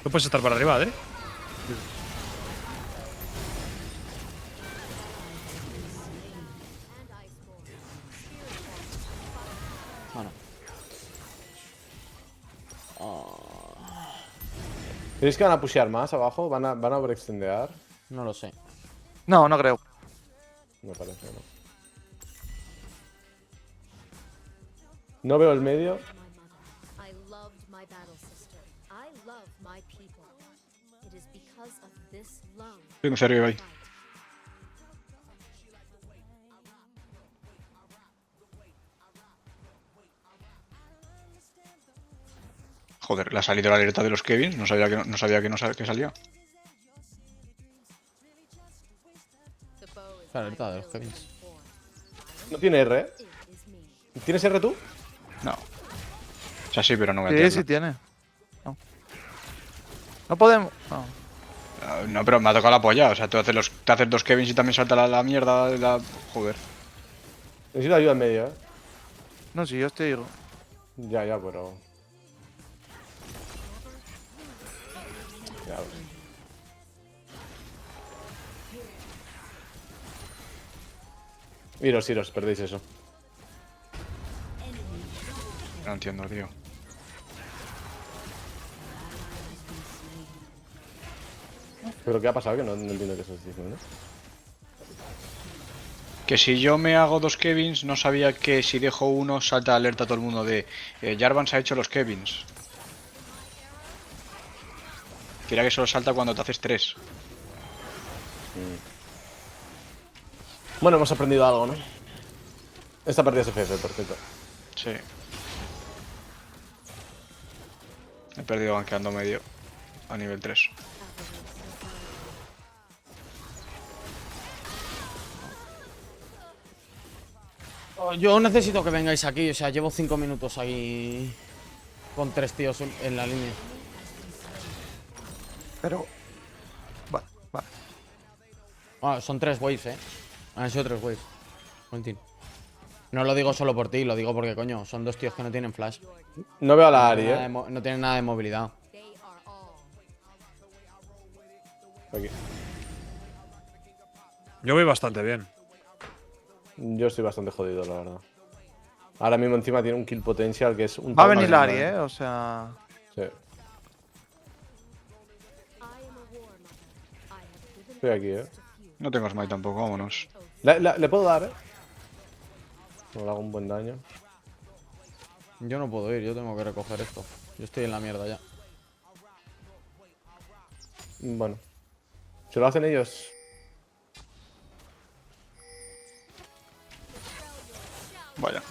¿Tú puedes estar para arriba, Adri? Bueno. ¿Creéis que van a pushear más abajo? ¿Van a overextendear? No lo sé. No, no creo. Me parece, ¿no? No veo el medio. Estoy en serio, Ibai. Joder, le ha salido la alerta de los Kevins. No sabía que salía. La alerta de los Kevins. No tiene R, ¿Tienes R tú? No. O sea, sí, pero no voy a Sí, tirarla. sí tiene. No. No podemos. No. No, pero me ha tocado la polla. O sea, te haces dos Kevins y también salta la mierda. Joder. Necesito ayuda en medio, No, si yo estoy. Ya, pero. Ya, Iros, perdéis eso. No entiendo, tío. ¿Pero qué ha pasado? Que no entiendo qué estás diciendo. Que si yo me hago dos Kevins, no sabía que si dejo uno salta alerta a todo el mundo de Jarvan se ha hecho los Kevins. Quería que solo salta cuando te haces tres. Bueno, hemos aprendido algo, ¿no? Esta partida es FF, perfecto. Sí. He perdido banqueando medio a nivel 3. Oh, yo necesito que vengáis aquí, o sea, llevo 5 minutos aquí Con 3 tíos en la línea. Pero. Vale, vale. Ah, son 3 waves, Han sido 3 waves. Valentín. No lo digo solo por ti, lo digo porque, coño, son 2 tíos que no tienen flash. No veo a la No Ari, tienen nada de no tienen nada de movilidad. Aquí. Yo voy bastante bien. Yo estoy bastante jodido, la verdad. Ahora mismo encima tiene un kill potential que es un Va a tal venir más Lari, grande. o sea. Sí. Estoy aquí, No tengo smite tampoco, vámonos. Le puedo dar, No le hago un buen daño. Yo no puedo ir, yo tengo que recoger esto. Yo estoy en la mierda ya. Bueno. Si lo hacen ellos. Vaya.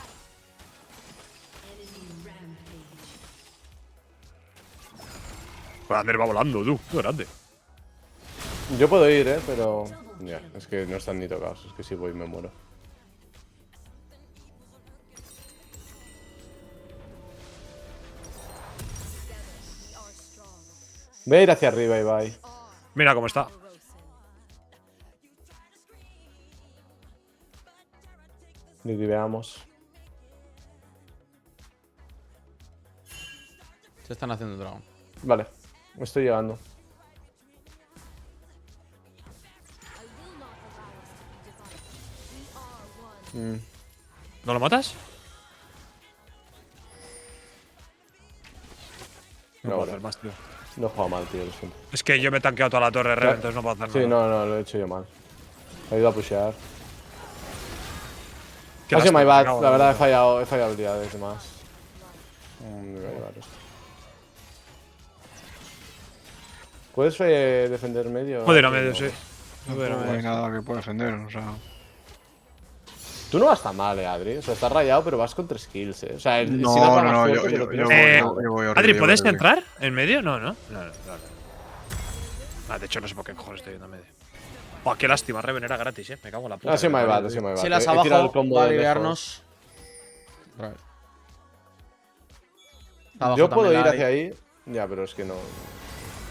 Ander va volando, tú. Qué grande. Yo puedo ir, pero. Ya, es que no están ni tocados. Es que si voy me muero. Voy a ir hacia arriba, Ibai. Mira cómo está. Y veamos. Se están haciendo el dragón. Vale, estoy llegando. ¿No lo matas? No puedo vale. hacer más, tío. No he jugado mal, tío, lo siento. Es que yo me he tanqueado toda la torre, Rev, entonces no puedo hacer nada. Sí, no, lo he hecho yo mal. He ido a pushear. Qué Ha sido lástima, my me bad, cago en la verdad puta. he fallado habilidades y más. Me voy a llevar esto. ¿Puedes defender medio? Puedo ir a medio, sí. Puedo ir a No medio. hay nada que pueda defender, o sea. Tú no vas tan mal, Adri. O sea, estás rayado, pero vas con 3 kills, O sea, el No, Silas va no, más no, fuerte, yo- pero yo- tienes yo- Eh, más yo voy horrible, Adri, yo ¿puedes voy horrible. entrar en medio? No, ¿no? No, no. Ah, de hecho, no sé por qué cojones estoy yendo a medio. Oh, qué lástima, Reven era gratis, Me cago en la puta. Ha sido my que bad, parió, ha sido tío. my bad. Si las He tirado el abajo, combo va a de lejos. aliviarnos. Abajo Yo puedo también ir la hacia hay. ahí. Ya, pero es que no.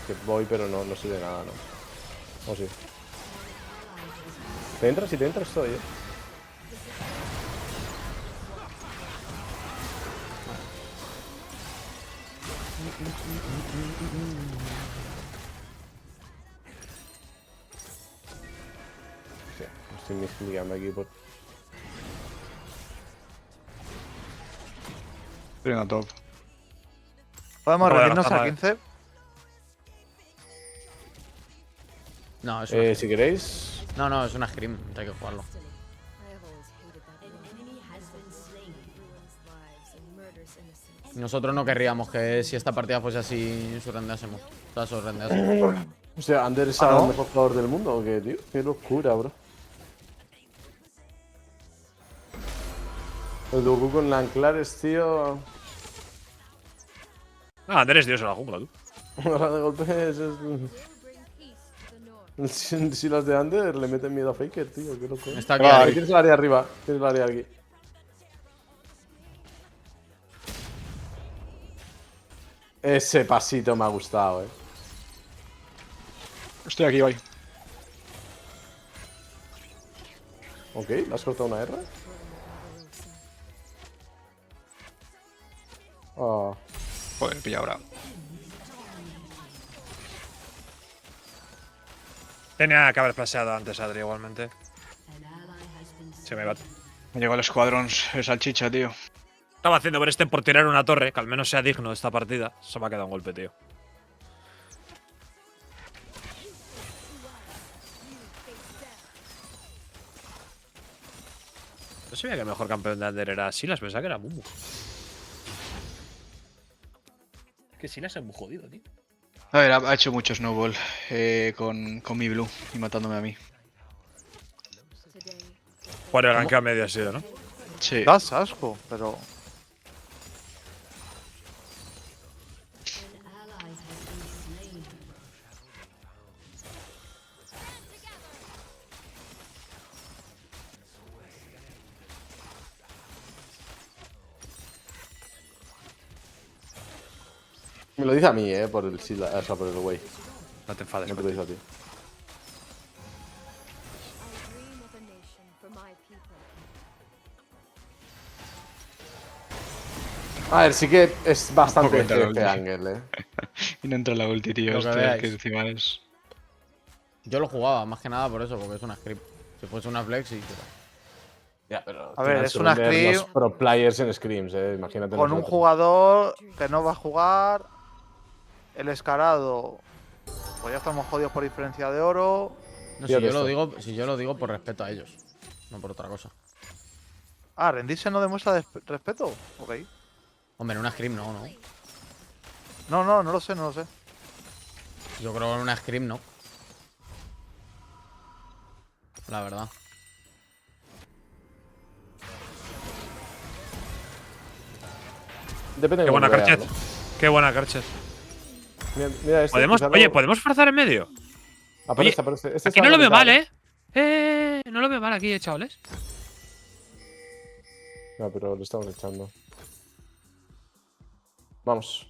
Que voy, pero no sirve de nada, ¿no? O sí. ¿Te entras? Si te entras, estoy, Hostia, estoy misclicando aquí por. Estoy en la top. Podemos Acaba de rendirnos gastar a la- 15. No, es una, Si queréis. no, es una scream. Hay que jugarlo. Nosotros no querríamos que si esta partida fuese así, surrendeásemos. O sea, surrendeásemos. O sea, Ander es ¿no? el mejor jugador del mundo, ¿o qué, tío? Qué locura, bro. El Goku con Lanclares, tío. Ah, Ander es dios en la jungla, tú. Ahora de golpe si las de Ander le meten miedo a Faker, tío. Qué loco. Está aquí Ah, Ari. tienes el área arriba. Tienes el área aquí. Ese pasito me ha gustado, Estoy aquí, bye. Ok, ¿le has cortado una R? Ah. Joder, pilla ahora. Tenía que haber paseado antes, Adri, igualmente. Se me va. Me llegó el escuadrón salchicha, tío. Estaba haciendo Bresten por tirar una torre, que al menos sea digno de esta partida. Se me ha quedado un golpe, tío. No sabía que el mejor campeón de Ander era Silas, pensaba que era Mumu. Es que Silas es muy jodido, tío. A ver, ha hecho mucho snowball con mi blue y matándome a mí. Por el gank a medio ha sido, ¿no? Sí. Das asco, pero. Me lo dice a mí, por el Sila, o sea, por el güey. No te enfades. No te lo dice a ti. A ver, sí que es bastante entra la este ulti. ángel, Y no entra la ulti, tío. Lo que Este veáis. que encima es. Yo lo jugaba, más que nada por eso, porque es una script. Si fuese una flex, sí. pero- Ya, pero A ver, tienes es que una vender scrim los pro players en scrims, imagínate. Con un nosotros. jugador que no va a jugar. El escarado. Pues ya estamos jodidos por diferencia de oro. No, Fíjate si yo lo digo por respeto a ellos, no por otra cosa. Ah, rendirse no demuestra respeto. Ok. Hombre, en una script no. No lo sé. Yo creo que en una script no. La verdad. Depende de Qué buena cómo veas, Carchet. Qué buena Carchet. ¿no? Mira este, ¿Podemos, quizá oye, lo- ¿podemos forzar en medio? Aparece, aparece. Este Aquí está no lo veo conectado. mal, no lo veo mal aquí, chavales. No, pero lo estamos echando. Vamos.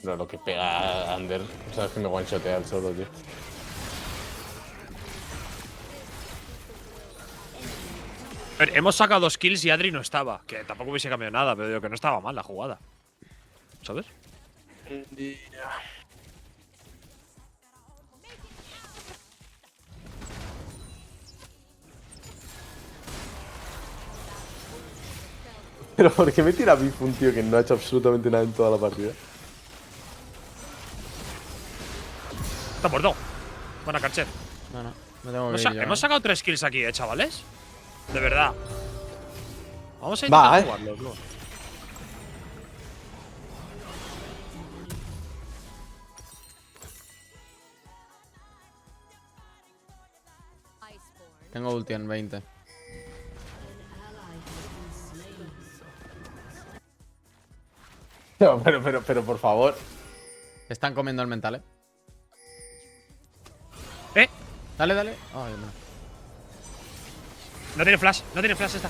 No, lo que pega Ander. Sabes que me one-shotea el solo, tío. A ver, hemos sacado 2 kills y Adri no estaba. Que tampoco hubiese cambiado nada, pero digo que no estaba mal la jugada. ¿Sabes? Pero ¿por qué me tira a Biff un tío que no ha hecho absolutamente nada en toda la partida? Está muerto. Buena Carchet. No, me tengo que ir yo, Hemos ¿eh? sacado 3 kills aquí, chavales. De verdad. Vamos a Va, intentar jugarlo, bro. Tengo ulti en 20. No, pero, por favor. Están comiendo el mental, ¿Eh? Dale. Ay, no. No tiene flash esta.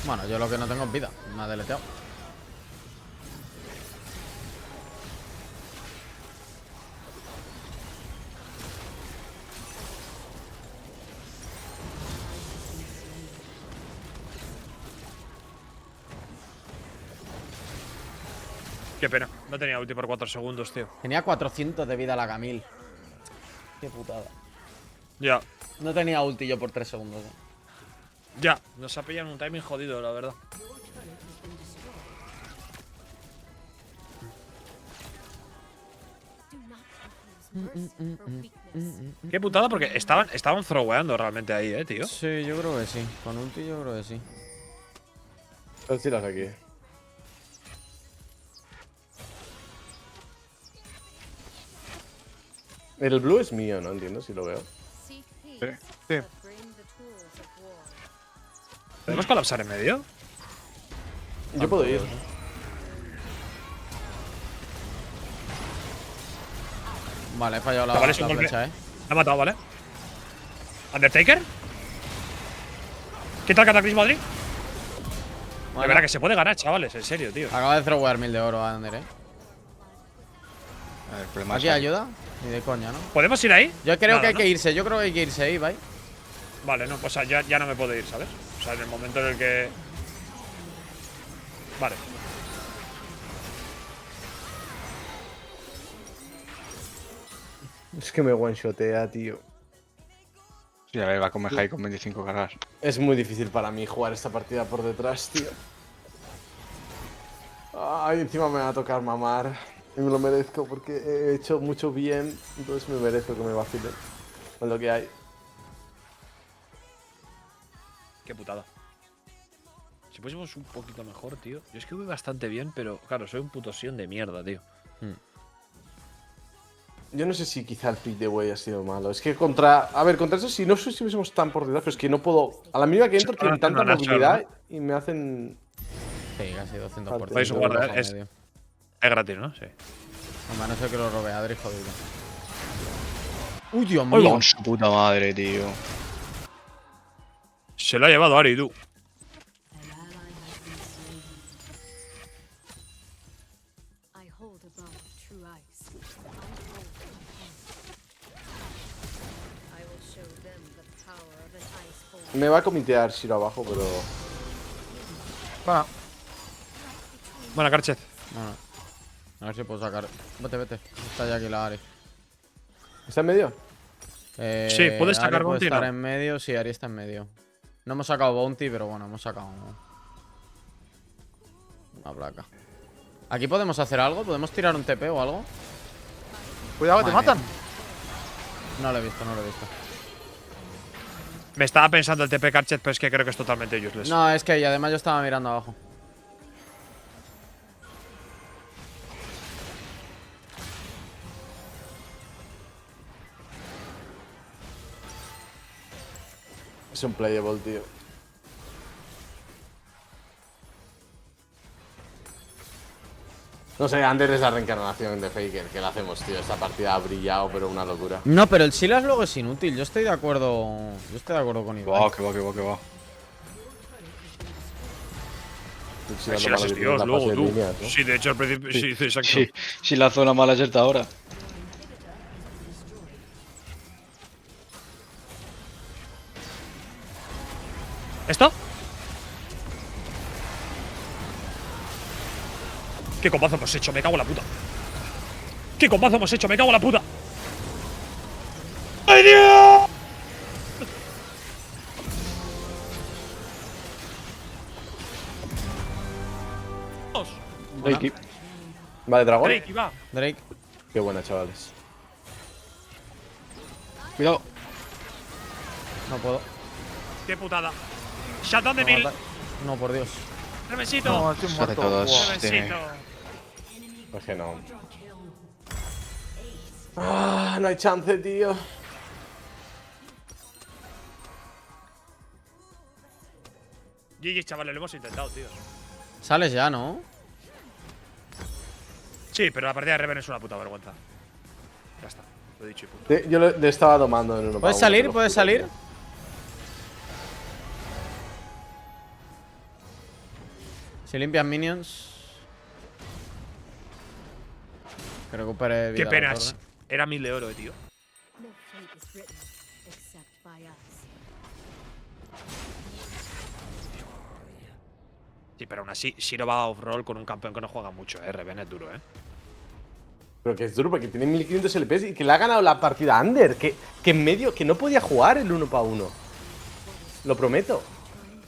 Bueno, yo lo que no tengo es vida. Me ha deleteado. Qué pena. No tenía ulti por 4 segundos, tío. Tenía 400 de vida la Camille. Qué putada. Ya. No tenía ulti yo por 3 segundos. Ya. Nos ha pillado en un timing jodido, la verdad. Qué putada porque estaban throweando realmente ahí, tío. Sí, yo creo que sí. Con ulti yo creo que sí. Pero tiras aquí. El blue es mío, no entiendo si lo veo. Sí. ¿Podemos colapsar en medio? Yo puedo ir. Vale, he fallado la, Vale, es la un golpe. flecha, Me ha matado, ¿vale? ¿Undertaker? ¿Qué tal Cataclismo, Adri? De Bueno, verdad que se puede ganar, chavales, en serio, tío. acaba de throwear 1000 de oro a Ander, A ver, el problema ¿Aquí es- ayuda? Ni de coña, ¿no? ¿Podemos ir ahí? Yo creo Nada, que hay ¿no? que irse. Yo creo que hay que irse ahí, ¿vale? Vale, no, pues ya no me puedo ir, ¿sabes? O sea, en el momento en el que. Vale. Es que me one-shotea, tío. Sí, a ver, va con Mejai con 25 cargas. Es muy difícil para mí jugar esta partida por detrás, tío. Ay, encima me va a tocar mamar. Y me lo merezco porque he hecho mucho bien. Entonces me merezco que me vacilen. Con lo que hay. Qué putada. Si fuésemos un poquito mejor, tío. Yo es que voy bastante bien, pero claro, soy un puto sion de mierda, tío. Yo no sé si quizá el pick de Way ha sido malo. Es que contra. A ver, contra eso sí, no sé si estuviésemos tan por detrás, pero es que no puedo. A la mínima que entro, tienen tanta Nacho, movilidad y me hacen. Sí, casi 200 por Vais a jugar, bajo es- medio. Es gratis, ¿no? Sí. Hombre, a no ser que lo robe Adri, jodido. Uy, Dios Oiga. mío. Con su puta madre, tío. Se lo ha llevado Ari, tú. I hold above true ice. I will show them the power of an ice. Me va a comitear Shiro abajo, pero. Bueno, Buena, Carchet. Bueno, a ver si puedo sacar. Vete, vete. Está ya aquí la Ari. ¿Está en medio? Sí, ¿puedes sacar Ari puede bounty, estar no? en medio, sí, Ari está en medio. No hemos sacado bounty, pero bueno, hemos sacado una placa. ¿Aquí podemos hacer algo? ¿Podemos tirar un TP o algo? cuidado que te Madre matan. No lo he visto, no lo he visto. Me estaba pensando el TP Carchet, pero es que creo que es totalmente useless. No, es que y además yo estaba mirando abajo. Es un playable, tío. No sé, Ander es la reencarnación de Faker. ¿Qué le hacemos, tío? Esta partida ha brillado, pero una locura. No, pero el Silas luego es inútil. Yo estoy de acuerdo. Yo estoy de acuerdo con Que Ibai. va, que va, que va, que va. Si las es Dios, luego tú. Sí, de hecho, al principio. Sí, exacto. Sí, sí, la zona mala es esta ahora. ¿Esto? ¿Qué combazo hemos hecho? Me cago en la puta. ¿Qué combazo hemos hecho? Me cago en la puta. ¡Ay, Dios! Drake, Vale, dragón. Drake, y va. Drake. Qué buena, chavales. cuidado. No puedo. Qué putada. Shutdown de No, mil. no, por Dios. Revensito. No, estoy Sobre muerto. todos. Buah. Revensito. Pues que no. Ah, no hay chance, tío. GG, chavales, lo hemos intentado, tío. Sales ya, ¿no? Sí, pero la partida de Reven es una puta vergüenza. Ya está, lo he dicho y punto. Yo le estaba tomando en uno. ¿Puedes salir? ¿Puedes salir? Si limpian minions. Que recupere vida. Qué la penas. torre. Era 1000 de oro, tío. No fate is written except by us. Sí, pero aún así, Shiro va off-roll con un campeón que no juega mucho, Reven es duro, Pero que es duro porque tiene 1500 LPs y que le ha ganado la partida a Ander. Que en medio, que no podía jugar el 1 para 1. Lo prometo.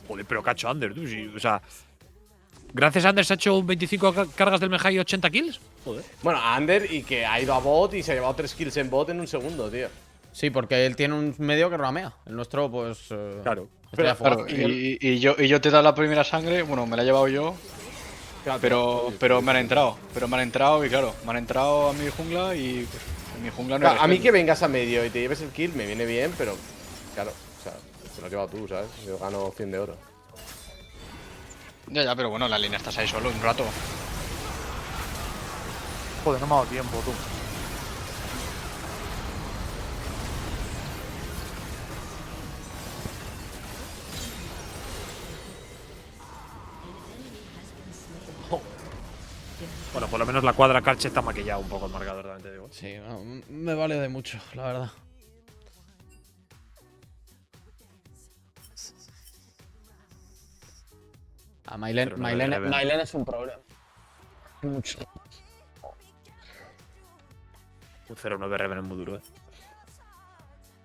Joder, pero cacho Ander, tú. Sí, o sea, gracias a Ander se ha hecho 25 cargas del Meja y 80 kills. Joder. Bueno, a Ander y que ha ido a bot y se ha llevado 3 kills en bot en un segundo, tío. Sí, porque él tiene un medio que ramea. El nuestro, pues. Claro. Estrella fugaz. Claro, y yo te he dado la primera sangre, bueno, me la he llevado yo, pero me han entrado. Pero me han entrado y claro, me han entrado a mi jungla y pues, en mi jungla no Claro, hay a mí defensa. que vengas a medio y te lleves el kill me viene bien, pero claro, o sea, te lo has llevado tú, ¿sabes? Yo gano 100 de oro. Ya, pero bueno, la línea estás ahí solo un rato. Joder, no me ha dado tiempo, tú. Bueno, por lo menos la cuadra Carche está maquillado un poco el marcador, también te digo. Sí, me vale de mucho, la verdad. A Mailen, Pero no debe haber. Mailen es un problema. Mucho. Un 0-9 Reven es muy duro,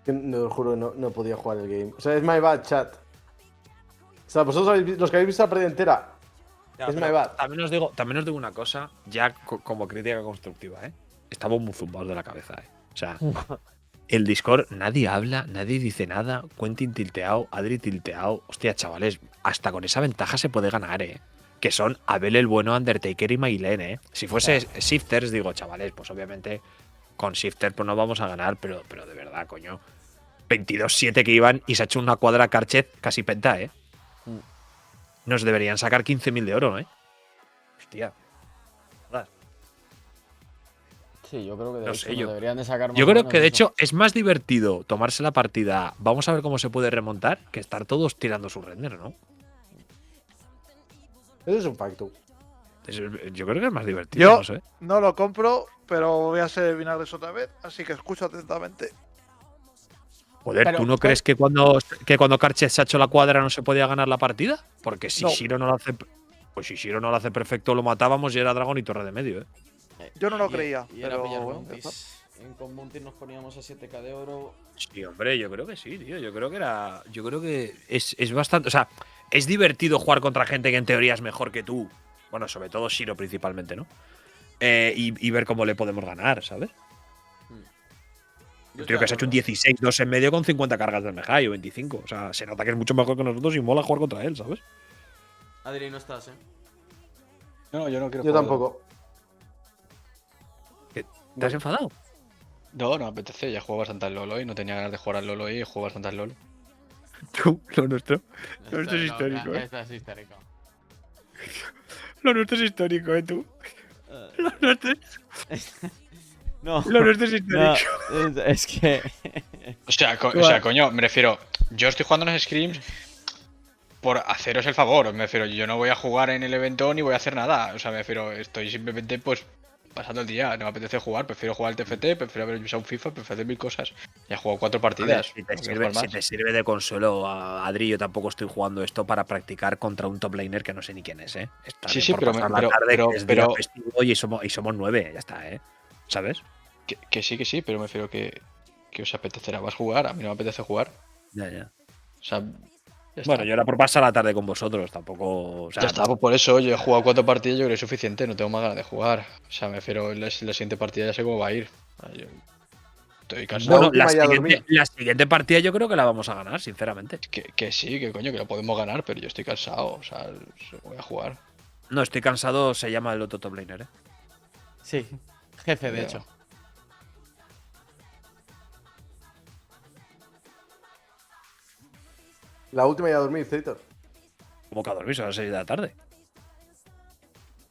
Que no, os juro, no podía jugar el game. O sea, es my bad, chat. O sea, vosotros los que habéis visto la partida entera. Es my bad. También os digo una cosa, ya como crítica constructiva, Estamos muy zumbados de la cabeza, O sea, el Discord, nadie habla, nadie dice nada. Quentin tilteado, Adri tilteado. Hostia, chavales, hasta con esa ventaja se puede ganar, Que son Abel el bueno, Undertaker y Maylen, Si fuese Shifters, digo, chavales, pues obviamente con Shifters pues no vamos a ganar, pero de verdad, coño. 22-7 que iban y se ha hecho una cuadra Carchet casi penta, Nos deberían sacar 15.000 de oro, Hostia. Joder. Sí, yo creo que de No hecho sé, nos yo- deberían de sacar más Yo o creo menos que de eso. hecho es más divertido tomarse la partida, vamos a ver cómo se puede remontar, que estar todos tirando su render, ¿no? Eso es un facto. Yo creo que es más divertido, Yo no sé. no lo compro, pero voy a ser vinagres otra vez, así que escucho atentamente. Joder, Pero, ¿tú no crees que cuando Karchez se ha hecho la cuadra no se podía ganar la partida? Porque si No. Shiro no lo hace. Pues si Shiro no lo hace perfecto, lo matábamos y era dragón y torre de medio, ¿eh? Yo no lo Y- creía, y era pero pillar bueno, ya Montis. está. En con Montis nos poníamos a 7k de oro. Sí, hombre, yo creo que sí, tío. Yo creo que era. Yo creo que es bastante. O sea, es divertido jugar contra gente que en teoría es mejor que tú. Bueno, sobre todo Shiro principalmente, ¿no? Y ver cómo le podemos ganar, ¿sabes? Un tío que se ha hecho un 16-2 en medio con 50 cargas del Mejai o 25. O sea, se nota que es mucho mejor que nosotros y mola jugar contra él, ¿sabes? Adri, no estás, ¿eh? No, yo no quiero Yo jugar. tampoco. ¿Te has enfadado? No, no me apetece. Ya juego bastante al LoL hoy. No tenía ganas de jugar al LoL hoy y juego bastante al LoL. Tú, lo nuestro. Lo Esto nuestro es histórico, ¿eh? Esto es histórico. Lo nuestro es histórico, ¿eh, tú? Lo nuestro No, Lo nuestro es no, histórico. es que. O sea, coño, me refiero. Yo estoy jugando en los scrims por haceros el favor. Me refiero, yo no voy a jugar en el evento ni voy a hacer nada. O sea, me refiero, estoy simplemente pues pasando el día. No me apetece jugar. Prefiero jugar al TFT, prefiero haber usado un FIFA, prefiero hacer 1000 cosas. Ya he jugado 4 partidas. Si no te, quiero sirve, jugar si más. te sirve de consuelo, Adri, yo tampoco estoy jugando esto para practicar contra un top laner que no sé ni quién es, ¿eh? Está Sí, bien sí, por pero pasar me- la tarde, pero- que es pero- día festivo y somos 9, ya está, ¿eh? ¿Sabes? Que sí, pero me refiero que os apetecerá más jugar. A mí no me apetece jugar. Ya, ya. O sea, ya Bueno, está. yo era por pasar la tarde con vosotros, tampoco. O sea, Ya está, pues por eso yo he jugado 4 partidas, yo creo que es suficiente, no tengo más ganas de jugar. O sea, me refiero, la siguiente partida ya sé cómo va a ir. Yo estoy cansado. Bueno, última ya la siguiente partida yo creo que la vamos a ganar, sinceramente. Que sí, que coño, que lo podemos ganar, pero yo estoy cansado, o sea, voy a jugar. No, estoy cansado, se llama el otro top laner, ¿eh? Sí, jefe, de Ya. hecho. La última ya a dormir, Ceitor. Como que a dormir, son las 6 de la tarde.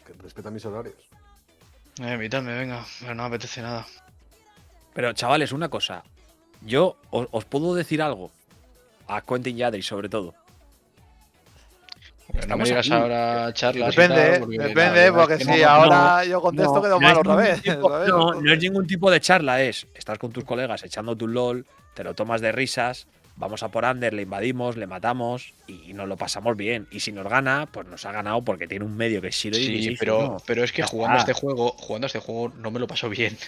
Que respeta mis horarios. Invítame, venga, pero no me apetece nada. Pero, chavales, una cosa. Yo os puedo decir algo. A Quentin y Adri, sobre todo. No me Estamos digas aquí. ahora charlas y Depende, tal, porque la depende, verdad porque es que si no- ahora yo contesto no, quedo no mal es otra ningún vez. tipo- ¿sabes? no es ningún tipo de charla, estás con tus colegas echándote un LOL, te lo tomas de risas, vamos a por Ander, le invadimos, le matamos y nos lo pasamos bien. Y si nos gana, pues nos ha ganado porque tiene un medio que es Shiro y Sí, 16, pero ¿no? es que Ya jugando a está. este juego no me lo paso bien.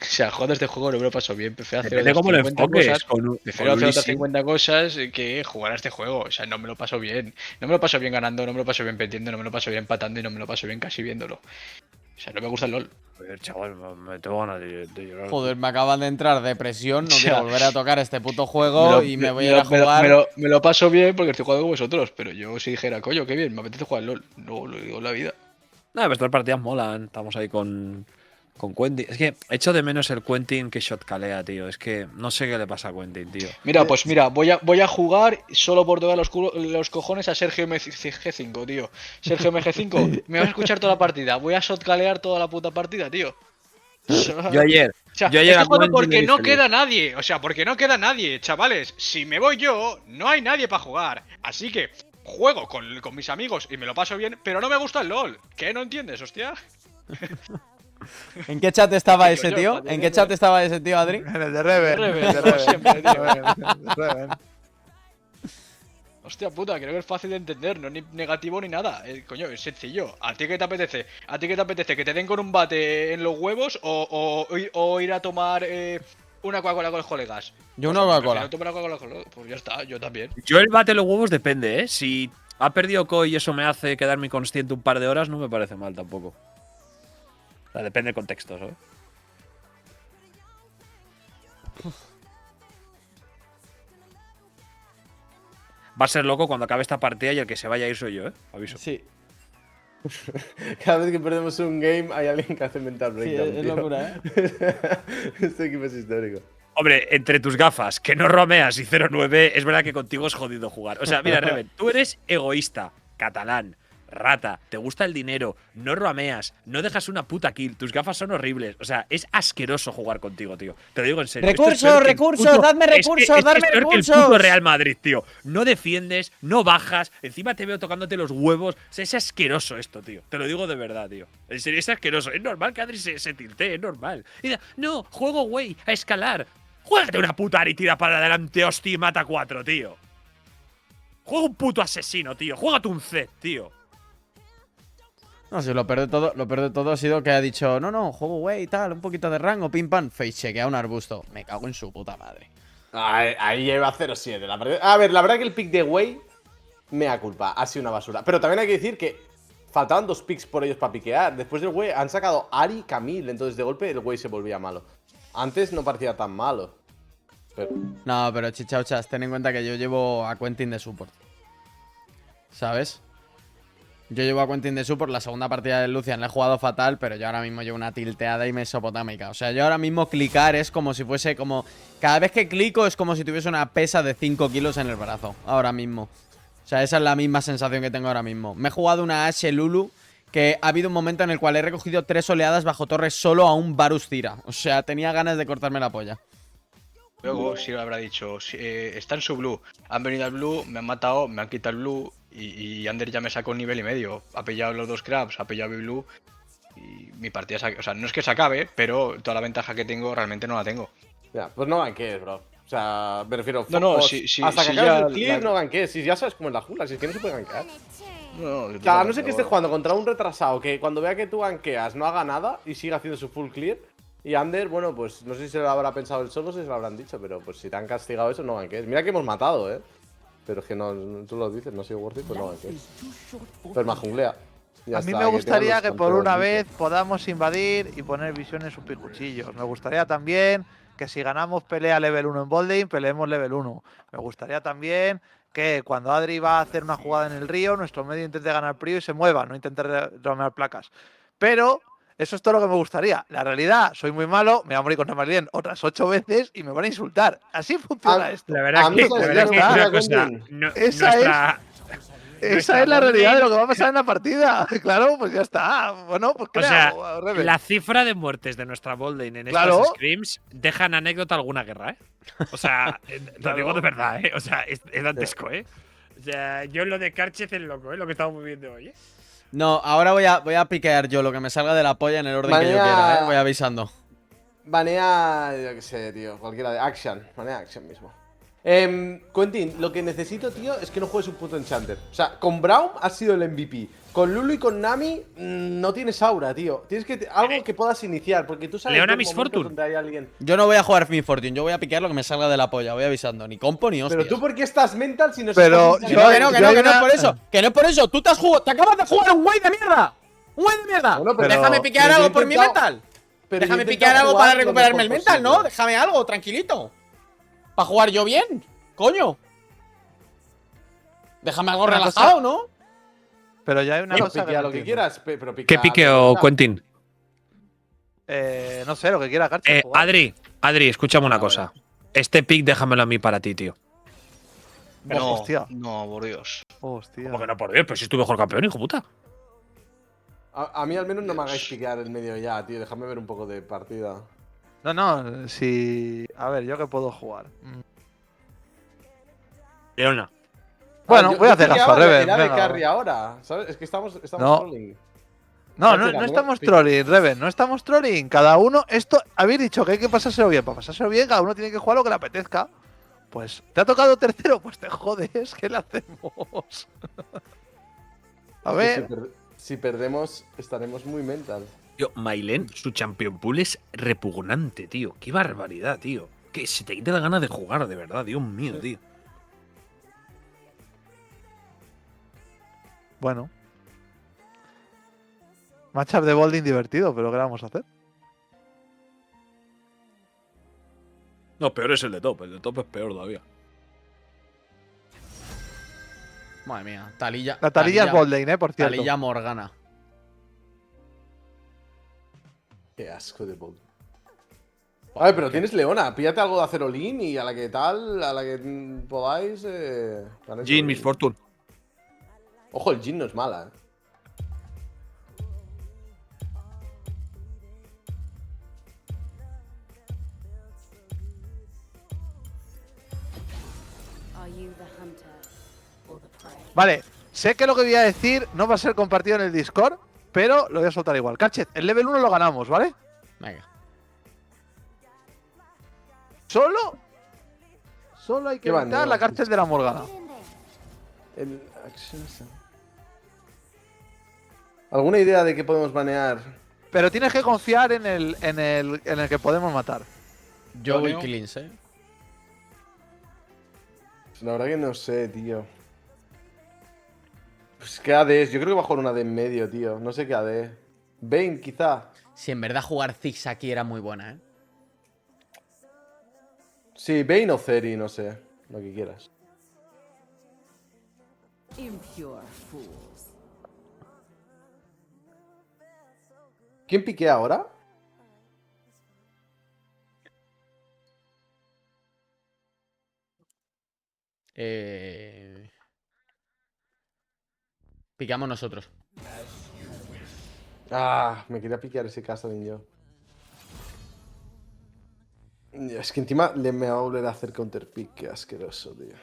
O sea, jugando a este juego no me lo paso bien. Prefiero hacer Depende otras cómo lo 50 enfoques. cosas. Prefiero hacer Lee otras Sin. 50 cosas que jugar a este juego. O sea, no me lo paso bien. No me lo paso bien ganando, no me lo paso bien perdiendo, no me lo paso bien empatando y no me lo paso bien casi viéndolo. O sea, no me gusta el LOL. Joder, chaval, me tengo ganas de llorar. Joder, me acaban de entrar depresión, no O sea, quiero volver a tocar este puto juego y me voy a ir a me lo- jugar. me lo paso bien porque estoy jugando con vosotros. Pero yo si dijera, coño, qué bien, me apetece jugar al LOL. No lo digo en la vida. Nada, pero estas partidas molan. Estamos ahí con Quentin. Es que echo de menos el Quentin que shotcalea, tío. Es que no sé qué le pasa a Quentin, tío. Mira, pues mira, voy a jugar solo por tocar los cojones a Sergio MG5, tío. Sergio MG5, me vas a escuchar toda la partida. Voy a shotcalear toda la puta partida, tío. O sea, Yo ayer. o sea, yo ayer estoy a jugando Quentin porque le no dije, queda nadie. O sea, porque no queda nadie, chavales. Si me voy yo, no hay nadie para jugar. Así que juego con mis amigos y me lo paso bien, pero no me gusta el LOL. ¿Qué? ¿No entiendes, hostia? ¿En qué chat estaba Coño, ese tío? padre, ¿En qué chat estaba ese tío, Adri? En el de Reven. Reven, en el de como Reven. siempre, tío. En el de Reven. Hostia puta, creo que es fácil de entender, no es ni negativo ni nada. Coño, es sencillo. ¿A ti qué te apetece? ¿A ti qué te apetece? ¿Que te den con un bate en los huevos o ir a tomar una Coca-Cola con los colegas? Yo Pues, una prefiero Coca-Cola. tomar una Coca-Cola con los- Pues ya está, yo también. Yo el bate los huevos depende, ¿eh? Si ha perdido Koi y eso me hace quedarme inconsciente un par de horas, no me parece mal tampoco. O sea, depende del contexto, ¿sabes? Va a ser loco cuando acabe esta partida y el que se vaya a ir soy yo, ¿eh? Aviso. Sí, Cada vez que perdemos un game hay alguien que hace mental sí, breakdown. es tío. locura, ¿eh? Este equipo es histórico. Hombre, entre tus gafas, que no romeas y 0-9, es verdad que contigo es jodido jugar. O sea, mira, Reven, tú eres egoísta, catalán, rata, te gusta el dinero, no roameas, no dejas una puta kill, tus gafas son horribles. O sea, es asqueroso jugar contigo, tío. Te lo digo en serio. Esto es peor que el puto- dadme es peor que el puto Real Madrid, tío. No defiendes, no bajas, encima te veo tocándote los huevos. O sea, es asqueroso esto, tío. Te lo digo de verdad, tío. En serio, es asqueroso. Es normal que Adri se tiltee, es normal. Y diga, no, juego, güey, a escalar. Juégate una puta Ari, tira para adelante, hostia, y mata 4, tío. Juega un puto asesino, tío. Juégate un Z, tío. No, sí, lo peor de todo ha sido que ha dicho, no, juego güey, tal, un poquito de rango, pim pam, face chequea un arbusto. Me cago en su puta madre. Ahí lleva 0-7. A ver, la verdad que el pick de Wei, mea culpa, ha sido una basura. Pero también hay que decir que faltaban 2 picks por ellos para piquear. Después del Wei han sacado Ari y Camille, entonces de golpe el Wei se volvía malo. Antes no parecía tan malo. Pero… No, pero chichauchas, ten en cuenta que yo llevo a Quentin de support. ¿Sabes? Yo llevo a Quentin de support, la segunda partida de Lucian la he jugado fatal, pero yo ahora mismo llevo una tilteada y mesopotámica. O sea, yo ahora mismo clicar es como si fuese como… Cada vez que clico es como si tuviese una pesa de 5 kilos en el brazo, ahora mismo. O sea, esa es la misma sensación que tengo ahora mismo. Me he jugado una Ashe Lulu que ha habido un momento en el cual he recogido 3 oleadas bajo torre solo a un Varus Tira. O sea, tenía ganas de cortarme la polla. Luego sí lo habrá dicho, está en su blue, han venido al blue, me han matado, me han quitado el blue y Ander ya me sacó un nivel y medio. Ha pillado los 2 crabs, ha pillado mi blue y mi partida o sea, no es que se acabe, pero toda la ventaja que tengo realmente no la tengo. Ya, pues no ganques, bro. O sea, me refiero… No, hasta que acabes el clear no ganques. Si ya sabes cómo es la jungla, si es que no se puede gankear. O sea, a no ser que estés jugando contra un retrasado que cuando vea que tú gankeas no haga nada y siga haciendo su full clear. Y Ander, bueno, pues no sé si se lo habrá pensado él solo, si se lo habrán dicho, pero pues si te han castigado eso, no ganques. Mira que hemos matado, Pero es que no, tú lo dices, no ha sido worth it, pues no ganques. Pero más junglea. A mí me gustaría que por una vez podamos invadir y poner visión en sus picuchillos. Me gustaría también que si ganamos pelea level 1 en Bolding, peleemos level 1. Me gustaría también que cuando Adri va a hacer una jugada en el río, nuestro medio intente ganar prío y se mueva, no intente romear placas. Pero eso es todo lo que me gustaría. La realidad, soy muy malo, me voy a morir contra Marlien otras 8 veces y me van a insultar. Así funciona esto. La verdad que una cosa, Esa es la realidad de lo que va a pasar en la partida. Claro, pues ya está. Bueno, pues o sea, Reven. la cifra de muertes de nuestra Bolding en Claro. estos scrims dejan anécdota alguna guerra, O sea, lo digo de verdad, O sea, es dantesco, O sea, yo lo de Karchez es loco, Lo que estamos viviendo hoy, No, ahora voy a piquear yo lo que me salga de la polla en el orden que yo quiera, Voy avisando. Banea, yo qué sé, tío, cualquiera de Action. Banea Action mismo. Quentin, lo que necesito, tío, es que no juegues un puto Enchanter. O sea, con Braum has sido el MVP. Con Lulu y con Nami no tienes aura, tío. Tienes que algo que puedas iniciar, porque tú sabes Leona que Miss momentos Fortune. donde hay alguien… Yo no voy a jugar Miss Fortune, yo voy a piquear lo que me salga de la polla, voy avisando. Ni compo ni hostias. Pero tú, ¿por qué estás mental si no Pero estás Que no es por eso. Que no es por eso. Tú te acabas de jugar un güey de mierda. Un güey de mierda. Bueno, pero- Déjame piquear pero yo he algo por mi intentado- mental. Pero Déjame yo he piquear intentado algo para jugar lo recuperarme el mejor mental, ¿no? posible. Déjame algo, tranquilito. Para jugar yo bien. Coño. Déjame algo Una relajado, cosa- ¿no? Pero ya hay una Bueno, cosa piquea que lo que entiendo. quieras, pero piquea… ¿Qué piqueo, Quentin? No sé, lo que quiera Karchez jugar. Adri, escúchame una A cosa. Este pick déjamelo a mí para ti, tío. No, hostia. no, por Dios. Hostia. ¿Cómo que no, por Dios? Pues si es tu mejor campeón, hijo puta. A mí al menos no me hagáis piquear el medio ya, tío. Déjame ver un poco de partida. No, si… A ver, ¿yo qué puedo jugar? Leona. Bueno, yo- voy a yo hacer caso a piqueaba Reven. Era de venga, carry ahora, ¿sabes? Es que estamos No. trolling. No, Karchez, no ¿no? estamos Pique. trolling, Reven, no estamos trolling. Cada uno, esto, habéis dicho que hay que pasárselo bien. Para pasárselo bien, cada uno tiene que jugar lo que le apetezca. Pues, ¿te ha tocado tercero? Pues te jodes, ¿qué le hacemos? A ver, Si perdemos, estaremos muy mental. Tío, Mailen, su champion pool es repugnante, tío. Qué barbaridad, tío. Que se te quite la gana de jugar, de verdad. Dios mío, tío. bueno. Matchup de Bolding divertido, pero ¿qué le vamos a hacer? No, peor es el de top. El de top es peor todavía. Madre mía. Talilla. La Talilla es Bolding, por cierto. Talilla Morgana. Qué asco de bot. A ver, pero tienes Leona. Píllate algo de Acerolín y a la que tal, a la que podáis. ganéis Jin, el- Miss Fortune. Ojo, el Jin no es mala, Vale, sé que lo que voy a decir no va a ser compartido en el Discord, pero lo voy a soltar igual. Carchet, el level 1 lo ganamos, ¿vale? Venga. Solo hay que ¿Qué van, evitar no? la Carchet de la Morgana. El ¿Alguna idea de qué podemos banear? Pero tienes que confiar en el que podemos matar. Yo voy Tonio. cleans, ¿eh? La verdad que no sé, tío. Pues qué ADs. Yo creo que va a jugar una AD en medio, tío. No sé qué AD. Vayne, quizá. Si en verdad jugar Ziggs aquí era muy buena, ¿eh? Sí, Vayne o Ceri, no sé. Lo que quieras. Impure fools. ¿Quién piquea ahora? Picamos nosotros. Ah, me quería piquear ese Castlin yo. Es que encima me va a volver a hacer counterpick. Qué asqueroso, tío.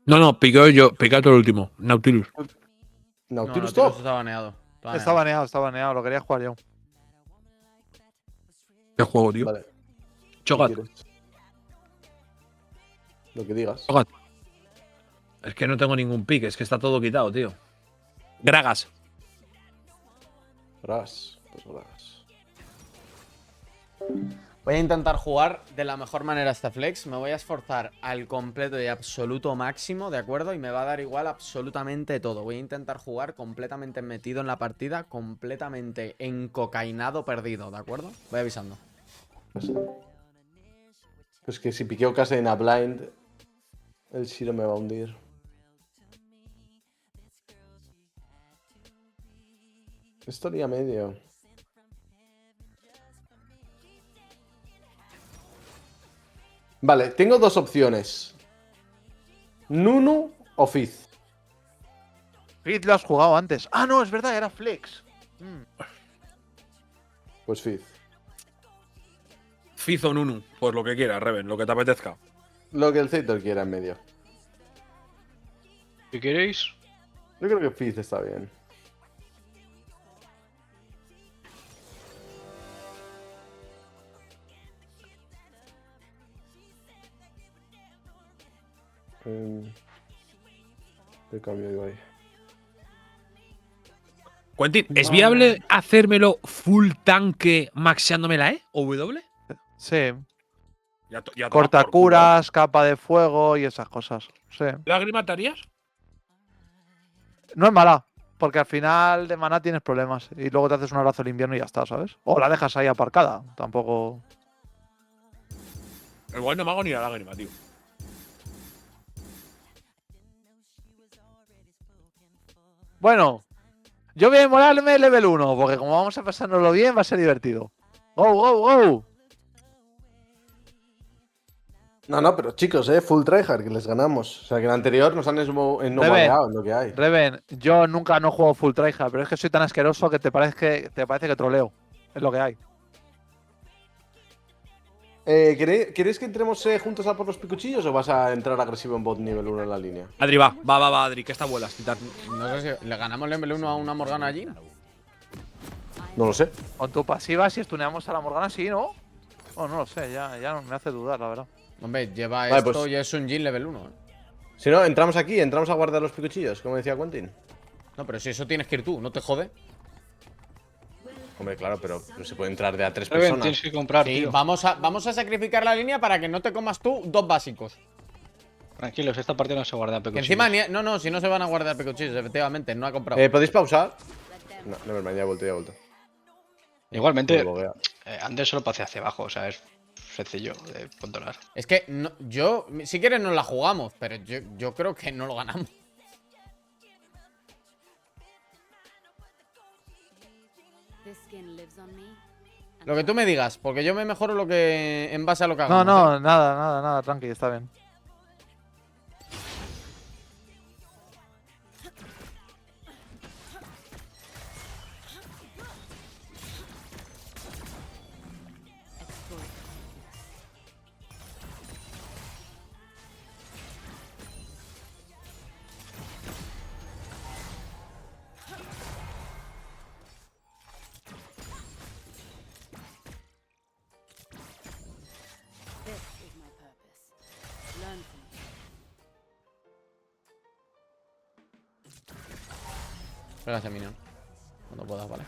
No, piqueo yo. Piqueo todo el último. Nautilus. Nautilus no, top. está baneado. Está baneado, lo quería jugar yo. ¿Qué juego, tío? Vale. ¿qué Chogat. quieres? Lo que digas. Chogat. Es que no tengo ningún pick, es que está todo quitado, tío. Gragas. Bragas. Pues bragas. Voy a intentar jugar de la mejor manera este flex. Me voy a esforzar al completo y absoluto máximo, ¿de acuerdo? Y me va a dar igual absolutamente todo. Voy a intentar jugar completamente metido en la partida, completamente encocainado, perdido, ¿de acuerdo? Voy avisando. Pues que si piqueo Castlin a blind, el Shiro me va a hundir. Historia medio. Vale, tengo dos opciones. Nunu o Fizz. Fizz lo has jugado antes. Ah, no, es verdad, era Flex. Pues Fizz. Fizo Nunu. Pues lo que quieras, Reven, lo que te apetezca. Lo que el Zeitor quiera en medio. ¿Qué queréis? Yo creo que Fizz está bien. De cambio de ahí. Quentin, ¿es viable hacérmelo full tanque maxeándome la E o W? Sí. Ya toma Corta por culo. curas, capa de fuego y esas cosas. Sí. ¿Lágrima te harías? No es mala, porque al final de maná tienes problemas. Y luego te haces un abrazo al invierno y ya está, ¿sabes? O la dejas ahí aparcada. Tampoco. Igual no me hago ni la lágrima, tío. Bueno, yo voy a molarme level 1, porque como vamos a pasárnoslo bien, va a ser divertido. ¡Go, go, go! No, pero chicos, full tryhard, que les ganamos. O sea, que en el anterior nos han esnovadeado en lo que hay. Reven, yo nunca no juego full tryhard, pero es que soy tan asqueroso que te parece que troleo. Es lo que hay. ¿Queréis que entremos juntos a por los picuchillos o vas a entrar agresivo en bot nivel 1 en la línea? Adri, va, Adri, que esta vuelas. No sé si le ganamos level 1 a una Morgana allí. No lo sé. Con tu pasiva, si estuneamos a la Morgana, sí, ¿no? Oh, no lo sé, ya me hace dudar, la verdad. Hombre, lleva Vale, esto pues- y es un Jin level 1. Si no, entramos aquí, entramos a guardar los picuchillos, como decía Quentin. No, pero si eso tienes que ir tú, no te jode. Hombre, claro, pero no se puede entrar de a 3 Reven, personas. tienes que comprar, Sí, tío. vamos a sacrificar la línea para que no te comas tú dos básicos. Tranquilos, esta partida no se guarda Que pecuchillos. encima, no, si no se van a guardar pecuchillos, efectivamente, no ha comprado. ¿Podéis pausar? No, nevermind, ya he vuelto. Igualmente, Me buguea. antes solo pasé hacia abajo, o sea, es sencillo de controlar. Es que yo, si quieres nos la jugamos, pero yo creo que no lo ganamos. Lo que tú me digas, porque yo me mejoro lo que en base a lo que hagamos. No, nada, tranqui, está bien. Pega ese minion. Cuando puedas, vale.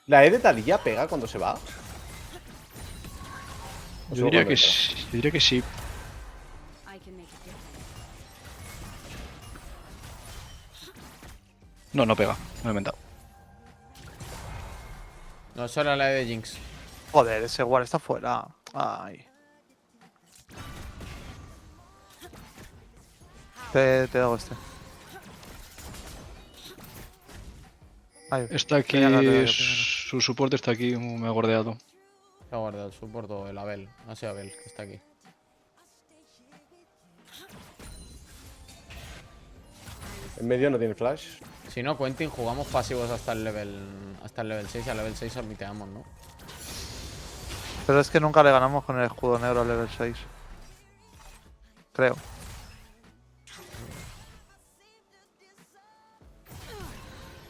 ¿La E de Taliyah pega cuando se va? ¿O Yo solo diría cuando que entra? sí. Yo diría que sí. I can make a difference. No, no pega. Me lo he inventado. No, eso era la E de Jinx. Joder, ese igual está fuera. Ay. Te hago este. Ay, Está aquí. tenía que haberle dado yo primero. Su soporte está aquí. Me ha gordeado. Se ha guardado el support o el Abel. Ha sido Abel, que está aquí. En medio no tiene flash. Si no, Quentin, jugamos pasivos hasta el level 6 y al level 6 ormiteamos, ¿no? Pero es que nunca le ganamos con el escudo negro al level 6. Creo.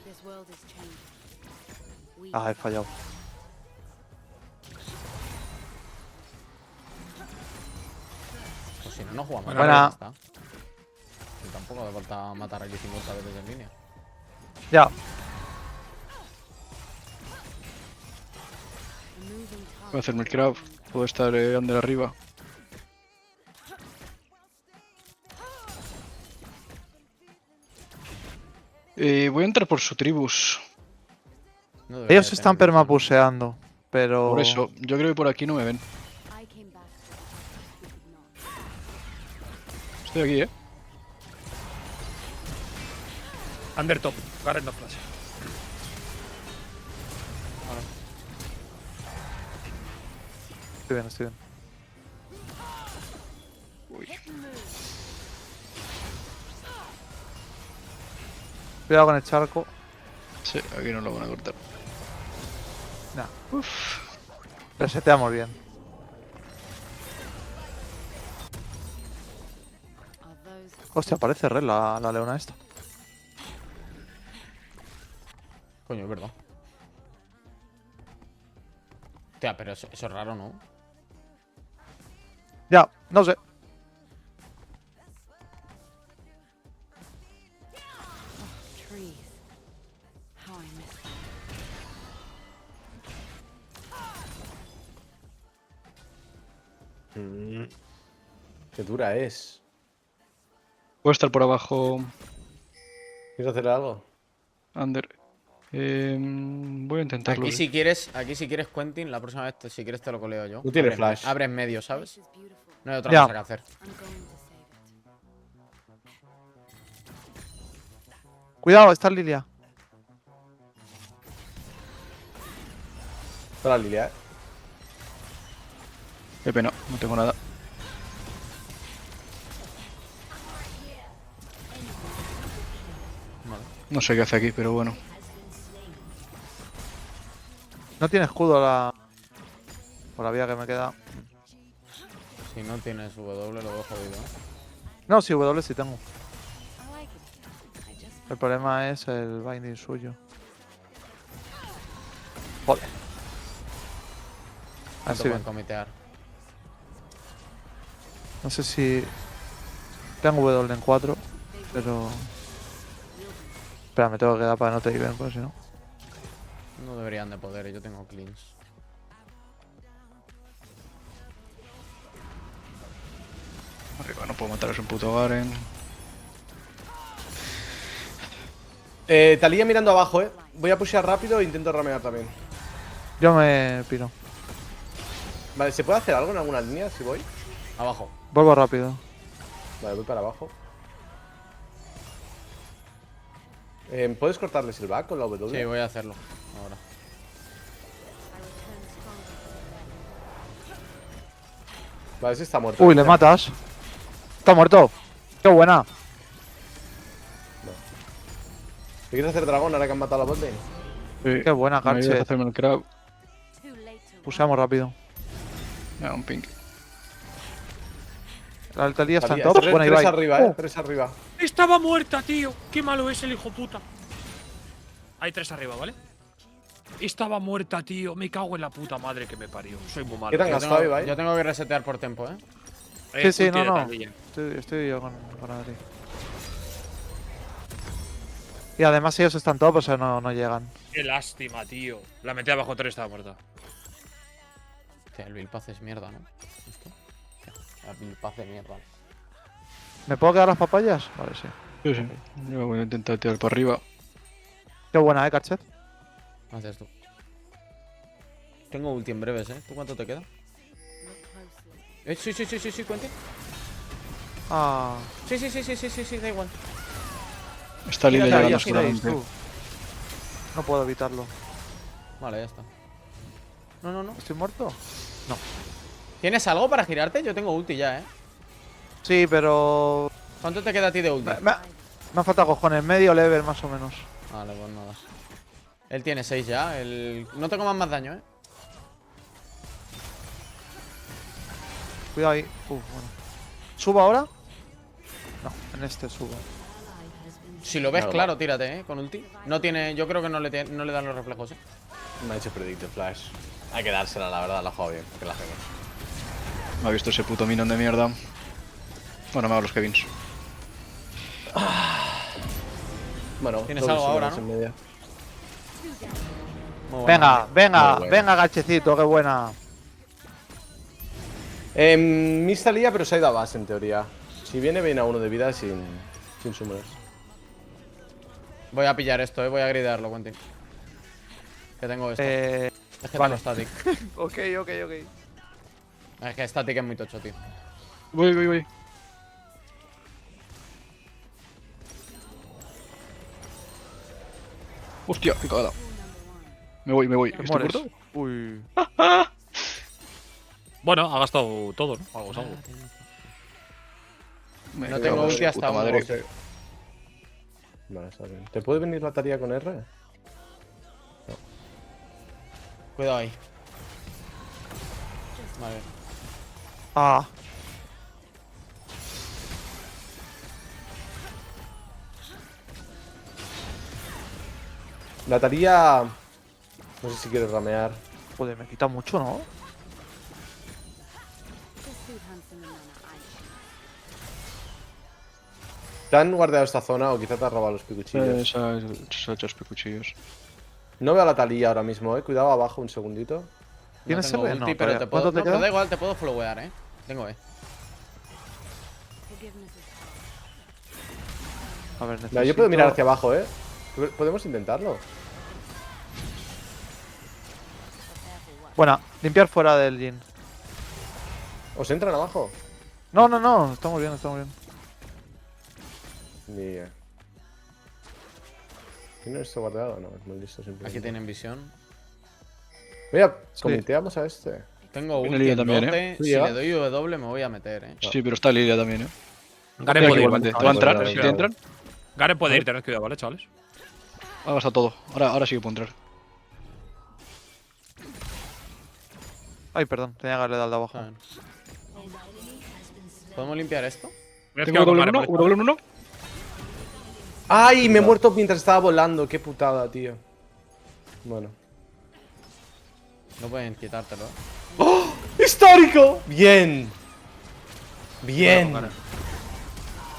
This world is changing. We Ah, he fallado. Pues si no, no jugamos. Buena. Ya está. Y tampoco hace falta matar aquí 50 veces en línea. Ya. a moving Voy a target. hacerme el crab. Puedo estar under arriba. Voy a entrar por su tribus. No debería Ellos de están tener visión. permapuseando. Pero. Por eso, yo creo que por aquí no me ven. I came back to the we could not. Estoy aquí, Undertop. Garen no flash. Estoy bien, estoy bien. Cuidado con el charco. Sí, aquí no lo van a cortar. Nah. Reseteamos bien. Are those Hostia, parece re la leona esta. Coño, es verdad. Hostia, pero eso es raro, ¿no? Ya, no sé. trees? How I miss them. Qué dura es. Puedo estar por abajo. ¿Quieres hacer algo? Under. Voy a intentarlo. Aquí si quieres, Quentin, la próxima vez si quieres te lo coleo yo. No tiene Abre- flash. Abre en medio, ¿sabes? This is beautiful. No hay otra Ya. cosa que hacer. I'm going to save it. Cuidado, está Lilia. Está la Lilia, ¿eh? Qué pena, no tengo nada. No sé qué hace aquí, pero bueno. No tiene escudo la. Por la vía que me queda. Si no tienes W, lo veo jodido. ¿eh? No, sí, W sí tengo. I like it. I just El problema es el binding suyo. Joder. No Así te bien. pueden comitear. No sé si. Tengo W en 4, pero. Espera, me tengo que quedar para que no te digan, pues si no. No deberían de poder, yo tengo cleans. Arriba, no puedo matar a un puto Garen. Taliyah mirando abajo, Voy a pushear rápido e intento ramear también. Yo me piro. Vale, ¿se puede hacer algo en alguna línea si voy? Abajo. Vuelvo rápido. Vale, voy para abajo. ¿Puedes cortarles el back con la W? Sí, voy a hacerlo. Ahora. Vale, ese está muerto. Uy, le matas. Está muerto. Qué buena. ¿Te quieres hacer dragón ahora que han matado a la botlane? Sí, Qué buena, me ayudas a Carche. hacerme el crab. too late to Puseamos rápido. Ah, un pink. La Talía está en Talía, top. Buena, tres Ibai. arriba, 3 arriba. Estaba muerta, tío. Qué malo es el hijo puta. Hay 3 arriba, ¿vale? Estaba muerta, tío. Me cago en la puta madre que me parió. Soy muy malo. ¿Qué te han Yo gastado, tengo, Ibai? yo tengo que resetear por tiempo, Sí, sí, ulti no, de no. Talía. Estoy yo con Adri. Y además ellos están top, o sea, no llegan. Qué lástima, tío. La metí abajo 3 estaba muerta. Hostia, el Bill Paz es mierda, ¿no? ¿Esto? Hostia, el Bill Paz de mierda. ¿Me puedo quedar las papayas? Vale, sí. Sí, sí. Yo voy a intentar tirar para arriba. Qué buena, Cachet. Haces tú. Tengo ulti en breves, ¿eh? ¿Tú cuánto te queda? Sí, Quentin. Ah. Sí, da igual. Está Lilia Mira, llegando ya giráis, seguramente. tú. No puedo evitarlo. Vale, ya está. No. ¿Estoy muerto? ¿Tienes algo para girarte? Yo tengo ulti ya, ¿eh? Sí, pero. ¿Cuánto te queda a ti de ulti? Me ha faltado cojones. Medio level más o menos. Vale, pues nada. Él tiene 6 ya. No te comas más daño, ¿eh? Cuidado ahí. Bueno. ¿Subo ahora? No, en este subo. Si lo ves No, claro, tírate, ¿eh? Con ulti. No tiene… Yo creo que no le dan los reflejos, ¿eh? Me ha hecho Predict Flash. Hay que dársela, la verdad, la ha jugado bien. Que la hacemos. Me ha visto ese puto minion de mierda. Bueno, me hago los Kevins. Bueno, Tienes doble algo ahora, summones ¿no? en media. Muy buena. Venga, venga, Muy bueno. venga, Gachecito, qué buena. Miss Talía, pero se ha ido a base en teoría. Si viene a uno de vida sin summoners. Voy a pillar esto, voy a gridearlo, Quentin. Que tengo esto. Es que vale. tengo static. Ok. Es que static es muy tocho, tío. Voy. Hostia, qué cagada. Me voy. ¿Estoy Mueres. muerto? Uy. Bueno, ha gastado todo, ¿no? Algo es algo. Me No cago tengo en su ulti hasta puta madre. 11. Vale, está bien. ¿Te puede venir la Talía con R? Cuidado ahí. Vale. Ah. La Talía… No sé si quieres ramear. Joder, me quita mucho, ¿no? ¿Te han guardado esta zona o quizá te has robado los picuchillos? Se ha hecho los picuchillos. No veo a la Talía ahora mismo, Cuidado abajo un segundito. ¿Tienes no tengo R? ulti, No, pero todavía. te puedo… ¿Cuánto te no, pero queda? da igual, te puedo followear, Tengo A ver, Mira, necesito… yo puedo mirar hacia abajo, Podemos intentarlo. Buena, limpiar fuera del Jin. ¿Os entran abajo? No, estamos bien. Ni idea. ¿Tiene esto guardado? No, es muy listo simplemente. Aquí tienen visión. Mira, comiteamos a este. Tengo Viene ulti Lilia en también, dote. ¿Tú Si llegas? le doy W me voy a meter, Sí, pero está Lilia también, Garen Mira, puede ir. igualmente. Te va a entrar, Vale, si vale. te entran. Garen puede ir, tened cuidado, ¿vale, chavales? Ha gastado todo. Ahora sí que puedo entrar. Ay, perdón, tenía que haberle dado al de abajo. A ver. ¿Podemos limpiar esto? Me he Tengo quedado con W1, Garen por el- W1. ¡Ay! Me he muerto mientras estaba volando. Qué putada, tío. Bueno. No pueden quitártelo. ¡Oh! ¡Histórico! Bien. Bien. Bueno,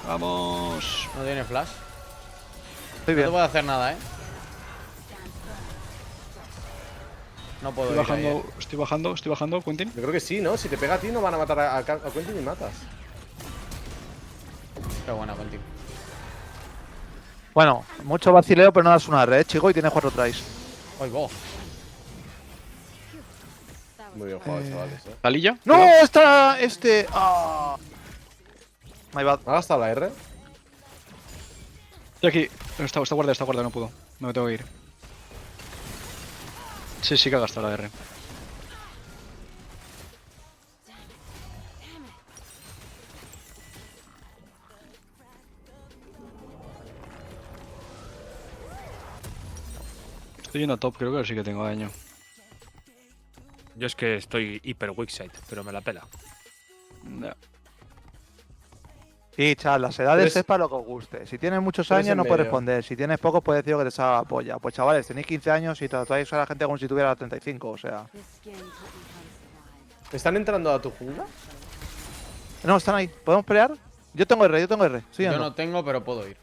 Vamos. No tiene flash. Estoy No te bien. puedo hacer nada, No puedo Estoy ir ahí, bajando, Quentin. Yo creo que sí, ¿no? Si te pega a ti no van a matar a Quentin y matas. Qué buena contigo. Bueno, mucho vacileo, pero no das una red, chico, y tienes 4 tries. Oigo. Muy bien jugado, chavales, ¿Talilla? ¡No! Está este. ¡Ah! My bad. ¿Ha gastado la R? Estoy aquí. Está guardada, no puedo. No me tengo que ir. Sí que ha gastado la R. Estoy yendo a top, creo que sí que tengo daño. Yo es que estoy hiper weak side, pero me la pela. Ya. Y chat, las edades Tres- es para lo que os guste. Si tienes muchos tres años en no puedes medio. responder. Si tienes pocos puedes decir que te salga la polla. Pues chavales, tenéis 15 años y tratáis a la gente como si tuviera 35, o sea. This skin taught me how to survive. ¿Están entrando a tu jungla? No, están ahí. ¿Podemos pelear? Yo tengo R. Sí, Yo o no tengo, pero puedo ir.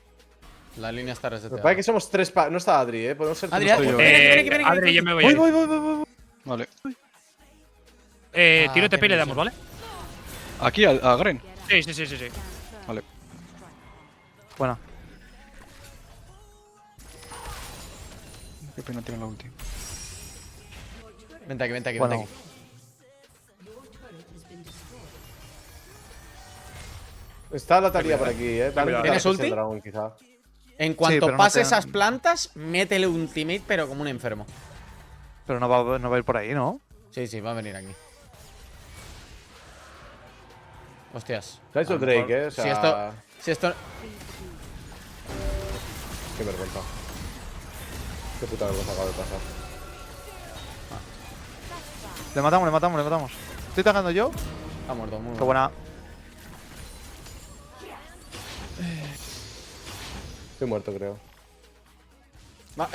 La línea está Me reseteada. parece que somos 3 pa... No está Adri, podemos ser Adri, 3 Adri, pa- ven aquí, ven aquí, ven aquí, Adri, ven yo aquí. me voy. Voy. Vale. Tiro Ah, TP y le damos, ¿vale? Aquí, a Gren. Sí. Vale. Buena. Qué pena tiene la ulti. Vente aquí, vente aquí, Bueno. vente aquí. Está la Talía por aquí, ¿Tienes ulti? El dragón, quizá. En cuanto pero no pase te- esas plantas, métele ultimate, pero como un enfermo. Pero no va a ir por ahí, ¿no? Sí, va a venir aquí. Hostias. Se ha hecho A lo mejor- Drake, o sea... Si esto. Qué vergüenza. Qué puta vergüenza acaba de pasar. Le matamos. Estoy tangando yo. Ha muerto, muy Qué bueno. buena. Estoy muerto, creo.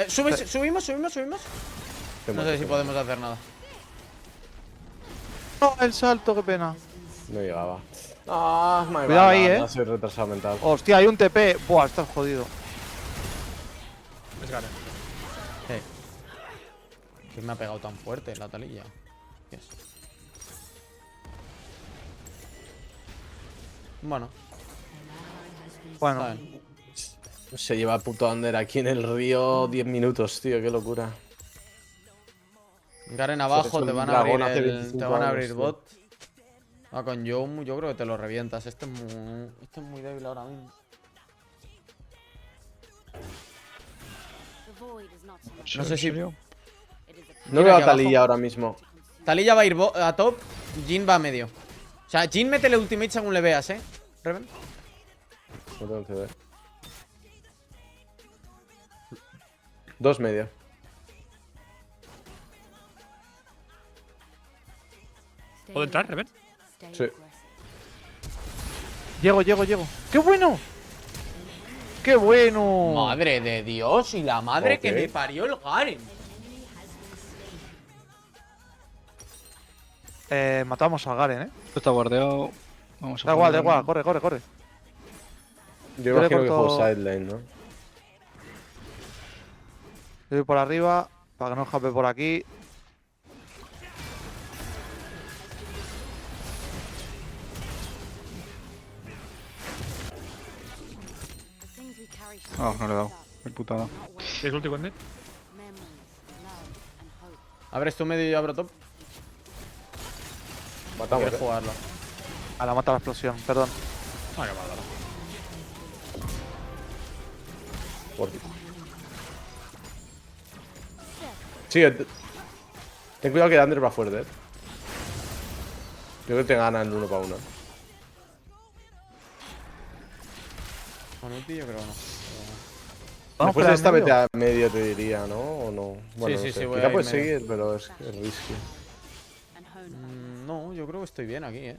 Subimos. Estoy No muerto, sé si creo. podemos hacer nada. No, el salto, qué pena. No llegaba. Ah, my Cuidado bad, ahí, no, soy retrasado mental. Hostia, hay un TP. Buah, estás jodido. Es Garen. ¿Quién me ha pegado tan fuerte la talilla? ¿Qué es? Bueno, Bueno, está bien. Se lleva el puto Under aquí en el río 10 minutos, tío, qué locura. Garen Se abajo, le te echó van el a abrir, dragón hace te 25 van a años, abrir tío. bot. Ah, con Yomu yo creo que te lo revientas. Este es muy débil ahora mismo. The void is not so much. No sé si... It is a No Mira veo a aquí Talía abajo. ahora mismo. Talilla va a ir a top, Jin va a medio. O sea, Jin métele ultimate según le veas, Reven. No tengo CD. 2 medio. stay ¿Puedo entrar, alert, Reven? stay Sí. aggressive. llego. ¡Qué bueno! ¡Qué bueno! Madre de Dios, y la madre que Ok. me parió el Garen. Matamos a Garen, Esto está guardeado. Vamos a Da igual, ponerlo- corre. Yo le imagino que corto- juego side lane, ¿no? Yo voy por arriba, para que no escape por aquí. The things we carry should Ah, no le he dado. us up, Qué putada. not words, ¿Tienes ulti, Wendy? memories, love, and hope. Abres tú medio y yo abro top. Matamos, Quieres jugarlo. A la mata la explosión, perdón. Ah, qué maldad. Por ti. Sigue. Ten cuidado que Under va fuerte, Yo creo que te ganan 1 para 1. Con ulti yo creo que no. Vamos Después por de esta el medio. vete a medio, te diría, ¿no? ¿O no? Bueno, sí, no sé. sí, voy Quizá a ir puedes medio. seguir, pero es risky. And hone No, yo creo que estoy bien aquí,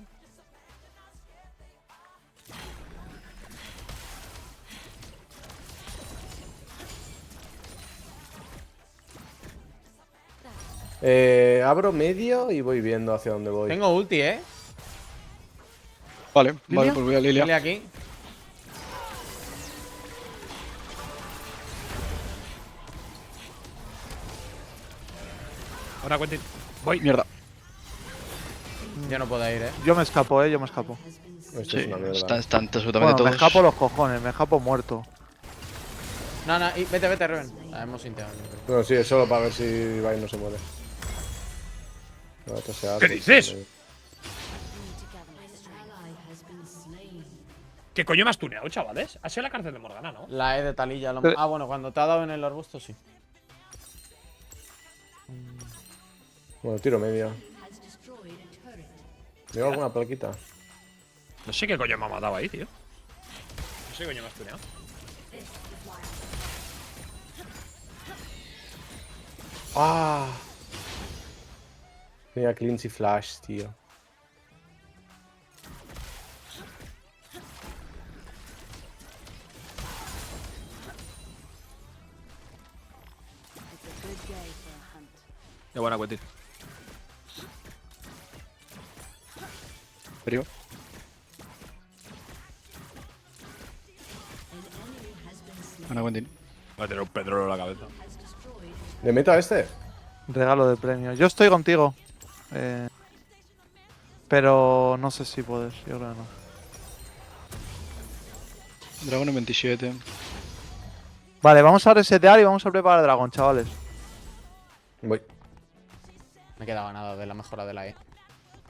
Abro medio y voy viendo hacia dónde voy. Tengo ulti, Vale, ¿Lilia? pues voy a Lilia. Dile aquí. Ahora, Quentin. Voy. Mierda. Yo no puedo ir, Yo me escapo. Esto Sí, es una mierda. están absolutamente Bueno, me todos. escapo los cojones, me escapo muerto. No, y vete, Reven. Hemos intentado. yo creo. No, sí, es solo para ver si Ibai no se muere. No, esto se ¿Qué dices? ¿Qué coño me has tuneado, chavales? Ha sido la cárcel de Morgana, ¿no? La E de Talilla. Ah, bueno, cuando te ha dado en el arbusto, sí. Bueno, tiro medio. ¿Llevo alguna plaquita? No sé qué coño me ha matado ahí, tío. No sé qué coño me has tuneado. ¡Ah! Tenía cleanse y flash, tío. day for a hunt. Qué buena Quentin. Frío. Ana Quentin. Va a tener un pedrolo en la cabeza. ¿Le meto a este? Regalo de premio. Yo estoy contigo. Pero no sé si puedes, yo creo que no. Dragón en 27. Vale, vamos a resetear y vamos a preparar el dragón, chavales. Voy. Me quedaba nada de la mejora de la E.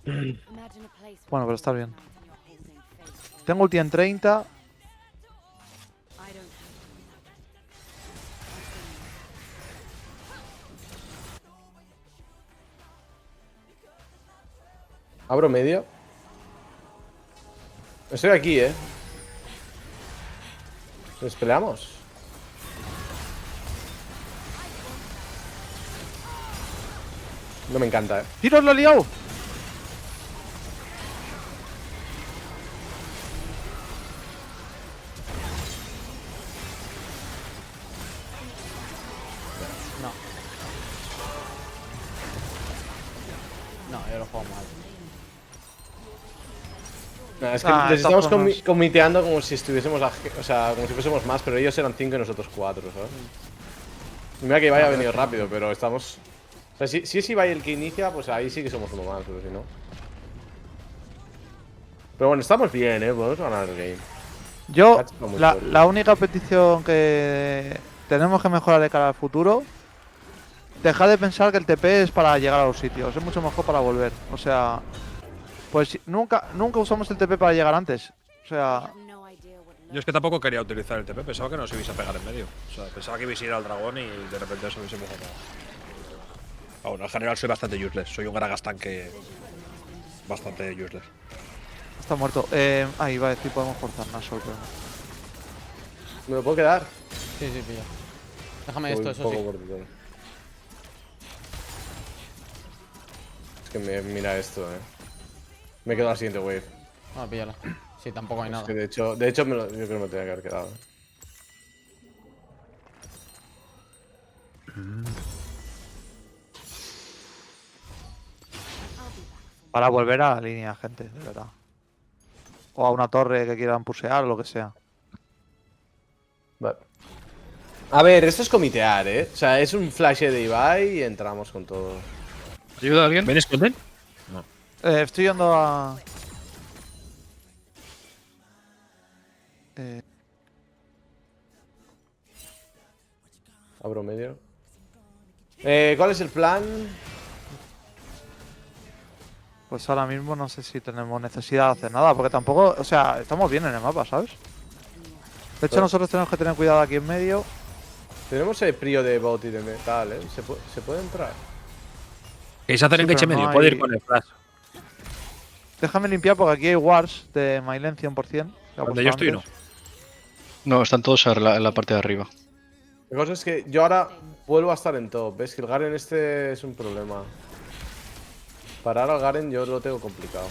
Imagine a place Bueno, pero está bien. where you're holding faith. Tengo ulti en 30. I don't have Abro medio. Estoy aquí, ¿Nos peleamos? No me encanta, ¡Tiros, lo he liado! No. No, yo lo juego mal. No, es que Ah, les estamos estas zonas. comiteando como si estuviésemos, o sea, como si fuésemos más, pero ellos eran 5 y nosotros 4, ¿sabes? Y mira que Ibai ha venido rápido, pero estamos... O sea, si es Ibai el que inicia, pues ahí sí que somos uno más, pero si no... Pero bueno, estamos bien, podemos ganar el game. Yo, Está muy la, fuerte. la única petición que tenemos que mejorar de cara al futuro, dejad de pensar que el TP es para llegar a los sitios, es mucho mejor para volver. O sea, pues nunca usamos el TP para llegar antes. O sea, I have no idea what Yo es que tampoco quería utilizar el TP, pensaba que nos ibais a pegar en medio. O sea, pensaba que ibais a ir al dragón y de repente os hubiésemos ganado. Ah, bueno, en general soy bastante useless. Soy un Gragas tanque bastante useless. está muerto. Ahí va a decir, podemos forzar Nashor, pero no. ¿Me lo puedo quedar? Sí, sí, pilla. Déjame Voy esto, un eso poco sí. por detrás. Es que mira esto, Me quedo al siguiente wave. No, píllala. Sí, tampoco hay Es nada. que de hecho yo creo que me tenía que haber quedado. Para volver a la línea, gente, de verdad. O a una torre que quieran pusear o lo que sea. Vale. A ver, esto es comitear, O sea, es un flash de Ibai y entramos con todo. ¿Ayuda a alguien? ¿Vienes con él? Estoy yendo a... Abro medio. ¿Cuál es el plan? Pues ahora mismo no sé si tenemos necesidad de hacer nada, porque tampoco... O sea, estamos bien en el mapa, ¿sabes? De hecho, Pero- nosotros tenemos que tener cuidado aquí en medio. Tenemos el prio de bot y de metal, ¿Se puede entrar? ¿Queréis hacer Sí, engage pero medio? no Puede ir hay- con el flash. Déjame limpiar porque aquí hay wars de Mylen 100%. que ha Donde puesto yo estoy, antes. No, están todos en la parte de arriba. La cosa es que yo ahora vuelvo a estar en top. ¿Ves? Que el Garen este es un problema. Parar al Garen yo lo tengo complicado.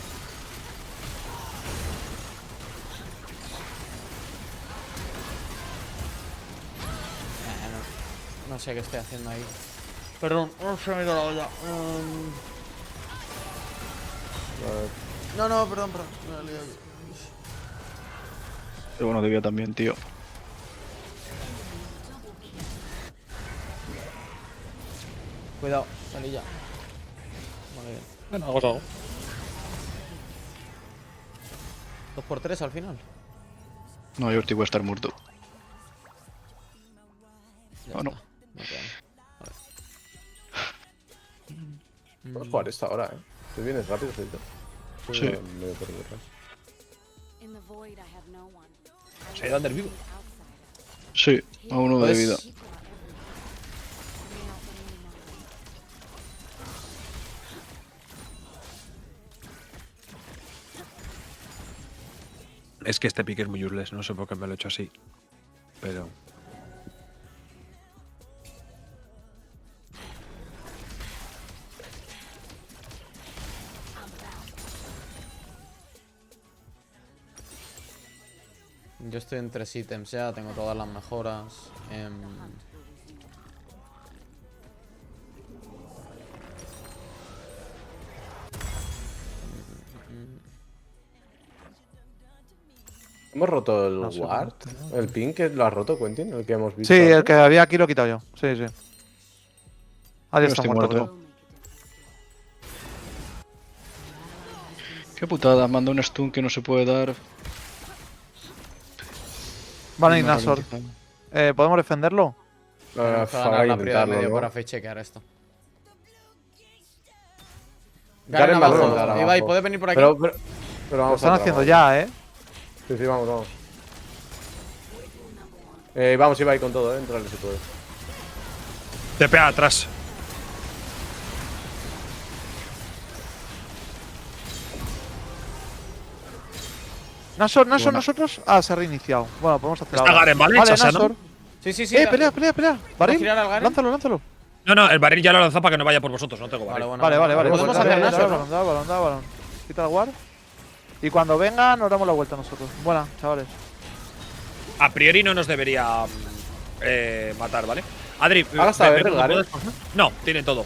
No sé qué estoy haciendo ahí. Perdón, se me ha ido la olla. No, perdón. Me he liado. Pero bueno, debía también, tío. Cuidado, salilla. Vale, bien. Bueno, algo. 2x3 al final. No, yo voy a estar muerto. Ya Ah, no. está. No quedan. Vamos a jugar esta ahora, Tú vienes rápido, Felito. Sí. Medio por detrás. In the void, I have no one. Se ha ido Ander vivo. Outsider. Sí, a uno de Pues- vida. People are everywhere. May not be any longer. Es que este pick es muy useless, no sé por qué me lo he hecho así. Pero. Yo estoy en 3 ítems ya, tengo todas las mejoras. ¿Hemos roto el No sé, ward? ¿El ping que lo has roto, Quentin? ¿El que hemos visto? Sí, el antes? que había aquí lo he quitado yo. Sí, sí. Ahí Yo está estoy muerto, muerto. creo. Qué putada, manda un stun que no se puede dar. Vale, Me Ignasor. ralentiza. ¿Podemos defenderlo? Tenemos que ganar la prioridad medio para facechequear esto. Garen Garen va a abajo. rotar Ibai, abajo. ¿puedes venir por aquí? Pero Lo vamos están a haciendo vamos. ya, Sí, sí, vamos, vamos. Vamos, Ibai con todo, entrarle si puedes. TP atrás. Nasor, Buena. nosotros. Ah, se ha reiniciado. Bueno, podemos hacer Está algo. Garen, ¿vale? Vale, Chasano. Nasor. Sí, sí, sí. Pelea. ¿Puedo Baril. girar al Garen? Lánzalo. No, no, el barril ya lo lanzó para que no vaya por vosotros, no tengo Vale, barril. bueno. Vale. Podemos Pues hacer da Nashor, ¿no? balón, da balón. Quita el guard. Y cuando venga, nos damos la vuelta nosotros. Buena, chavales. A priori no nos debería matar, ¿vale? Adri, ¿Ha gastado ve R, cuando Garen? puedes. No, tiene todo.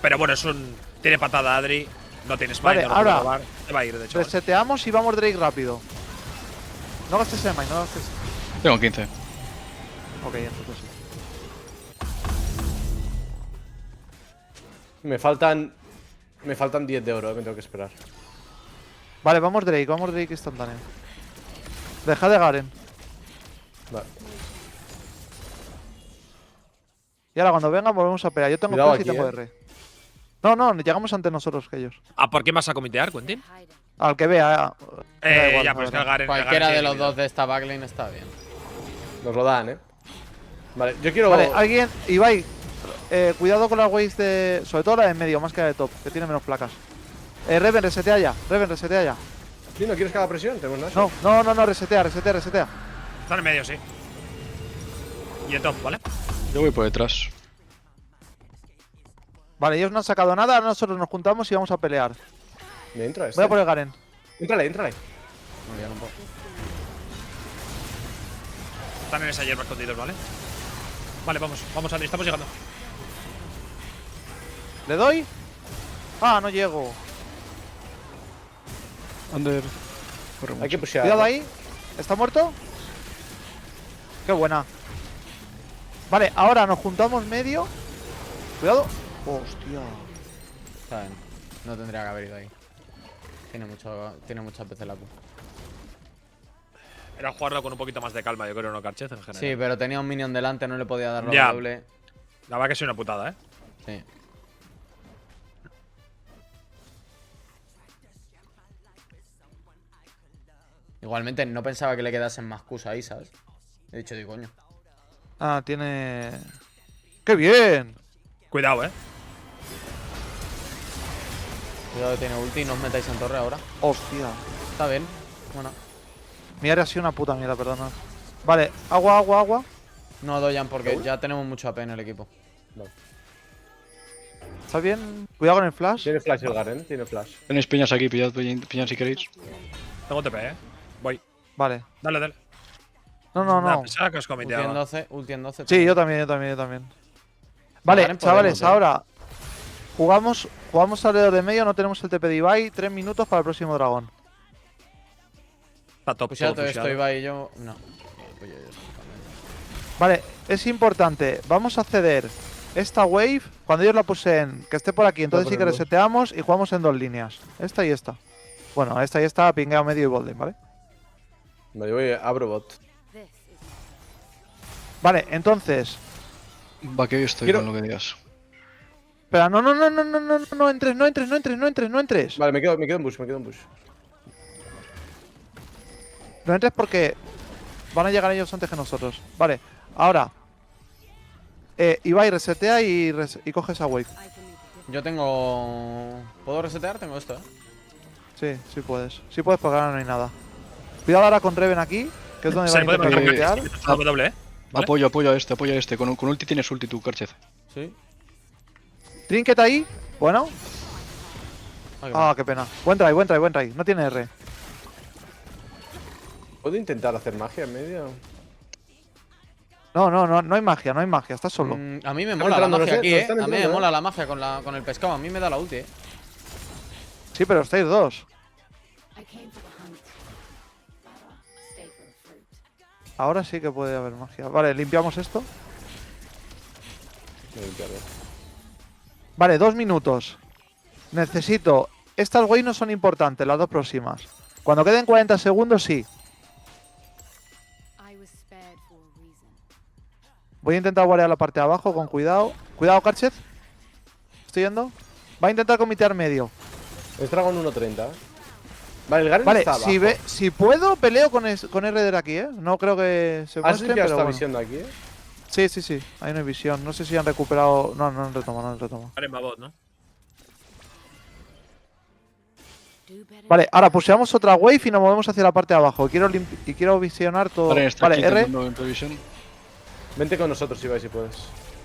Pero bueno, es un. Tiene patada Adri. No tiene smite, Vale, no lo puede ahora- robar. Se va a ir, de hecho. ¿vale? Reseteamos y vamos Drake rápido. No gastes el mine, no gastes. Tengo 15. Ok, entonces sí. Me faltan 10 de oro, me tengo que esperar. Vale, vamos Drake instantáneo. Deja de Garen. Vale. Y ahora cuando venga volvemos a pelear. Yo tengo Cuidado flash y aquí, tengo R. No, llegamos antes nosotros que ellos. ¿A por qué vas a comitear, Quentin? Al que vea. da igual, Ya, la pues que verdad. el Garen. Cualquiera el Garen de los tiene dos de esta backlane está bien. Nos lo dan, Vale, yo quiero. Vale, alguien. Ibai, cuidado con las waves de. Sobre todo la de en medio, más que la de top, que tiene menos placas. Reven, resetea ya. ¿Sí, no quieres que haga presión? Tenemos nada. No, resetea. Está en el medio, sí. Y el top, ¿vale? Yo voy por detrás. Vale, ellos no han sacado nada, ahora nosotros nos juntamos y vamos a pelear. Me entra este. Voy a por el Garen. Entrale. Me lían un poco. Están en esa hierba escondidos, ¿vale? Vale, vamos, Adri, estamos llegando. ¿Le doy? Ah, no llego. Under. Corre Hay que mucho. pushear. Cuidado ahí. ¿Está muerto? Qué buena. Vale, ahora nos juntamos medio. Cuidado. Hostia. Está bien. No tendría que haber ido ahí. Tiene muchas veces la Q. Era jugarlo con un poquito más de calma, yo creo, no Carchez en general. Sí, pero tenía un minion delante, no le podía dar la Ya. doble. La verdad que soy una putada, ¿eh? Sí. Igualmente no pensaba que le quedasen más Qs ahí, ¿sabes? He dicho, digo, coño. Ah, tiene. ¡Qué bien! Cuidado, ¿eh? Cuidado que tiene ulti, no os metáis en torre ahora. Hostia. Está bien. Bueno. Mi área ha sido una puta mierda, perdona. Vale, agua. No doyan porque ya tenemos mucho AP en el equipo. ¿Está bien? Cuidado con el flash. Tiene flash el Garen, tiene flash. Tenéis piñas aquí, pillad piñas si queréis. Tengo TP, ¿eh? Voy. Vale. Dale. No. Pensaba que os Ulti en comiteaba. 12, ulti en 12. Sí, yo también. Vale, Garen chavales, podemos, ahora jugamos alrededor de medio, no tenemos el TP de Ibai, 3 minutos para el próximo dragón. Está top, Pusheado todo todo esto, pusheado. Ibai y yo. No. Pues yo Vale, es importante, vamos a ceder esta wave, cuando ellos la puseen, que esté por aquí, entonces sí que ponerlo. reseteamos y jugamos en dos líneas. Esta y esta. Bueno, esta y esta, pingueo medio y bolding, ¿vale? Vale, yo voy abro bot. This is Vale, entonces. Va que hoy estoy Quiero- con lo que digas. Espera, no entres. Vale, me quedo en bush, No entres porque van a llegar ellos antes que nosotros. Vale, ahora. Ibai, resetea y coge esa wave. I can make a difference. Yo tengo. ¿Puedo resetear? Tengo esto, Sí puedes. Sí puedes porque ahora no hay nada. Cuidado ahora con Reven aquí, que es donde Se van a puede intentar poner resetear. W, ¿eh? ¿Vale? Apoyo a este. Con ulti tienes ulti tú, Carchez. Sí. Trinket ahí. Bueno. Ay, Ah, qué pena. Buen try. No tiene R. ¿Puedo intentar hacer magia en medio? No hay magia. Estás solo. A mí me Están mola la entrando, magia no sé, aquí, no eh. están A mí me entrando, mola la magia con el pescado. A mí me da la ulti, Sí, pero estáis dos. I came for the hunt. Stay for Ahora sí que puede haber magia. Vale, limpiamos esto. Voy a limpiarlo. Vale, 2 minutos. Necesito... Estas waves no son importantes, las dos próximas. Cuando queden 40 segundos, sí. I was spared for a reason. Voy a intentar guardar la parte de abajo con cuidado. Cuidado, Karchet. Estoy yendo. Va a intentar comitear medio. Es Dragon 1.30. Vale, el Garen Vale, está abajo. si puedo, peleo con Rder aquí, ¿eh? No creo que se ¿Has muestre, limpiado pero esta bueno. visión de aquí? Sí. Ahí no hay visión. No sé si han recuperado... No han retomado. Garen va bot, ¿no? Do better. Vale, ahora pusheamos otra wave y nos movemos hacia la parte de abajo. Quiero visionar todo. Garen está aquí Vale, R. intentando en previsión. Vente con nosotros si vais, si puedes.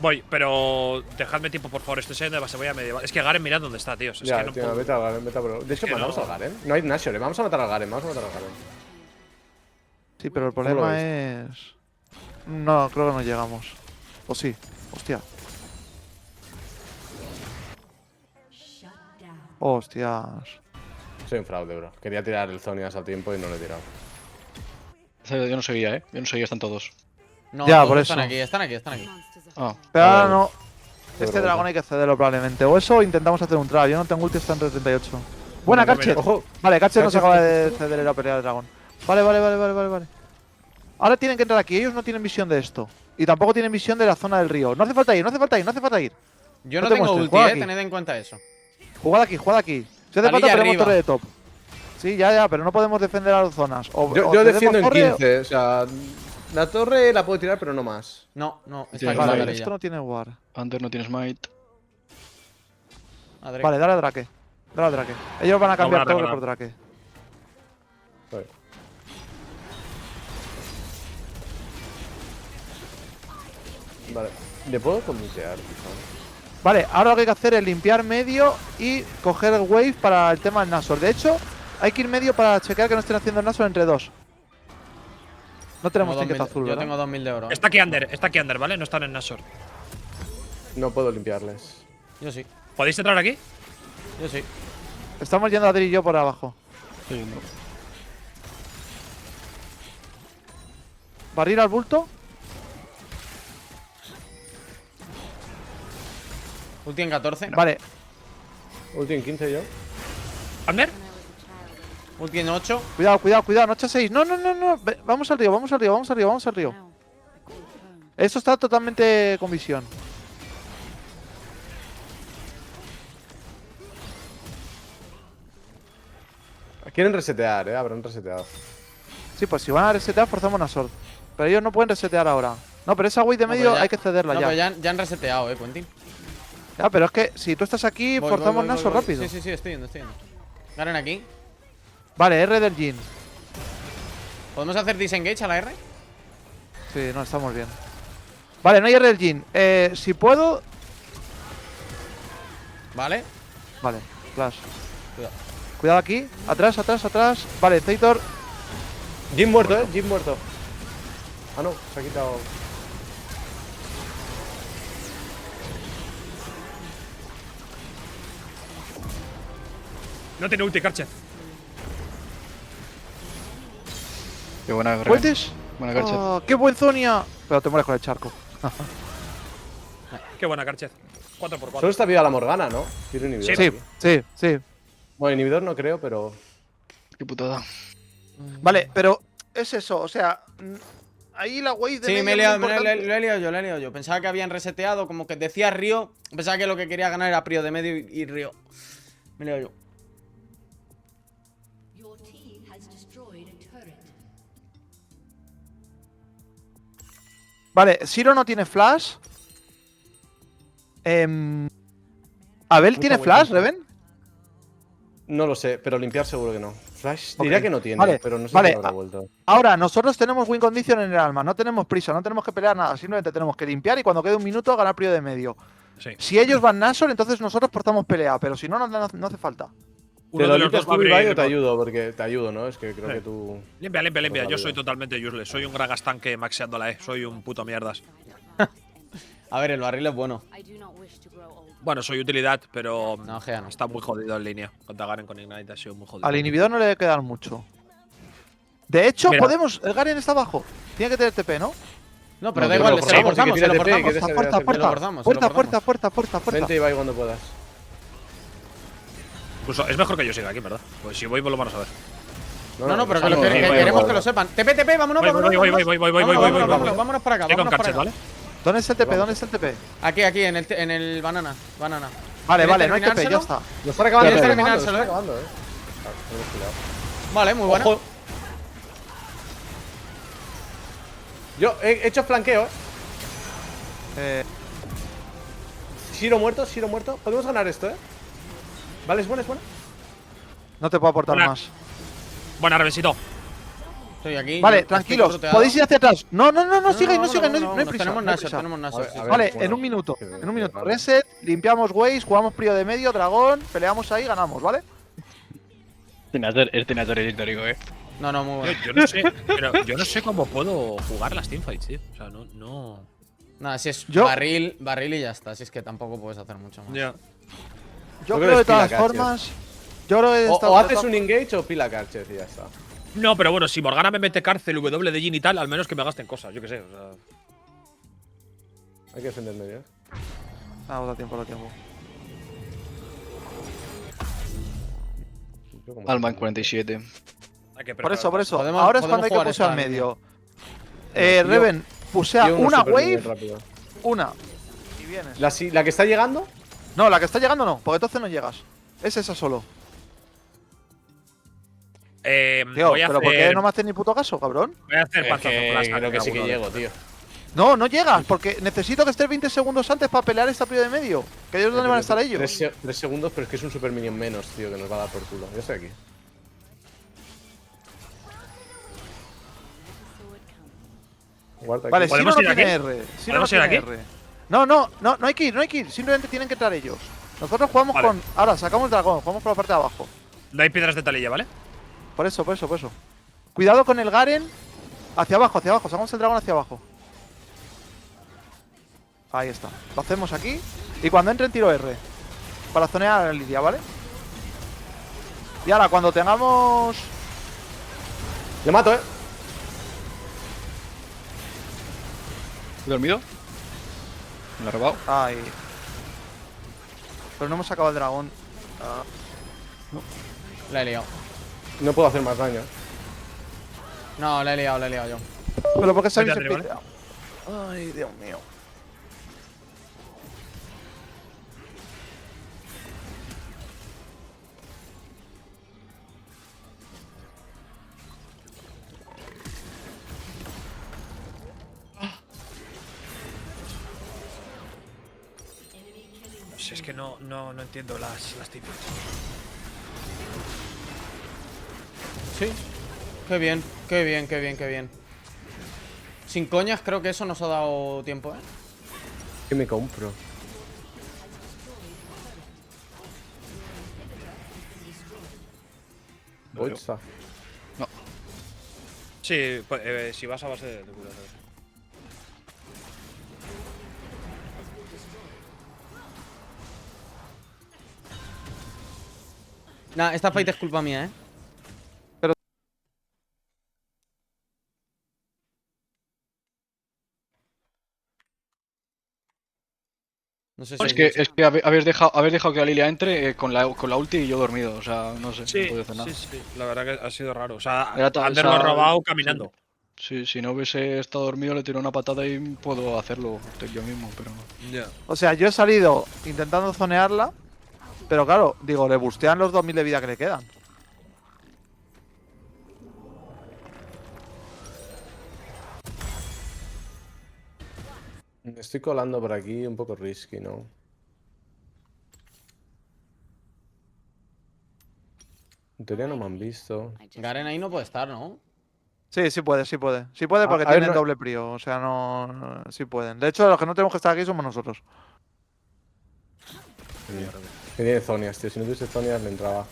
Voy, pero dejadme tiempo, por favor. Estoy saliendo de base, voy a medio. Es que Garen, mirad dónde está, tío. Es Ya, que no tío, puedo. vete al Garen, vete a por... De hecho, que matamos no. al Garen. No hay Nashor, vamos a matar al Garen, vamos a matar al Garen. Sí, pero el ¿Cómo lo problema es... No, creo que no llegamos. O sí. Hostia. Hostias. Soy un fraude, bro. Quería tirar el Zonias al tiempo y no lo he tirado. Yo no seguía, Yo no seguía, están todos. No, Ya, todos por están eso. aquí, están aquí, están aquí. Monsters are Ah, Pero A ahora ver. no. Qué Este vergüenza. dragón hay que cederlo probablemente. O eso o intentamos hacer un trap. Yo no tengo ulti, está en 38. Buena, Bueno, Karchet. Ojo, Vale, Karchet no se Karchet, acaba de ceder en la pelea del dragón. Vale. Ahora tienen que entrar aquí. Ellos no tienen visión de esto. Y tampoco tienen visión de la zona del río. No hace falta ir. Yo No no te tengo muestres, ulti, juega aquí. tened en cuenta eso. Jugad aquí. Si hace falta, Talilla tenemos arriba. torre de top. Sí, ya, pero no podemos defender a las zonas. O yo cedemos defiendo en torre 15, o sea... La torre la puedo tirar, pero no más. No, Sí, está aquí Vale, la Talilla. Talilla. esto no tiene war. Under no tienes might. Madre. Vale, dale a Drake. Ellos van a cambiar No, no, torre no. por Drake. Vale. Vale. ¿Le puedo comitear, quizá? Vale, ahora lo que hay que hacer es limpiar medio y coger el wave para el tema del Nashor. De hecho, hay que ir medio para chequear que no estén haciendo el Nashor entre dos. No tenemos Tengo ticket 2000 azul, yo ¿verdad? tengo 2000 de oro. Está aquí Under, ¿vale? No están en Nashor. No puedo limpiarles. Yo sí, ¿Podéis entrar aquí? yo sí. Estamos yendo Adri y yo por abajo. Sí, no. ¿Barrir al bulto? Ulti en 14. Vale, Ulti en 15 yo. ¿Under? when I was a child. Ulti en 8. cuidado, no 6. No. Vamos al río. Now, I call home. Eso está totalmente con visión. Quieren resetear, habrán reseteado. Sí, pues si van a resetear, forzamos una sword. Pero ellos no pueden resetear ahora. No, pero esa wave de medio hay que cederla No, ya. pero ya han reseteado, Quentin. Ya, pero es que si tú estás aquí, Voy, forzamos voy, Nashor voy. rápido. Sí, estoy yendo. Garen aquí. Vale, R del Jin. ¿Podemos hacer disengage a la R? Sí, no, estamos bien. Vale, no hay R del Jin. Si puedo. Vale. Vale, flash. Cuidado. Cuidado aquí. Atrás. Vale, Zeitor. Jin muerto, Jin muerto. Ah, no, se ha quitado. No tiene ulti, Karchet. Qué buena guerra. ¿Puentes? Buena Karchet. Oh, ¡Qué buen Zonia! Pero te mueres con el charco. Qué buena, Karchet. 4x4. Solo está viva la Morgana, ¿no? Quiero inhibidor. Sí, aquí. sí. Bueno, inhibidor no creo, pero. Qué putada. Vale, pero es eso, o sea. Ahí la wave de Sí, medio me he es liado, muy importante. lo he liado yo. Pensaba que habían reseteado, como que decía Río. Pensaba que lo que quería ganar era Prio de medio y Río. Me he liado yo. Your team has destroyed a turret. Vale, Siro no tiene flash. ¿Abel tiene flash, Reven? No lo sé, pero limpiar seguro que no. Flash Ok. diría que no tiene, Vale, pero no sé vale, si habrá vuelto. Ahora, nosotros tenemos win condition en el alma, no tenemos prisa, no tenemos que pelear nada, simplemente tenemos que limpiar y cuando quede un minuto ganar Prio de medio. Sí. Si ellos van Nashor, entonces nosotros forzamos pelea, pero si no, no hace falta. Uno ¿Te lo de los limpias dos va a tú, Ibai, abrir o te bot. ayudo? Porque te ayudo, ¿no? Es que creo Sí. que tú. Limpia. Yo Toda soy vida. totalmente useless. Soy un Gragas tanque maxeando la E. Soy un puto mierdas. A ver, el barril es bueno. I do not wish to grow old. Bueno, soy utilidad, pero No, Gea no. está muy jodido en línea. Contra Garen con Ignite ha sido muy jodido. Al inhibidor no le debe quedar mucho. De hecho, Mira. podemos. El Garen está abajo. Tiene que tener TP, ¿no? No, pero No, da yo igual, creo se que lo sí, forzamos, porque se lo tiene TP, forzamos. que Puerta, se puerta, hace- puerta. forzamos, se lo Puerta, forzamos. puerta, puerta, puerta. Vente y va cuando puedas. Incluso es mejor que yo siga aquí, en verdad. Pues si voy, lo van a saber. No, pero que vamos, queremos voy, que lo sepan. TP, vámonos, Voy, vámonos. voy, vámonos. voy, Vámonos, voy. vámonos para acá, Estoy con vámonos para Carchet, acá. ¿vale? ¿Dónde es el TP? ¿Dónde es el TP? Aquí, en el banana. Vale, ¿Quieres vale, no hay TP, ya terminárselo? está. Lo están acabando, ¿Quieres lo están terminárselo, acabando, Vale, muy bueno. Ojo. Yo he hecho flanqueo, Shiro muerto, Shiro muerto. Podemos ganar esto, Vale, es buena, es buena. No te puedo aportar Buena. más. Buena, Revesito. Estoy aquí. Vale, yo estoy tranquilos. cruteado. Podéis ir hacia atrás. No, sigáis, no sigáis. No hay vámonos, prisa. Tenemos no hay Nashor, prisa. tenemos Nashor. A ver, sí. Vale, bueno. en un minuto. Que- En un minuto. vale. Reset, limpiamos waves, jugamos Prio de medio, dragón, peleamos ahí, ganamos, ¿vale? Este Nator es histórico, No, muy bueno. Yo no sé, pero yo no sé cómo puedo jugar las teamfights, tío. O sea, no. Nada, si es Yo- barril y ya está. Si es que tampoco puedes hacer mucho más. Ya. Yo creo creo que de es pila todas Carcher. formas. Yo creo que O haces un engage o pila Carchet y ya está. No, pero bueno, si Morgana me mete cárcel, W de Jin y tal, al menos que me gasten cosas, yo qué sé. O sea. Hay que defender medio. Ah, da tiempo, da tiempo. Alma en 47. Hay que Por eso. Podemos- Ahora es podemos cuando hay que jugar pusear esta medio. línea. Reven, pusea Yo uno una super minion wave, rápido. una. Y vienes. La que está llegando, No, la que está llegando no, porque entonces no llegas. Es esa solo. Tío, voy a pero hacer, ¿por qué no me haces ni puto caso, cabrón? voy a hacer panzazo con las creo que sí que alguno de llego, estos. tío. No, no llegas, porque necesito que estés 20 segundos antes para pelear esta Prio de medio. Que ellos dónde van a estar ellos. 3 segundos, pero es que es un super minion menos, tío, que nos va a dar por culo. Yo estoy aquí. Guarda aquí. Vale, si no, ¿Podemos no ir aquí? tiene R. Si no, no ¿Podemos ir tiene aquí? R. No hay que ir. Simplemente tienen que entrar ellos. Nosotros jugamos Vale. con. Ahora, sacamos dragón, jugamos por la parte de abajo. No hay piedras de talilla, ¿vale? Por eso. Cuidado con el Garen. Hacia abajo. Sacamos el dragón hacia abajo. Ahí está. Lo hacemos aquí. Y cuando entre, tiro R. Para zonear a la Lidia, ¿vale? Y ahora, cuando tengamos. Le mato, ¿Dormido? Me lo he robado. Ay. Pero no hemos sacado el dragón. Ah. La he liado. No puedo hacer más daño. No, la he liado yo. Pero ¿por qué se habéis Vete arriba, espiteado? Ay, Dios mío. Si es que no entiendo las teamfights. Sí. Qué bien. Sin coñas, creo que eso nos ha dado tiempo, ¿eh? ¿Qué me compro? Bolsa. Sí, pues, si vas a base de cuidado. Nah, esta fight es culpa mía, ¿eh? No sé si Es que habéis dejado que la Lilia entre con la ulti y yo dormido. O sea, no sé, no puedo hacer nada. Sí. La verdad que ha sido raro. O sea, Era Ander lo ha robado caminando. Sí, si no hubiese estado dormido le tiro una patada y puedo hacerlo yo mismo, pero no. Ya. O sea, yo he salido intentando zonearla. Pero claro, digo, le bustean los 2000 de vida que le quedan. Me estoy colando por aquí, un poco risky, ¿no? En teoría no me han visto. Garen ahí no puede estar, ¿no? Sí, sí puede. Sí puede porque a ver, tienen no- doble prio. O sea, sí pueden. De hecho, los que no tenemos que estar aquí somos nosotros. Que tiene zonias, tío. Si no tuviese zonias le entraba.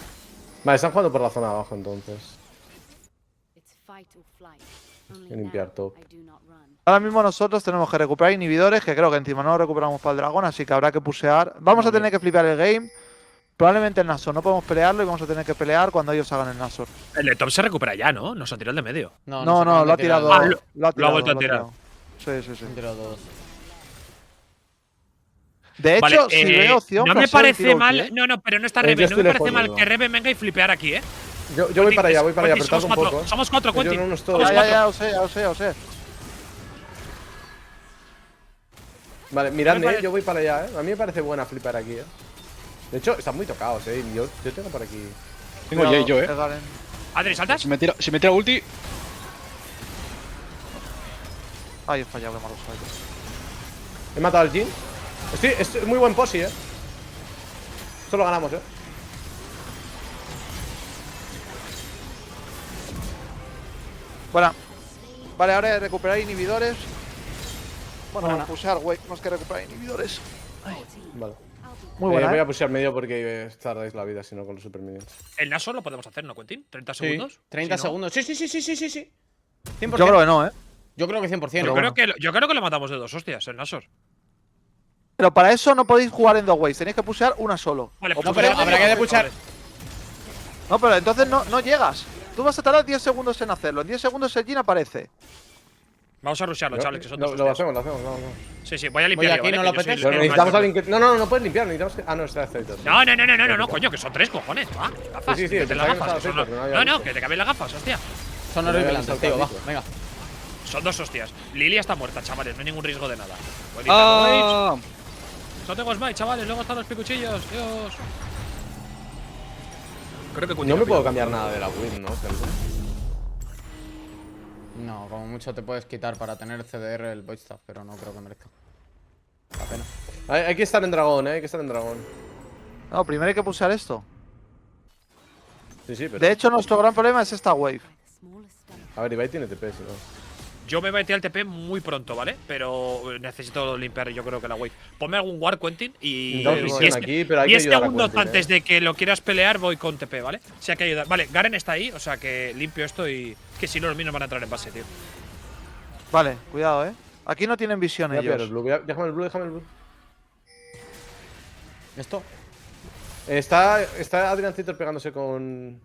Vale, están jugando por la zona de abajo entonces. Voy a limpiar top. Ahora mismo nosotros tenemos que recuperar inhibidores, que creo que encima no lo recuperamos para el dragón, así que habrá que pusear. Vamos a tener que flipar el game. Probablemente el Nashor no podemos pelearlo y vamos a tener que pelear cuando ellos hagan el Nashor. El de top se recupera ya, ¿no? Nos ha tirado el de medio. No, se acaban lo de ha tirar. tirado. Ah, lo ha tirado, vuelto a tirar. tirado. Sí, sí, sí. Han tirado todos. De hecho, Vale, si veo opción. no me flasheo y parece tiro mal. ulti, ¿eh? No, pero no está Yo Reven. No estoy me parece lejos, mal digo. que Reven venga y flipear aquí, Yo voy para allá, Quentin, apretad somos un cuatro. poco. Somos cuatro, Que yo Quentin. no estoy. Ya, Somos ya, cuatro. ya, lo sé. Vale, miradme, parece- yo voy para allá, A mí me parece buena flipar aquí, De hecho, están muy tocados, Yo tengo por aquí. Tengo Jay yo, El Garen. Adri, ¿saltas? Si me tira ulti. Ay, he fallado, qué malo soy. He matado al Jhin. Estoy muy buen posi, Esto lo ganamos, Bueno. Vale, ahora recuperar inhibidores. Bueno, pusear, güey. Tenemos que recuperar inhibidores. Vale. Muy buena, Voy ¿eh? a pushar medio porque tardáis la vida si no con los super minions. El Nashor lo podemos hacer, ¿no, Quentin? ¿30 Sí, segundos? 30 Si no- segundos. Sí. 100%. Yo creo que no, ¿eh? Yo creo que 100%. Yo creo que lo matamos de 2 hostias, el Nashor. Pero para eso no podéis jugar en dos ways. Tenéis que pusear una solo. Vale, O pues pero pusear habrá que medio, depuchar. vale. No, pero entonces no llegas. Tú vas a tardar 10 segundos en hacerlo. En 10 segundos el Jhin aparece. Vamos a rushearlo, chavales, que son Lo 2 lo hostias. hacemos, vamos. Sí, voy a limpiar. Oye, aquí no lo petes. Pero necesitamos a alguien que. No puedes limpiar, necesitamos que. Ah, no, está Aitor. No, coño, que son 3 cojones. Va, gafas. Sí, que te las pensaba que gafas. estaba que son- Aitor, pero no había No, visto. que te caben las gafas, hostia. Son No había horribles, visto el tío. Va, capítulo. venga. Son 2 hostias. Lilia está muerta, chavales, no hay ningún riesgo de nada. Voy limpiando waves. No tengo smite, chavales, luego están los picuchillos, Dios. Creo que No me puedo cambiar nada de la win, ¿no? No, como mucho te puedes quitar para tener CDR el Void Staff, pero no creo que merezca. La pena. Hay que estar en dragón, Hay que estar en dragón. No, primero hay que pusear esto. Sí, pero. De hecho, nuestro gran problema es esta wave. A ver, Ibai tiene TP, si no. Yo me metí al TP muy pronto, ¿vale? Pero necesito limpiar, yo creo que la wave. Ponme algún ward, Quentin, y. No, y visión es- aquí, pero hay que 10 ayudar a segundos Quentin, antes de que lo quieras pelear, voy con TP, ¿vale? O sea, que ayudar. Vale, Garen está ahí, o sea que limpio esto y. Que si no, los míos van a entrar en base, tío. Vale, cuidado, ¿eh? Aquí no tienen visión Voy a pillar el ellos. blue, déjame el blue. ¿Esto? Está Adrian Citor pegándose con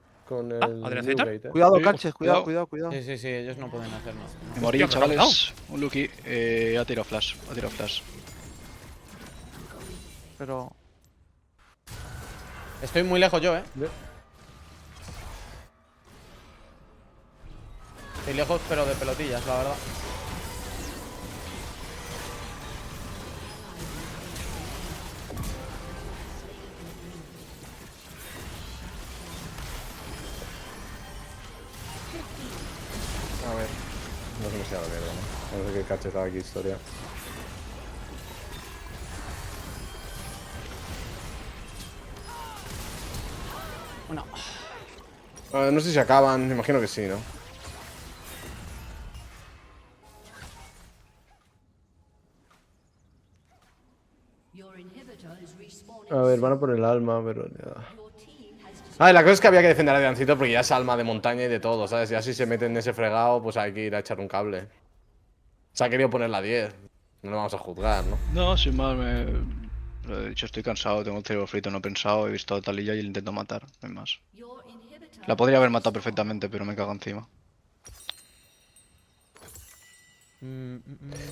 el. ¿Adrian Blue Citor? Gate, Cuidado, Sí, Canches, cuidado. cuidado. Sí, ellos no pueden hacer nada. Me morí, Hostia, me lo ha chavales. Un Lucky. Ha tirado flash. Pero. Estoy muy lejos yo, Estoy lejos, pero de pelotillas, la verdad. A ver. No se me sea la mierda, ¿no? No sé qué cachetado aquí, historia. Bueno, No sé si acaban, me imagino que sí, ¿no? A ver, van a por el alma, pero ya. La cosa es que había que defender a Adriancito porque ya es alma de montaña y de todo, ¿sabes? Ya si se meten en ese fregado, pues hay que ir a echar un cable. Se ha querido poner la 10. No lo vamos a juzgar, ¿no? No, sin más, lo he dicho, estoy cansado, tengo el cerebro frito, no he pensado, he visto a Taliyah y le intento matar, no hay más. La podría haber matado perfectamente, pero me cago encima.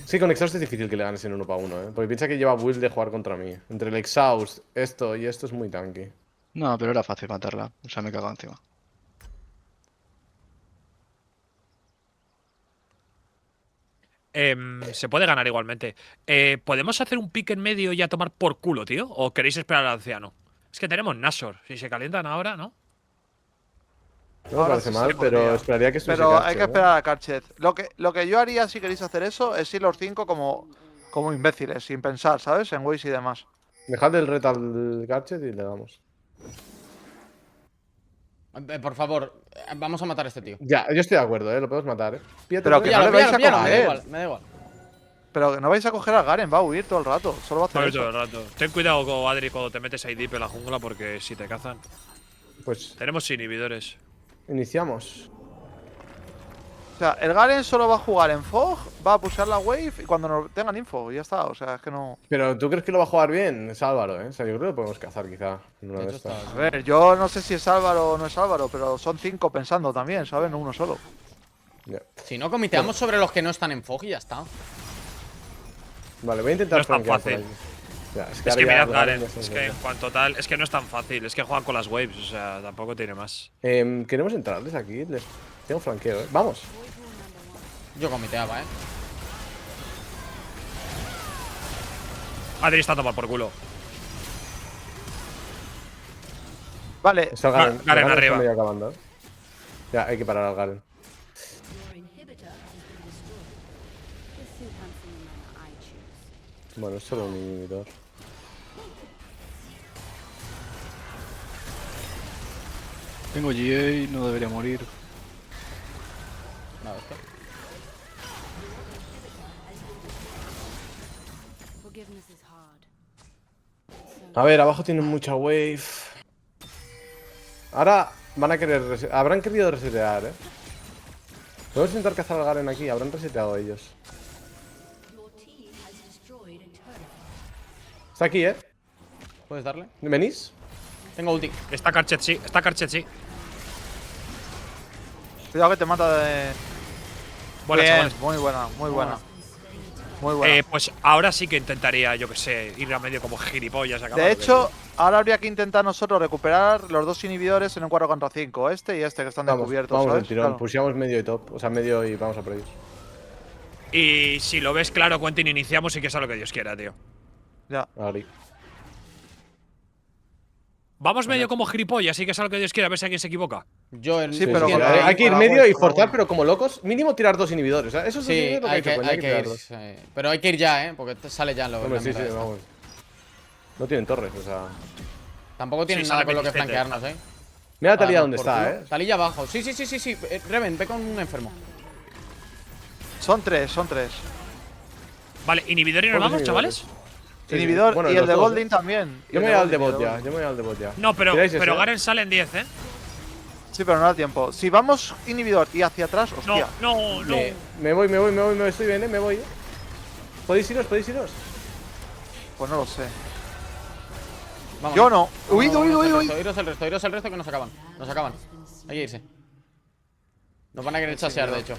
Sí, con Exhaust es difícil que le ganes en 1 para 1, ¿eh? Porque piensa que lleva build de jugar contra mí. Entre el Exhaust, esto y esto es muy tanky. No, pero era fácil matarla, o sea, me cago encima. Se puede ganar igualmente. ¿Podemos hacer un pick en medio y a tomar por culo, tío? ¿O queréis esperar al anciano? Es que tenemos Nashor. Si se calientan ahora, ¿no? No me Ahora parece sí se mal, podría. pero esperaría que estuviese Pero hay Karcher, que esperar a Karchet. Lo que yo haría si queréis hacer eso es ir los 5 como imbéciles, sin pensar, ¿sabes? En ways y demás. Dejad el ret al Karcher y le damos. por favor, vamos a matar a este tío. Ya, yo estoy de acuerdo, lo podemos matar, Píllate Pero el que ret. no le vais a me da coger. igual, me da igual. Pero que no vais a coger a Garen, va a huir todo el rato. Solo va a hacer Todo eso. el rato. Ten cuidado, Adri, cuando te metes ahí deep en la jungla, porque si te cazan. Pues Tenemos inhibidores. iniciamos. O sea, el Garen solo va a jugar en Fog, va a pushear la wave y cuando nos tengan info, ya está. O sea, es que no. Pero ¿tú crees que lo va a jugar bien? Es Álvaro, ¿eh? O sea, yo creo que lo podemos cazar quizá. En una De de hecho, estas. está- A ver, yo no sé si es Álvaro o no es Álvaro, pero son 5 pensando también, ¿sabes? No uno solo. Ya. Si no, comiteamos sobre los que no están en Fog y ya está. Vale, voy a intentar No es tan flanquear por fácil. aquí. Ya, Es ahora que ya mirad Garen Garen, ya está es en que medio. en cuanto tal, es que no es tan fácil, es que juegan con las waves, o sea, tampoco tiene más. Queremos entrarles aquí. Tengo flanqueo, ¿eh? Vamos. Yo comiteaba, Adri está a tomar por culo. Vale, Está Garen. Garen está arriba. medio acabando, ¿eh? Ya, hay que parar al Garen. The suit handsome manner I choose. Bueno, es solo un inhibidor. Tengo GA, no debería morir. La hostia. Forgiveness is hard. A ver, abajo tienen mucha wave. Ahora van a querer. Habrán querido resetear, ¿eh? Podemos intentar cazar al Garen aquí. Habrán reseteado ellos. Está aquí, ¿eh? ¿Puedes darle? ¿Venís? Tengo ulti. Está Carchet, sí, está Carchet, sí. cuidado que te mata de. Buena, Bien, chavales. muy buena, muy buena. Muy buena. Pues ahora sí que intentaría, yo que sé, ir a medio como gilipollas. acabar De lo que hecho, ahora habría que intentar nosotros recuperar los 2 inhibidores en un 4 contra 5. Este y este que están Vamos, descubiertos, vamos ¿sabes? del tirón. Claro. Pusheamos medio y top. O sea, medio y vamos a por ellos. Y si lo ves claro, Quentin, iniciamos y que sea lo que Dios quiera, tío. Ya. Ari. Vamos medio como gilipollas y que sea lo que Dios quiera, a ver si alguien se equivoca. Yo en Sí, pero Sí, con hay, la- hay que ir con la medio wave, y con la forzar, wave. pero como locos. Mínimo tirar 2 inhibidores. O sea, eso es Sí, lo que hay dicho, que, coño, hay que ir. tirarlos. Pero hay que ir ya, Porque sale ya lo Hombre, la sí, sí, mierda esta. vamos. No tienen torres, o sea. Tampoco tienen Sí, nada sale con lo que 27. flanquearnos, Mira la Para Talía dar dónde por está, culo. ¿eh? Talilla abajo. Sí, sí, sí, sí, sí. Reven, ve con un enfermo. Son 3, son 3. Vale, inhibidor y nos Pocos vamos, chavales. inhibidores. Sí, sí. Inhibidor Bueno, y los el de dos, Golding ¿eh? también. Y Yo el me voy al Golding, de bot el de ya. Golding. Yo me voy al de bot ya. No, pero ¿Tiráis ese? Garen sale en 10, ¿eh? Sí, pero no da tiempo. Si vamos inhibidor y hacia atrás, No, hostia. no, no. Me voy, estoy bien, me voy. ¿Podéis iros? Pues no lo sé. Vamos. Yo no. Vamos, Huid, huid, vámonos, huid, el huid. resto, iros el resto que nos acaban. Nos acaban. Hay que irse. Nos van a querer chasear, de hecho.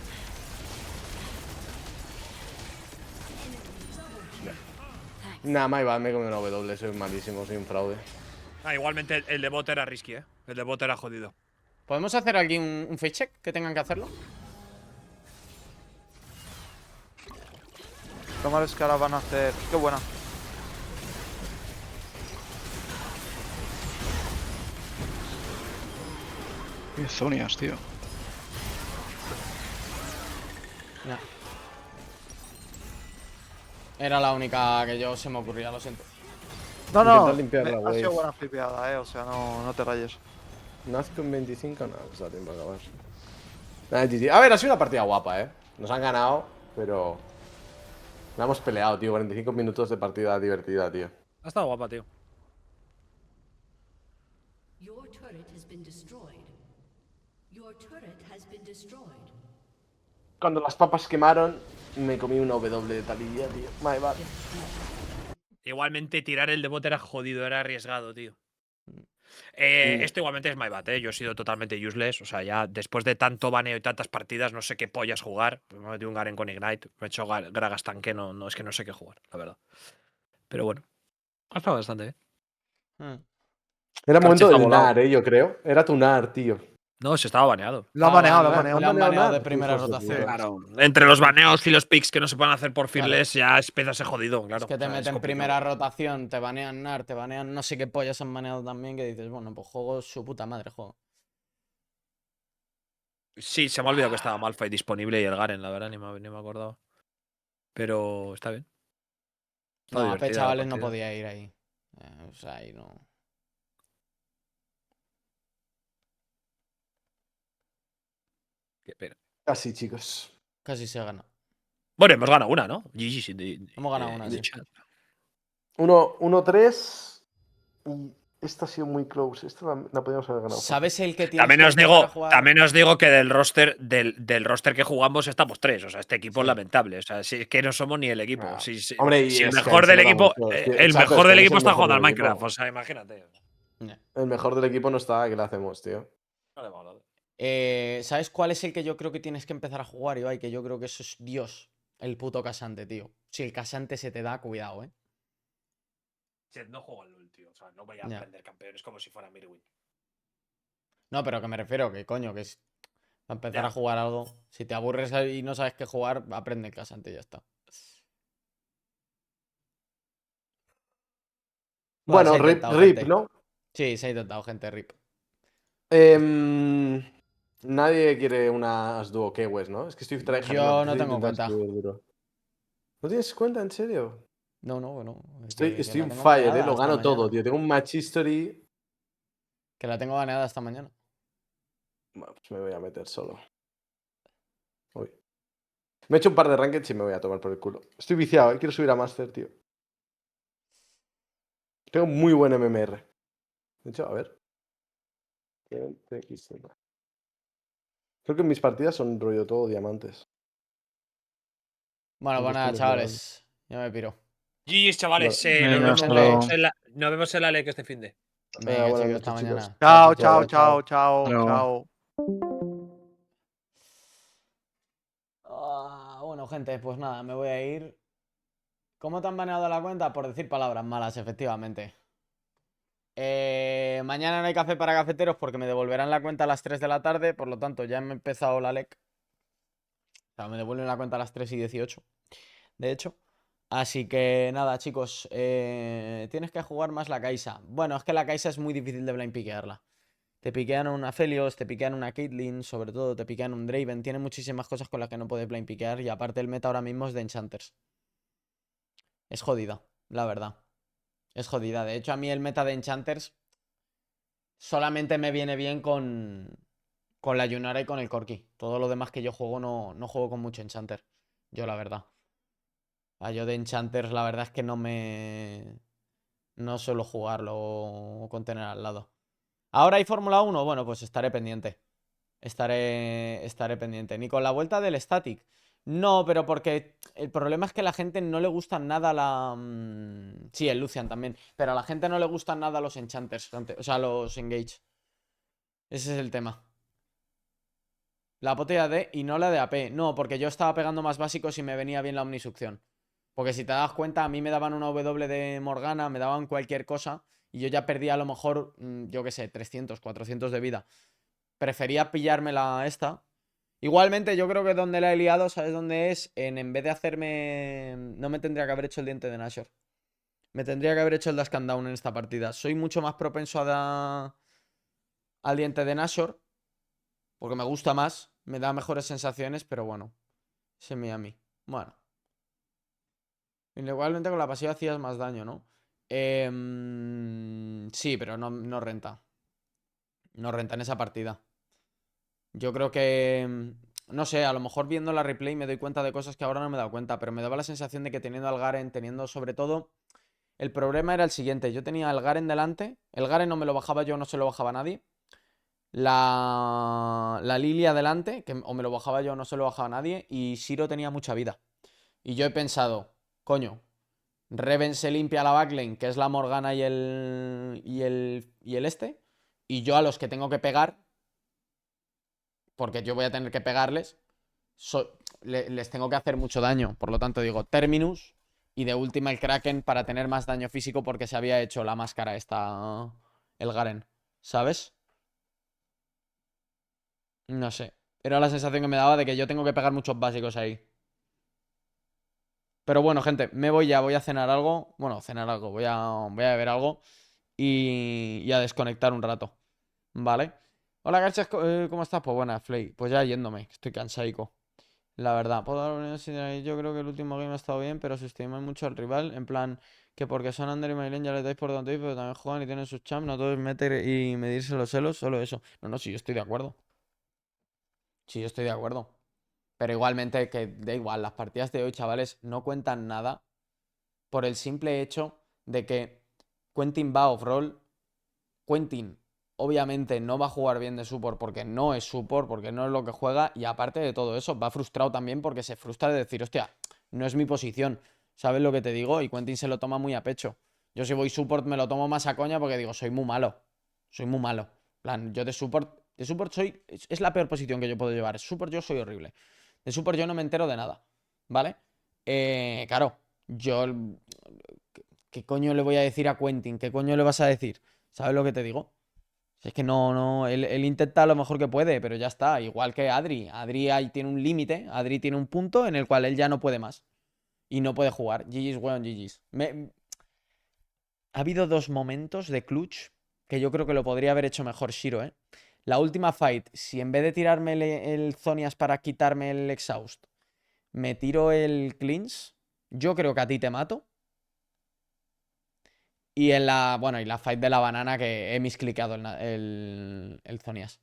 Nah, my bad, me he comido una W, soy malísimo, soy un fraude. Igualmente el de bot era risky, ¿eh? El de bot era jodido. ¿Podemos hacer aquí un face check que tengan que hacerlo? Lo malo es que ahora van a hacer. Qué buena. Qué zonias, tío. No. Era la única que yo se me ocurría, lo siento. No, no. Intentar limpiar la Ha wave. sido buena flipeada, O sea, no te rayes. Naz con 25, nada, pues da tiempo a acabar. Nada, GG. A ver, ha sido una partida guapa, Nos han ganado, pero. La hemos peleado, tío. 45 minutos de partida divertida, tío. Ha estado guapa, tío. Your turret has been destroyed. Your turret has been destroyed. Cuando las papas quemaron, me comí una W de Talilla, tío. My bad. Igualmente tirar el de bot era jodido, era arriesgado, tío. Esto igualmente es my bad, Yo he sido totalmente useless. O sea, ya después de tanto baneo y tantas partidas, no sé qué pollas jugar. Me he metido un Garen con Ignite. Me he hecho Gragas tanque, no, es que no sé qué jugar, la verdad. Pero bueno. Ha estado bastante, Era momento está del volado. NAR, yo creo. Era tu NAR, tío. No, se estaba baneado. Lo han baneado, lo han Lo baneado. han baneado de nada, primera hijos de rotación. puta. Claro. Entre los baneos y los picks que no se pueden hacer por Fearless, ya empieza a ser jodido, claro. Es que te O sea, es meten complicado. primera rotación, te banean NAR, te banean no sé qué pollas han baneado también, que dices, bueno, pues juego su puta madre, juego. Sí, se me ha olvidado que estaba Malphite disponible y el Garen, la verdad, ni me acordaba. Pero está bien. Está No, divertida AP la chavales no partida. podía ir ahí. O sea, ahí no. Qué pena. Casi, chicos. Casi se gana. Bueno, hemos ganado una, ¿no? GG, Hemos ganado una, sí. 1-3. Esta ha sido muy close. Esta la podríamos haber ganado. ¿Sabes el que tiene También que os empezar a digo, jugar? también os digo que del roster que jugamos estamos 3. O sea, este equipo Sí. es lamentable. O sea, si es que no somos ni el equipo. Ah, Si hombre, y el es que mejor se del nota equipo, mucho, tío. el Exacto, mejor es que del es equipo el está mejor jugando al del equipo. Minecraft. O sea, imagínate. El mejor del equipo no está, ¿qué le hacemos, tío? ¿Sabes cuál es el que yo creo que tienes que empezar a jugar, Ibai? Que yo creo que eso es Dios, el puto casante, tío. Si el casante se te da, cuidado, ¿eh? No juego al LoL, tío. O sea, no voy a Ya. aprender campeones como si fuera Mirwin. No, pero que me refiero, que coño, que es para empezar Ya. a jugar algo. Si te aburres y no sabes qué jugar, aprende el casante y ya está. Bueno, se ha rip, intentado, rip, gente. ¿no? Sí, se ha intentado, gente, rip. Nadie quiere unas duo Kewes, ¿no? Es que estoy tryhardando, Yo no estoy tengo intentando cuenta. subir duro. ¿No tienes cuenta, en serio? No, bueno. Estoy la en tengo fire, baneada lo hasta gano todo, mañana. tío. Tengo un match history. Que la tengo baneada hasta mañana. Bueno, pues me voy a meter solo. Uy. Me he hecho un par de rankeds y me voy a tomar por el culo. Estoy viciado, quiero subir a Master, tío. Tengo muy buen MMR. De hecho, a ver. Creo que mis partidas son rollo todo diamantes. Bueno, pues Aunque nada, esto no es legal. chavales. Ya me piro. GG's, chavales. Venga, Nos hasta luego. vemos en la LEC este fin de. Venga, buenas chicos, noches, hasta chicos. mañana. Chao, chao. chao, chao, Hasta luego. chao. Bueno, gente, pues nada, me voy a ir. ¿Cómo te han baneado la cuenta? Por decir palabras malas, efectivamente. Mañana no hay café para cafeteros porque me devolverán la cuenta a las 3 de la tarde. Por lo tanto, ya me he empezado la LEC. O sea, me devuelven la cuenta a las 3:18. De hecho. Así que nada, chicos. Tienes que jugar más la Kai'Sa. Bueno, es que la Kai'Sa es muy difícil de blind piquearla. Te piquean una Felios, te piquean una Caitlyn, sobre todo te piquean un Draven. Tiene muchísimas cosas con las que no puedes blind piquear. Y aparte el meta ahora mismo es de Enchanters. Es jodida, la verdad. Es jodida. De hecho, a mí el meta de Enchanters solamente me viene bien con la Yunara y con el Corki. Todo lo demás que yo juego no juego con mucho Enchanter. Yo, la verdad. Yo de Enchanters, la verdad es que no suelo jugarlo con tener al lado. Ahora hay Fórmula 1, bueno, pues estaré pendiente. Estaré pendiente. Ni con la vuelta del Static. No, pero porque el problema es que a la gente no le gustan nada Sí, el Lucian también. Pero a la gente no le gustan nada los Enchanters. O sea, los Engage. Ese es el tema. La botella de y no la de AP. No, porque yo estaba pegando más básicos y me venía bien la omnisucción. Porque si te das cuenta, a mí me daban una W de Morgana, me daban cualquier cosa y yo ya perdía a lo mejor, yo qué sé, 300, 400 de vida. Prefería pillármela esta. Igualmente, yo creo que donde la he liado, ¿sabes dónde es? En vez de hacerme... No me tendría que haber hecho el diente de Nashor. Me tendría que haber hecho el Dash and Down en esta partida. Soy mucho más propenso al diente de Nashor. Porque me gusta más. Me da mejores sensaciones, pero bueno. Ese a mí. Bueno. Igualmente con la pasiva hacías más daño, ¿no? Sí, pero no renta. No renta en esa partida. Yo creo que... No sé, a lo mejor viendo la replay me doy cuenta de cosas que ahora no me he dado cuenta, pero me daba la sensación de que teniendo al Garen, teniendo sobre todo... El problema era el siguiente, yo tenía al Garen delante, el Garen no me lo bajaba yo, no se lo bajaba nadie. La Lilia delante, que o me lo bajaba yo o no se lo bajaba nadie, y Shiro tenía mucha vida. Y yo he pensado, coño, Reven se limpia la backlane, que es la Morgana y el este, y yo a los que tengo que pegar, porque yo voy a tener que pegarles, les tengo que hacer mucho daño. Por lo tanto, digo, Terminus y de última el Kraken para tener más daño físico porque se había hecho la máscara esta, el Garen, ¿sabes? No sé. Era la sensación que me daba de que yo tengo que pegar muchos básicos ahí. Pero bueno, gente, me voy ya, voy a cenar algo. Bueno, cenar algo, voy a beber algo y a desconectar un rato. ¿Vale? Hola, Garchas, ¿cómo estás? Pues buenas, Flay. Pues ya yéndome, estoy cansaico. La verdad, puedo dar una opinión. Yo creo que el último game ha estado bien, pero subestimáis mucho al rival. En plan, que porque son Ander y Maylen ya les dais por donde ir, pero también juegan y tienen sus champs. No todo es meter y medirse los celos, solo eso. No, sí, yo estoy de acuerdo. Sí, yo estoy de acuerdo. Pero igualmente, que da igual, las partidas de hoy, chavales, no cuentan nada por el simple hecho de que Quentin va off-roll Quentin obviamente no va a jugar bien de support porque no es support, porque no es lo que juega. Y aparte de todo eso, va frustrado también porque se frustra de decir, hostia, no es mi posición. ¿Sabes lo que te digo? Y Quentin se lo toma muy a pecho. Yo si voy support me lo tomo más a coña porque digo, soy muy malo. Soy muy malo. En plan, yo de support soy... Es la peor posición que yo puedo llevar. Support yo soy horrible. De support yo no me entero de nada. ¿Vale? Claro, yo... ¿Qué coño le voy a decir a Quentin? ¿Qué coño le vas a decir? ¿Sabes lo que te digo? Si es que no, él intenta lo mejor que puede, pero ya está. Igual que Adri. Adri ahí tiene un límite. Adri tiene un punto en el cual él ya no puede más. Y no puede jugar. GG's, weón, GG's. Ha habido 2 momentos de clutch que yo creo que lo podría haber hecho mejor Shiro, ¿eh? La última fight, si en vez de tirarme el Zonias para quitarme el exhaust, me tiro el cleanse, yo creo que a ti te mato. Y en la, bueno, y la fight de la banana que he misclicado el Zonias.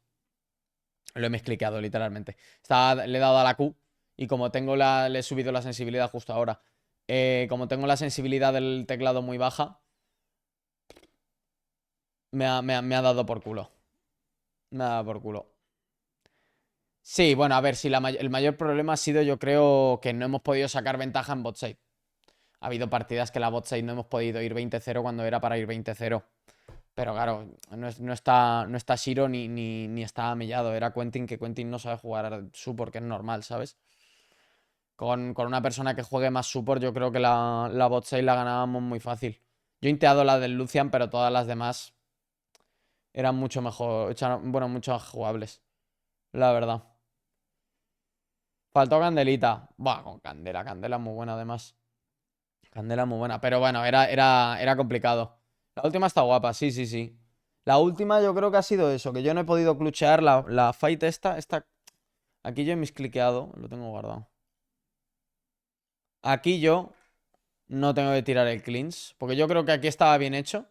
Lo he misclicado, literalmente. Le he dado a la Q y como tengo le he subido la sensibilidad justo ahora. Como tengo la sensibilidad del teclado muy baja, me ha dado por culo. Me ha dado por culo. Sí, bueno, a ver, si el mayor problema ha sido, yo creo, que no hemos podido sacar ventaja en bot side. Ha habido partidas que la bot side no hemos podido ir 20-0 cuando era para ir 20-0. Pero claro, no está Shiro ni está Mellado. Era Quentin, que Quentin no sabe jugar support, que es normal, ¿sabes? Con una persona que juegue más support, yo creo que la bot side la ganábamos muy fácil. Yo he inteado la del Lucian, pero todas las demás eran mucho mejor, bueno, mucho más jugables. La verdad. Faltó Candelita. Buah, con Candela muy buena además. Candela muy buena. Pero bueno, era complicado. La última está guapa, sí, sí, sí. La última yo creo que ha sido eso, que yo no he podido clutchear la fight esta. Aquí yo he miscliqueado, lo tengo guardado. Aquí yo no tengo que tirar el cleanse, porque yo creo que aquí estaba bien hecho.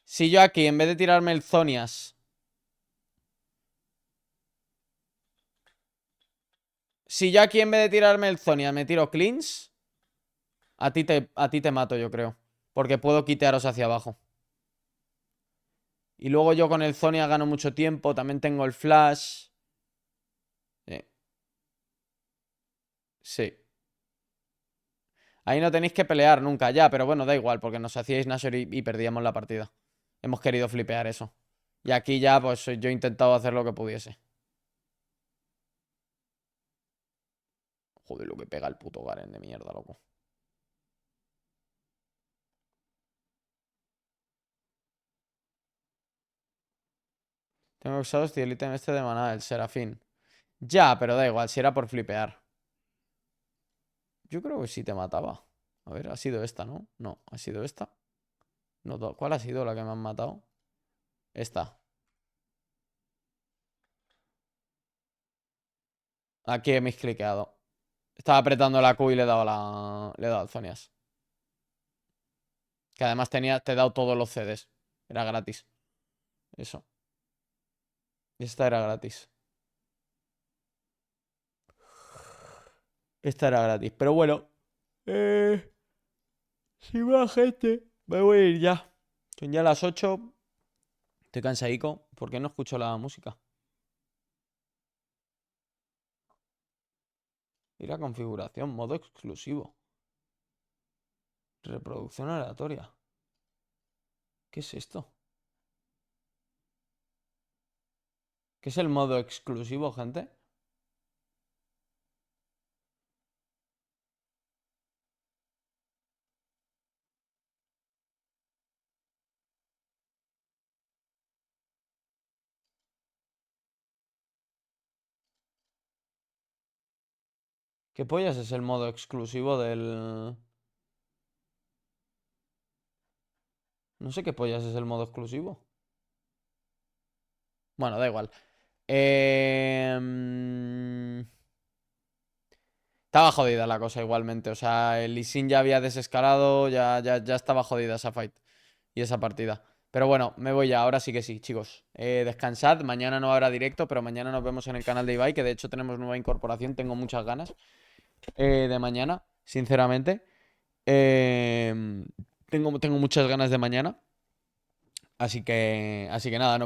Si yo aquí, en vez de tirarme el Zonias... Si yo aquí, en vez de tirarme el Zonias, me tiro cleanse, a ti te mato, yo creo. Porque puedo quitearos hacia abajo. Y luego yo con el Zonias gano mucho tiempo. También tengo el flash. Sí. Ahí no tenéis que pelear nunca ya, pero bueno, da igual, porque nos hacíais Nashor y perdíamos la partida. Hemos querido flipear eso. Y aquí ya, pues yo he intentado hacer lo que pudiese. Joder, lo que pega el puto Garen de mierda, loco. Tengo exhaust y el ítem este de maná, el Serafín. Ya, pero da igual, si era por flipear. Yo creo que sí te mataba. A ver, ha sido esta, ¿no? No, ha sido esta. No, ¿cuál ha sido la que me han matado? Esta. Aquí he miscliqueado. Estaba apretando la Q y le he dado al Zonias. Que además te he dado todos los CDs. Era gratis. Eso. Esta era gratis. Esta era gratis. Pero bueno. Si va gente, me voy a ir ya. Son ya las 8. Estoy cansadico. ¿Por qué no escucho la música? Y la configuración, modo exclusivo. Reproducción aleatoria. ¿Qué es esto? ¿Qué es el modo exclusivo, gente? ¿Qué pollas es el modo exclusivo del...? No sé qué pollas es el modo exclusivo. Bueno, da igual. Estaba jodida la cosa igualmente. O sea, el Lee Sin ya había desescalado, ya estaba jodida esa fight y esa partida. Pero bueno, me voy ya, ahora sí que sí, chicos. Descansad, mañana no habrá directo, pero mañana nos vemos en el canal de Ibai, que de hecho tenemos nueva incorporación, tengo muchas ganas de mañana, sinceramente. Tengo muchas ganas de mañana. Así que nada, no.